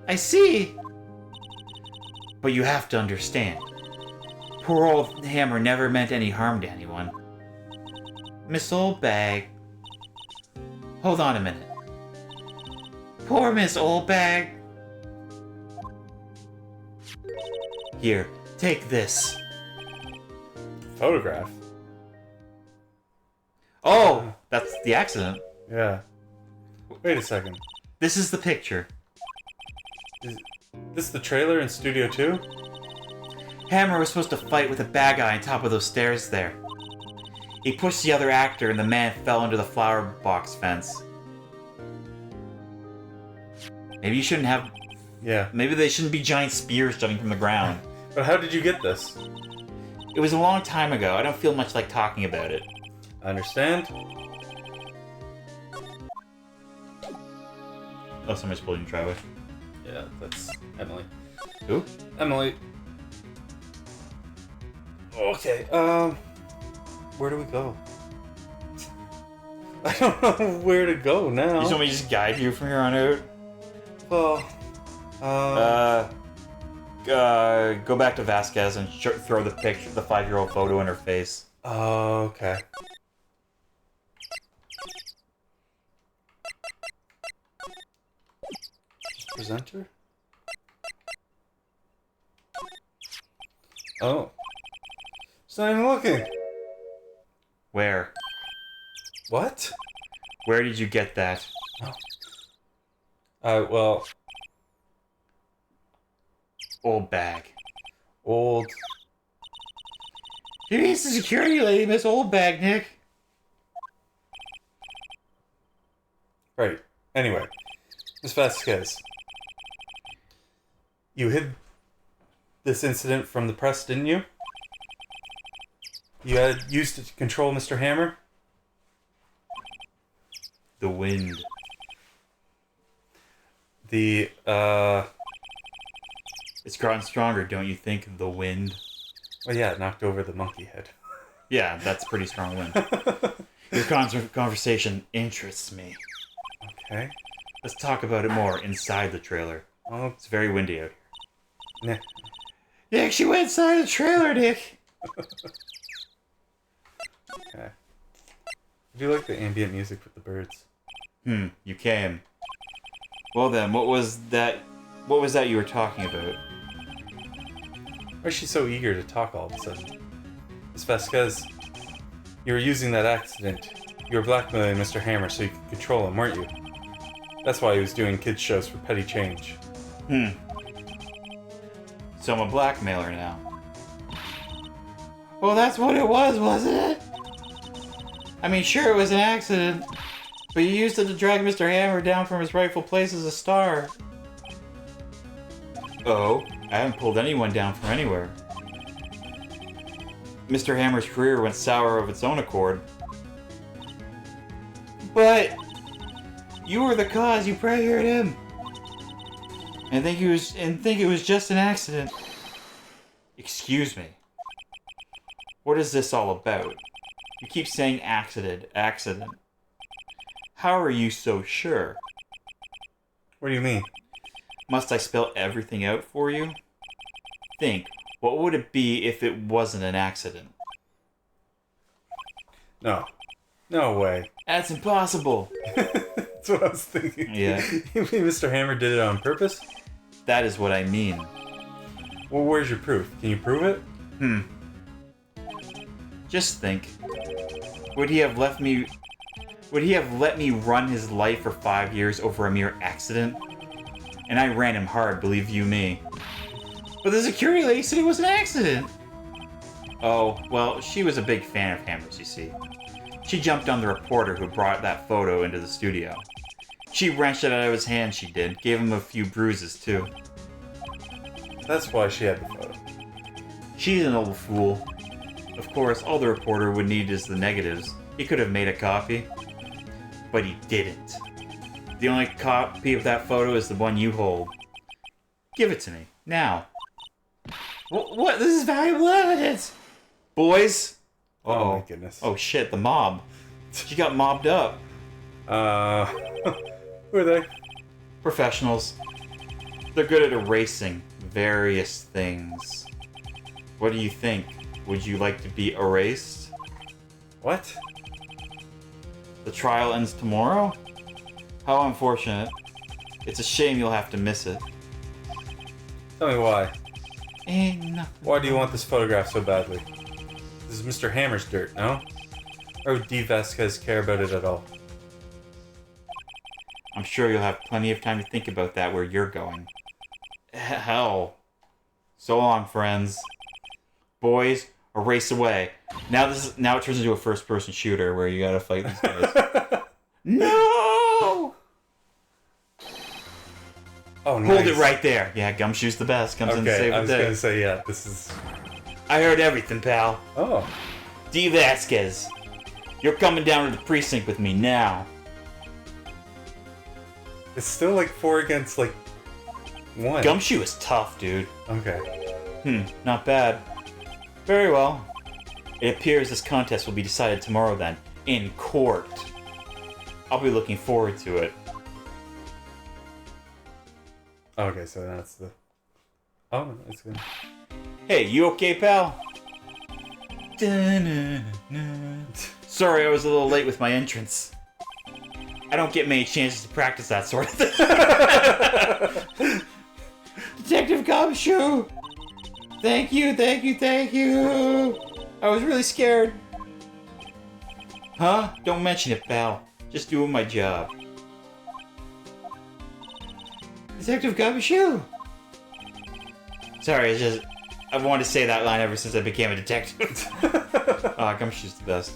I see. But you have to understand. Poor old Hammer never meant any harm to anyone. Miss Oldbag. Hold on a minute. Poor Miss Oldbag. Here, take this. Photograph? Oh, that's the accident. Yeah. Wait a second. This is the picture. Is this the trailer in Studio 2? Hammer was supposed to fight with a bad guy on top of those stairs there. He pushed the other actor and the man fell under the flower box fence. Maybe you shouldn't have... Yeah. Maybe they shouldn't be giant spears jutting from the ground. But how did you get this? It was a long time ago. I don't feel much like talking about it. I understand. Oh, somebody's pulling your driveway. Yeah, that's Emily. Who? Emily. Okay, where do we go? I don't know where to go now. You just want me to just guide you from here on out? Well, Go back to Vasquez and throw the picture, the 5-year-old photo in her face. okay. Just presenter? Oh. It's not even looking. Where? What? Where did you get that? Well, Old bag. old. Who needs the security lady, Miss Old Bag, Nick? Right. Anyway, Miss Vasquez, you hid this incident from the press, didn't you? You had used it to control Mr. Hammer? The wind. The, It's gotten stronger, don't you think? The wind. well, yeah, it knocked over the monkey head. Yeah, that's a pretty strong wind. Your conversation interests me. Okay. Let's talk about it more inside the trailer. Well, It's very windy out here. nah. Nick, she went inside the trailer, Nick. Okay. I do like the ambient music with the birds. You came. Well then, what was that you were talking about? Why is she so eager to talk all of a sudden? Miss Vasquez, you were using that accident. You were blackmailing Mr. Hammer so you could control him, weren't you? That's why he was doing kids' shows for petty change. So I'm a blackmailer now. Well, that's what it was, wasn't it? I mean, sure, it was an accident, but you used it to drag Mr. Hammer down from his rightful place as a star. Oh, I haven't pulled anyone down from anywhere. Mr. Hammer's career went sour of its own accord. But you were the cause. You pressured him. And think it was just an accident. Excuse me. What is this all about? You keep saying accident. How are you so sure? What do you mean? Must I spell everything out for you? Think, what would it be if it wasn't an accident? No. No way. That's impossible. That's what I was thinking. Yeah. You mean Mr. Hammer did it on purpose? That is what I mean. Well, where's your proof? Can you prove it? Just think. Would he have let me run his life for 5 years over a mere accident? And I ran him hard, believe you me. But the security lady said it was an accident! Oh, well, she was a big fan of hammers, you see. She jumped on the reporter who brought that photo into the studio. She wrenched it out of his hand, she did. Gave him a few bruises, too. That's why she had the photo. She's an old fool. Of course, all the reporter would need is the negatives. He could have made a copy. But he didn't. The only copy of that photo is the one you hold. Give it to me, now. What? This is valuable evidence! Boys! Oh my goodness. Oh shit, the mob. She got mobbed up. Who are they? Professionals. They're good at erasing various things. What do you think? Would you like to be erased? What? The trial ends tomorrow? How unfortunate. It's a shame you'll have to miss it. Tell me why. Ain't nothing. Why do you want this photograph so badly? This is Mr. Hammer's dirt, no? Or would D. Vasquez care about it at all? I'm sure you'll have plenty of time to think about that where you're going. Hell. So long, friends. Boys, erase away. Now it turns into a first-person shooter where you gotta fight these guys. No! Oh, nice. Hold it right there. Yeah, Gumshoe's the best. Comes in to Okay, save I the was day. gonna say, yeah, this is... I heard everything, pal. Oh. D. Vasquez, you're coming down to the precinct with me now. It's still like 4 against, like, 1. Gumshoe is tough, dude. Okay. Not bad. Very well. It appears this contest will be decided tomorrow then, in court. I'll be looking forward to it. Okay, so that's the... Oh, no, it's good. Hey, you okay, pal? Sorry, I was a little late with my entrance. I don't get many chances to practice that sort of thing. Detective Gumshoe! Thank you, thank you, thank you! I was really scared. Huh? Don't mention it, pal. Just doing my job. Detective Gumshoe! Sorry, I've wanted to say that line ever since I became a detective. Gumshoe's the best.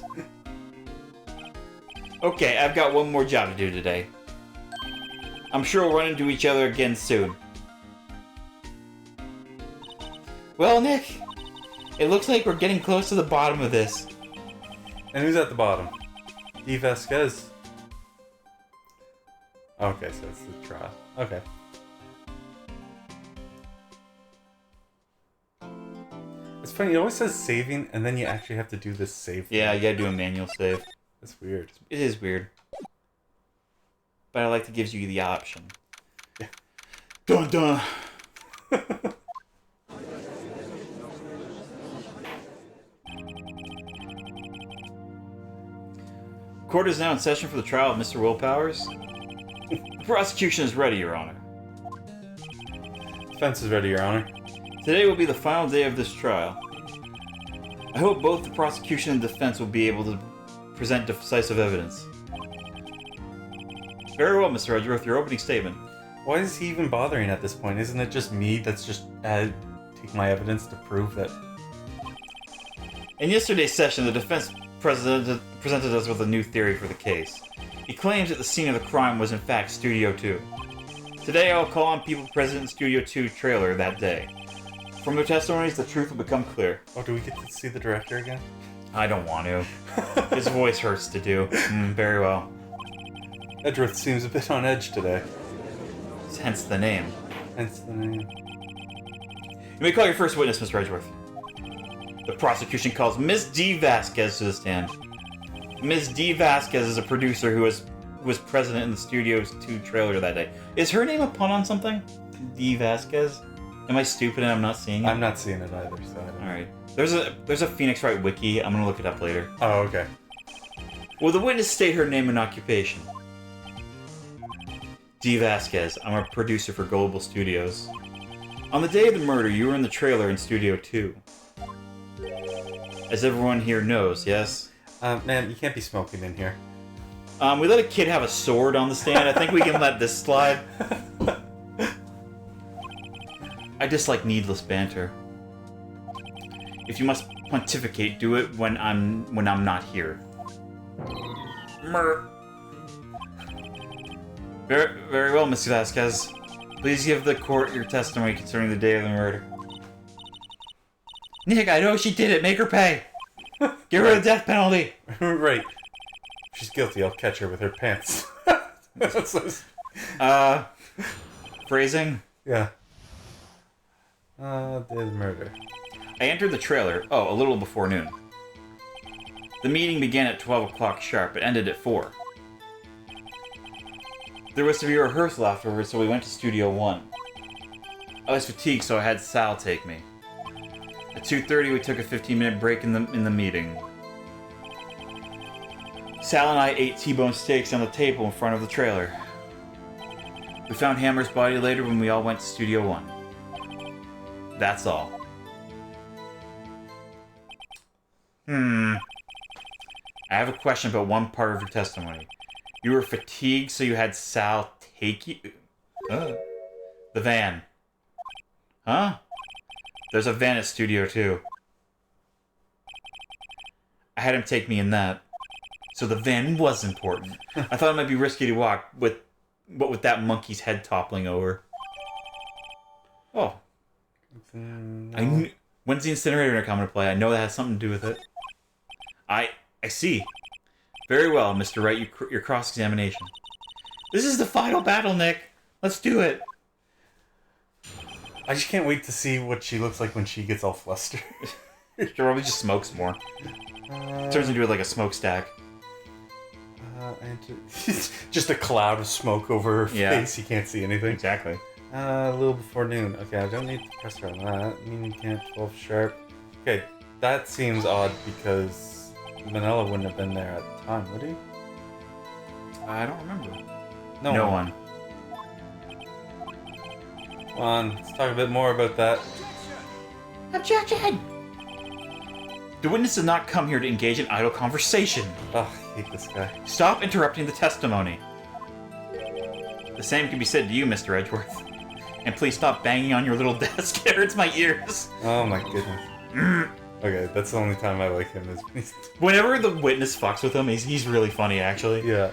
Okay, I've got one more job to do today. I'm sure we'll run into each other again soon. Well, Nick, it looks like we're getting close to the bottom of this. And who's at the bottom? D. Vasquez. Okay, so it's the trial. Okay. It's funny, it always says saving, and then you actually have to do this save thing. Yeah, you gotta do a manual save. That's weird. It is weird. But I like to give you the option. Yeah. Dun dun! Court is now in session for the trial of Mr. Willpowers. The prosecution is ready, Your Honor. Defense is ready, Your Honor. Today will be the final day of this trial. I hope both the prosecution and defense will be able to present decisive evidence. Very well, Mr. Edgeworth, your opening statement. Why is he even bothering at this point? Isn't it just me that's just take my evidence to prove that... In yesterday's session, the defense presented us with a new theory for the case. He claims that the scene of the crime was in fact Studio 2. Today I will call on people present in Studio 2 trailer that day. From their testimonies, the truth will become clear. Oh, do we get to see the director again? I don't want to. His voice hurts to do. Very well. Edgeworth seems a bit on edge today. Hence the name. Hence the name. You may call your first witness, Mr. Edgeworth. The prosecution calls Ms. D. Vasquez to the stand. Ms. D. Vasquez is a producer who was present in the Studio 2 trailer that day. Is her name a pun on something? D. Vasquez? Am I stupid and I'm not seeing it? I'm not seeing it either, so I don't know. Alright. There's a Phoenix Wright wiki. I'm gonna look it up later. Oh, okay. Will the witness state her name and occupation? D. Vasquez. I'm a producer for Global Studios. On the day of the murder, you were in the trailer in Studio 2. As everyone here knows, yes? Man, you can't be smoking in here. We let a kid have a sword on the stand. I think we can let this slide. I dislike needless banter. If you must pontificate, do it when I'm not here. Very well, Mr. Vasquez. Please give the court your testimony concerning the day of the murder. Nick, I know she did it. Make her pay. Give her the death penalty. Right. If she's guilty, I'll catch her with her pants. Phrasing? Yeah. Did murder. I entered the trailer, a little before noon. The meeting began at 12 o'clock sharp, but ended at 4. There was to be a rehearsal afterwards, so we went to Studio 1. I was fatigued, so I had Sal take me. At 2:30, we took a 15-minute break in the meeting. Sal and I ate T-bone steaks on the table in front of the trailer. We found Hammer's body later when we all went to Studio 1. That's all. I have a question about one part of your testimony. You were fatigued, so you had Sal take you... the van. Huh? There's a van at Studio 2. I had him take me in that. So the van was important. I thought it might be risky to walk, with that monkey's head toppling over. Oh. No. When's the incinerator gonna come into play? I know that has something to do with it. I see. Very well, Mr. Wright, your cross-examination. This is the final battle, Nick. Let's do it. I just can't wait to see what she looks like when she gets all flustered. She probably just smokes more. Turns into like a smokestack. Just a cloud of smoke over her face. You can't see anything. Exactly. A little before noon. Okay, I don't need to press her on that. Meaning can't 12 sharp. Okay, that seems odd because Manila wouldn't have been there at the time, would he? I don't remember. No one. Come on, let's talk a bit more about that. Objection! The witness did not come here to engage in idle conversation. Oh, I hate this guy. Stop interrupting the testimony. The same can be said to you, Mr. Edgeworth. And please stop banging on your little desk. It hurts my ears. Oh my goodness. Okay, that's the only time I like him. Is whenever the witness fucks with him, he's really funny, actually. Yeah.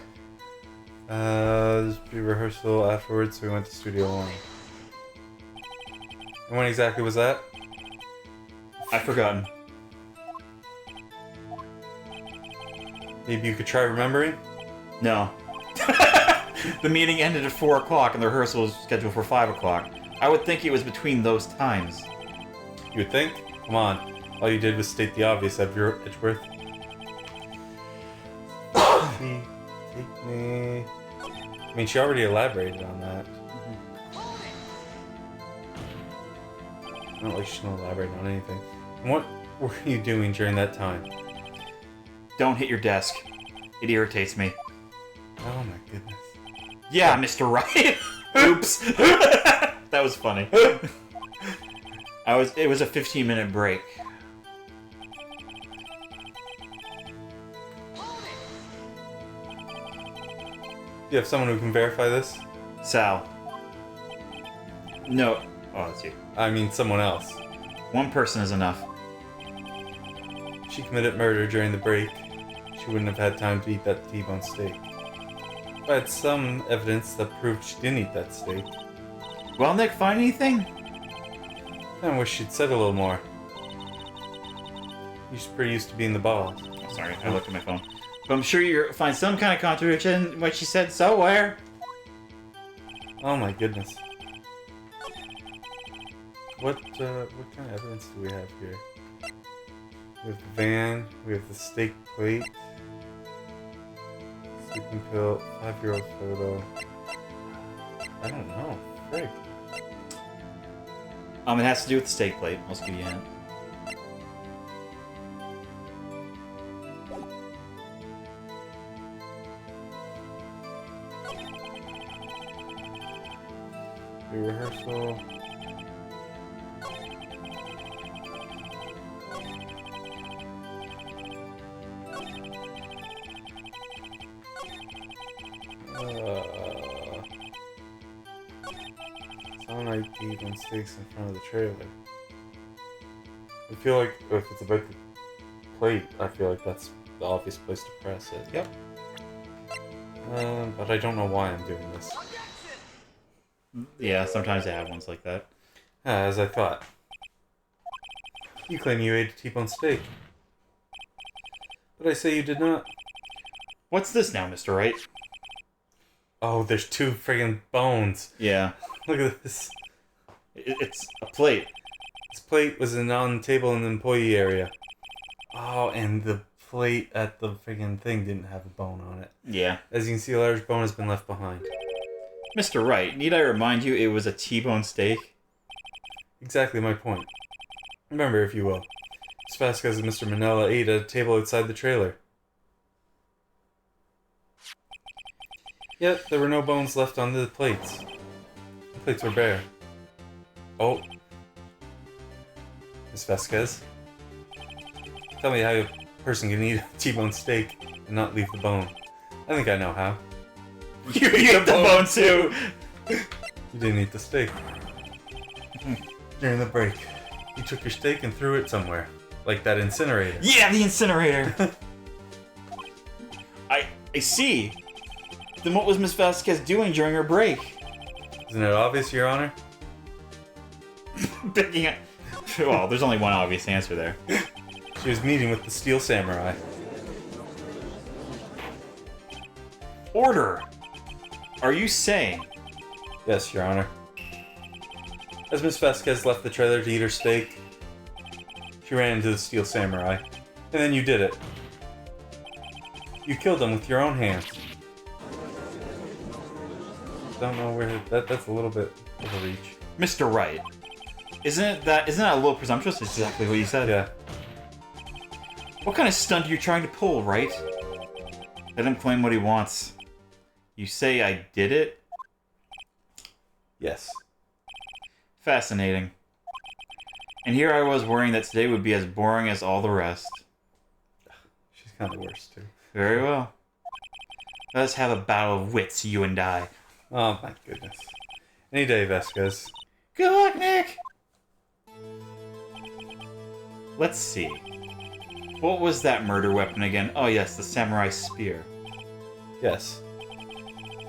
There's pre-rehearsal afterwards, so we went to Studio 1. And when exactly was that? I've forgotten. Maybe you could try remembering? No. The meeting ended at 4 o'clock and the rehearsal was scheduled for 5 o'clock. I would think it was between those times. You would think? Come on. All you did was state the obvious, Edgeworth. Take me... I mean, she already elaborated on that. Not like she's gonna elaborate on anything. What were you doing during that time? Don't hit your desk. It irritates me. Oh my goodness. Yeah, Mr. Wright. Oops. That was funny. It was a 15-minute break. Do you have someone who can verify this? Sal. No. Oh, that's you. I mean, someone else. One person is enough. She committed murder during the break. She wouldn't have had time to eat that T-bone steak. I had some evidence that proved she didn't eat that steak. Well, Nick, find anything? I wish she'd said a little more. She's pretty used to being the boss. Oh, sorry, I looked at my phone. But I'm sure you'll find some kind of contradiction in what she said somewhere. Oh my goodness. What kind of evidence do we have here? We have the van, we have the steak plate, sleeping pill, 5-year-old photo. I don't know. Frig. It has to do with the steak plate. I'll just give you a hint. Rehearsal. T-bone steaks in front of the trailer. I feel like if it's about the plate, I feel like that's the obvious place to press it. Yep. But I don't know why I'm doing this. Yeah, sometimes they have ones like that. As I thought. You claim you ate a T-bone steak. But I say you did not. What's this now, Mr. Wright? Oh, there's 2 friggin' bones. Yeah. Look at this. It's a plate. This plate was on the table in the employee area. Oh, and the plate at the friggin' thing didn't have a bone on it. Yeah. As you can see, a large bone has been left behind. Mr. Wright, need I remind you it was a T-bone steak? Exactly my point. Remember, if you will, Miss Vasquez and Mr. Manella ate at a table outside the trailer. Yet, there were no bones left on the plates. The plates were bare. Oh. Miss Vasquez? Tell me how a person can eat a T-bone steak and not leave the bone. I think I know how. You ate the bone too! You didn't eat the steak. During the break, you took your steak and threw it somewhere. Like that incinerator. Yeah, the incinerator! I see. Then what was Miss Vasquez doing during her break? Isn't it obvious, Your Honor? Picking up. Well, there's only one obvious answer there. She was meeting with the Steel Samurai. Order! Are you saying? Yes, Your Honor. As Miss Vasquez left the trailer to eat her steak, she ran into the Steel Samurai. And then you did it. You killed him with your own hands. Don't know where... That's a little bit of a reach. Mr. Wright, isn't that a little presumptuous? It's exactly what you said. Yeah. What kind of stunt are you trying to pull, Wright? Let him claim what he wants. You say I did it? Yes. Fascinating. And here I was worrying that today would be as boring as all the rest. She's kind of the worst, too. Very well. Let us have a battle of wits, you and I. Oh, my goodness. Any day, Vasquez. Good luck, Nick! Let's see. What was that murder weapon again? Oh yes, the samurai spear. Yes.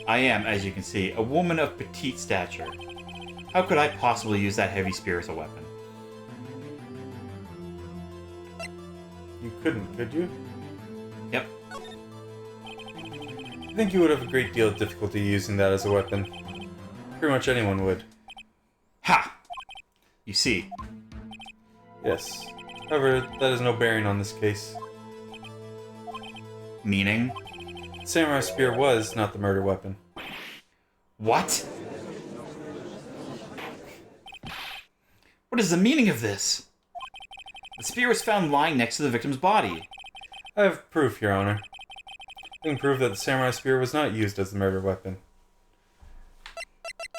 I am, as you can see, a woman of petite stature. How could I possibly use that heavy spear as a weapon? You couldn't, could you? Yep. I think you would have a great deal of difficulty using that as a weapon. Pretty much anyone would. Ha! You see. Yes. However, that has no bearing on this case. Meaning? The samurai spear was not the murder weapon. What? What is the meaning of this? The spear was found lying next to the victim's body. I have proof, Your Honor. I can prove that the samurai spear was not used as the murder weapon.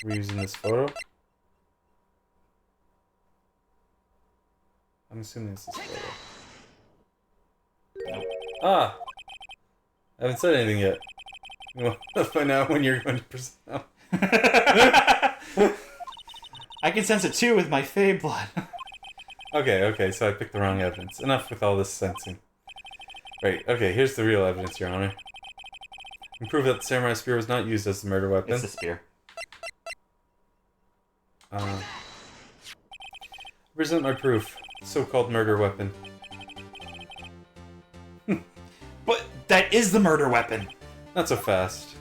We're using this photo? I'm assuming it's this photo. Nope. Ah! I haven't said anything yet. We'll find out when you're going to present. Oh. I can sense it too with my Fey blood. Okay, so I picked the wrong evidence. Enough with all this sensing. Right, okay, here's the real evidence, Your Honor. I can prove that the samurai spear was not used as the murder weapon. It's a spear. Present my proof. So-called murder weapon. But that is the murder weapon! Not so fast.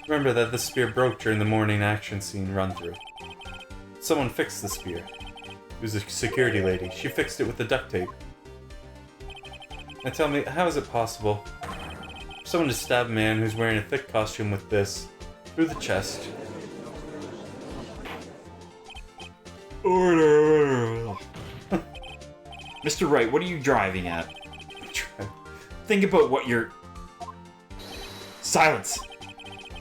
Remember that this spear broke during the morning action scene run-through. Someone fixed the spear. It was a security lady. She fixed it with the duct tape. Now tell me, how is it possible for someone to stab a man who's wearing a thick costume with this through the chest? Order! Mr. Wright, what are you driving at? Think about what you're... Silence!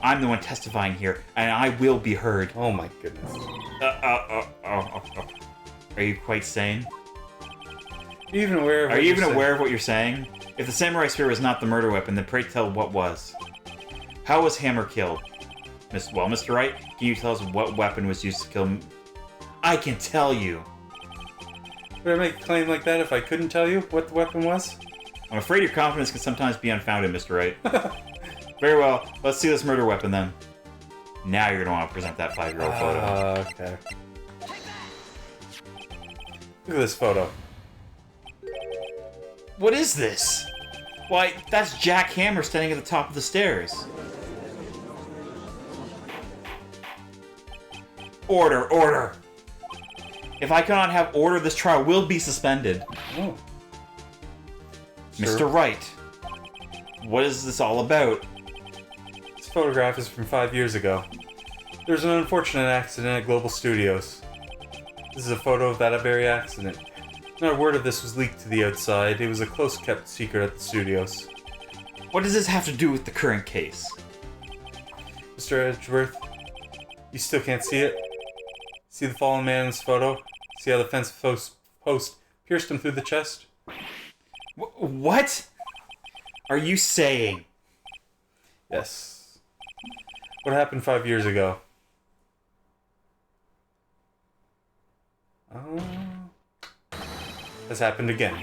I'm the one testifying here, and I will be heard. Oh my goodness. Are you quite sane? Are you even aware of Are what you you're even saying? aware of what you're saying? If the samurai spear was not the murder weapon, then pray tell what was. How was Hammer killed? Mr. Wright, can you tell us what weapon was used to kill I can tell you. Would I make a claim like that if I couldn't tell you what the weapon was? I'm afraid your confidence can sometimes be unfounded, Mr. Wright. Very well, let's see this murder weapon then. Now you're gonna want to present that 5-year-old photo. Okay. Look at this photo. What is this? Why, that's Jack Hammer standing at the top of the stairs. Order, order! If I cannot have order, this trial will be suspended. Oh. Mr. Sure. Wright, what is this all about? This photograph is from 5 years ago. There was an unfortunate accident at Global Studios. This is a photo of that very accident. Not a word of this was leaked to the outside. It was a close-kept secret at the studios. What does this have to do with the current case? Mr. Edgeworth, you still can't see it? See the fallen man in this photo? See how the fence post pierced him through the chest? What are you saying? Yes. What happened 5 years ago? Has happened again.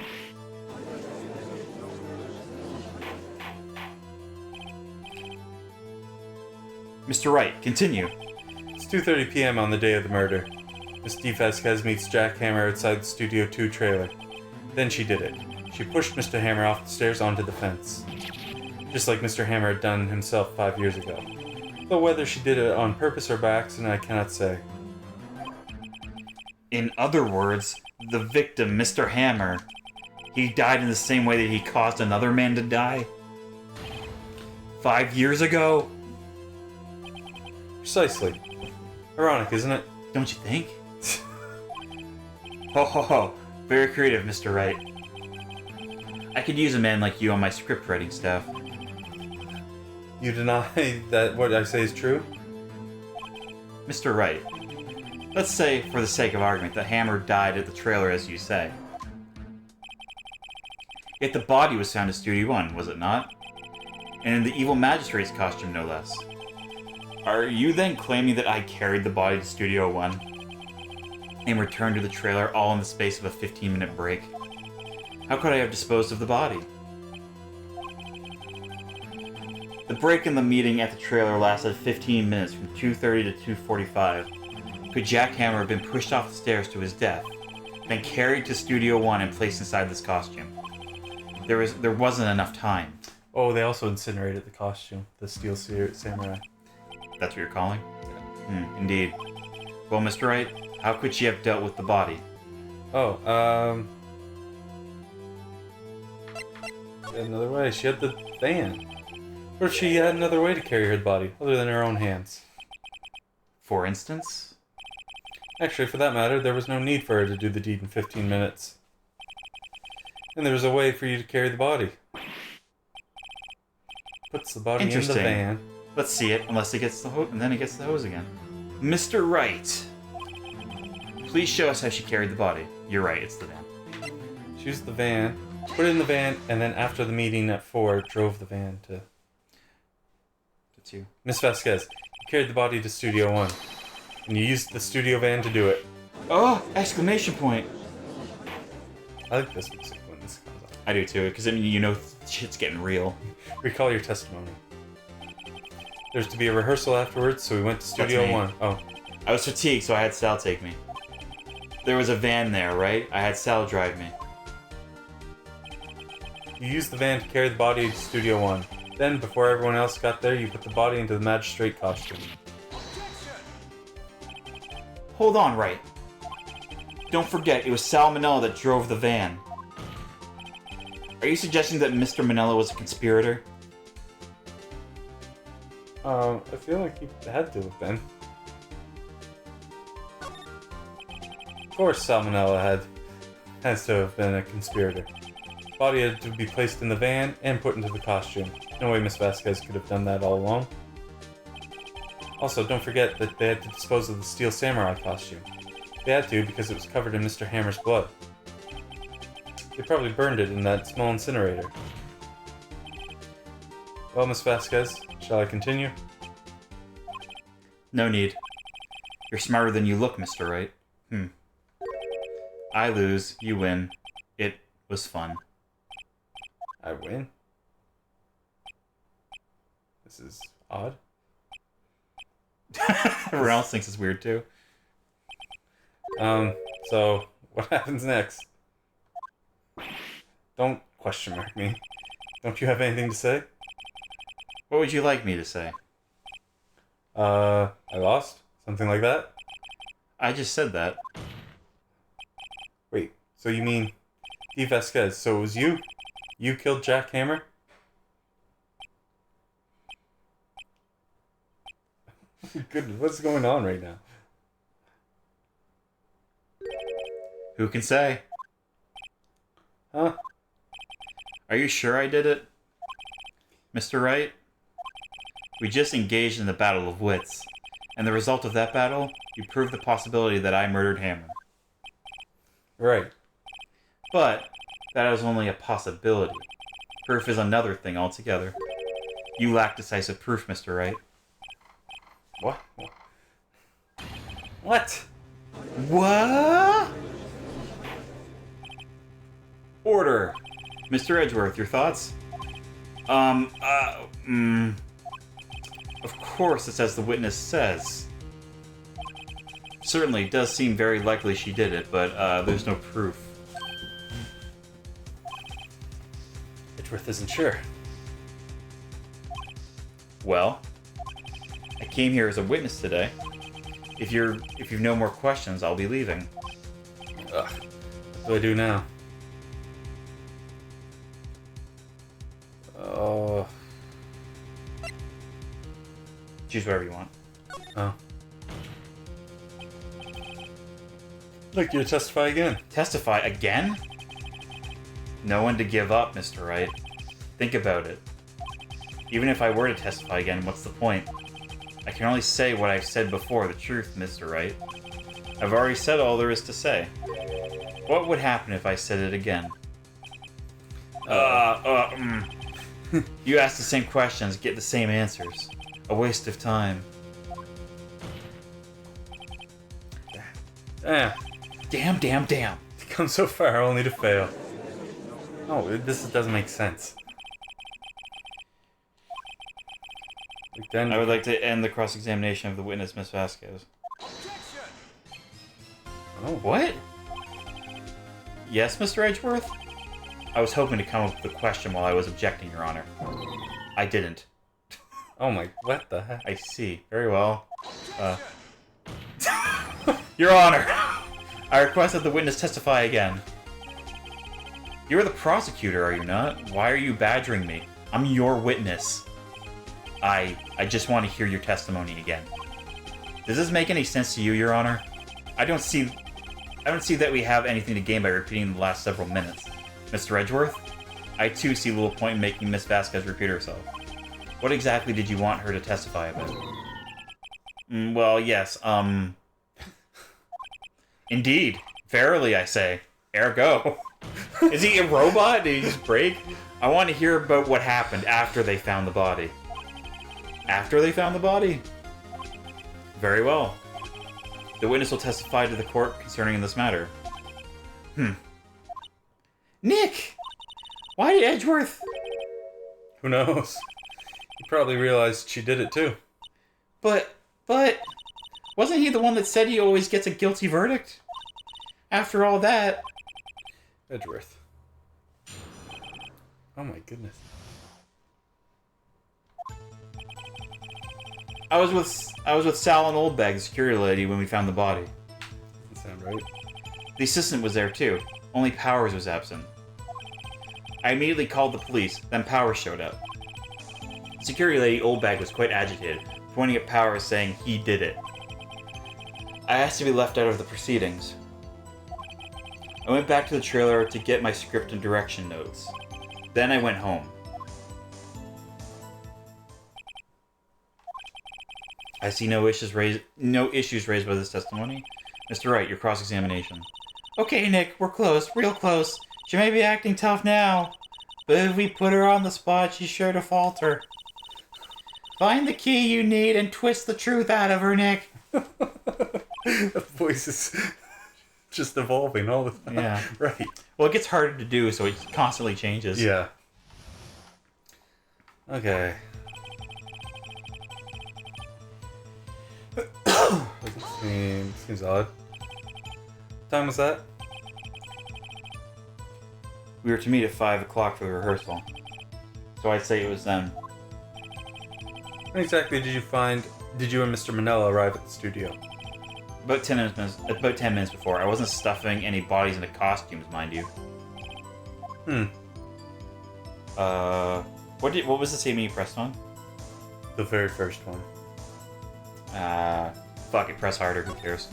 Mr. Wright, continue. It's 2:30 p.m. on the day of the murder. Miss D. Vasquez meets Jack Hammer outside the Studio 2 trailer. Then she did it. She pushed Mr. Hammer off the stairs onto the fence. Just like Mr. Hammer had done himself 5 years ago. Though whether she did it on purpose or by accident, I cannot say. In other words, the victim, Mr. Hammer, he died in the same way that he caused another man to die? 5 years ago? Precisely. Ironic, isn't it? Don't you think? Ho ho ho. Very creative, Mr. Wright. I could use a man like you on my script writing staff. You deny that what I say is true? Mr. Wright, let's say, for the sake of argument, that Hammer died at the trailer as you say. Yet the body was found at Studio 1, was it not? And in the evil magistrate's costume, no less. Are you then claiming that I carried the body to Studio 1 and returned to the trailer all in the space of a 15-minute break? How could I have disposed of the body? The break in the meeting at the trailer lasted 15 minutes, from 2:30 to 2:45. Could Jack Hammer have been pushed off the stairs to his death, then carried to Studio 1 and placed inside this costume? There wasn't enough time. Oh, they also incinerated the costume. The Steel Samurai. That's what you're calling? Indeed. Well, Mr. Wright, how could she have dealt with the body? Oh, another way. She had the van. What if she had another way to carry her body, other than her own hands? For instance? Actually, for that matter, there was no need for her to do the deed in 15 minutes. And there was a way for you to carry the body. Puts the body in the Interesting. van. Let's see it, unless it gets the hose, and then it gets the hose again. Mr. Wright, please show us how she carried the body. You're right, it's the van. She used the van, put it in the van, and then after the meeting at 4, drove the van to... That's you. Miss Vasquez, you carried the body to Studio 1. And you used the studio van to do it. Oh! Exclamation point! I like this music when this comes on. I do too, because I mean, you know shit's getting real. Recall your testimony. There's to be a rehearsal afterwards, so we went to Studio me. 1. Oh. I was fatigued, so I had Sal take me. There was a van there, right? I had Sal drive me. You used the van to carry the body to Studio 1. Then, before everyone else got there, you put the body into the magistrate costume. Hold on, Wright. Don't forget, it was Sal Manella that drove the van. Are you suggesting that Mr. Manella was a conspirator? I feel like he had to have been. Of course, Salmonella has to have been a conspirator. The body had to be placed in the van and put into the costume. No way Miss Vasquez could have done that all alone. Also, don't forget that they had to dispose of the Steel Samurai costume. They had to because it was covered in Mr. Hammer's blood. They probably burned it in that small incinerator. Well, Miss Vasquez, shall I continue? No need. You're smarter than you look, Mr. Wright. I lose, you win. It was fun. I win? This is odd. Everyone else thinks it's weird too. So, what happens next? Don't question mark me. Don't you have anything to say? What would you like me to say? I lost? Something like that? I just said that. Wait, so you mean Steve Vasquez, so it was you? You killed Jack Hammer? Goodness, what's going on right now? Who can say? Huh? Are you sure I did it? Mr. Wright? We just engaged in the battle of wits, and the result of that battle, you proved the possibility that I murdered Hammer. Right. But that is only a possibility. Proof is another thing altogether. You lack decisive proof, Mr. Wright. What? What? What? Order. Mr. Edgeworth, your thoughts? Of course it's as the witness says. Certainly, it does seem very likely she did it, but there's no proof. Edgeworth isn't sure. Well, I came here as a witness today. If you've no more questions, I'll be leaving. Ugh. What do I do now? Oh. Choose whatever you want. Oh. I'd like you to testify again. Testify again? No one to give up, Mr. Wright. Think about it. Even if I were to testify again, what's the point? I can only say what I've said before, the truth, Mr. Wright. I've already said all there is to say. What would happen if I said it again? You ask the same questions, get the same answers. A waste of time. Ah, Damn. to come so far only to fail. No, this doesn't make sense. Then I would like to end the cross-examination of the witness, Miss Vasquez. Oh. What? Yes, Mr. Edgeworth? I was hoping to come up with a question while I was objecting, Your Honor. I didn't. Oh my, what the heck? I see. Very well. Your Honor! I request that the witness testify again. You're the prosecutor, are you not? Why are you badgering me? I'm your witness. I just want to hear your testimony again. Does this make any sense to you, Your Honor? I don't see that we have anything to gain by repeating the last several minutes. Mr. Edgeworth? I too see little point in making Miss Vasquez repeat herself. What exactly did you want her to testify about? Well, yes, Indeed. Verily, I say. Ergo. Is he a robot? Did he just break? I want to hear about what happened after they found the body. After they found the body? Very well. The witness will testify to the court concerning this matter. Nick! Why did Edgeworth... Who knows? He probably realized she did it too. But... Wasn't he the one that said he always gets a guilty verdict? After all that... Edgeworth. Oh my goodness. I was with Sal and Oldbag, the security lady, when we found the body. Doesn't sound right. The assistant was there too. Only Powers was absent. I immediately called the police, then Powers showed up. Security lady Oldbag was quite agitated, pointing at Powers saying he did it. I asked to be left out of the proceedings. I went back to the trailer to get my script and direction notes. Then I went home. I see no issues raised by this testimony. Mr. Wright, your cross-examination. Okay, Nick, we're close, real close. She may be acting tough now, but if we put her on the spot, she's sure to falter. Find the key you need and twist the truth out of her, Nick. The voice is Just evolving all the time. Yeah. Right. Well, it gets harder to do, so it constantly changes. Yeah. Okay. Seems odd. What time was that? We were to meet at 5 o'clock for the rehearsal. So I'd say it was then. When exactly did you and Mr. Manella arrive at the studio? About 10 minutes before. I wasn't stuffing any bodies into costumes, mind you. What was the CME you pressed on? The very first one. Fuck it, press harder, who cares?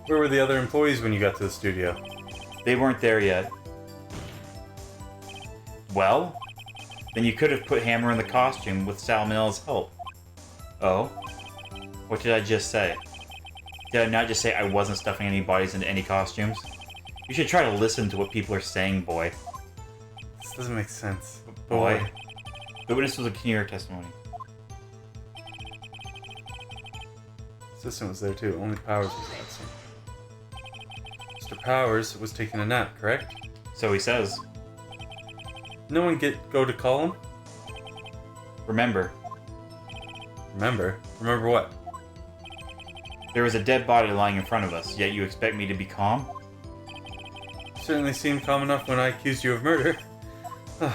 Where were the other employees when you got to the studio? They weren't there yet. Well, then you could have put Hammer in the costume with Salmonella's help. Oh? What did I just say? Did I not just say I wasn't stuffing any bodies into any costumes? You should try to listen to what people are saying, boy. This doesn't make sense. Boy. The witness was a clear testimony. Assistant was there too. Only Powers was absent. Mr. Powers was taking a nap, correct? So he says. No one go to call him? Remember. Remember? Remember what? There was a dead body lying in front of us, yet you expect me to be calm? Certainly seemed calm enough when I accused you of murder. I'm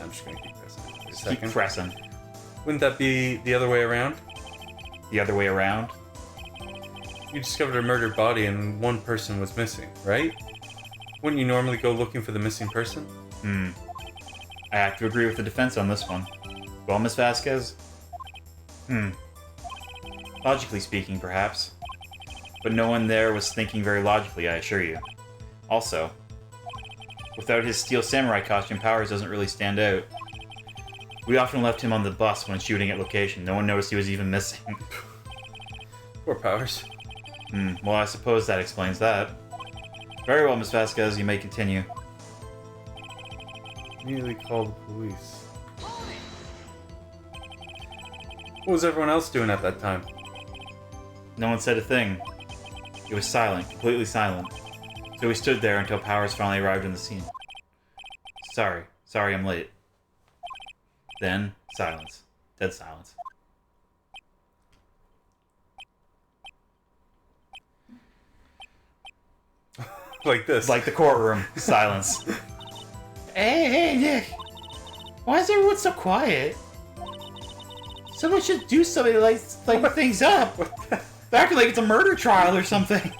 just gonna keep pressing it for a second. Keep pressing. Wouldn't that be the other way around? The other way around? You discovered a murdered body and one person was missing, right? Wouldn't you normally go looking for the missing person? I have to agree with the defense on this one. Well, Miss Vasquez? Logically speaking, perhaps. But no one there was thinking very logically, I assure you. Also, without his steel samurai costume, Powers doesn't really stand out. We often left him on the bus when shooting at location. No one noticed he was even missing. Poor Powers. Well, I suppose that explains that. Very well, Miss Vasquez, you may continue. Immediately call the police. What was everyone else doing at that time? No one said a thing. It was silent, completely silent. So we stood there until Powers finally arrived on the scene. Sorry I'm late. Then, silence. Dead silence. Like this. Like the courtroom. Silence. Hey, Nick. Why is everyone so quiet? Someone should do something to light things up. They're acting like it's a murder trial or something.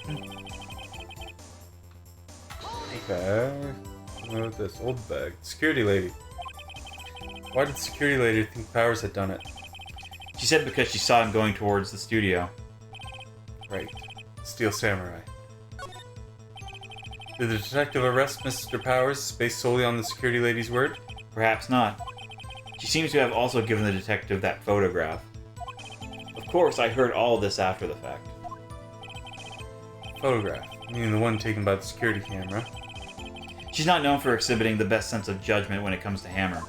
Okay. What about this? Old bag. Security lady. Why did the security lady think Powers had done it? She said because she saw him going towards the studio. Right. Steel Samurai. Did the detective arrest Mr. Powers based solely on the security lady's word? Perhaps not. She seems to have also given the detective that photograph. Of course, I heard all this after the fact. Photograph? Meaning the one taken by the security camera. She's not known for exhibiting the best sense of judgment when it comes to Hammer.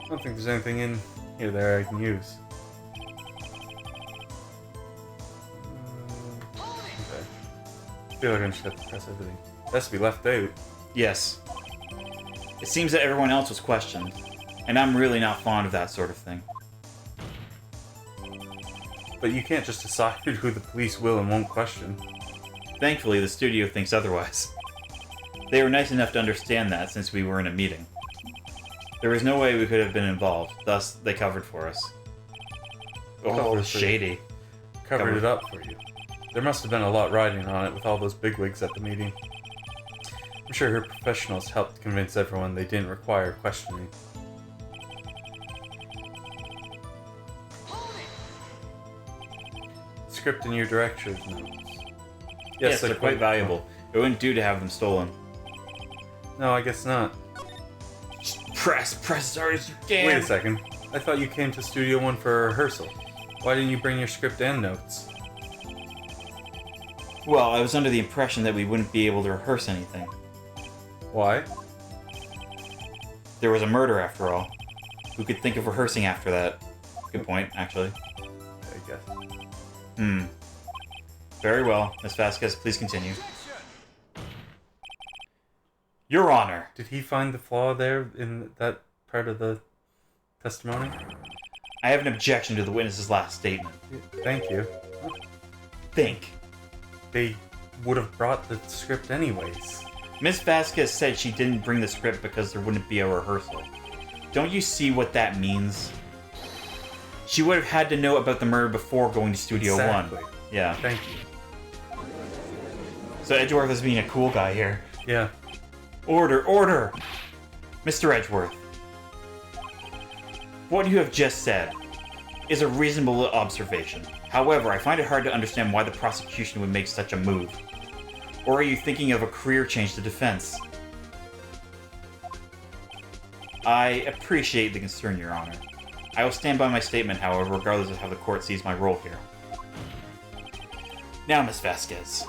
I don't think there's anything in here there I can use. Okay. I feel like I'm just gonna have to press everything. It has to be left out. Yes. It seems that everyone else was questioned, and I'm really not fond of that sort of thing. But you can't just decide who the police will and won't question. Thankfully, the studio thinks otherwise. They were nice enough to understand that since we were in a meeting. There was no way we could have been involved, thus they covered for us. Oh, shady. Covered it up for you. There must have been a lot riding on it with all those bigwigs at the meeting. I'm sure her professionals helped convince everyone they didn't require questioning. Script in your director's notes. Yes, they're quite valuable. It wouldn't do to have them stolen. No, I guess not. Press as hard as you can. Wait a second. I thought you came to Studio One for a rehearsal. Why didn't you bring your script and notes? Well, I was under the impression that we wouldn't be able to rehearse anything. Why? There was a murder after all. Who could think of rehearsing after that? Good point, actually. I guess. Very well. Miss Vasquez, please continue. Your Honor. Did he find the flaw there in that part of the testimony? I have an objection to the witness's last statement. Thank you. Think. They would have brought the script anyways. Miss Vasquez said she didn't bring the script because there wouldn't be a rehearsal. Don't you see what that means? She would have had to know about the murder before going to Studio Exactly. One. Yeah. Thank you. So Edgeworth is being a cool guy here. Yeah. Order, order! Mr. Edgeworth. What you have just said is a reasonable observation. However, I find it hard to understand why the prosecution would make such a move. Or are you thinking of a career change to defense? I appreciate the concern, Your Honor. I will stand by my statement, however, regardless of how the court sees my role here. Now, Miss Vasquez,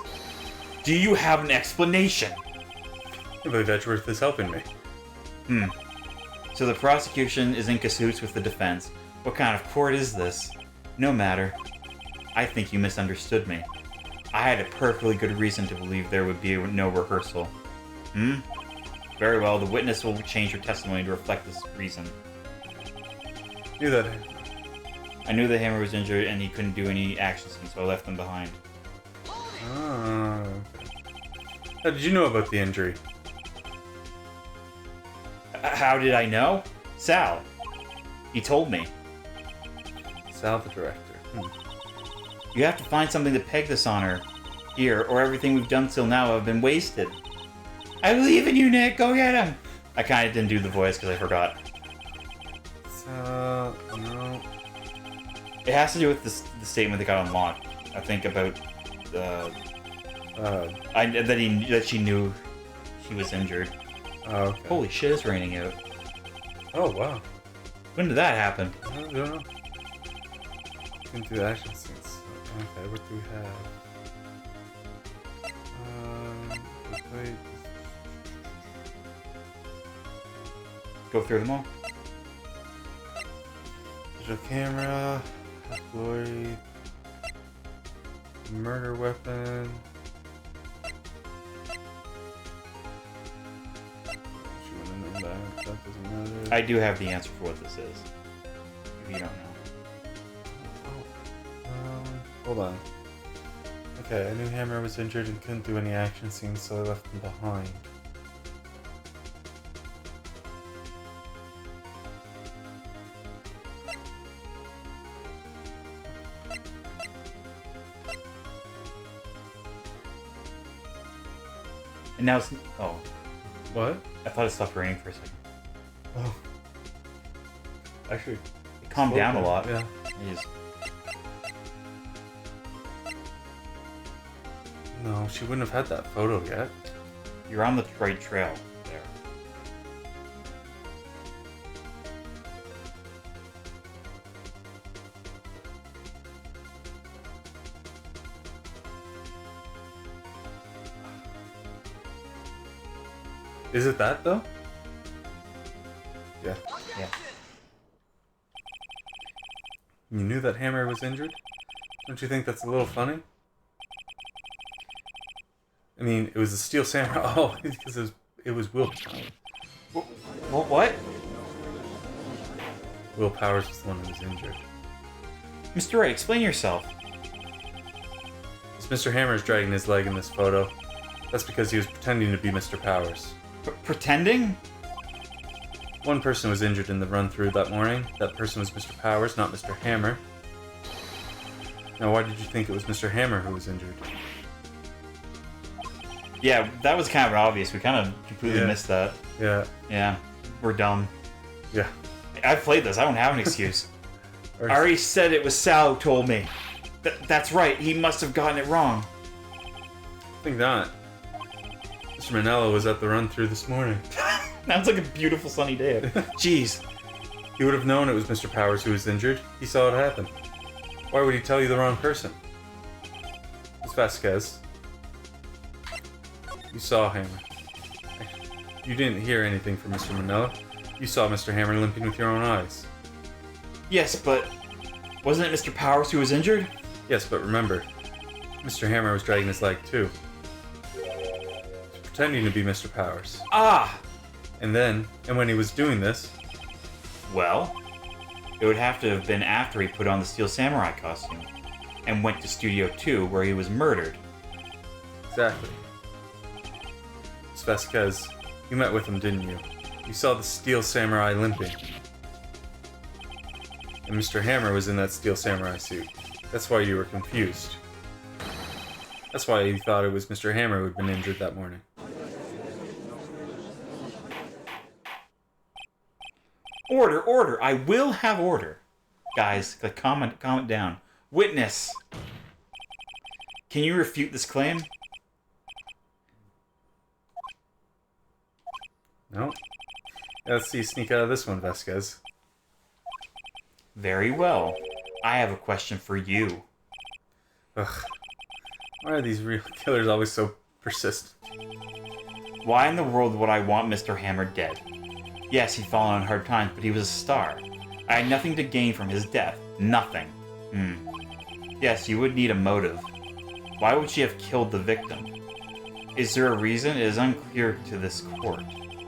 do you have an explanation? I believe Edgeworth is helping me. So the prosecution is in cahoots with the defense. What kind of court is this? No matter. I think you misunderstood me. I had a perfectly good reason to believe there would be no rehearsal. Very well, the witness will change her testimony to reflect this reason. Knew that. I knew the hammer was injured and he couldn't do any actions, so I left him behind. Oh, okay. How did you know about the injury? How did I know? Sal. He told me. Sal, the director. You have to find something to peg this on her here, or everything we've done till now have been wasted. I believe in you, Nick. Go get him. I kind of didn't do the voice because I forgot. So, no. It has to do with the statement that got unlocked. I think about that she knew he was injured. Oh, okay. Holy shit! It's raining out. Oh, wow. When did that happen? I don't know. Didn't do the action scenes. Okay, what do we have? Wait. Go through them all. Digital camera, glory, murder weapon. She wouldn't know that. That doesn't matter. I do have the answer for what this is. If you don't know. Hold on. Okay, I knew Hammer was injured and couldn't do any action scenes, so I left him behind. And now it's... Oh. What? I thought it stopped raining for a second. Oh. Actually, It calmed down a lot. Yeah. It is. No, she wouldn't have had that photo yet. You're on the right trail there. Is it that though? Yeah. Yeah. You knew that Hammer was injured? Don't you think that's a little funny? I mean, it was a steel samurai. Oh, because it was willpower. What? Will Powers was the one who was injured. Mr. Wright, explain yourself. It's Mr. Hammer's dragging his leg in this photo. That's because he was pretending to be Mr. Powers. Pretending? One person was injured in the run-through that morning. That person was Mr. Powers, not Mr. Hammer. Now, why did you think it was Mr. Hammer who was injured? Yeah, that was kind of obvious. We kind of completely missed that. Yeah. Yeah, we're dumb. Yeah. I've played this. I don't have an excuse. I already said it was Sal who told me. That's right. He must have gotten it wrong. I think not. Mr. Manella was at the run-through this morning. Sounds like a beautiful sunny day. Jeez. He would have known it was Mr. Powers who was injured. He saw it happen. Why would he tell you the wrong person? It's Vasquez. You saw Hammer. You didn't hear anything from Mr. Manila. You saw Mr. Hammer limping with your own eyes. Yes, but wasn't it Mr. Powers who was injured? Yes, but remember, Mr. Hammer was dragging his leg too. He's pretending to be Mr. Powers. Ah! And when he was doing this... Well, it would have to have been after he put on the Steel Samurai costume and went to Studio 2 where he was murdered. Exactly. Miss Vasquez, you met with him, didn't you? You saw the Steel Samurai limping. And Mr. Hammer was in that Steel Samurai suit. That's why you were confused. That's why you thought it was Mr. Hammer who had been injured that morning. Order, order! I will have order. Guys, calm it down. Witness! Can you refute this claim? No? Let's see you sneak out of this one, Vasquez. Very well. I have a question for you. Ugh. Why are these real killers always so persistent? Why in the world would I want Mr. Hammer dead? Yes, he'd fallen on hard times, but he was a star. I had nothing to gain from his death. Nothing. Yes, you would need a motive. Why would she have killed the victim? Is there a reason? It is unclear to this court.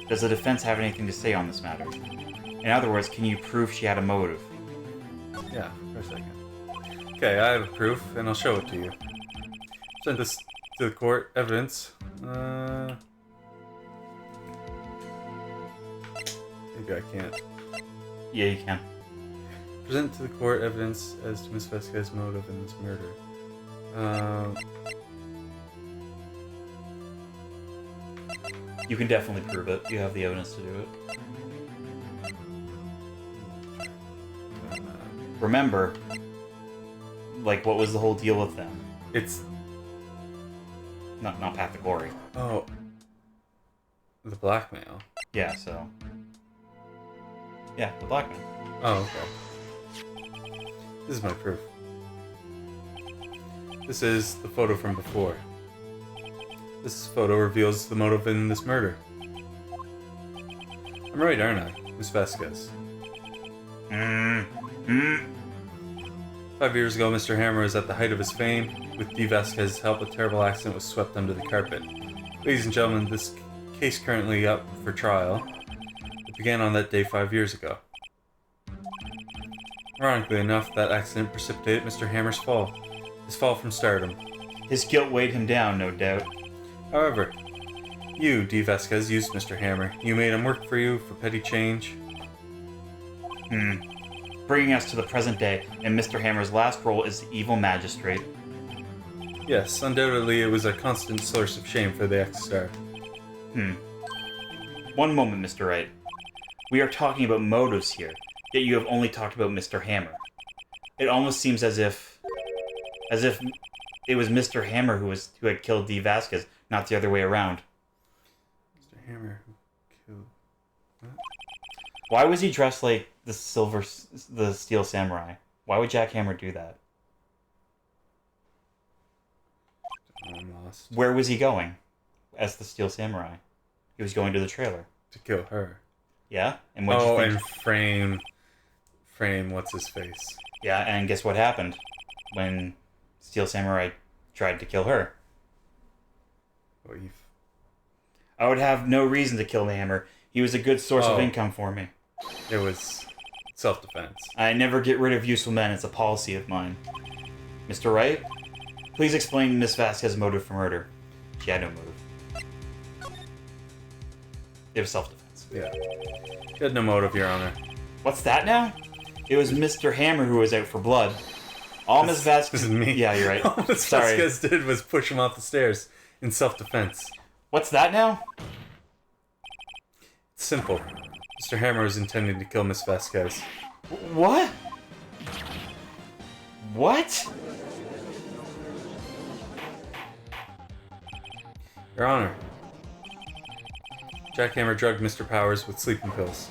Does the defense have anything to say on this matter? In other words, can you prove she had a motive? Yeah, of course I can. Okay, I have proof, and I'll show it to you. Send this to the court. Evidence. Maybe I can't. Yeah, you can. Present to the court evidence as to Miss Vasquez's motive in this murder. You can definitely prove it. You have the evidence to do it. Remember, like, what was the whole deal with them? It's... Not Path to Glory. Oh. The blackmail. Yeah, so... Yeah, the blackmail. Oh, okay. This is my proof. This is the photo from before. This photo reveals the motive in this murder. I'm right, aren't I, Miss Vasquez? 5 years ago, Mr. Hammer was at the height of his fame. With D. Vasquez's help, a terrible accident was swept under the carpet. Ladies and gentlemen, this case currently up for trial. It began on that day 5 years ago. Ironically enough, that accident precipitated Mr. Hammer's fall. His fall from stardom. His guilt weighed him down, no doubt. However, you, D. Vasquez, used Mr. Hammer. You made him work for you for petty change. Bringing us to the present day, and Mr. Hammer's last role is the evil magistrate. Yes, undoubtedly it was a constant source of shame for the ex-star. One moment, Mr. Wright. We are talking about motives here, yet you have only talked about Mr. Hammer. It almost seems as if it was Mr. Hammer who had killed D. Vasquez, not the other way around. Mr. Hammer who killed... What? Why was he dressed like the Steel Samurai? Why would Jack Hammer do that? I'm lost. Where was he going as the Steel Samurai? He was going to the trailer. To kill her. Yeah? And what do you think? And frame what's his face. Yeah, and guess what happened when Steel Samurai tried to kill her? I would have no reason to kill the Hammer. He was a good source of income for me. It was self-defense. I never get rid of useful men. It's a policy of mine. Mr. Wright, please explain Miss Vasquez's motive for murder. She had no motive. It was self-defense. Yeah. She had no motive, Your Honor. What's that now? It was Mr. Hammer who was out for blood. All Miss Vasquez... This is me. Yeah, you're right. All Miss Sorry. Vasquez did was push him off the stairs in self-defense. What's that now? It's simple. Mr. Hammer was intending to kill Miss Vasquez. What? What? Your Honor, Jack Hammer drugged Mr. Powers with sleeping pills.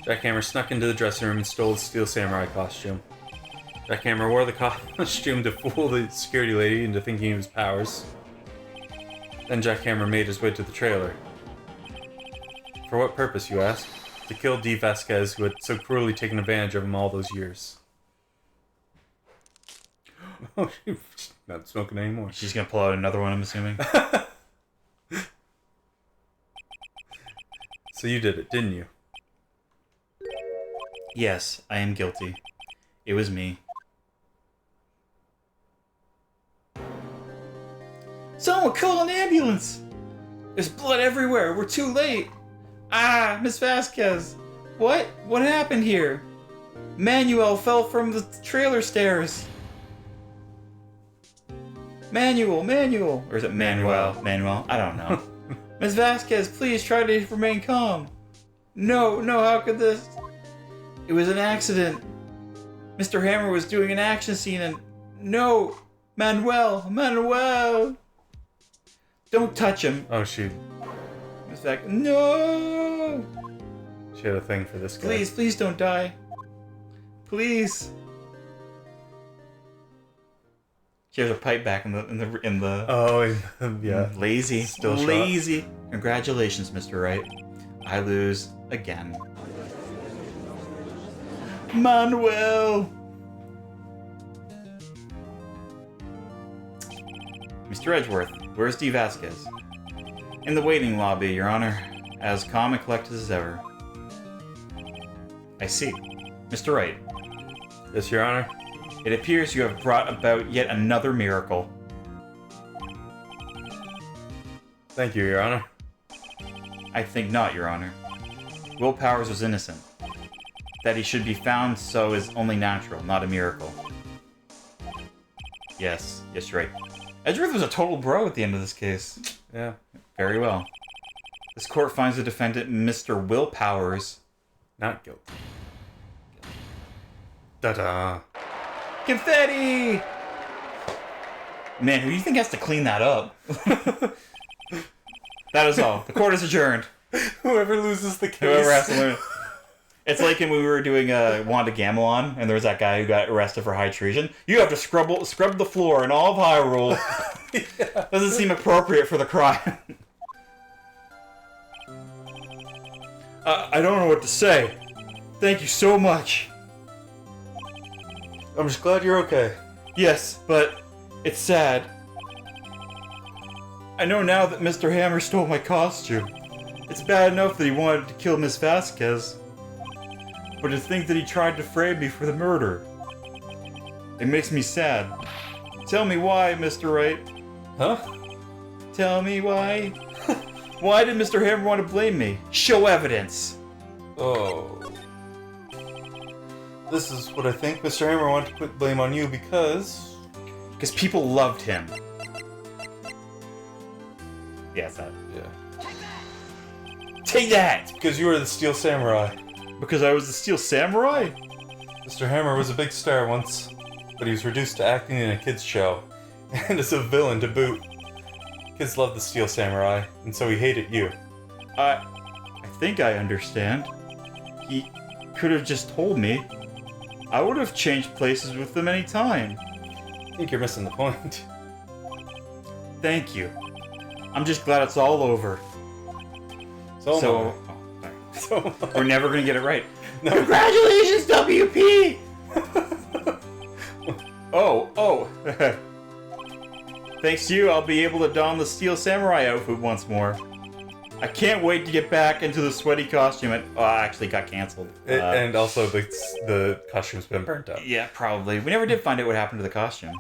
Jack Hammer snuck into the dressing room and stole his Steel Samurai costume. Jack Hammer wore the costume to fool the security lady into thinking he was Powers. Then Jack Hammer made his way to the trailer. For what purpose, you ask? To kill D. Vasquez, who had so cruelly taken advantage of him all those years. Oh, she's not smoking anymore. She's gonna pull out another one, I'm assuming. So you did it, didn't you? Yes, I am guilty. It was me. Someone call an ambulance! There's blood everywhere. We're too late. Ah, Miss Vasquez. What? What happened here? Manuel fell from the trailer stairs. Manuel. Or is it Manuel? Manuel. I don't know. Miss Vasquez, please try to remain calm. No, how could this? It was an accident. Mr. Hammer was doing an action scene and... No! Manuel! Don't touch him. Oh, she Miss Vasquez, no! had a thing for this guy. Please don't die. Please. She has her pipe back in the. Oh, yeah. Lazy. Still shot. lazy. Congratulations, Mr. Wright. I lose again. Manuel. Mr. Edgeworth, where's D. Vasquez? In the waiting lobby, Your Honor. As calm and collected as ever. I see. Mr. Wright. Yes, Your Honor. It appears you have brought about yet another miracle. Thank you, Your Honor. I think not, Your Honor. Will Powers was innocent. That he should be found so is only natural, not a miracle. Yes, you're right. Edgeworth was a total bro at the end of this case. Yeah. Very well. This court finds the defendant, Mr. Will Powers, Not guilty. Da-da. confetti! Man, who do you think has to clean that up? That is all. The court is adjourned. Whoever loses the case. Whoever has to learn. It's like when we were doing Wanda Gamelon, and there was that guy who got arrested for high treason. You have to scrub the floor in all of Hyrule. Yeah. Doesn't seem appropriate for the crime. I don't know what to say. Thank you so much. I'm just glad you're okay. Yes, but it's sad. I know now that Mr. Hammer stole my costume. It's bad enough that he wanted to kill Miss Vasquez, but to think that he tried to frame me for the murder. It makes me sad. Tell me why, Mr. Wright. Huh? Tell me why. Why did Mr. Hammer want to blame me? Show evidence. Oh. This is what I think. Mr. Hammer wanted to put blame on you because... Because people loved him. Yeah, it's that. Yeah. Take that! Because you were the Steel Samurai. Because I was the Steel Samurai? Mr. Hammer was a big star once, but he was reduced to acting in a kid's show. And as a villain to boot. Kids loved the Steel Samurai, and so he hated you. I think I understand. He could have just told me. I would have changed places with them any time. I think you're missing the point. Thank you. I'm just glad it's all over. So We're never gonna get it right. No. Congratulations, WP! Oh. Thanks to you, I'll be able to don the Steel Samurai outfit once more. I can't wait to get back into the sweaty costume. Actually got canceled. And also the costume's been burnt out. Yeah, probably. We never did find out what happened to the costume.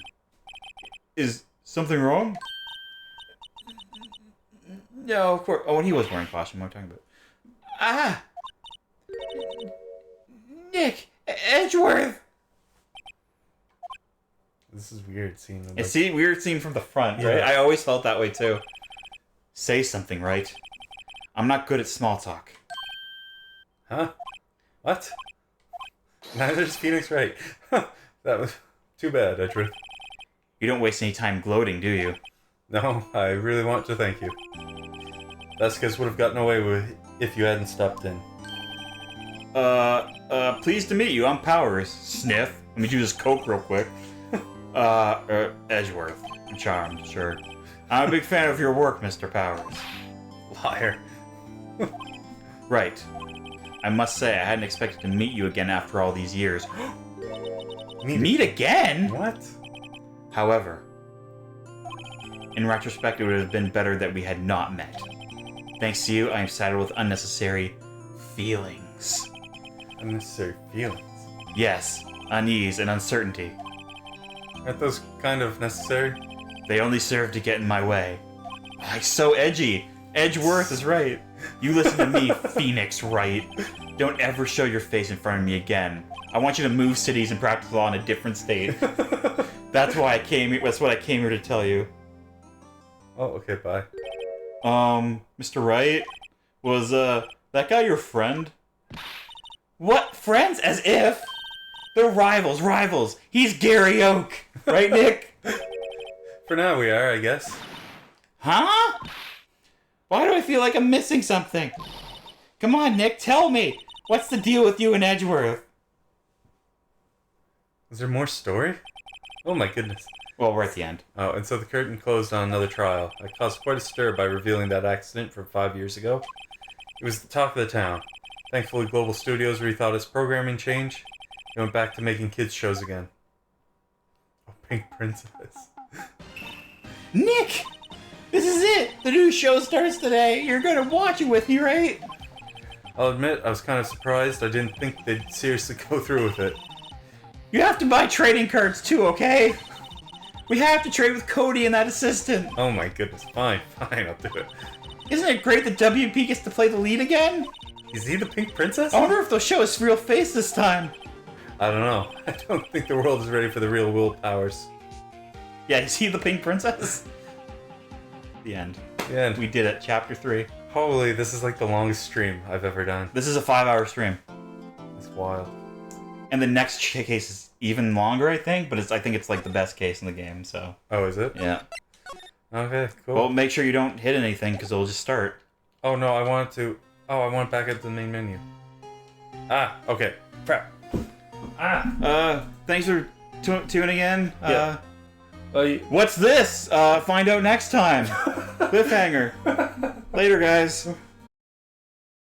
Is something wrong? No, of course. Oh, and he was wearing costume. What am I talking about? Ah! Nick! Edgeworth! This is weird seeing them. It's weird scene from the front, Yeah. right? I always felt that way too. Say something, right? I'm not good at small talk. Huh? What? Neither is Phoenix Wright. That was too bad, Edgeworth. You don't waste any time gloating, do you? No, I really want to thank you. Vasquez would have gotten away with if you hadn't stepped in. Pleased to meet you. I'm Powers. Sniff. Let me do this coke real quick. Edgeworth. I'm charmed, sure. I'm a big fan of your work, Mr. Powers. Liar. Right. I must say, I hadn't expected to meet you again after all these years. Meet again? What? However, in retrospect, it would have been better that we had not met. Thanks to you, I am saddled with unnecessary feelings. Unnecessary feelings. Yes, unease and uncertainty. Aren't those kind of necessary? They only serve to get in my way. Oh, he's so edgy. Edgeworth is right. You listen to me, Phoenix Wright. Don't ever show your face in front of me again. I want you to move cities and practice law in a different state. That's why I came here. That's what I came here to tell you. Oh, okay, bye. Mr. Wright, was that guy your friend? What? Friends? As if? They're rivals. He's Gary Oak. Right, Nick? For now we are, I guess. Huh? Why do I feel like I'm missing something? Come on, Nick, tell me. What's the deal with you and Edgeworth? Is there more story? Oh my goodness. Well, we're at the end. Oh, and so the curtain closed on another trial. I caused quite a stir by revealing that accident from 5 years ago. It was the talk of the town. Thankfully, Global Studios rethought its programming change. It went back to making kids shows again. Oh, Pink Princess. Nick! This is it! The new show starts today. You're gonna watch it with me, right? I'll admit, I was kind of surprised. I didn't think they'd seriously go through with it. You have to buy trading cards too, okay? We have to trade with Cody and that assistant. Oh my goodness. Fine, I'll do it. Isn't it great that WP gets to play the lead again? Is he the Pink Princess? I wonder if they'll show his real face this time. I don't know. I don't think the world is ready for the real Will Powers. Yeah, is he the Pink Princess? The end. The end. We did it. Chapter 3. Holy, this is like the longest stream I've ever done. This is a 5-hour stream. It's wild. And the next case is even longer, I think, but I think it's like the best case in the game, so. Oh, is it? Yeah. Okay, cool. Well, make sure you don't hit anything, because it'll just start. Oh no, I want to... Oh, I want it back at the main menu. Ah, okay. Crap. Thanks for tuning in. Yeah. What's this? Find out next time. Cliffhanger. Later, guys.